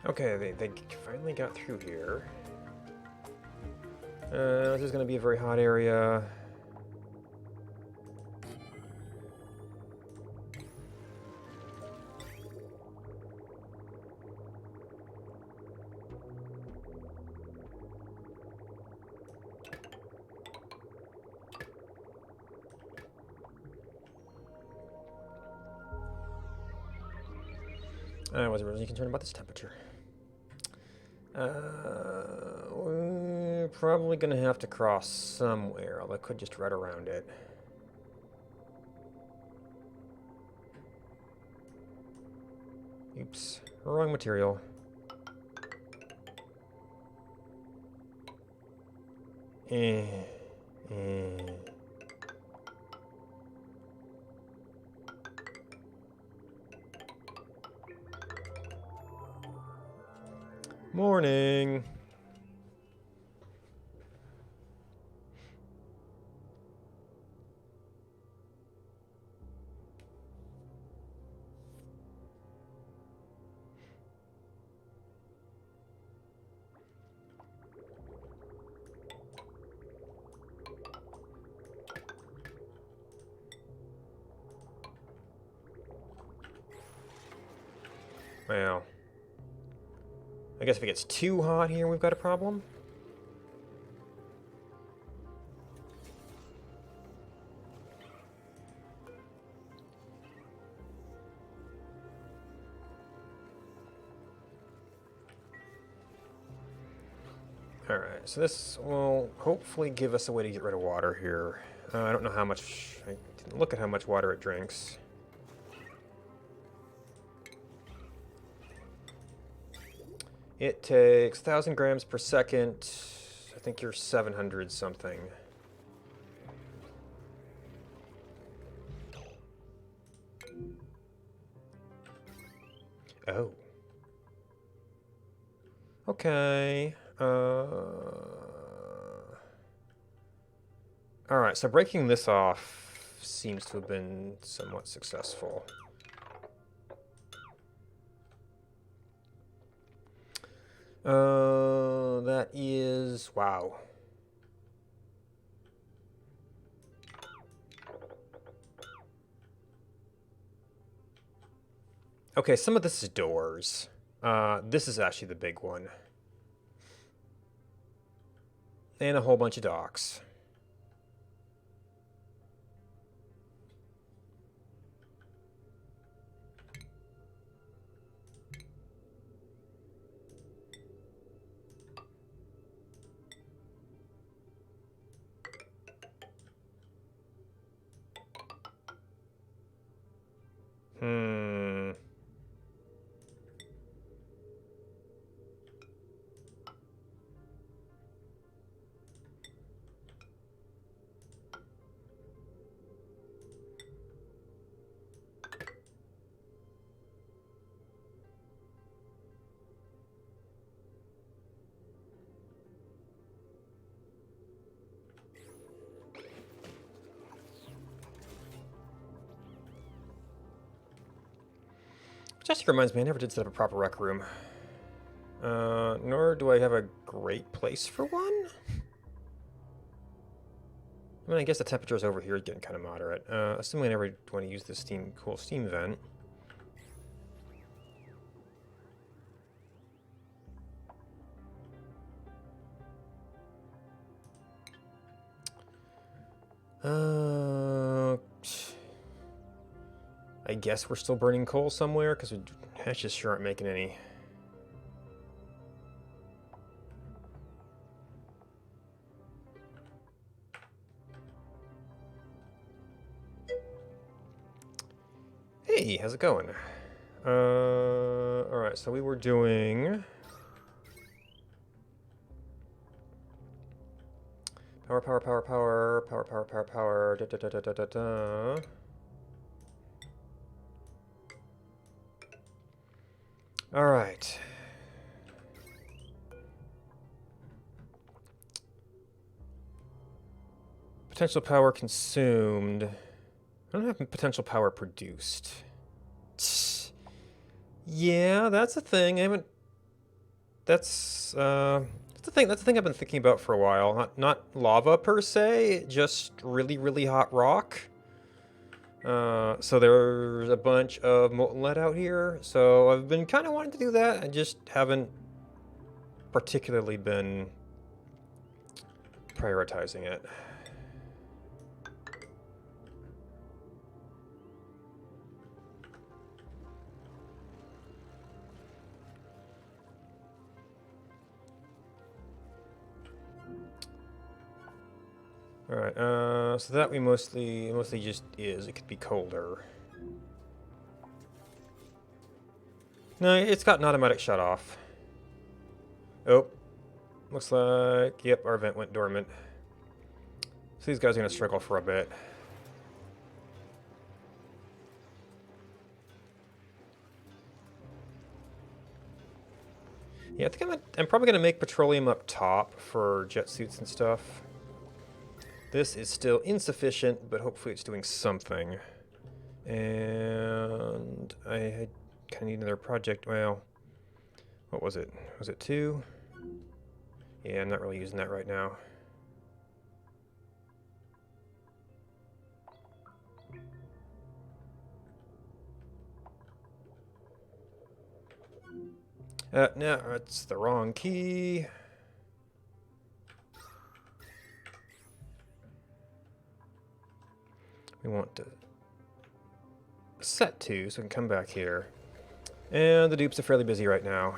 Okay, they finally got through here. This is going to be a very hot area. I wasn't really concerned about this temperature. We're probably going to have to cross somewhere, although I could just ride around it. Oops, wrong material. Eh. Morning. Well, I guess if it gets too hot here, we've got a problem. Alright, so this will hopefully give us a way to get rid of water here. I don't know how much... I didn't look at how much water it drinks. It takes 1,000 grams per second. I think you're 700 something. Oh. Okay. Alright, so breaking this off seems to have been somewhat successful. That is... wow. Okay, some of this is doors. This is actually the big one. And a whole bunch of docks. Which actually reminds me, I never did set up a proper rec room. Nor do I have a great place for one. I mean, I guess the temperatures over here is getting kind of moderate. Assuming I never want to use this cool steam vent. I guess we're still burning coal somewhere, because we just sure aren't making any. Hey, how's it going? Alright, so we were doing... Power, da da da da da da da. Alright. Potential power consumed. I don't have potential power produced. Yeah, that's a thing. I haven't... That's the thing. That's the thing I've been thinking about for a while. Not lava per se, just really, really hot rock. So there's a bunch of molten lead out here. So I've been kind of wanting to do that. I just haven't particularly been prioritizing it. Alright, so that we mostly just is. It could be colder. No, it's got an automatic shut off. Oh. Looks like, yep, our vent went dormant. So these guys are going to struggle for a bit. Yeah, I think I'm probably going to make petroleum up top for jet suits and stuff. This is still insufficient, but hopefully it's doing something. And I kind of need another project. Well, what was it? Was it 2? Yeah, I'm not really using that right now. No, it's the wrong key. We want to set 2 so we can come back here. And the dupes are fairly busy right now.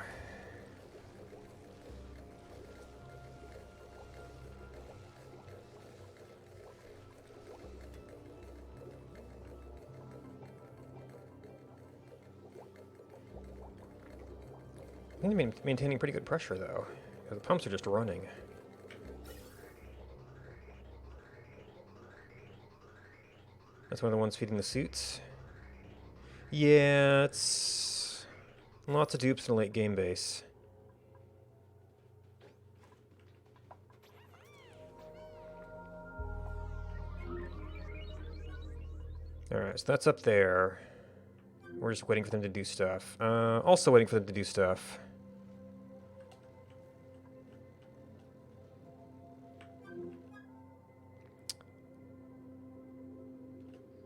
I think they're maintaining pretty good pressure though. The pumps are just running. That's one of the ones feeding the suits. Yeah, it's lots of dupes in a late game base. Alright, so that's up there. We're just waiting for them to do stuff. Also waiting for them to do stuff.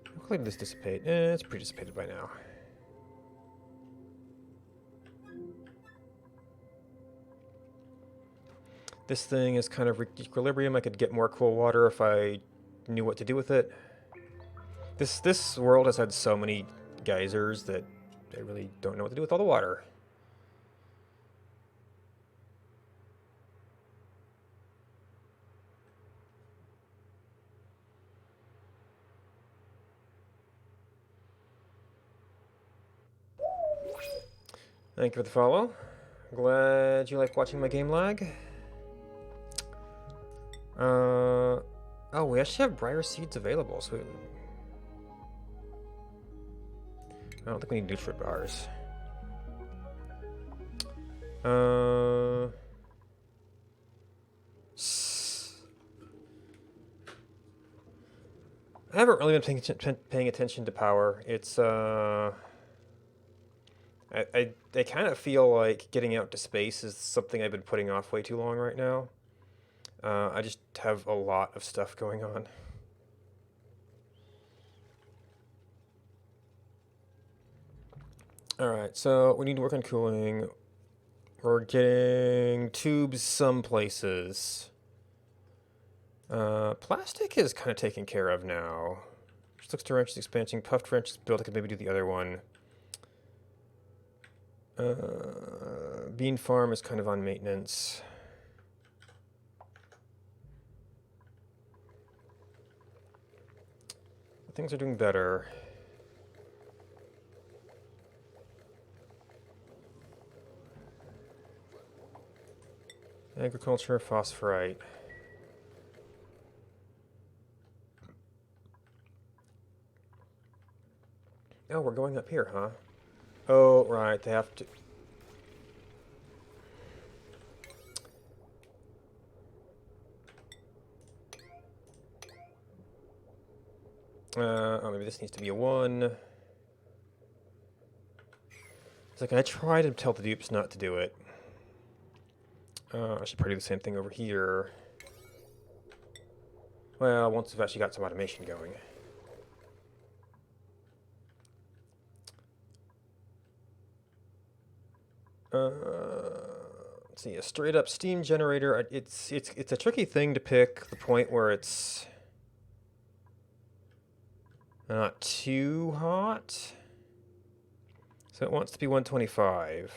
How quickly did this dissipate? It's pretty dissipated by now. This thing is kind of reached equilibrium. I could get more cool water if I knew what to do with it. This world has had so many geysers that I really don't know what to do with all the water. Thank you for the follow. Glad you like watching my game lag. Oh, we actually have briar seeds available, so I don't think we need nutrient bars. I haven't really been paying attention to power. It's I kind of feel like getting out to space is something I've been putting off way too long right now. I just have a lot of stuff going on. Alright, so we need to work on cooling. We're getting tubes some places. Plastic is kind of taken care of now. Slick to wrench is expansion. Puffed wrench is built. I could maybe do the other one. Bean farm is kind of on maintenance. Things are doing better. Agriculture, phosphorite. Oh, we're going up here, huh? Oh, right, they have to... oh, maybe this needs to be a 1. It's like, I try to tell the dupes not to do it. I should probably do the same thing over here. Well, once we've actually got some automation going. Let's see, a straight up steam generator. It's a tricky thing to pick the point where it's not too hot. So it wants to be 125.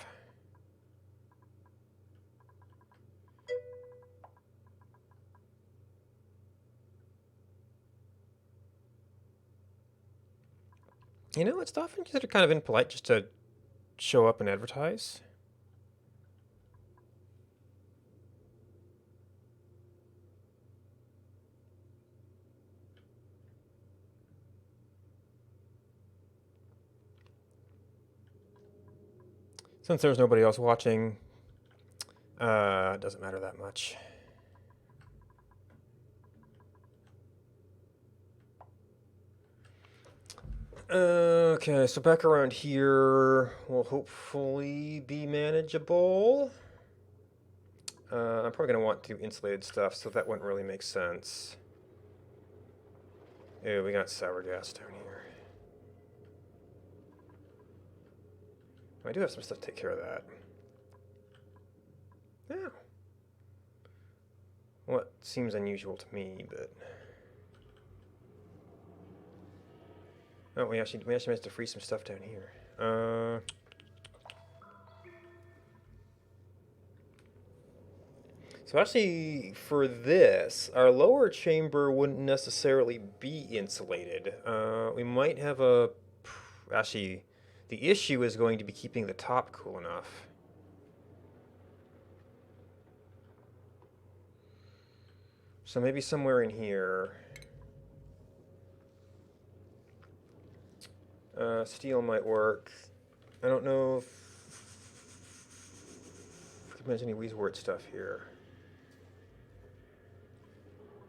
You know, it's often considered kind of impolite just to show up and advertise. Since there's nobody else watching, it doesn't matter that much. Okay, so back around here will hopefully be manageable. I'm probably going to want to do insulated stuff, so that wouldn't really make sense. Ew, we got sour gas down here. I do have some stuff to take care of that. Yeah. What seems unusual to me, but... Oh, we actually managed to free some stuff down here. So actually, for this, our lower chamber wouldn't necessarily be insulated. We might have a... Actually, the issue is going to be keeping the top cool enough. So maybe somewhere in here. Steel might work. I don't know if there's any Weezewort stuff here.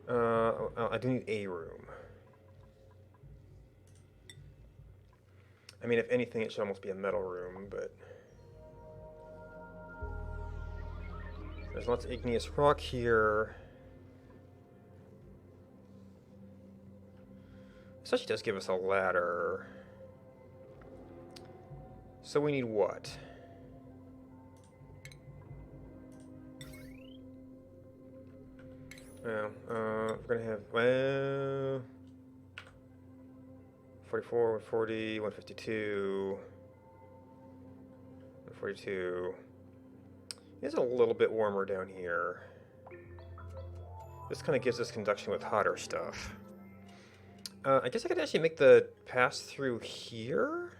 I do need a room. I mean, if anything, it should almost be a metal room, but... There's lots of igneous rock here. This actually does give us a ladder. So we need what? Well, we're gonna have, well... 44, 140, 152... 142... It's a little bit warmer down here. This kind of gives us conduction with hotter stuff. I guess I could actually make the pass through here?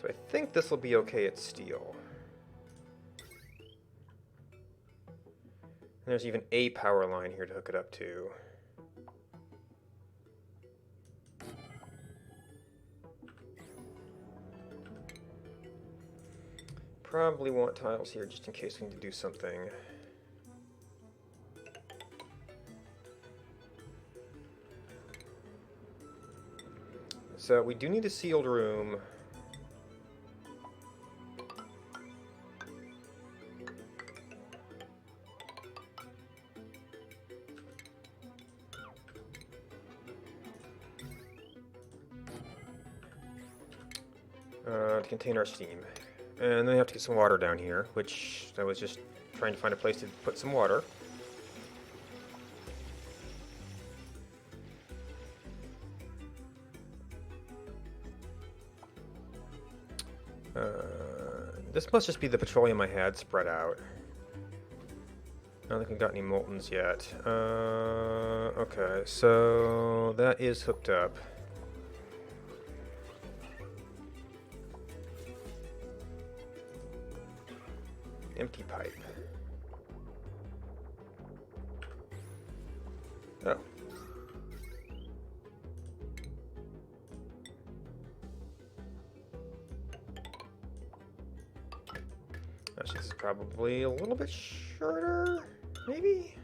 So I think this will be okay at steel. And there's even a power line here to hook it up to. Probably want tiles here just in case we need to do something. So we do need a sealed room. To contain our steam. And then we have to get some water down here, which I was just trying to find a place to put some water. This must just be the petroleum I had spread out. I don't think we've got any moltens yet. Okay, so that is hooked up. Empty pipe. Oh. Actually, this is probably a little bit shorter, maybe?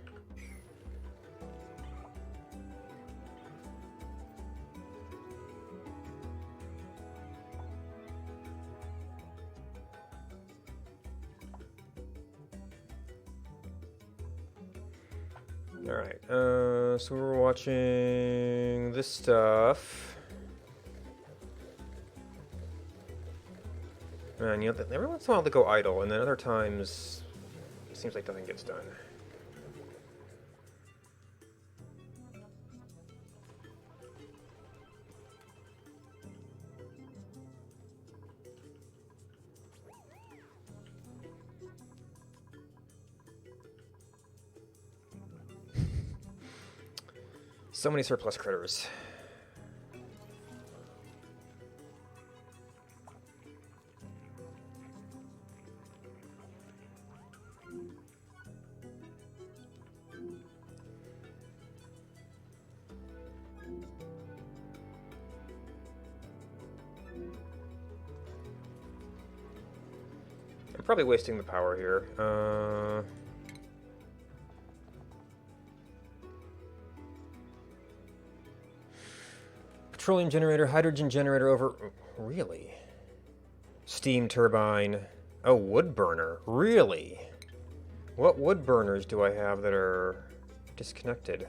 Alright, so we're watching this stuff. And you know, every once in a while they go idle, and then other times it seems like nothing gets done. So many surplus critters. I'm probably wasting the power here. Petroleum generator, hydrogen generator over... Really? Steam turbine. Oh, wood burner. Really? What wood burners do I have that are disconnected?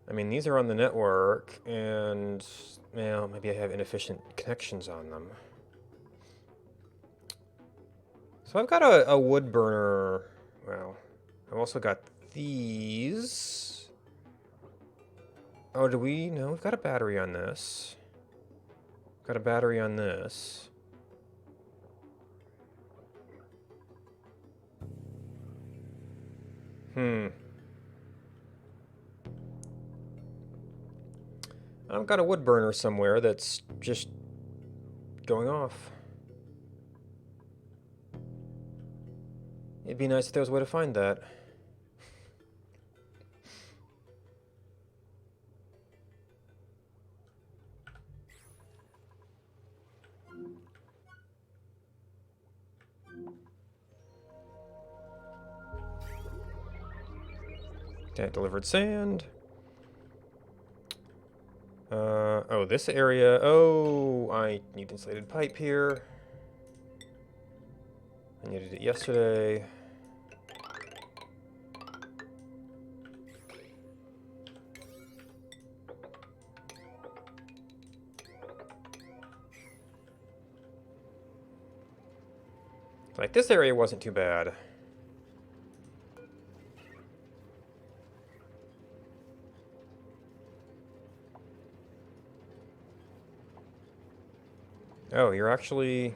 I mean, these are on the network, and, well, maybe I have inefficient connections on them. So I've got a wood burner. Well, I've also got these. Oh, do we? No, we've got a battery on this. Got a battery on this. I've got a wood burner somewhere that's just going off. It'd be nice if there was a way to find that. That delivered sand. Oh, this area. Oh, I need insulated pipe here. I needed it yesterday. Like, this area wasn't too bad. Oh, you're actually...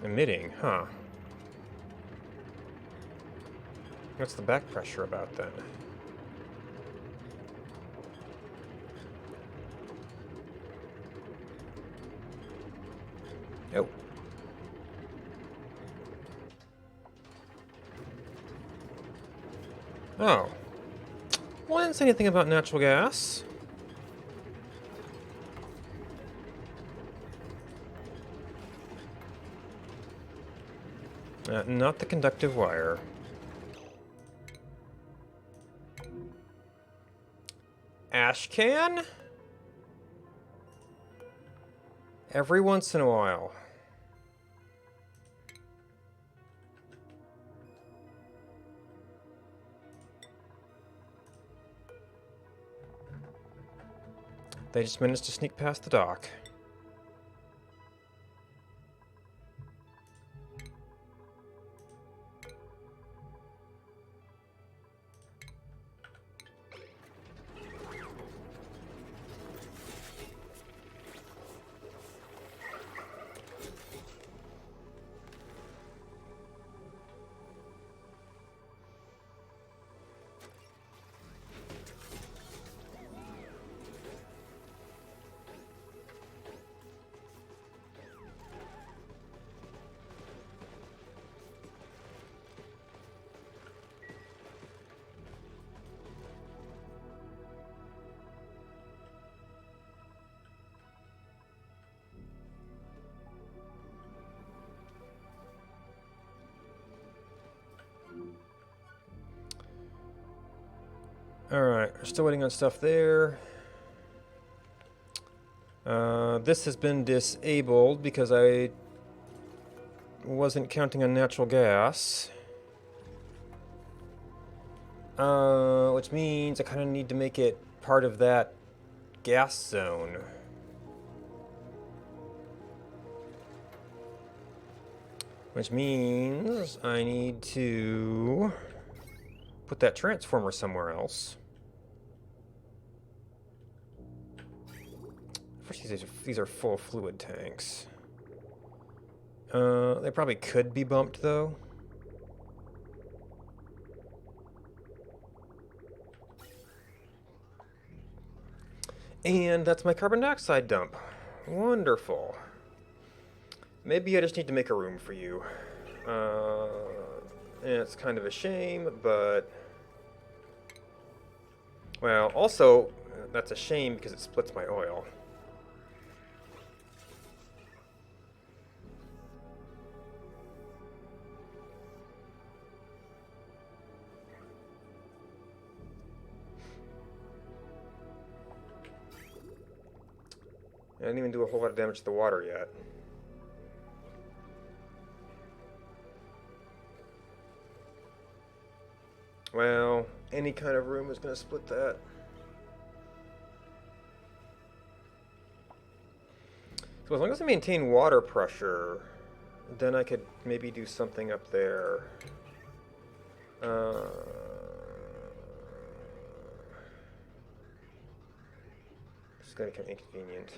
emitting, huh? What's the back pressure about then? Oh. Oh. Well, I didn't say anything about natural gas. Not the conductive wire. Ash can? Every once in a while. They just managed to sneak past the dock. Alright, we're still waiting on stuff there. This has been disabled because I wasn't counting on natural gas. Which means I kind of need to make it part of that gas zone. Which means I need to put that transformer somewhere else. First, these are full fluid tanks. They probably could be bumped though. And that's my carbon dioxide dump. Wonderful. Maybe I just need to make a room for you. And it's kind of a shame, but... Well, also, that's a shame because it splits my oil. I didn't even do a whole lot of damage to the water yet. Well, any kind of room is going to split that. So as long as I maintain water pressure, then I could maybe do something up there. It's going to become inconvenient.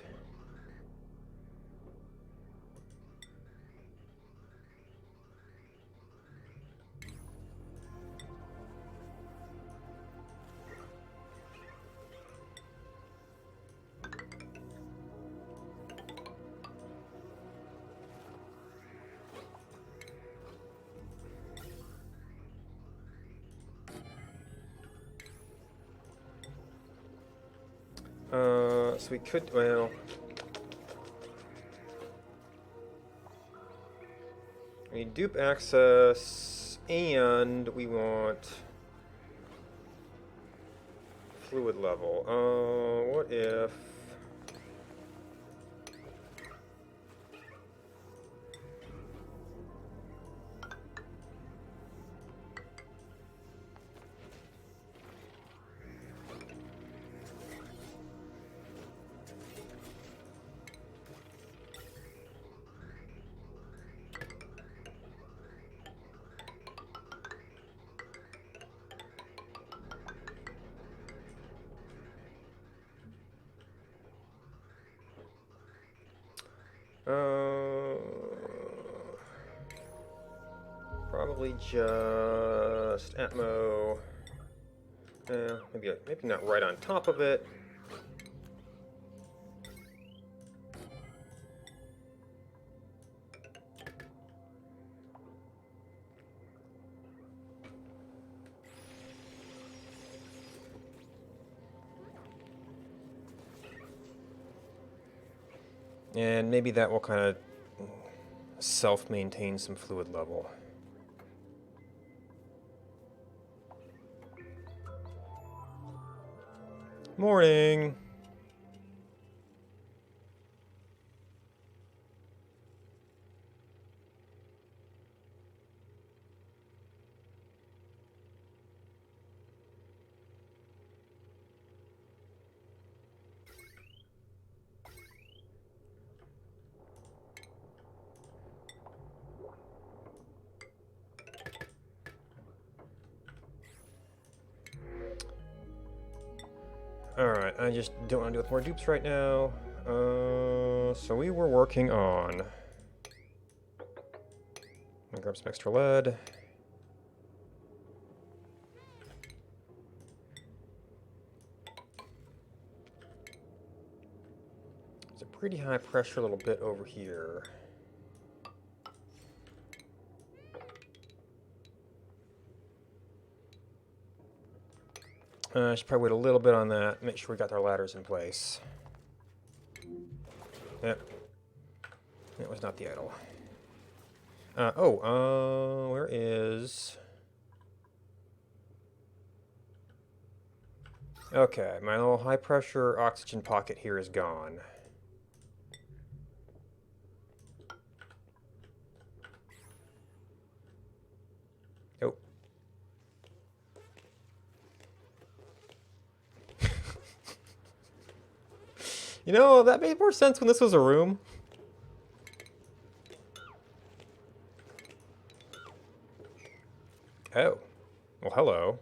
So we could, well... We need dupe access, and we want fluid level. What if... Probably just Atmo. Maybe not right on top of it. And maybe that will kind of self-maintain some fluid level. Morning! Alright, I just don't want to deal with more dupes right now. So we were working on... I'll grab some extra lead. There's a pretty high pressure little bit over here. I should probably wait a little bit on that, make sure we got our ladders in place. Yep. That was not the idle. Where is... Okay, my little high pressure oxygen pocket here is gone. Oh. You know, that made more sense when this was a room. Oh. Well, hello.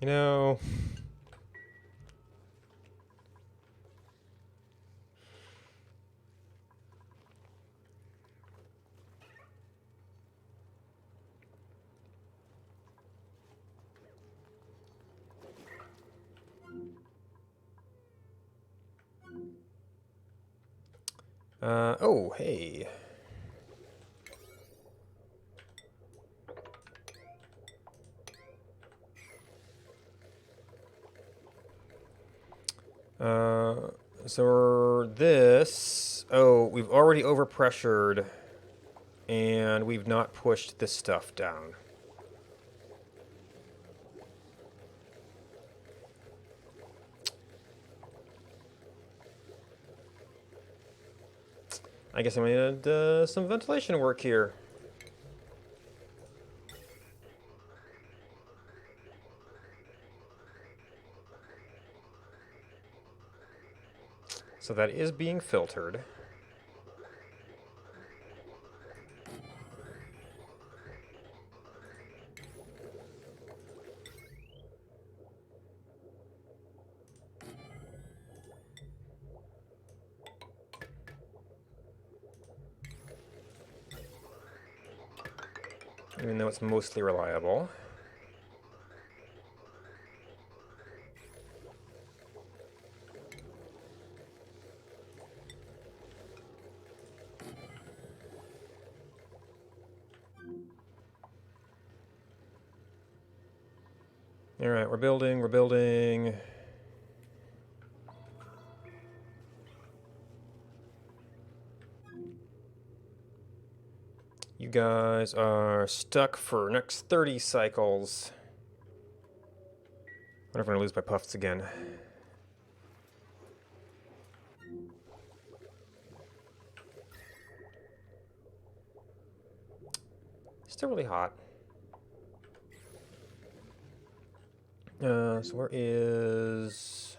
You know... oh, hey. So this... Oh, we've already overpressured, and we've not pushed this stuff down. I guess I'm gonna need some ventilation work here. So that is being filtered. Even though it's mostly reliable. All right, we're building. You guys are stuck for next 30 cycles. I wonder if I'm gonna lose my puffs again. Still really hot. So where is...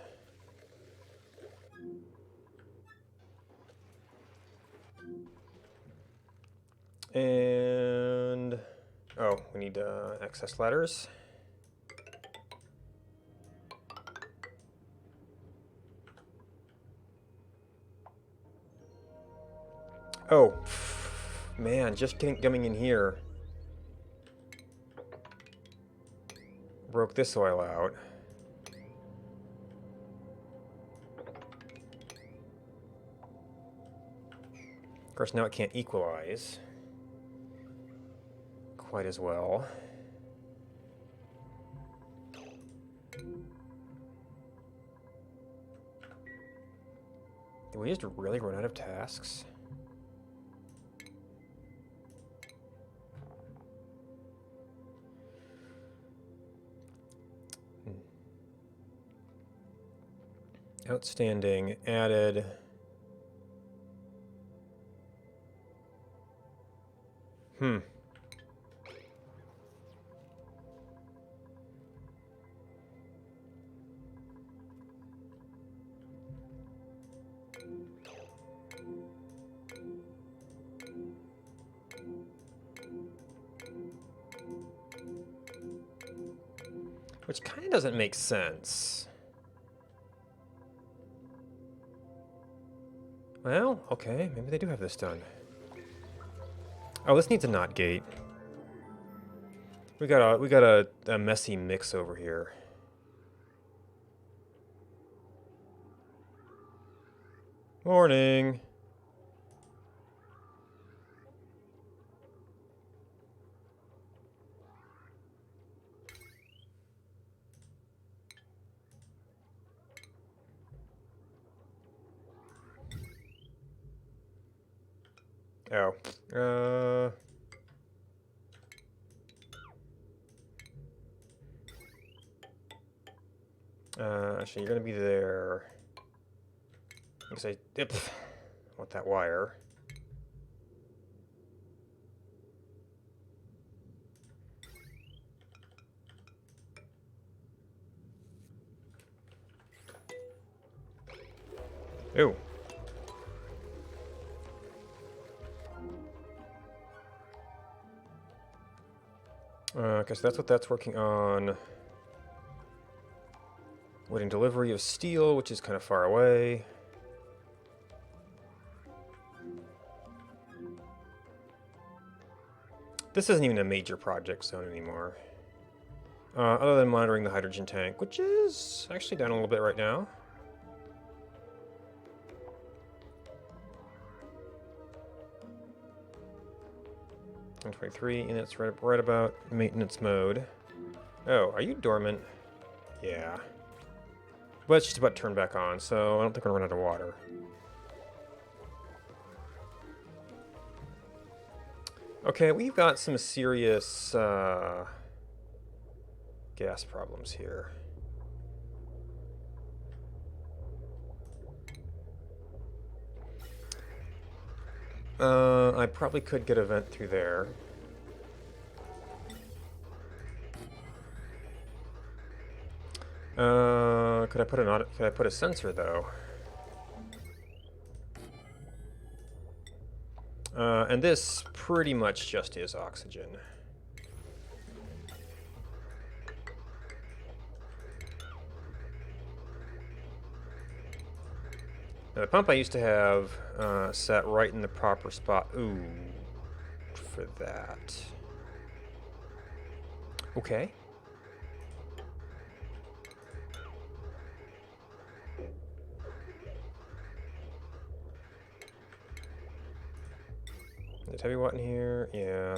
And... Oh, we need access ladders. Oh, man, just coming in here. Broke this oil out. Of course, now it can't equalize. quite as well. Did we just really run out of tasks? Outstanding, added. Which kind of doesn't make sense. Well, okay, maybe they do have this done. Oh, this needs a NOT gate. We got a messy mix over here. Morning. Oh. Actually, you're gonna be there. I guess I want that wire. Ew. Okay, so that's what that's working on. Waiting delivery of steel, which is kind of far away. This isn't even a major project zone anymore. Other than monitoring the hydrogen tank, which is actually down a little bit right now. And 23, and it's right about maintenance mode. Oh, are you dormant? Yeah. But it's just about turned back on, so I don't think we're gonna run out of water. Okay, we've got some serious gas problems here. I probably could get a vent through there. Could I put a sensor though? And this pretty much just is oxygen. Now, the pump I used to have sat right in the proper spot. Ooh, for that. Okay. Is heavy watt in here? Yeah.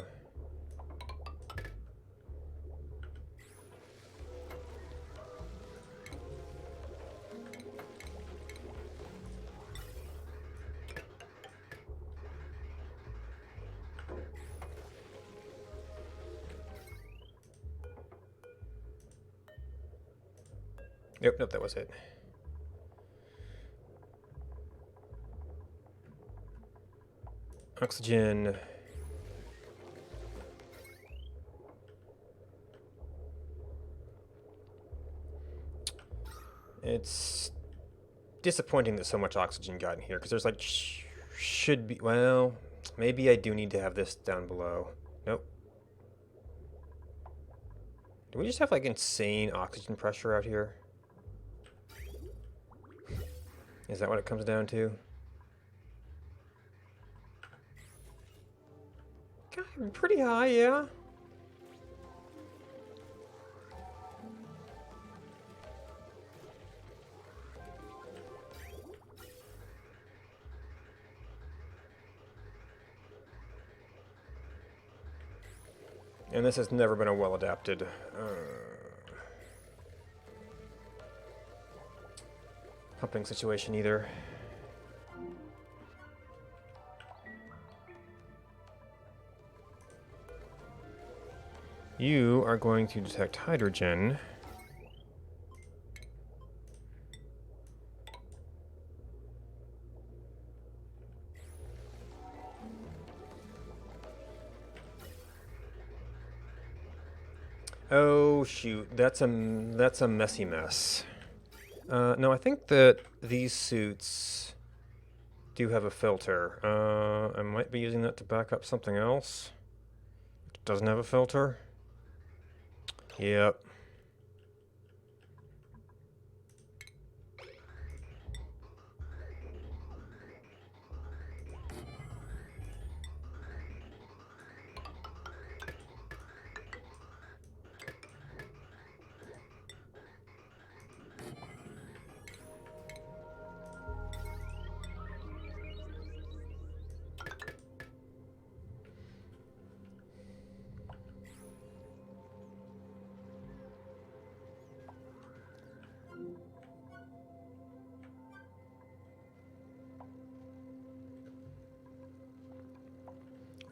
Nope, that was it. Oxygen. It's disappointing that so much oxygen got in here, because there's like, should be, well, maybe I do need to have this down below. Nope. Do we just have like insane oxygen pressure out here? Is that what it comes down to? God, pretty high, yeah. And this has never been a well-adapted pumping situation either. You are going to detect hydrogen. Oh shoot, that's a messy mess. No, I think that these suits do have a filter. I might be using that to back up something else. It doesn't have a filter. Yep.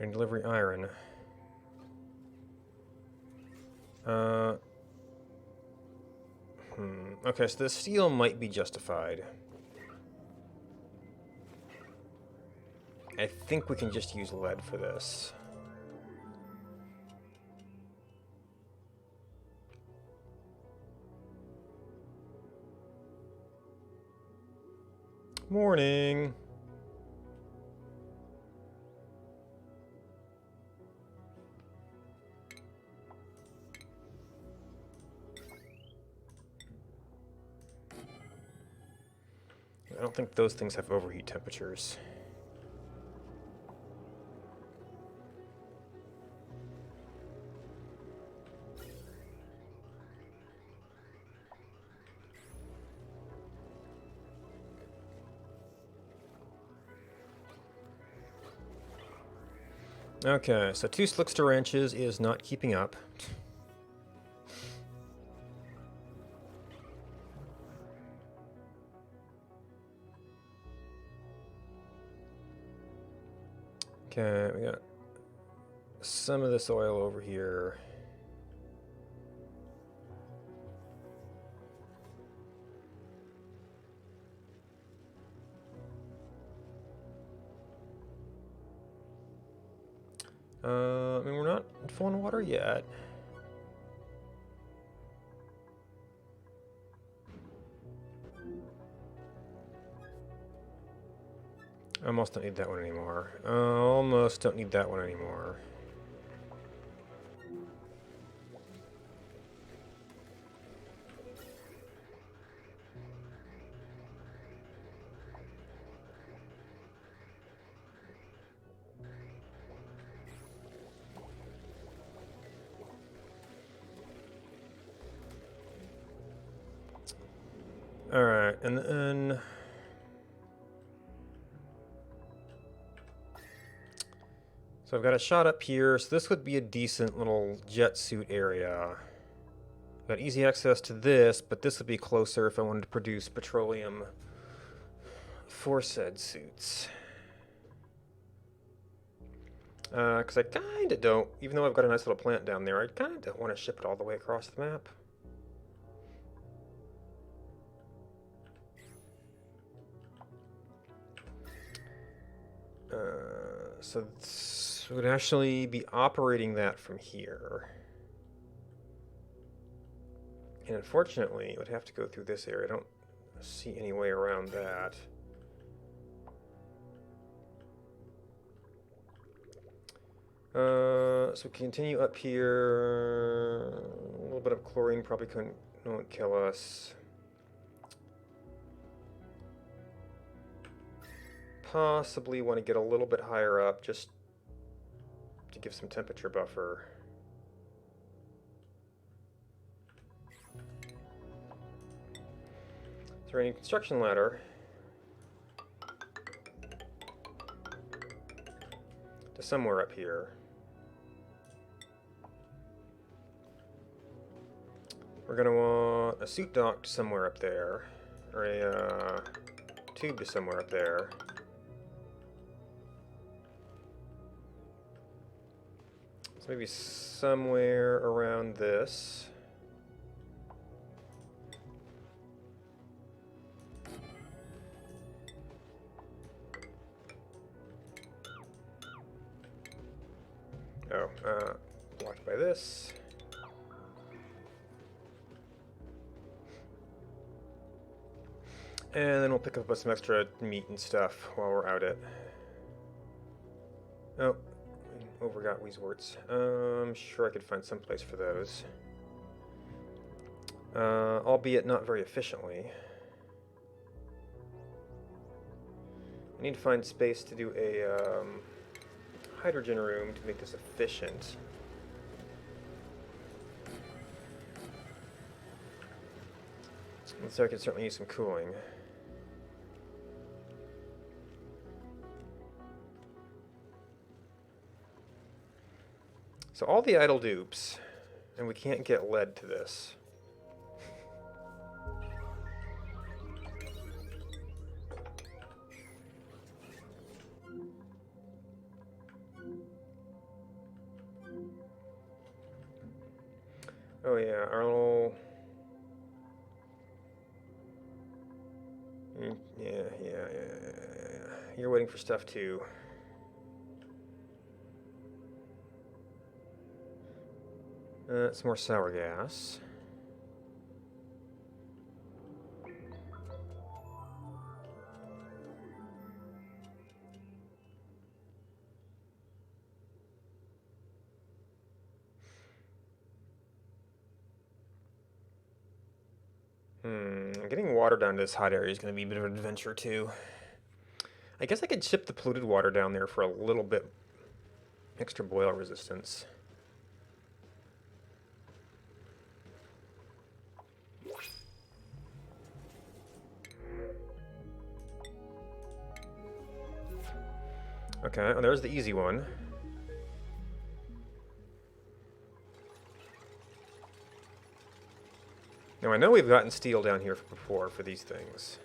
And delivery iron. Okay, so the steel might be justified. I think we can just use lead for this. Morning. I don't think those things have overheat temperatures. Okay, so 2 Slickster wrenches is not keeping up. Okay, we got some of this oil over here. I mean, we're not full on water yet. Almost don't need that one anymore. Almost don't need that one anymore. Alright, and then... So I've got a shot up here, so this would be a decent little jet suit area. I've got easy access to this, but this would be closer if I wanted to produce petroleum for said suits. Because I kind of don't, even though I've got a nice little plant down there, I kind of don't want to ship it all the way across the map. So we would actually be operating that from here. And unfortunately, it would have to go through this area. I don't see any way around that. So we continue up here. A little bit of chlorine probably won't kill us. Possibly want to get a little bit higher up just to give some temperature buffer. Is there any construction ladder? To somewhere up here. We're gonna want a suit docked somewhere up there, or a tube to somewhere up there. So maybe somewhere around this. Oh, blocked by this. And then we'll pick up some extra meat and stuff while we're out it. Oh, overgot Weezeworts. I'm sure I could find some place for those. Albeit not very efficiently. I need to find space to do a hydrogen room to make this efficient. And so I could certainly use some cooling. So all the idle dupes, and we can't get lead to this. Oh yeah, our little... Yeah. You're waiting for stuff too. Some more sour gas. Getting water down to this hot area is going to be a bit of an adventure too. I guess I could ship the polluted water down there for a little bit extra boil resistance. Okay, oh, there's the easy one. Now I know we've gotten steel down here before for these things.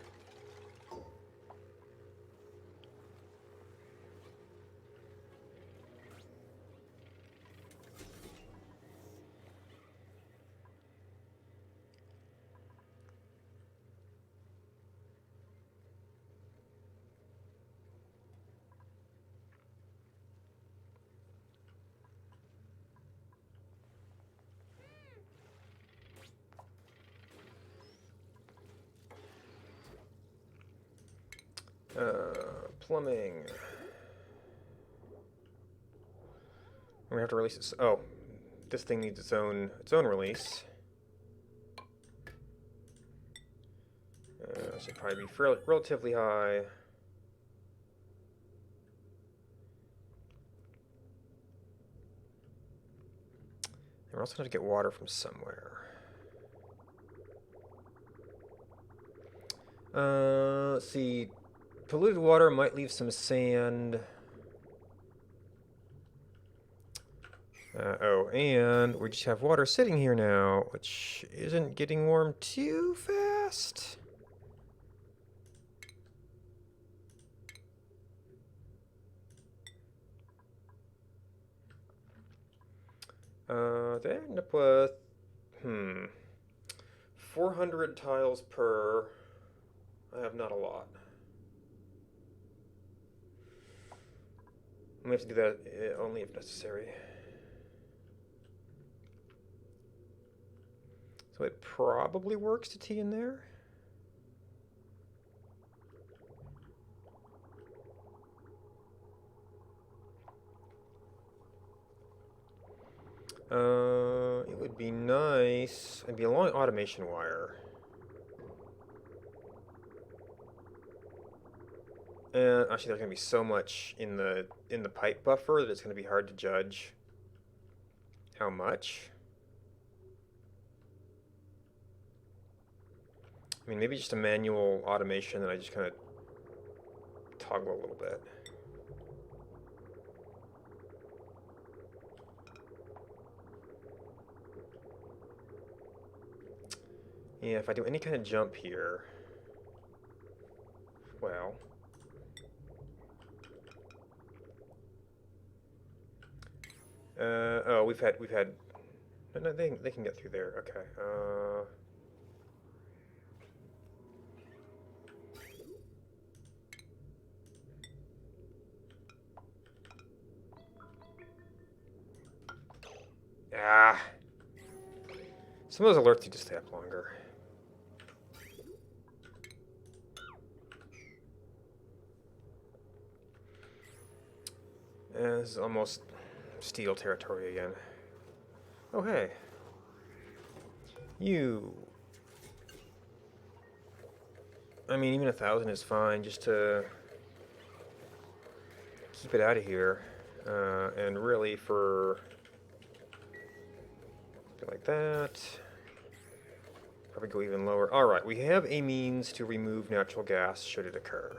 Plumbing. We have to release it. Oh, this thing needs its own release. Should probably be relatively high. And we're also going to get water from somewhere. Let's see. Polluted water might leave some sand. Oh, and we just have water sitting here now, which isn't getting warm too fast. They end up with, 400 tiles per. I have not a lot. We have to do that only if necessary. So it probably works to tea in there. It would be nice. It'd be a long automation wire. And actually, there's going to be so much in the pipe buffer that it's going to be hard to judge how much. I mean, maybe just a manual automation that I just kind of toggle a little bit. Yeah, if I do any kind of jump here, well, oh, we've had, no, they can get through there. Okay. Ah. Some of those alerts need to stay up longer. This is almost steel territory again. Oh, hey. You. I mean, even 1,000 is fine, just to keep it out of here. And really for something like that. Probably go even lower. Alright, we have a means to remove natural gas should it occur.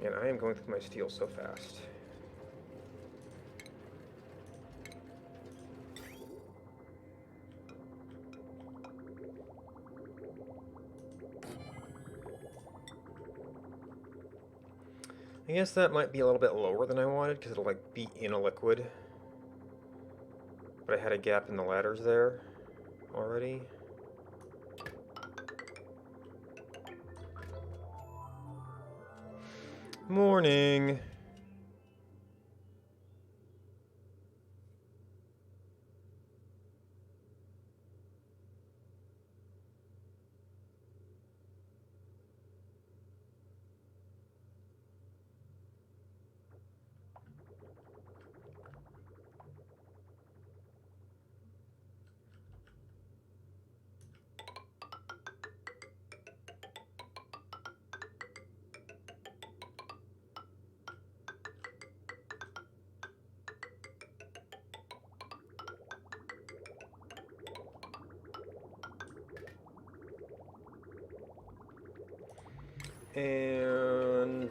And I am going through my steel so fast. I guess that might be a little bit lower than I wanted because it'll like be in a liquid. But I had a gap in the ladders there already. Morning. And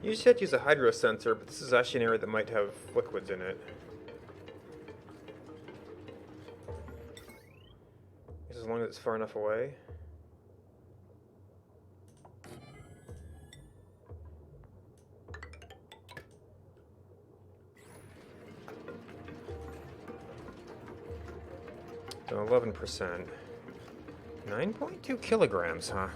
you said use a hydro sensor, but this is actually an area that might have liquids in it. As long as it's far enough away. So 11%. 9.2 kilograms, huh?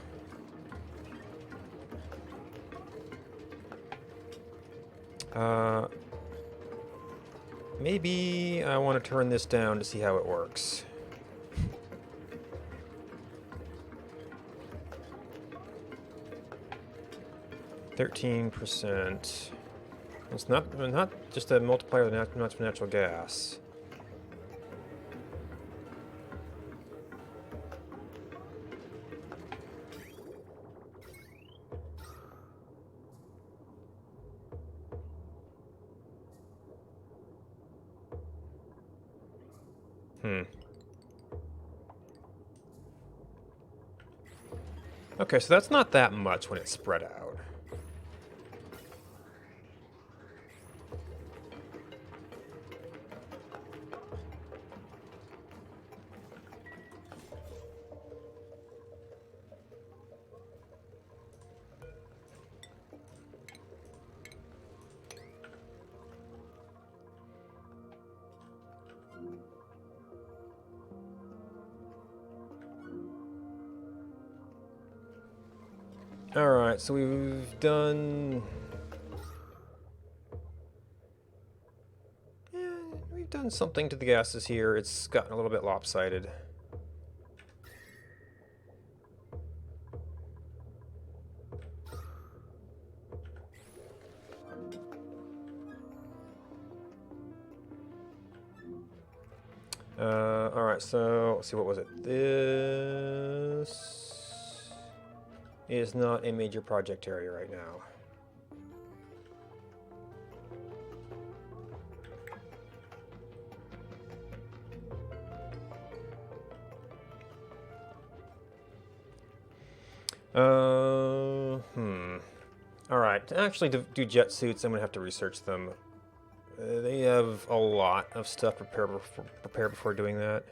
Maybe I want to turn this down to see how it works. %. It's not just a multiplier of natural gas. Okay, so that's not that much when it's spread out. Alright, so we've done... Yeah, we've done something to the gases here. It's gotten a little bit lopsided. Alright, so let's see, what was it? This is not a major project area right now. Alright, to actually do jet suits, I'm going to have to research them. They have a lot of stuff prepared before doing that.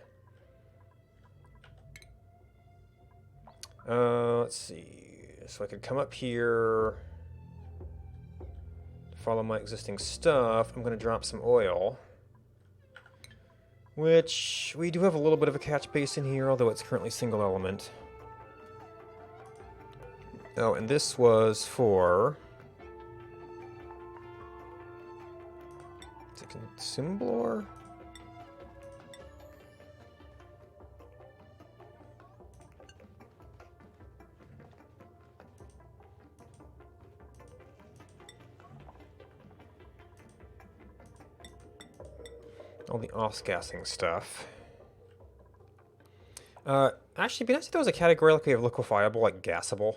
Let's see. So I could come up here, follow my existing stuff. I'm going to drop some oil, which we do have a little bit of a catch basin here, although it's currently single element. Oh, and this was for... Is it consumable ore? All the off-gassing stuff. Actually, it'd be nice if there was a category like we have liquefiable, like gassable.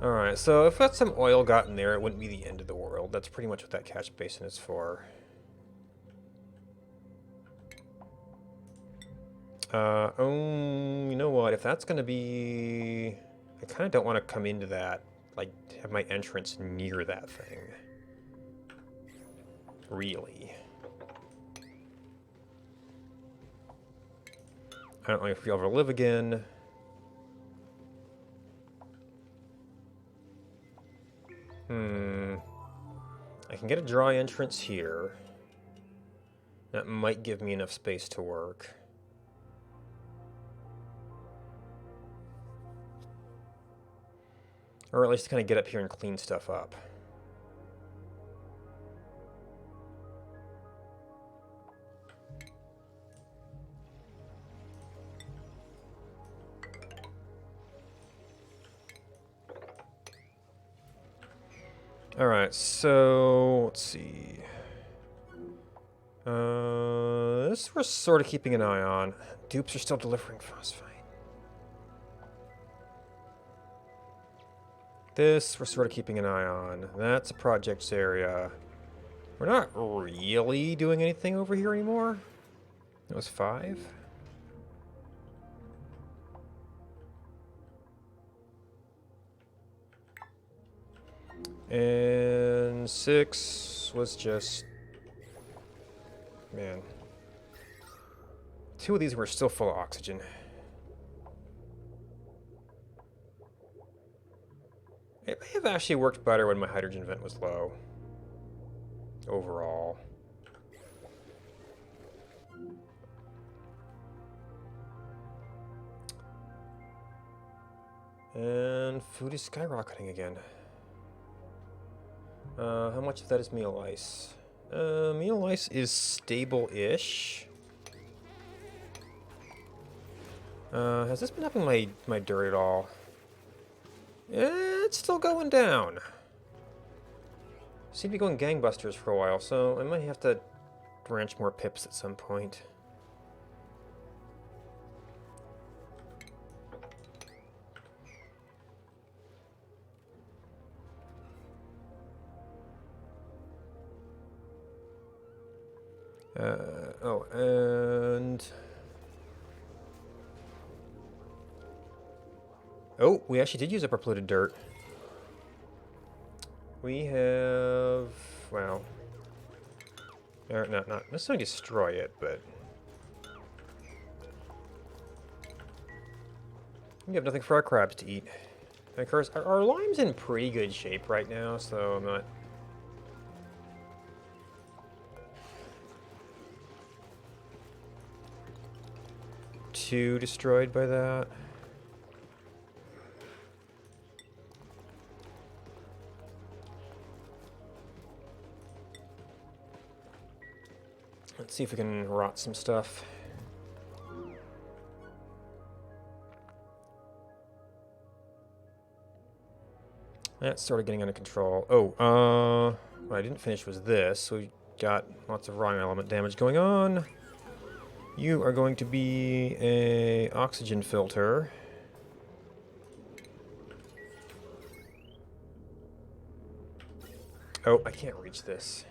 Alright, so if some oil got in there, it wouldn't be the end of the world. That's pretty much what that catch basin is for. Oh, you know what? If that's going to be... I kind of don't want to come into that, like, have my entrance near that thing. Really. I don't know if you'll ever live again. I can get a dry entrance here. That might give me enough space to work. Or at least kind of get up here and clean stuff up. Alright, so let's see. This we're sort of keeping an eye on. Dupes are still delivering phosphite. This we're sort of keeping an eye on. That's a projects area. We're not really doing anything over here anymore. It was 5. And 6 was just... Man. 2 of these were still full of oxygen. It may have actually worked better when my hydrogen vent was low. Overall. And food is skyrocketing again. How much of that is meal ice? Meal ice is stable-ish. Has this been upping my dirt at all? It's still going down. Seemed to be going gangbusters for a while, so I might have to branch more pips at some point. Oh, and... Oh, we actually did use up our polluted dirt. We have... Well... Not necessarily destroy it, but... We have nothing for our crabs to eat. And of course, our lime's in pretty good shape right now, so I'm not... too destroyed by that. Let's see if we can rot some stuff. That's sort of getting under control. Oh, what I didn't finish was this. We got lots of rime element damage going on. You are going to be a oxygen filter. Oh, I can't reach this.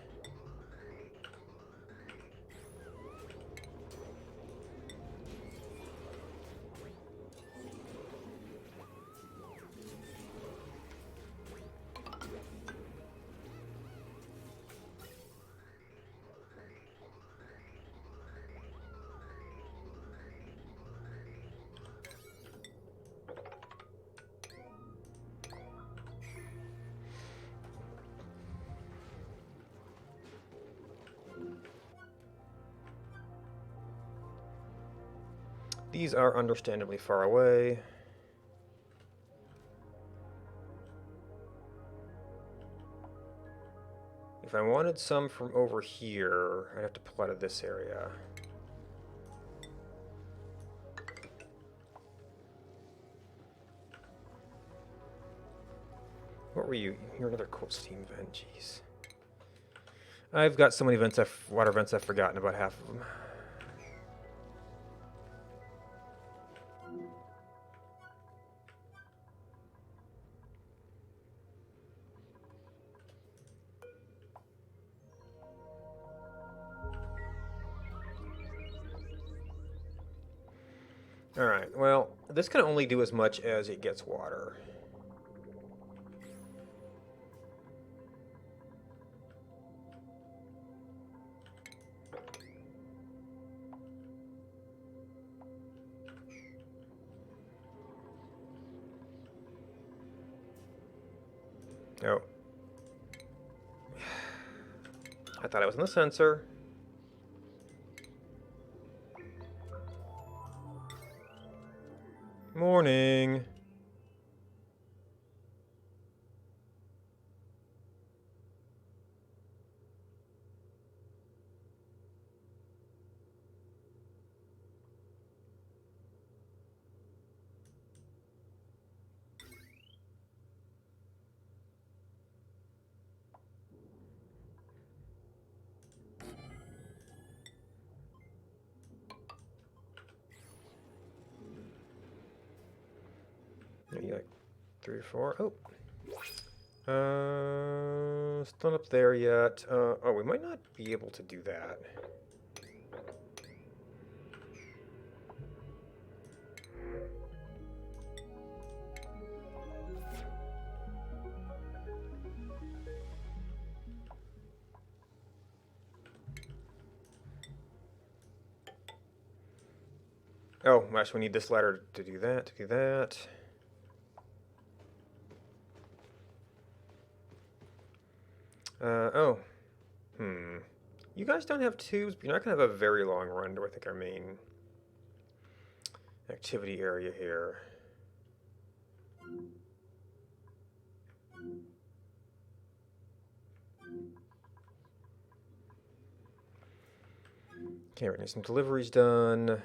These are understandably far away. If I wanted some from over here, I'd have to pull out of this area. What were you? You're another cool steam vent, jeez. I've got so many vents, water vents, I've forgotten about half of them. Alright, well, this can only do as much as it gets water. Oh. I thought I was in the sensor. Morning. Maybe like 3 or 4. Oh. Still not up there yet. Oh, we might not be able to do that. Oh, actually, we need this ladder to do that, oh. You guys don't have tubes, but you're not going to have a very long run to, I think, our main activity area here. Okay, we need some deliveries done.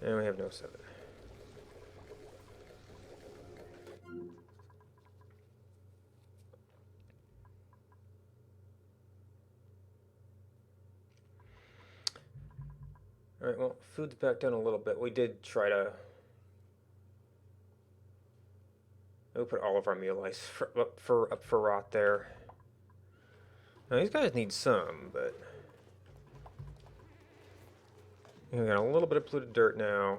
And we have no 7. Alright, well, food's back down a little bit. We did try to... We put all of our meal ice up for rot there. Now, these guys need some, but... We got a little bit of polluted dirt now.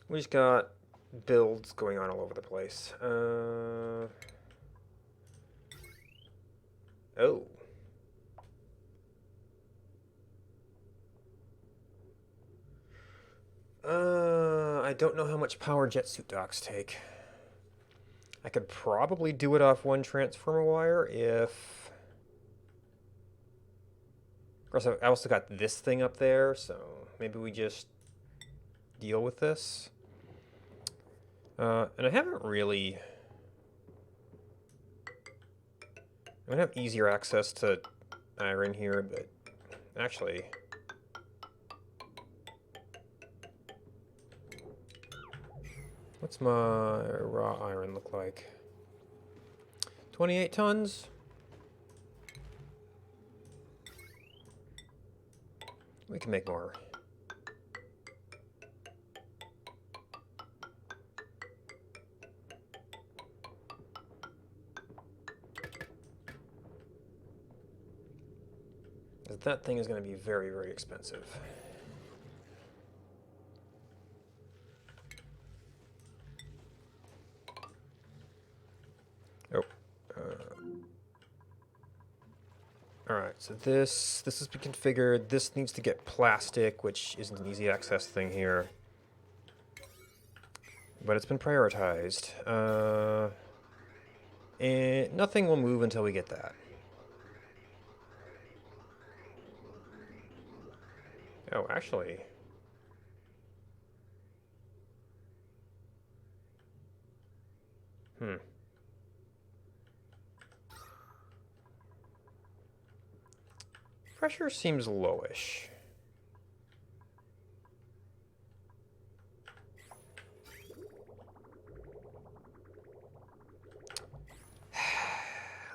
We just got builds going on all over the place. Oh. I don't know how much power jet suit docks take. I could probably do it off one transformer wire if... Of course, I also got this thing up there, so maybe we just deal with this. And I haven't really... I don't have easier access to iron here, but actually... What's my raw iron look like? 28 tons? We can make more. That thing is going to be very, very expensive. Oh. All right, so this has been configured. This needs to get plastic, which isn't an easy access thing here. But it's been prioritized. And nothing will move until we get that. Oh, actually... Pressure seems lowish.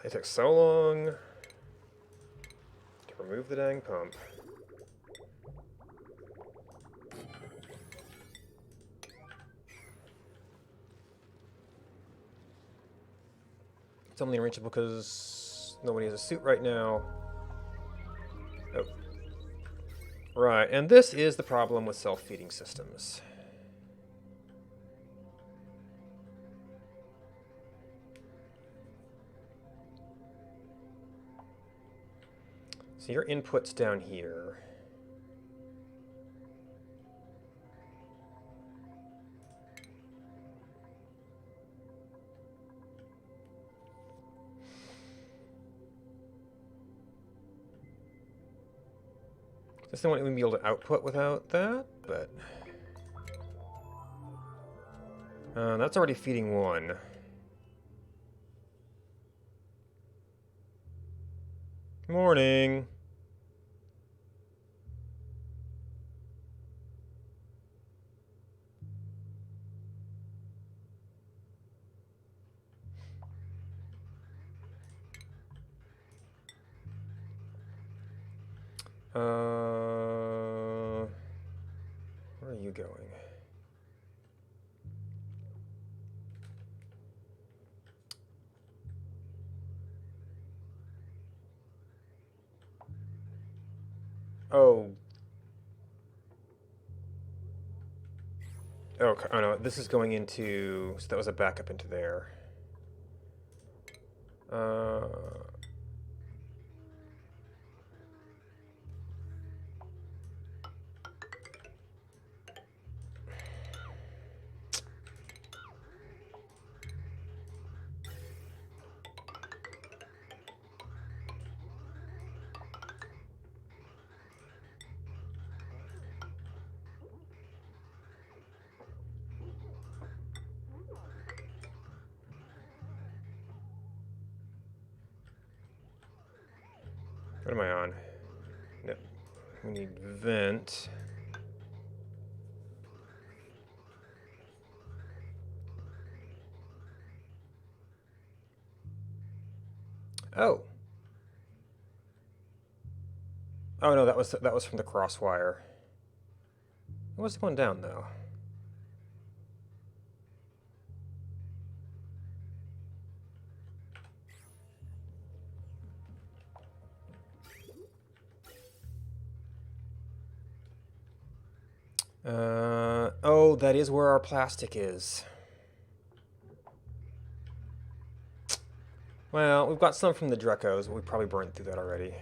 It took so long to remove the dang pump. It's only unreachable because nobody has a suit right now. Oh. Right, and this is the problem with self-feeding systems. So your input's down here. This thing won't even be able to output without that, but... that's already feeding one. Morning. Where are you going? Oh. Okay. Oh no, this is going into... So that was a backup into there. What am I on? No. We need vent. Oh. Oh no, that was from the crosswire. It was going down though. Oh, that is where our plastic is. Well, we've got some from the Drecos, but we probably burned through that already.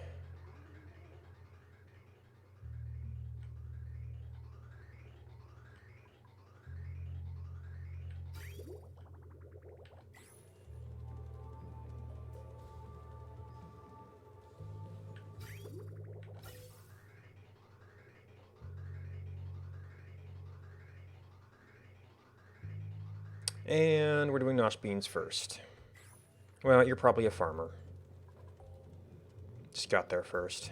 And we're doing nosh beans first. Well, you're probably a farmer. Just got there first.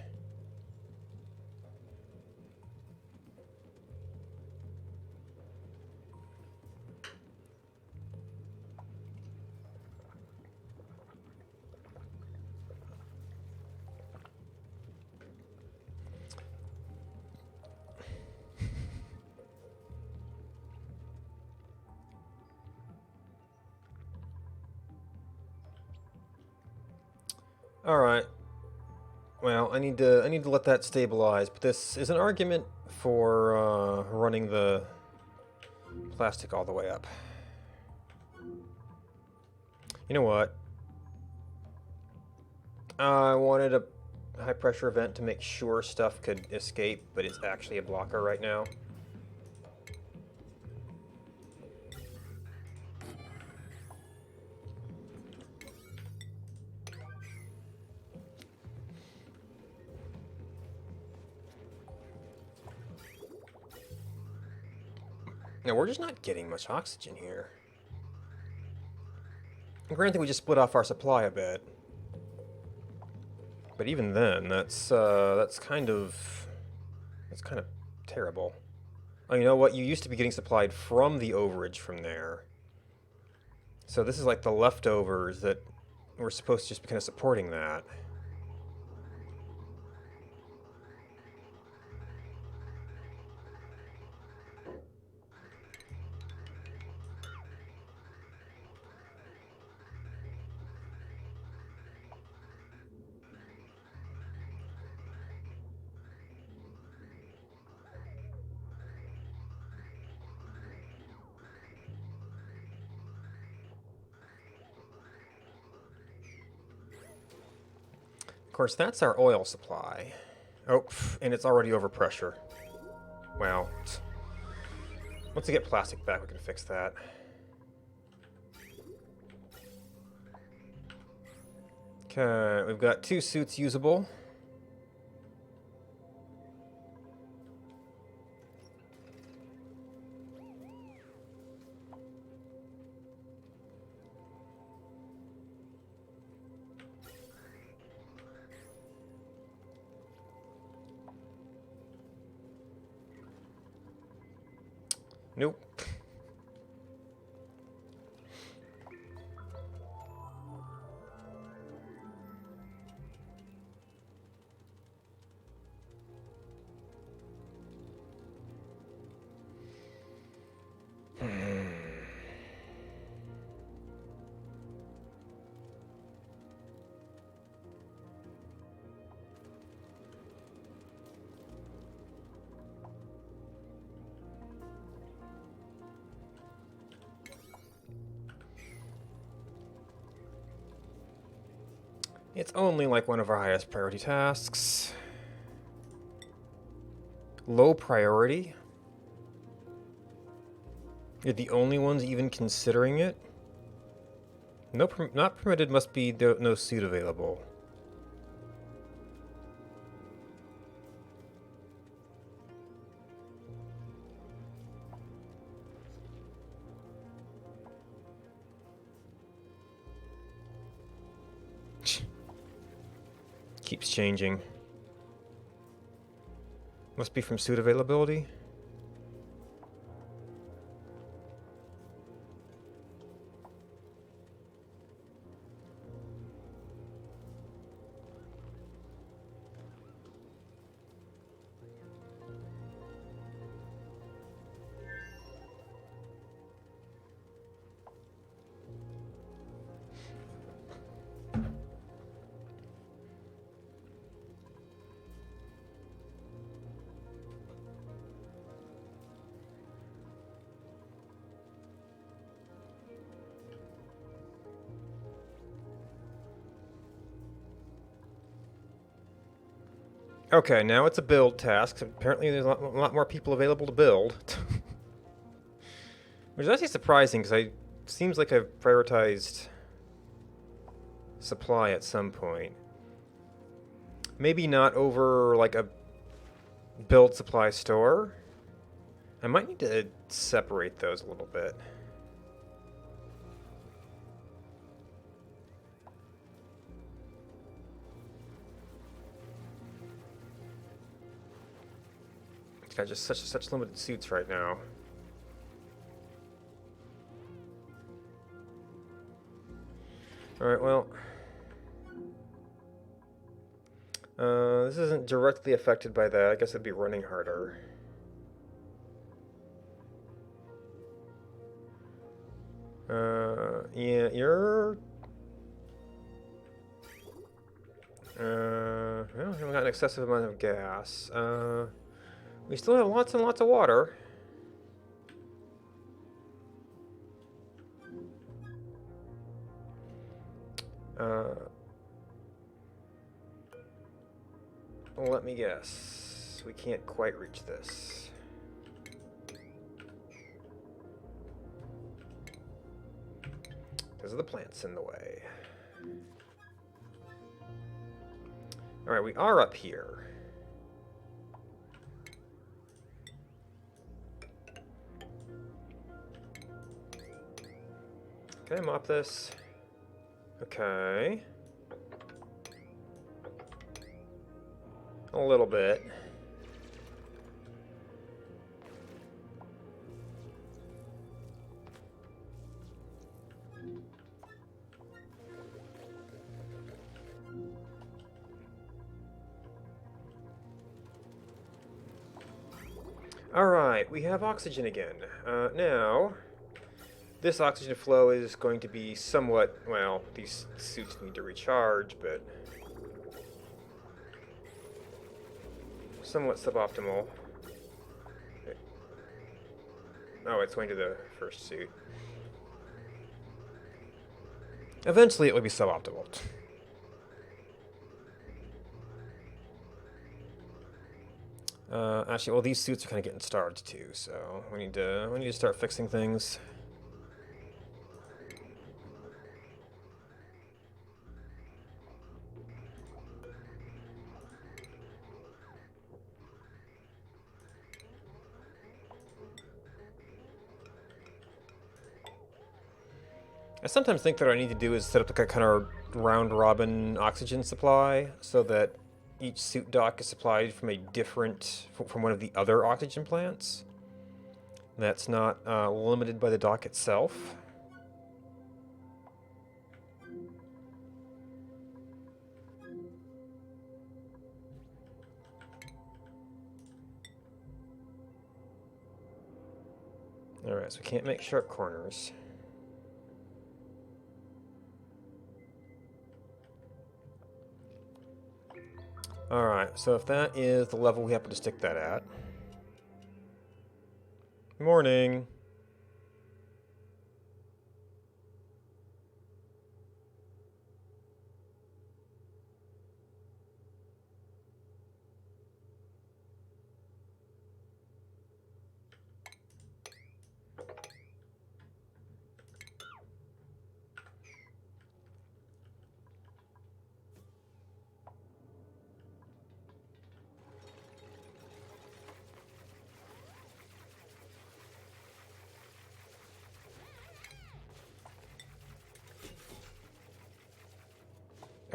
All right. Well, I need to let that stabilize, but this is an argument for running the plastic all the way up. You know what? I wanted a high pressure vent to make sure stuff could escape, but it's actually a blocker right now. Now, we're just not getting much oxygen here. Granted, we just split off our supply a bit. But even then, that's kind of terrible. Oh, you know what? You used to be getting supplied from the overage from there. So this is like the leftovers that we're supposed to just be kind of supporting that. Of course, that's our oil supply. Oh, and it's already over pressure. Wow. Once we get plastic back, we can fix that. Okay, we've got 2 suits usable. Nope. It's only like one of our highest priority tasks. Low priority? You're the only ones even considering it? No, not permitted must be no suit available. Keeps changing. Must be from suit availability. Okay, now it's a build task. Apparently there's a lot more people available to build. Which is actually surprising, because it seems like I've prioritized supply at some point. Maybe not over, like, a build supply store. I might need to separate those a little bit. Got just such limited suits right now. All right, well, this isn't directly affected by that. I guess it'd be running harder. Yeah, you're. Well, we haven't got an excessive amount of gas. We still have lots and lots of water. let me guess. We can't quite reach this. Because of the plants in the way. Alright, we are up here. Can I mop this? Okay. A little bit. Alright, we have oxygen again. Now, this oxygen flow is going to be somewhat, well, these suits need to recharge, but somewhat suboptimal. Oh, it's going to the first suit. Eventually it will be suboptimal. Actually, well, these suits are kind of getting starved too, so we need to start fixing things. I sometimes think that what I need to do is set up a kind of round-robin oxygen supply so that each suit dock is supplied from a different, from one of the other oxygen plants. That's not limited by the dock itself. Alright, so we can't make sharp corners. Alright, so if that is the level we happen to stick that at. Morning.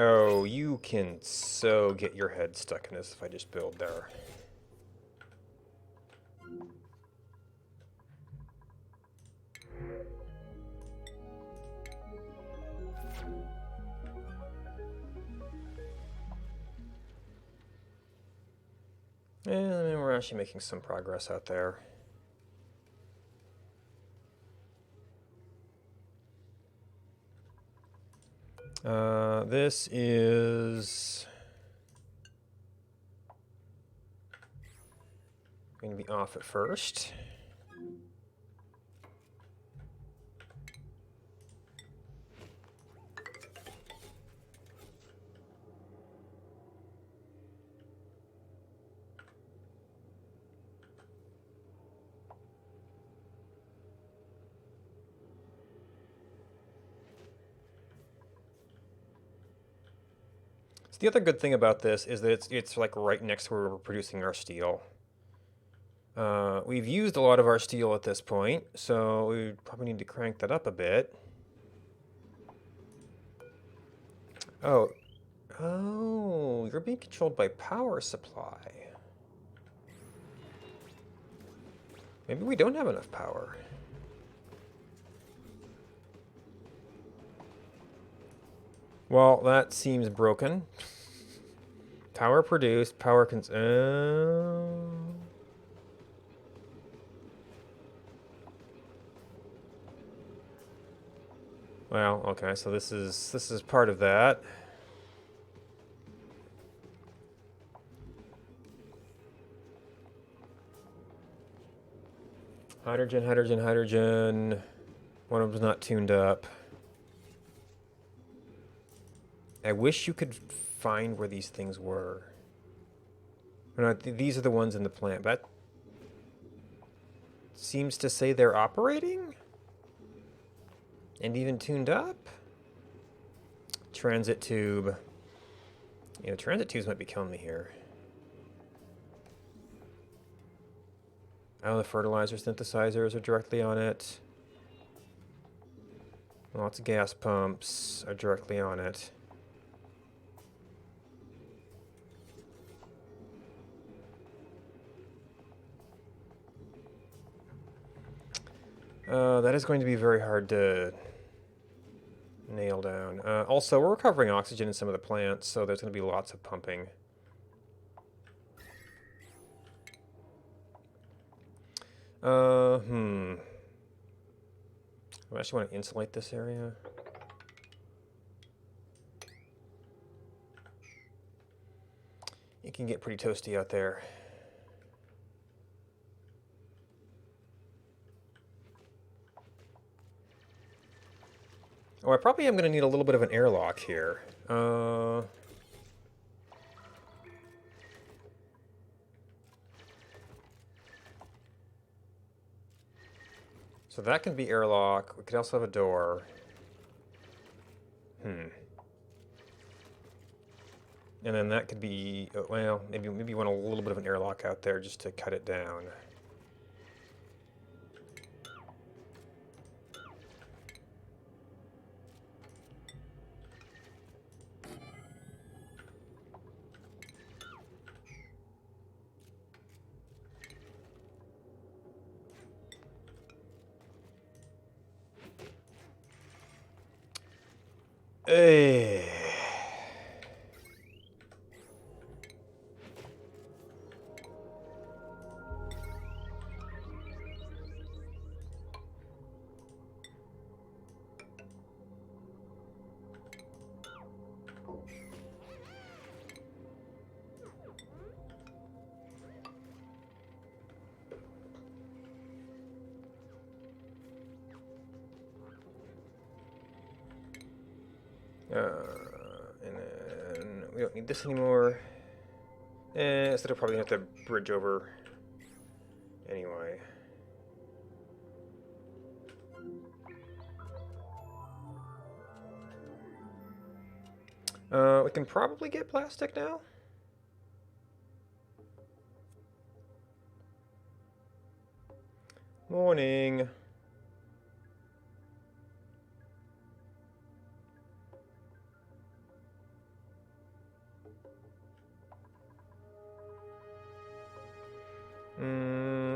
Oh, you can so get your head stuck in this if I just build there. I mean, we're actually making some progress out there. This is going to be off at first. The other good thing about this is that it's like right next to where we're producing our steel. We've used a lot of our steel at this point, so we probably need to crank that up a bit. Oh, you're being controlled by power supply. Maybe we don't have enough power. Well, that seems broken. Power produced, power well, okay, so this is part of that. Hydrogen, hydrogen, hydrogen. One of them's not tuned up. I wish you could find where these things were. No, these are the ones in the plant. That seems to say they're operating? And even tuned up? Transit tube. You know, transit tubes might be killing me here. Oh, the fertilizer synthesizers are directly on it. Lots of gas pumps are directly on it. That is going to be very hard to nail down. Also, we're recovering oxygen in some of the plants, so there's going to be lots of pumping. I actually want to insulate this area. It can get pretty toasty out there. Oh, I probably am going to need a little bit of an airlock here. So that can be airlock. We could also have a door. And then that could be, well, maybe you want a little bit of an airlock out there just to cut it down. Hey. And then we don't need this anymore. So they'll probably have to bridge over anyway. We can probably get plastic now. Morning.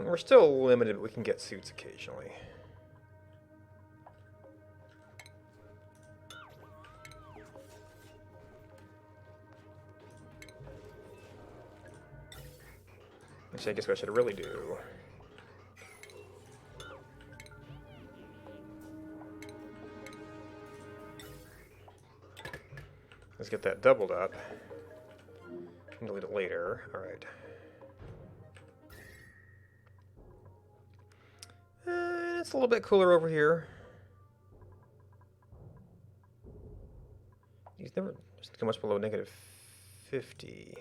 We're still limited, but we can get suits occasionally. Actually, I guess what I should really do. Let's get that doubled up. And delete it later. Alright. It's a little bit cooler over here. He's never just go much below -50.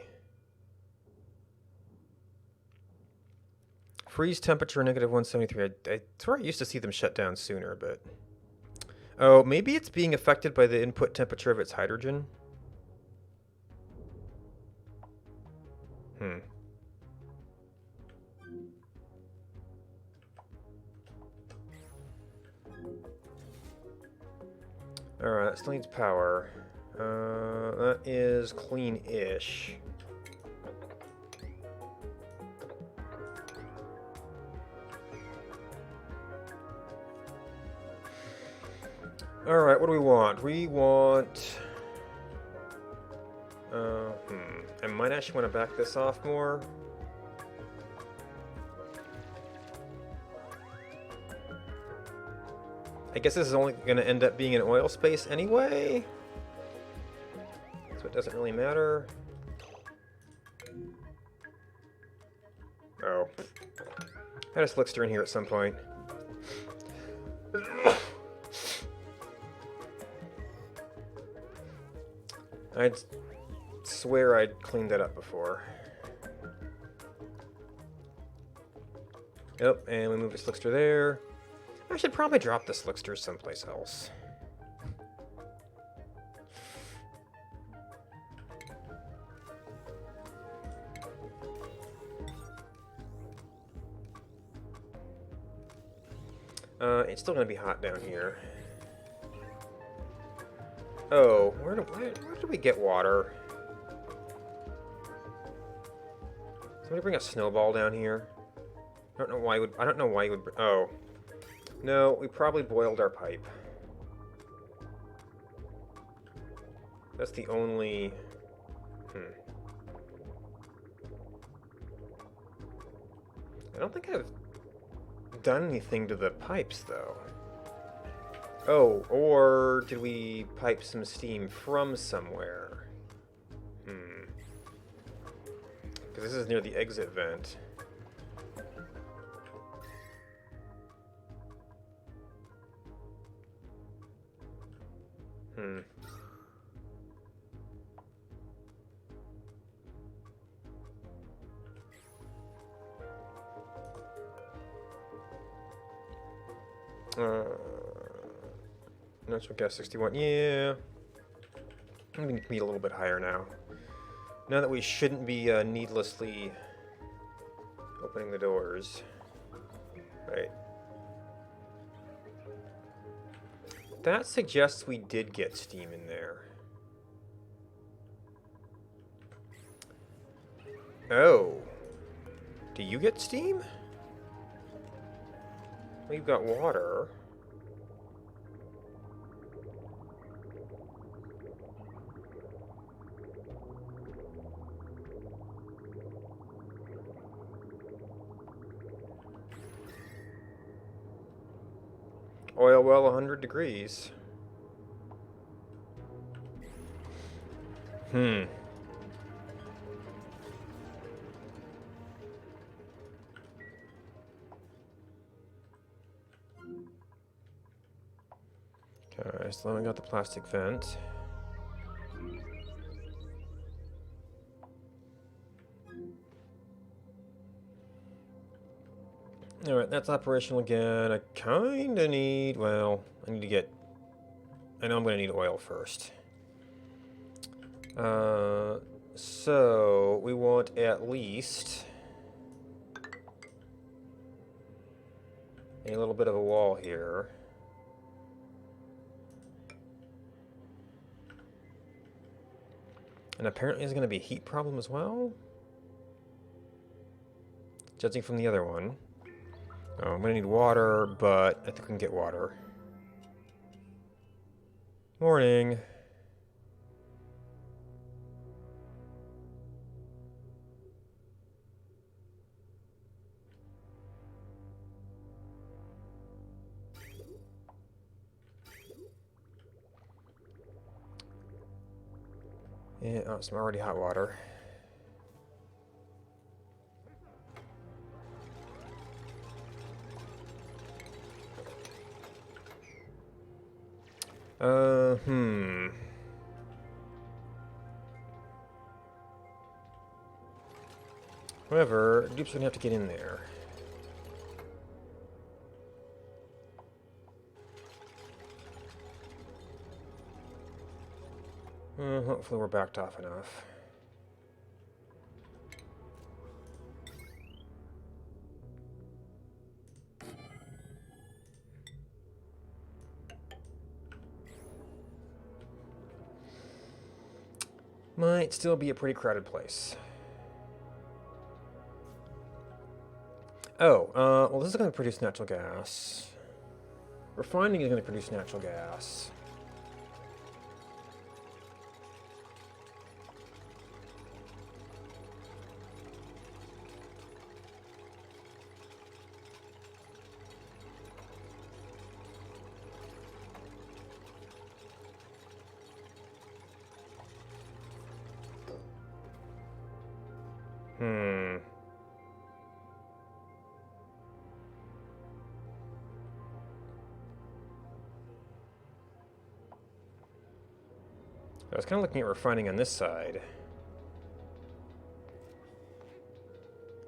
Freeze temperature -173. I swear I used to see them shut down sooner, but oh, maybe it's being affected by the input temperature of its hydrogen. Alright, that still needs power. That is clean-ish. Alright, what do we want? We want... I might actually want to back this off more. I guess this is only going to end up being an oil space anyway, so it doesn't really matter. Oh. I had a slickster in here at some point. I'd swear I'd cleaned that up before. Yep, and we move the slickster there. I should probably drop the slickster someplace else. It's still gonna be hot down here. Oh, where do we get water? Somebody bring a snowball down here. I don't know why you would. Oh, no, we probably boiled our pipe. That's the only. I don't think I've done anything to the pipes though. Oh, or did we pipe some steam from somewhere? Because this is near the exit vent. Natural gas 61. Yeah. We need to be a little bit higher now. Now that we shouldn't be needlessly opening the doors. Right. That suggests we did get steam in there. Oh. Do you get steam? We've got water. Oil well 100 degrees. Okay, so then we got the plastic vent. Alright, that's operational again. I kinda need, well, I know I'm gonna need oil first. So we want at least a little bit of a wall here. And apparently there's gonna be a heat problem as well, judging from the other one. Oh, I'm gonna need water, but I think we can get water. Morning. Yeah, oh, some already hot water. However, dupes gonna have to get in there. Hopefully we're backed off enough. Might still be a pretty crowded place. Oh, well this is going to produce natural gas. Refining is going to produce natural gas. I was kind of looking at refining on this side.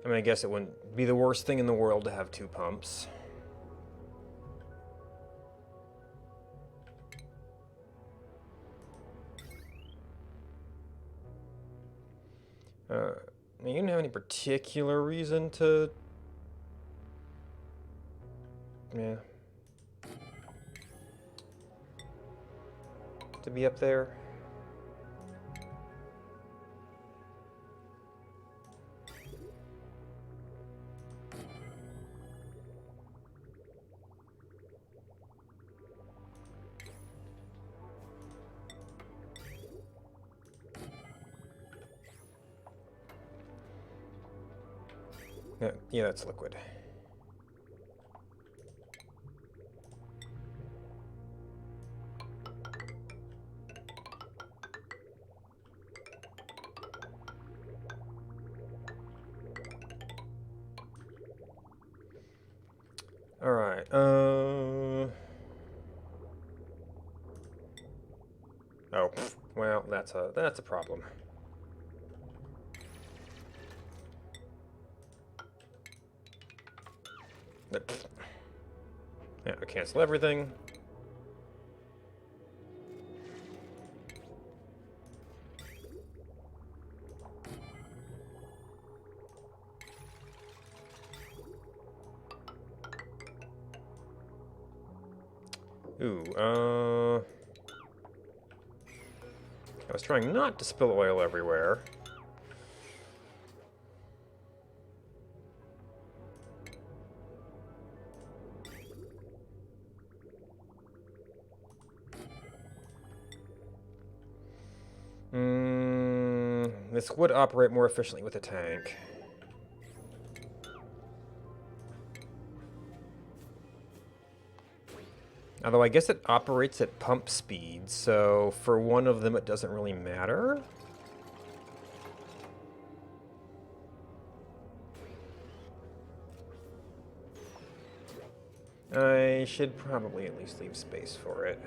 I mean, I guess it wouldn't be the worst thing in the world to have 2 pumps. You didn't have any particular reason to... Yeah. To be up there. Yeah, that's liquid. All right. Oh, well, that's a problem. Yeah, I cancel everything. Ooh, I was trying not to spill oil everywhere. This would operate more efficiently with a tank. Although I guess it operates at pump speed, so for one of them it doesn't really matter. I should probably at least leave space for it.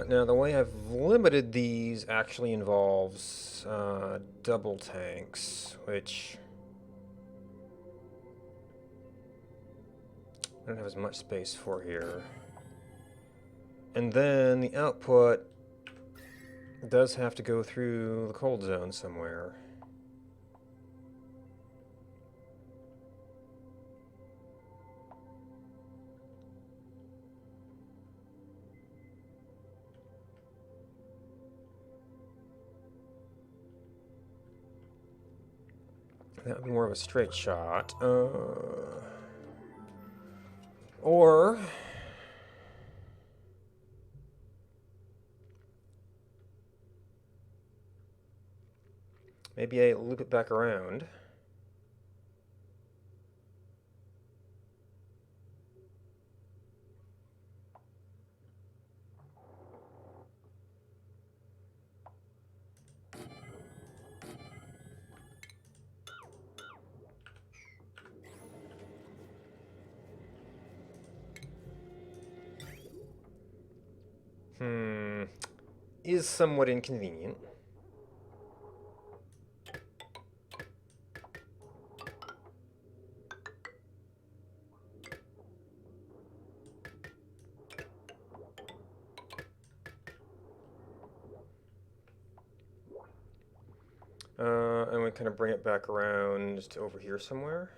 Now, the way I've limited these actually involves double tanks, which I don't have as much space for here. And then the output does have to go through the cold zone somewhere. That would be more of a straight shot. Or... maybe I loop it back around. Is somewhat inconvenient. And we kind of bring it back around to over here somewhere.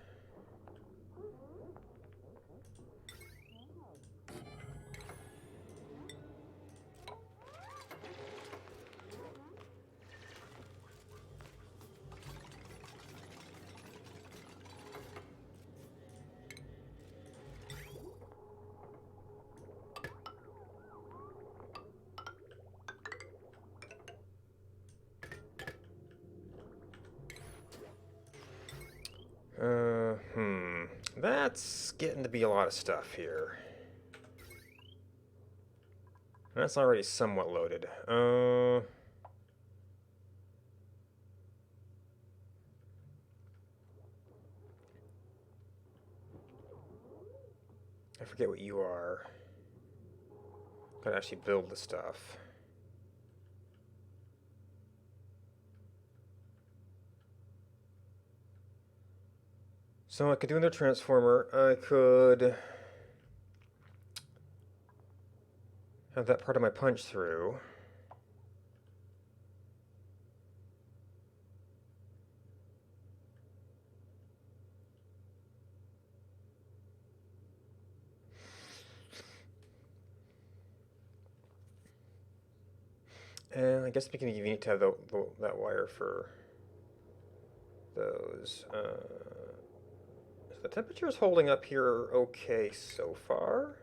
That's getting to be a lot of stuff here. That's already somewhat loaded. forget what you are. Gotta actually build the stuff. So I could do another transformer. I could have that part of my punch through. And I guess you need to have that wire for those. So the temperature is holding up here okay so far.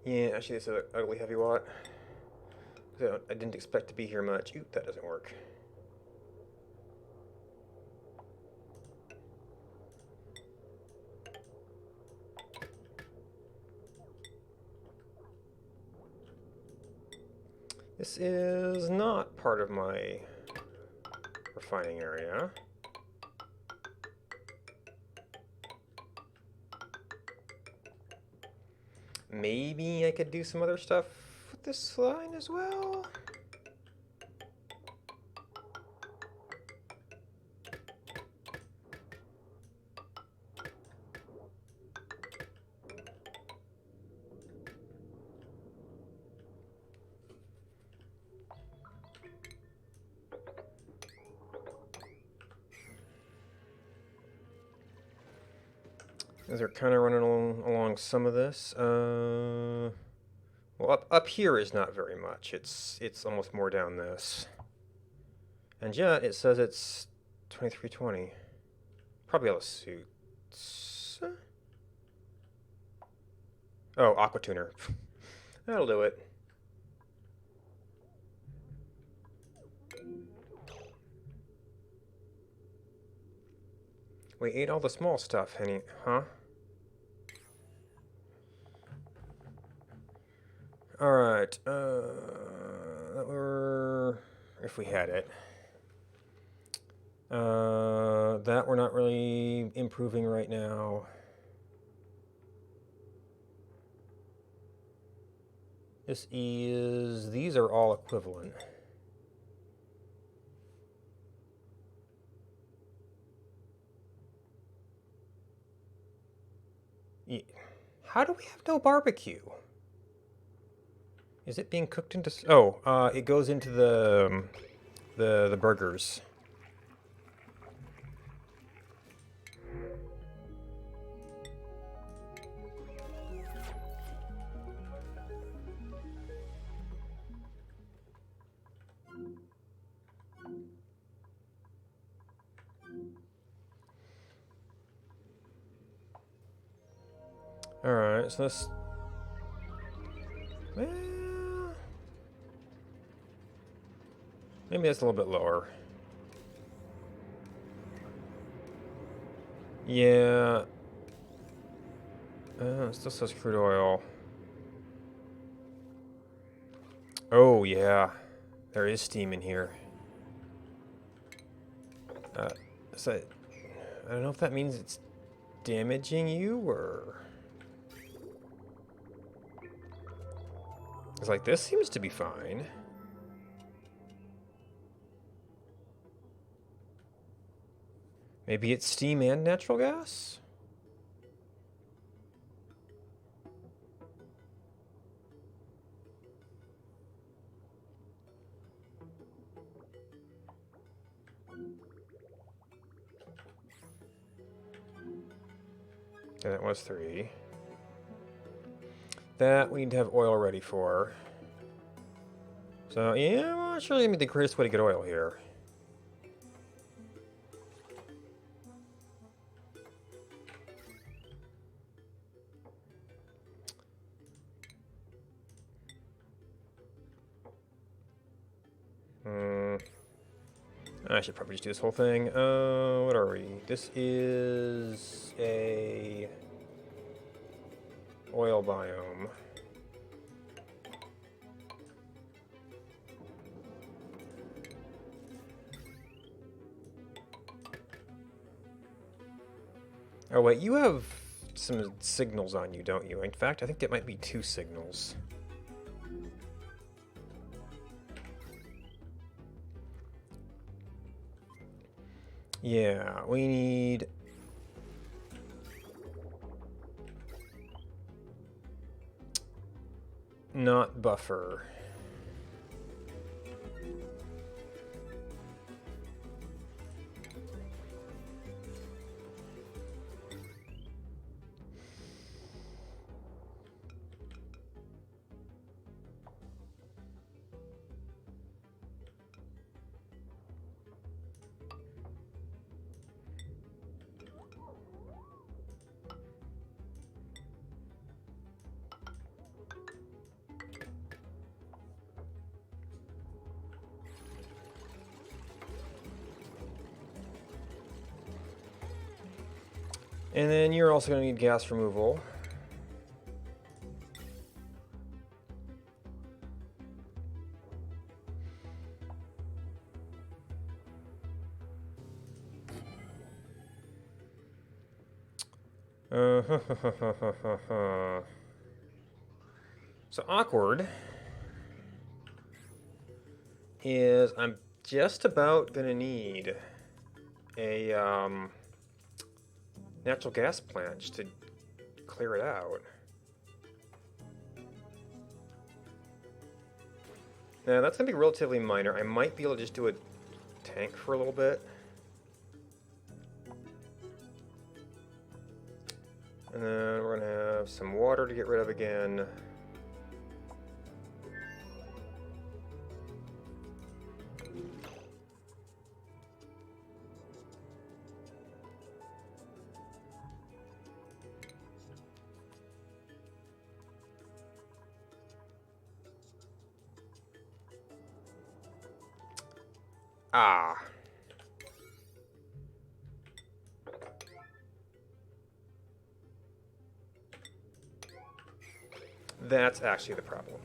Yeah, actually, this is an ugly heavy watt. So I didn't expect to be here much. Oop, that doesn't work. This is not part of my refining area. Maybe I could do some other stuff with this line as well. As they're kind of running along some of this. Well, up here is not very much. It's almost more down this. And yet it says it's 2320. Probably all the suits. Oh, Aqua Tuner. That'll do it. We ate all the small stuff, Henny, huh? Alright, if we had it. That we're not really improving right now. These are all equivalent. How do we have no barbecue? Is it being cooked into? Oh, it goes into the burgers. All right, so this. Well, maybe that's a little bit lower. Yeah. It still says crude oil. Oh, yeah. There is steam in here. So, I don't know if that means it's damaging you, or... It's like, this seems to be fine. Maybe it's steam and natural gas? Yeah, that was 3. That we need to have oil ready for. So, yeah, I'm not sure maybe the greatest way to get oil here. I should probably just do this whole thing. What are we? This is a oil biome. Oh wait, you have some signals on you, don't you? In fact, I think it might be 2 signals. Yeah, we need... not buffer. And then you're also going to need gas removal. So awkward is I'm just about going to need a natural gas plant just to clear it out. Now that's going to be relatively minor. I might be able to just do a tank for a little bit. And then we're going to have some water to get rid of again. Ah. That's actually the problem.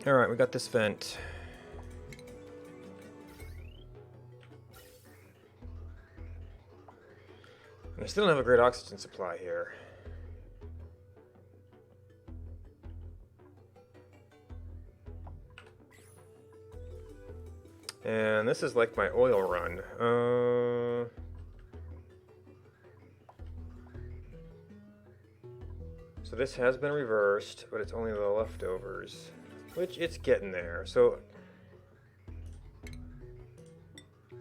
All right, we got this vent. I still don't have a great oxygen supply here. And this is like my oil run. So this has been reversed, but it's only the leftovers, which it's getting there. So,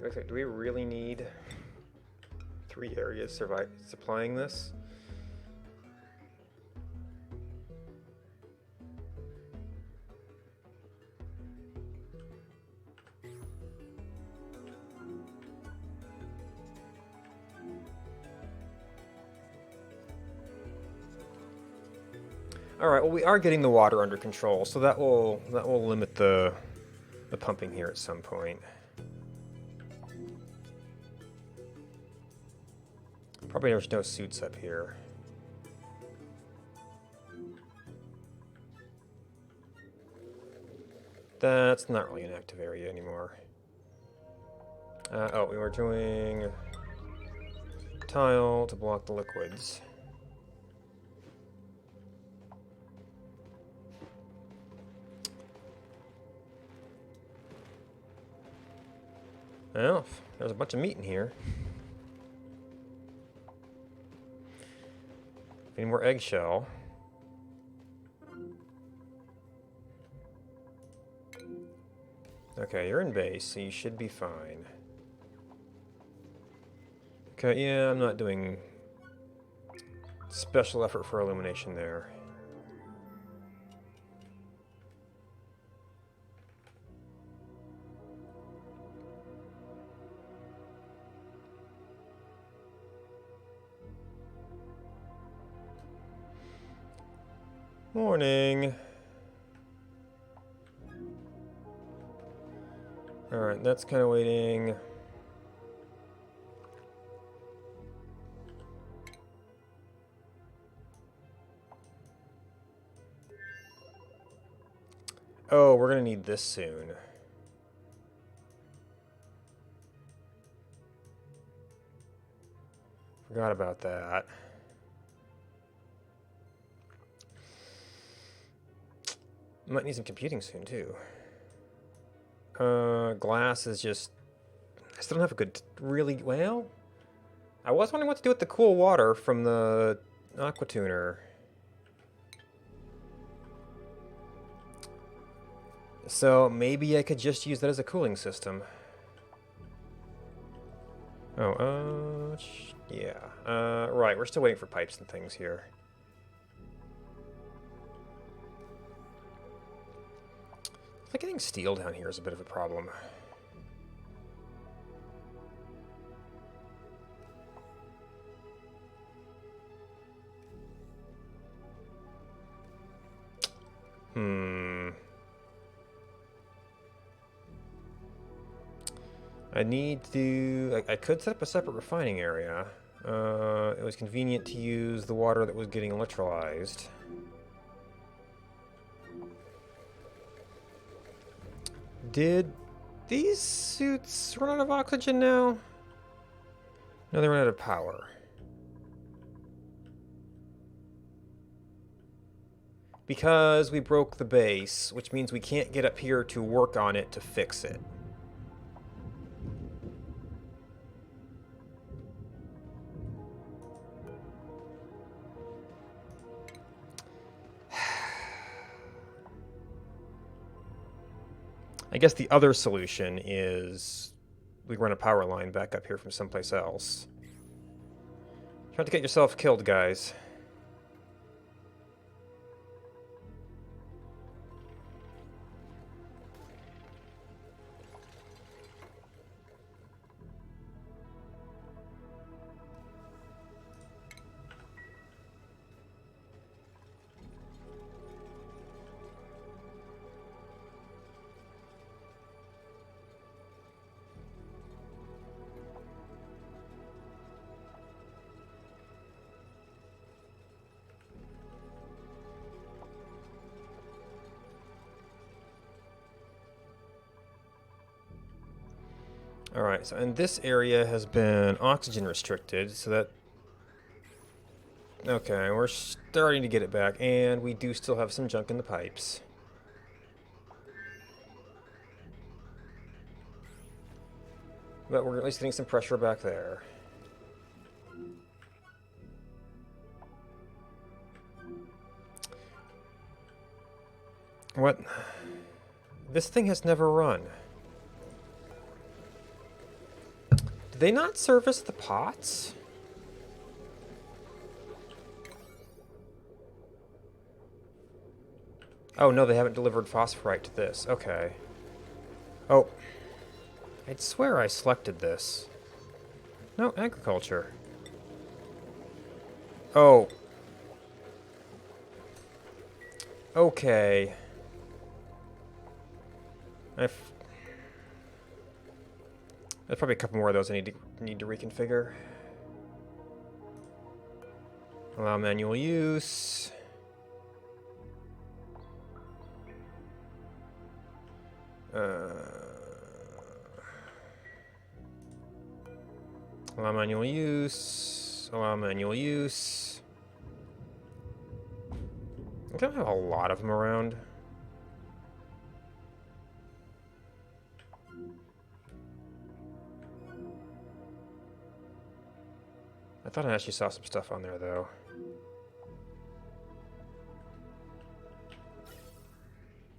do we really need 3 areas supplying this? All right. Well, we are getting the water under control, so that will limit the pumping here at some point. Probably there's no suits up here. That's not really an active area anymore. Oh, we were doing tile to block the liquids. Well, there's a bunch of meat in here. Any more eggshell? Okay, you're in base, so you should be fine. Okay, yeah, I'm not doing special effort for illumination there. Morning. Alright, that's kind of waiting. Oh, we're gonna need this soon. Forgot about that. Might need some computing soon, too. Glass is just... I still don't have a good... Really... Well... I was wondering what to do with the cool water from the aqua tuner. So maybe I could just use that as a cooling system. Oh, yeah. Right, we're still waiting for pipes and things here. Like getting steel down here is a bit of a problem. I need to... I could set up a separate refining area. It was convenient to use the water that was getting electrolyzed. Did these suits run out of oxygen now? No, they run out of power. Because we broke the base, which means we can't get up here to work on it to fix it. I guess the other solution is we run a power line back up here from someplace else. Try not to get yourself killed, guys. Alright, so and this area has been oxygen restricted, so that... Okay, we're starting to get it back, and we do still have some junk in the pipes. But we're at least getting some pressure back there. What? This thing has never run. Did they not service the pots? Oh, no, they haven't delivered phosphorite to this. Okay. Oh. I'd swear I selected this. No, agriculture. Oh. Okay. There's probably a couple more of those I need to reconfigure. Allow manual use. Allow manual use. Allow manual use. I don't have a lot of them around. I thought I actually saw some stuff on there, though.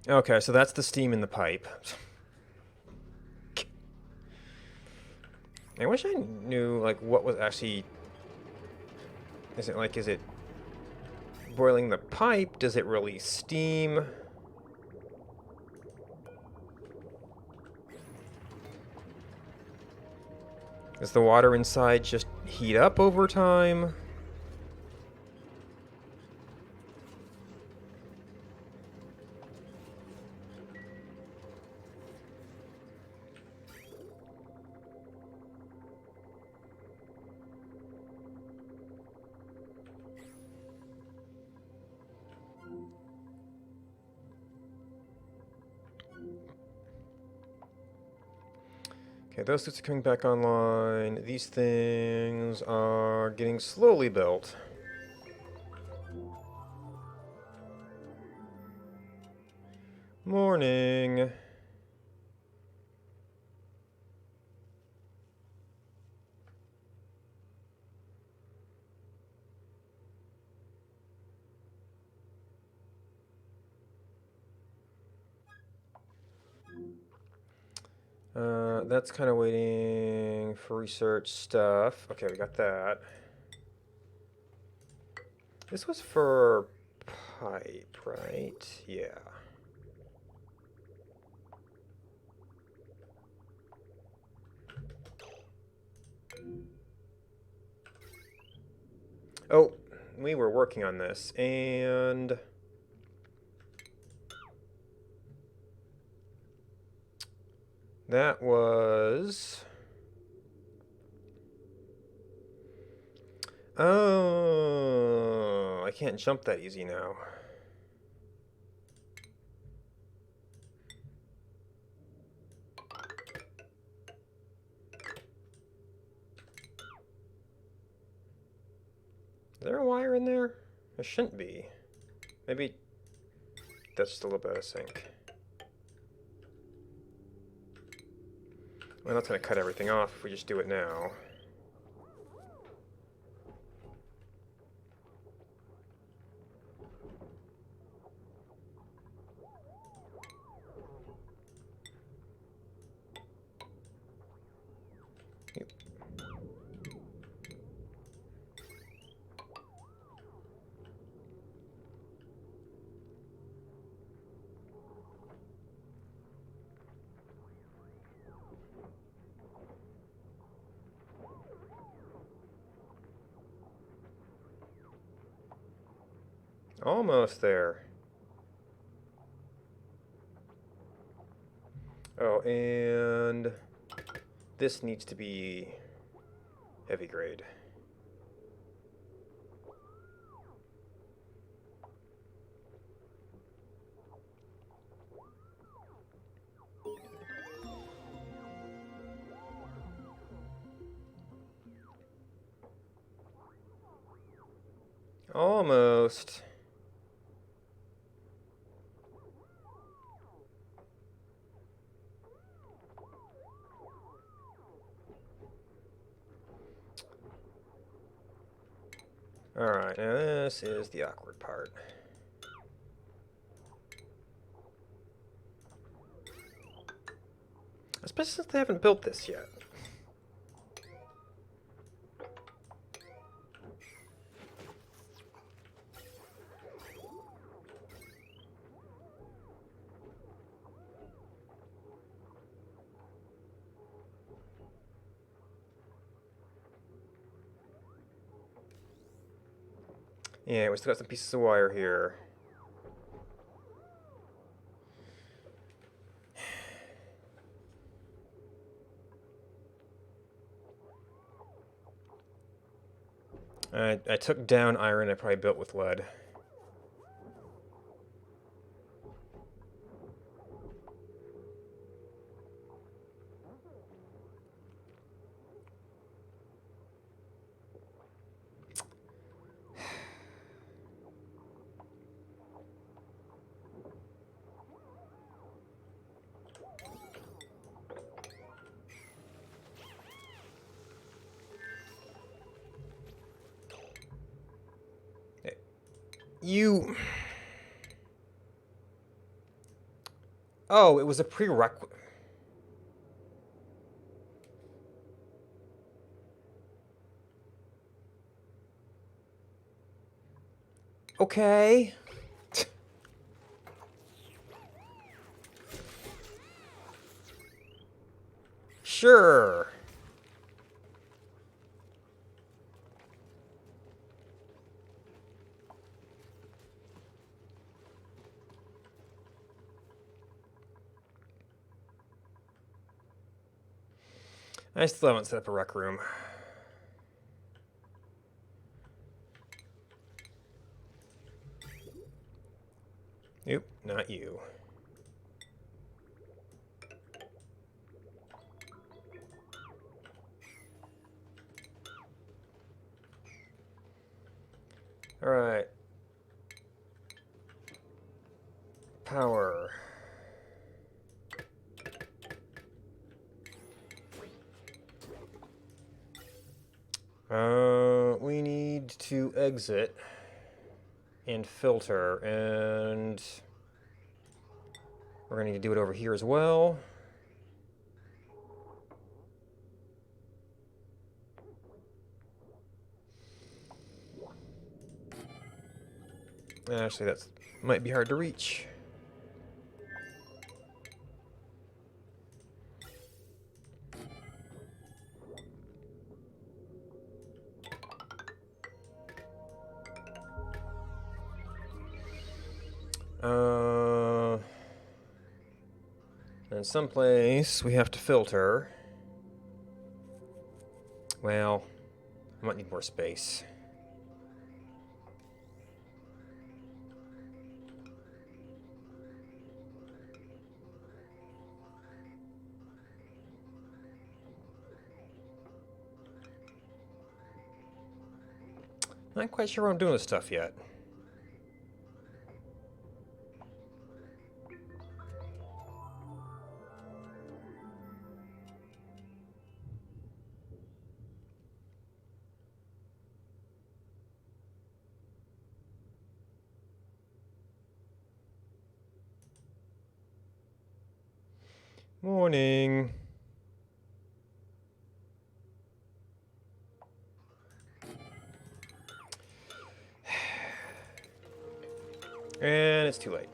Okay, so that's the steam in the pipe. I wish I knew, like, what was actually... Is it boiling the pipe? Does it release steam? Does the water inside just heat up over time? Okay, those suits are coming back online. These things are getting slowly built. Morning. That's kind of waiting for research stuff. Okay, we got that. This was for pipe, right? Yeah. Oh, we were working on this, and that was... Oh, I can't jump that easy now. Is there a wire in there? There shouldn't be. Maybe that's just a little bit out of sync. Well, that's going to cut everything off if we just do it now. Yep. Almost there. Oh, and this needs to be heavy grade. Almost. Alright, now this is the awkward part. Especially since they haven't built this yet. Yeah, we still got some pieces of wire here. I took down iron I probably built with lead. You... Oh, it was a prerequisite. Okay. Sure. I still haven't set up a rec room. Nope, not you. All right. Power. We need to exit and filter, and we're going to do it over here as well. Actually, that might be hard to reach. In some place we have to filter. Well, I might need more space. Not quite sure what I'm doing with stuff yet. Morning. And it's too late.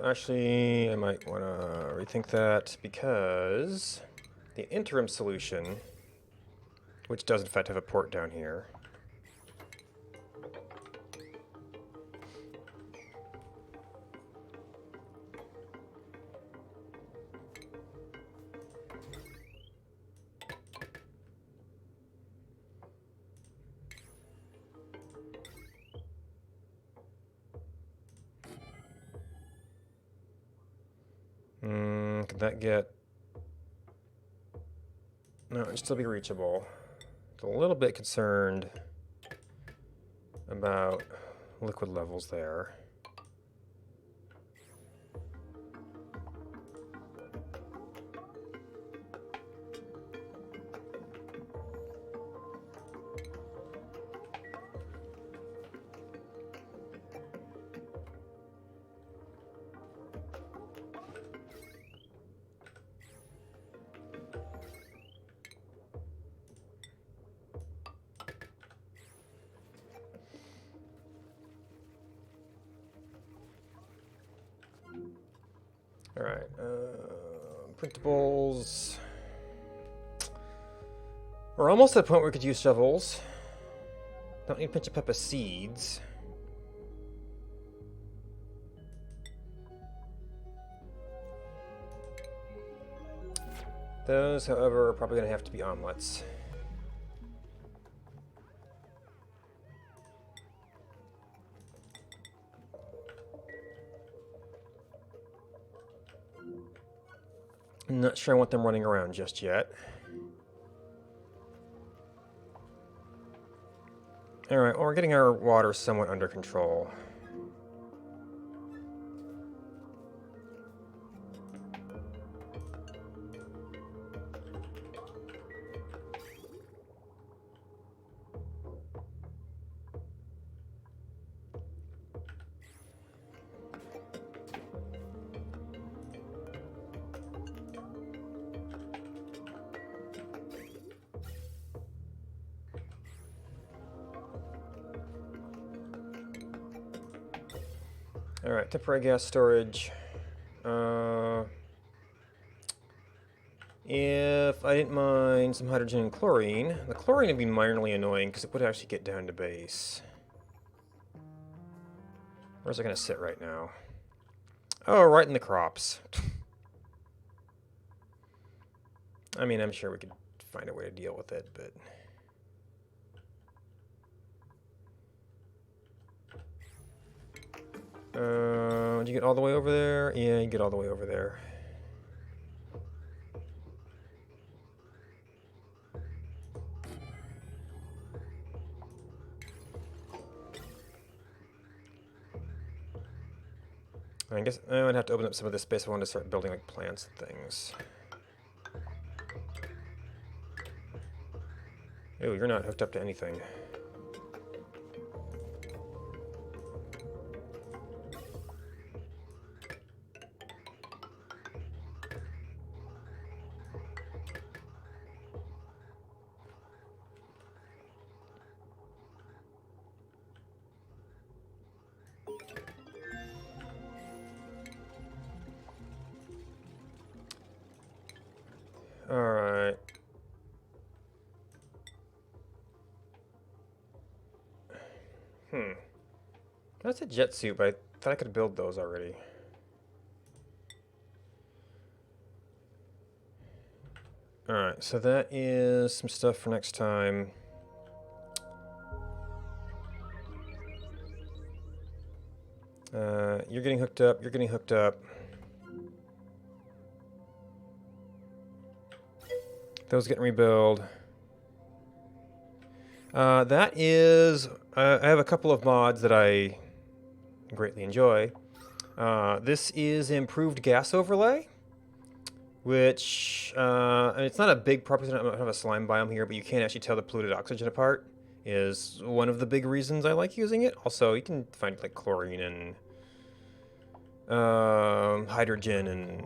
Actually, I might want to rethink that because the interim solution, which does in fact have a port down here, could that get... No, it'd still be reachable. It's a little bit concerned about liquid levels there. All right, printables. We're almost at the point where we could use shovels. Don't need pinch of pepper seeds. Those, however, are probably going to have to be omelets. I'm not sure I want them running around just yet. Alright, well, we're getting our water somewhat under control. Alright, temporary gas storage. If I didn't mind some hydrogen and chlorine, the chlorine would be minorly annoying because it would actually get down to base. Where's it going to sit right now? Oh, right in the crops. I mean, I'm sure we could find a way to deal with it, but... did you get all the way over there? Yeah, you get all the way over there. I guess I would have to open up some of this space if I wanted to start building like plants and things. Ew, you're not hooked up to anything. Alright. That's a jet suit, but I thought I could build those already. Alright, so that is some stuff for next time. You're getting hooked up, you're getting hooked up. Those getting rebuild. That is... I have a couple of mods that I greatly enjoy. This is improved gas overlay, which... and it's not a big property, I don't have a slime biome here, but you can actually tell the polluted oxygen apart, is one of the big reasons I like using it. Also, you can find like chlorine and hydrogen and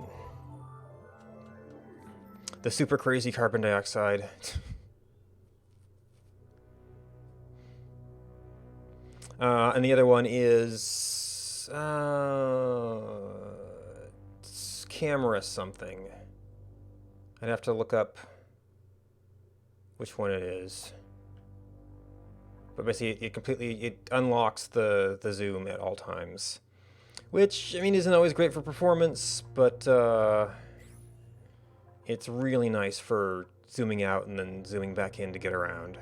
the super crazy carbon dioxide. And the other one is camera something. I'd have to look up which one it is. But basically, it unlocks the zoom at all times, which I mean isn't always great for performance, but it's really nice for zooming out and then zooming back in to get around.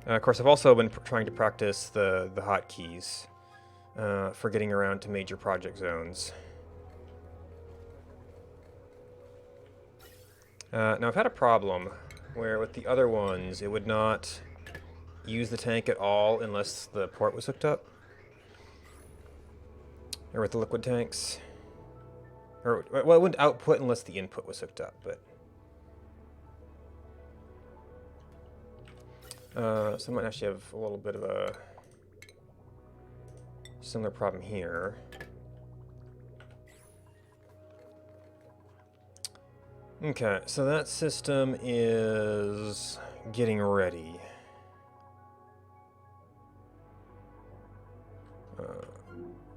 Of course, I've also been trying to practice the hotkeys for getting around to major project zones. Now, I've had a problem where with the other ones, it would not use the tank at all unless the port was hooked up. Or with the liquid tanks. Or, well, it wouldn't output unless the input was hooked up, but... so I might actually have a little bit of a similar problem here. Okay, so that system is getting ready.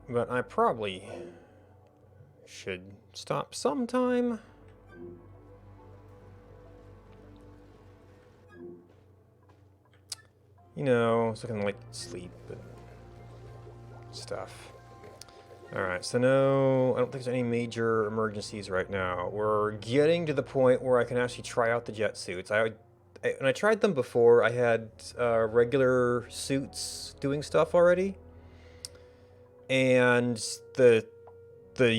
But I probably should stop sometime. You know, so I can like sleep and stuff. Alright, so no, I don't think there's any major emergencies right now. We're getting to the point where I can actually try out the jet suits. When I tried them before, I had regular suits doing stuff already. And the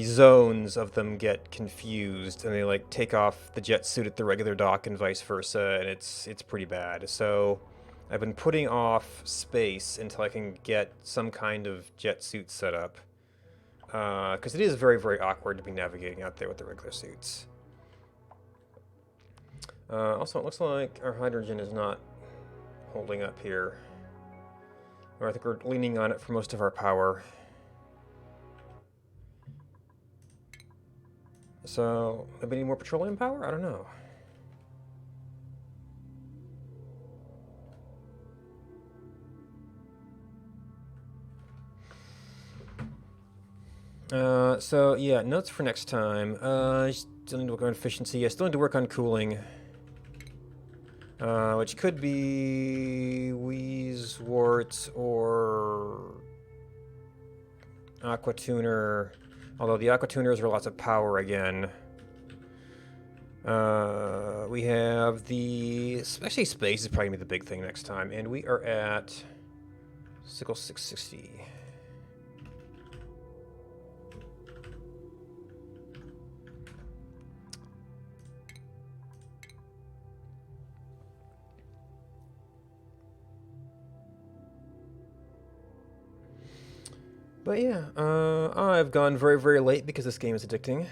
zones of them get confused, and they like take off the jet suit at the regular dock and vice versa, and it's pretty bad. So I've been putting off space until I can get some kind of jet suit set up. Because it is very, very awkward to be navigating out there with the regular suits. Also, it looks like our hydrogen is not holding up here. Or I think we're leaning on it for most of our power. So, maybe need more petroleum power? I don't know. So yeah, notes for next time. I still need to work on efficiency. I still need to work on cooling. Which could be Wheeze, Warts, or Aqua Tuner. Although the Aqua Tuners are lots of power again. We have the... Actually, space is probably going to be the big thing next time. And we are at... Sickle 660. But yeah, I've gone very, very late because this game is addicting.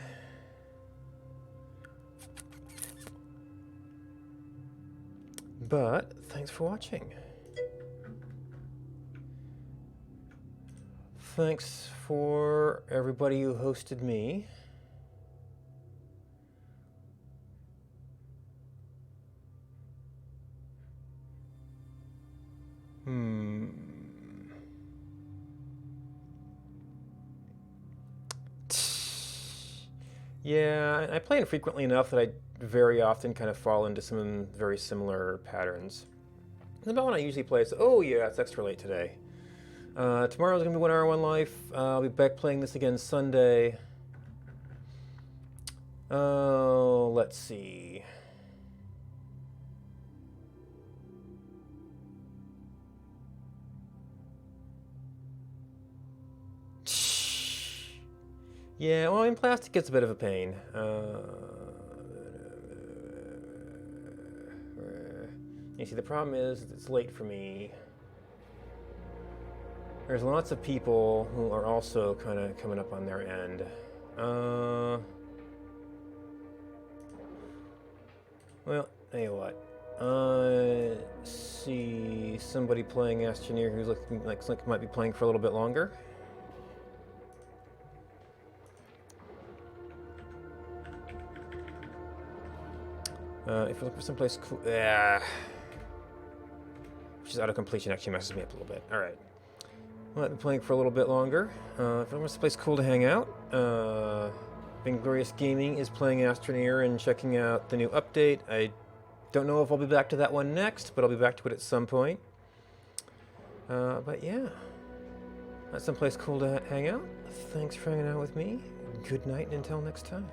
But thanks for watching. Thanks for everybody who hosted me. Yeah, I play it frequently enough that I very often kind of fall into some very similar patterns. It's about when I usually play, so, oh yeah, it's extra late today. Tomorrow's gonna be 1 Hour 1 Life. I'll be back playing this again Sunday. Oh, let's see. Yeah, well, I mean, plastic gets a bit of a pain. You see, the problem is it's late for me. There's lots of people who are also kind of coming up on their end. Well, tell you what. I see somebody playing Astroneer who's looking like might be playing for a little bit longer. If you're looking for someplace cool, which is out of completion, actually messes me up a little bit. All right, well, I've been playing for a little bit longer. If you're looking for someplace cool to hang out, Glorious Gaming is playing Astroneer and checking out the new update. I don't know if I'll be back to that one next, but I'll be back to it at some point. But yeah, that's someplace cool to hang out. Thanks for hanging out with me. Good night and until next time.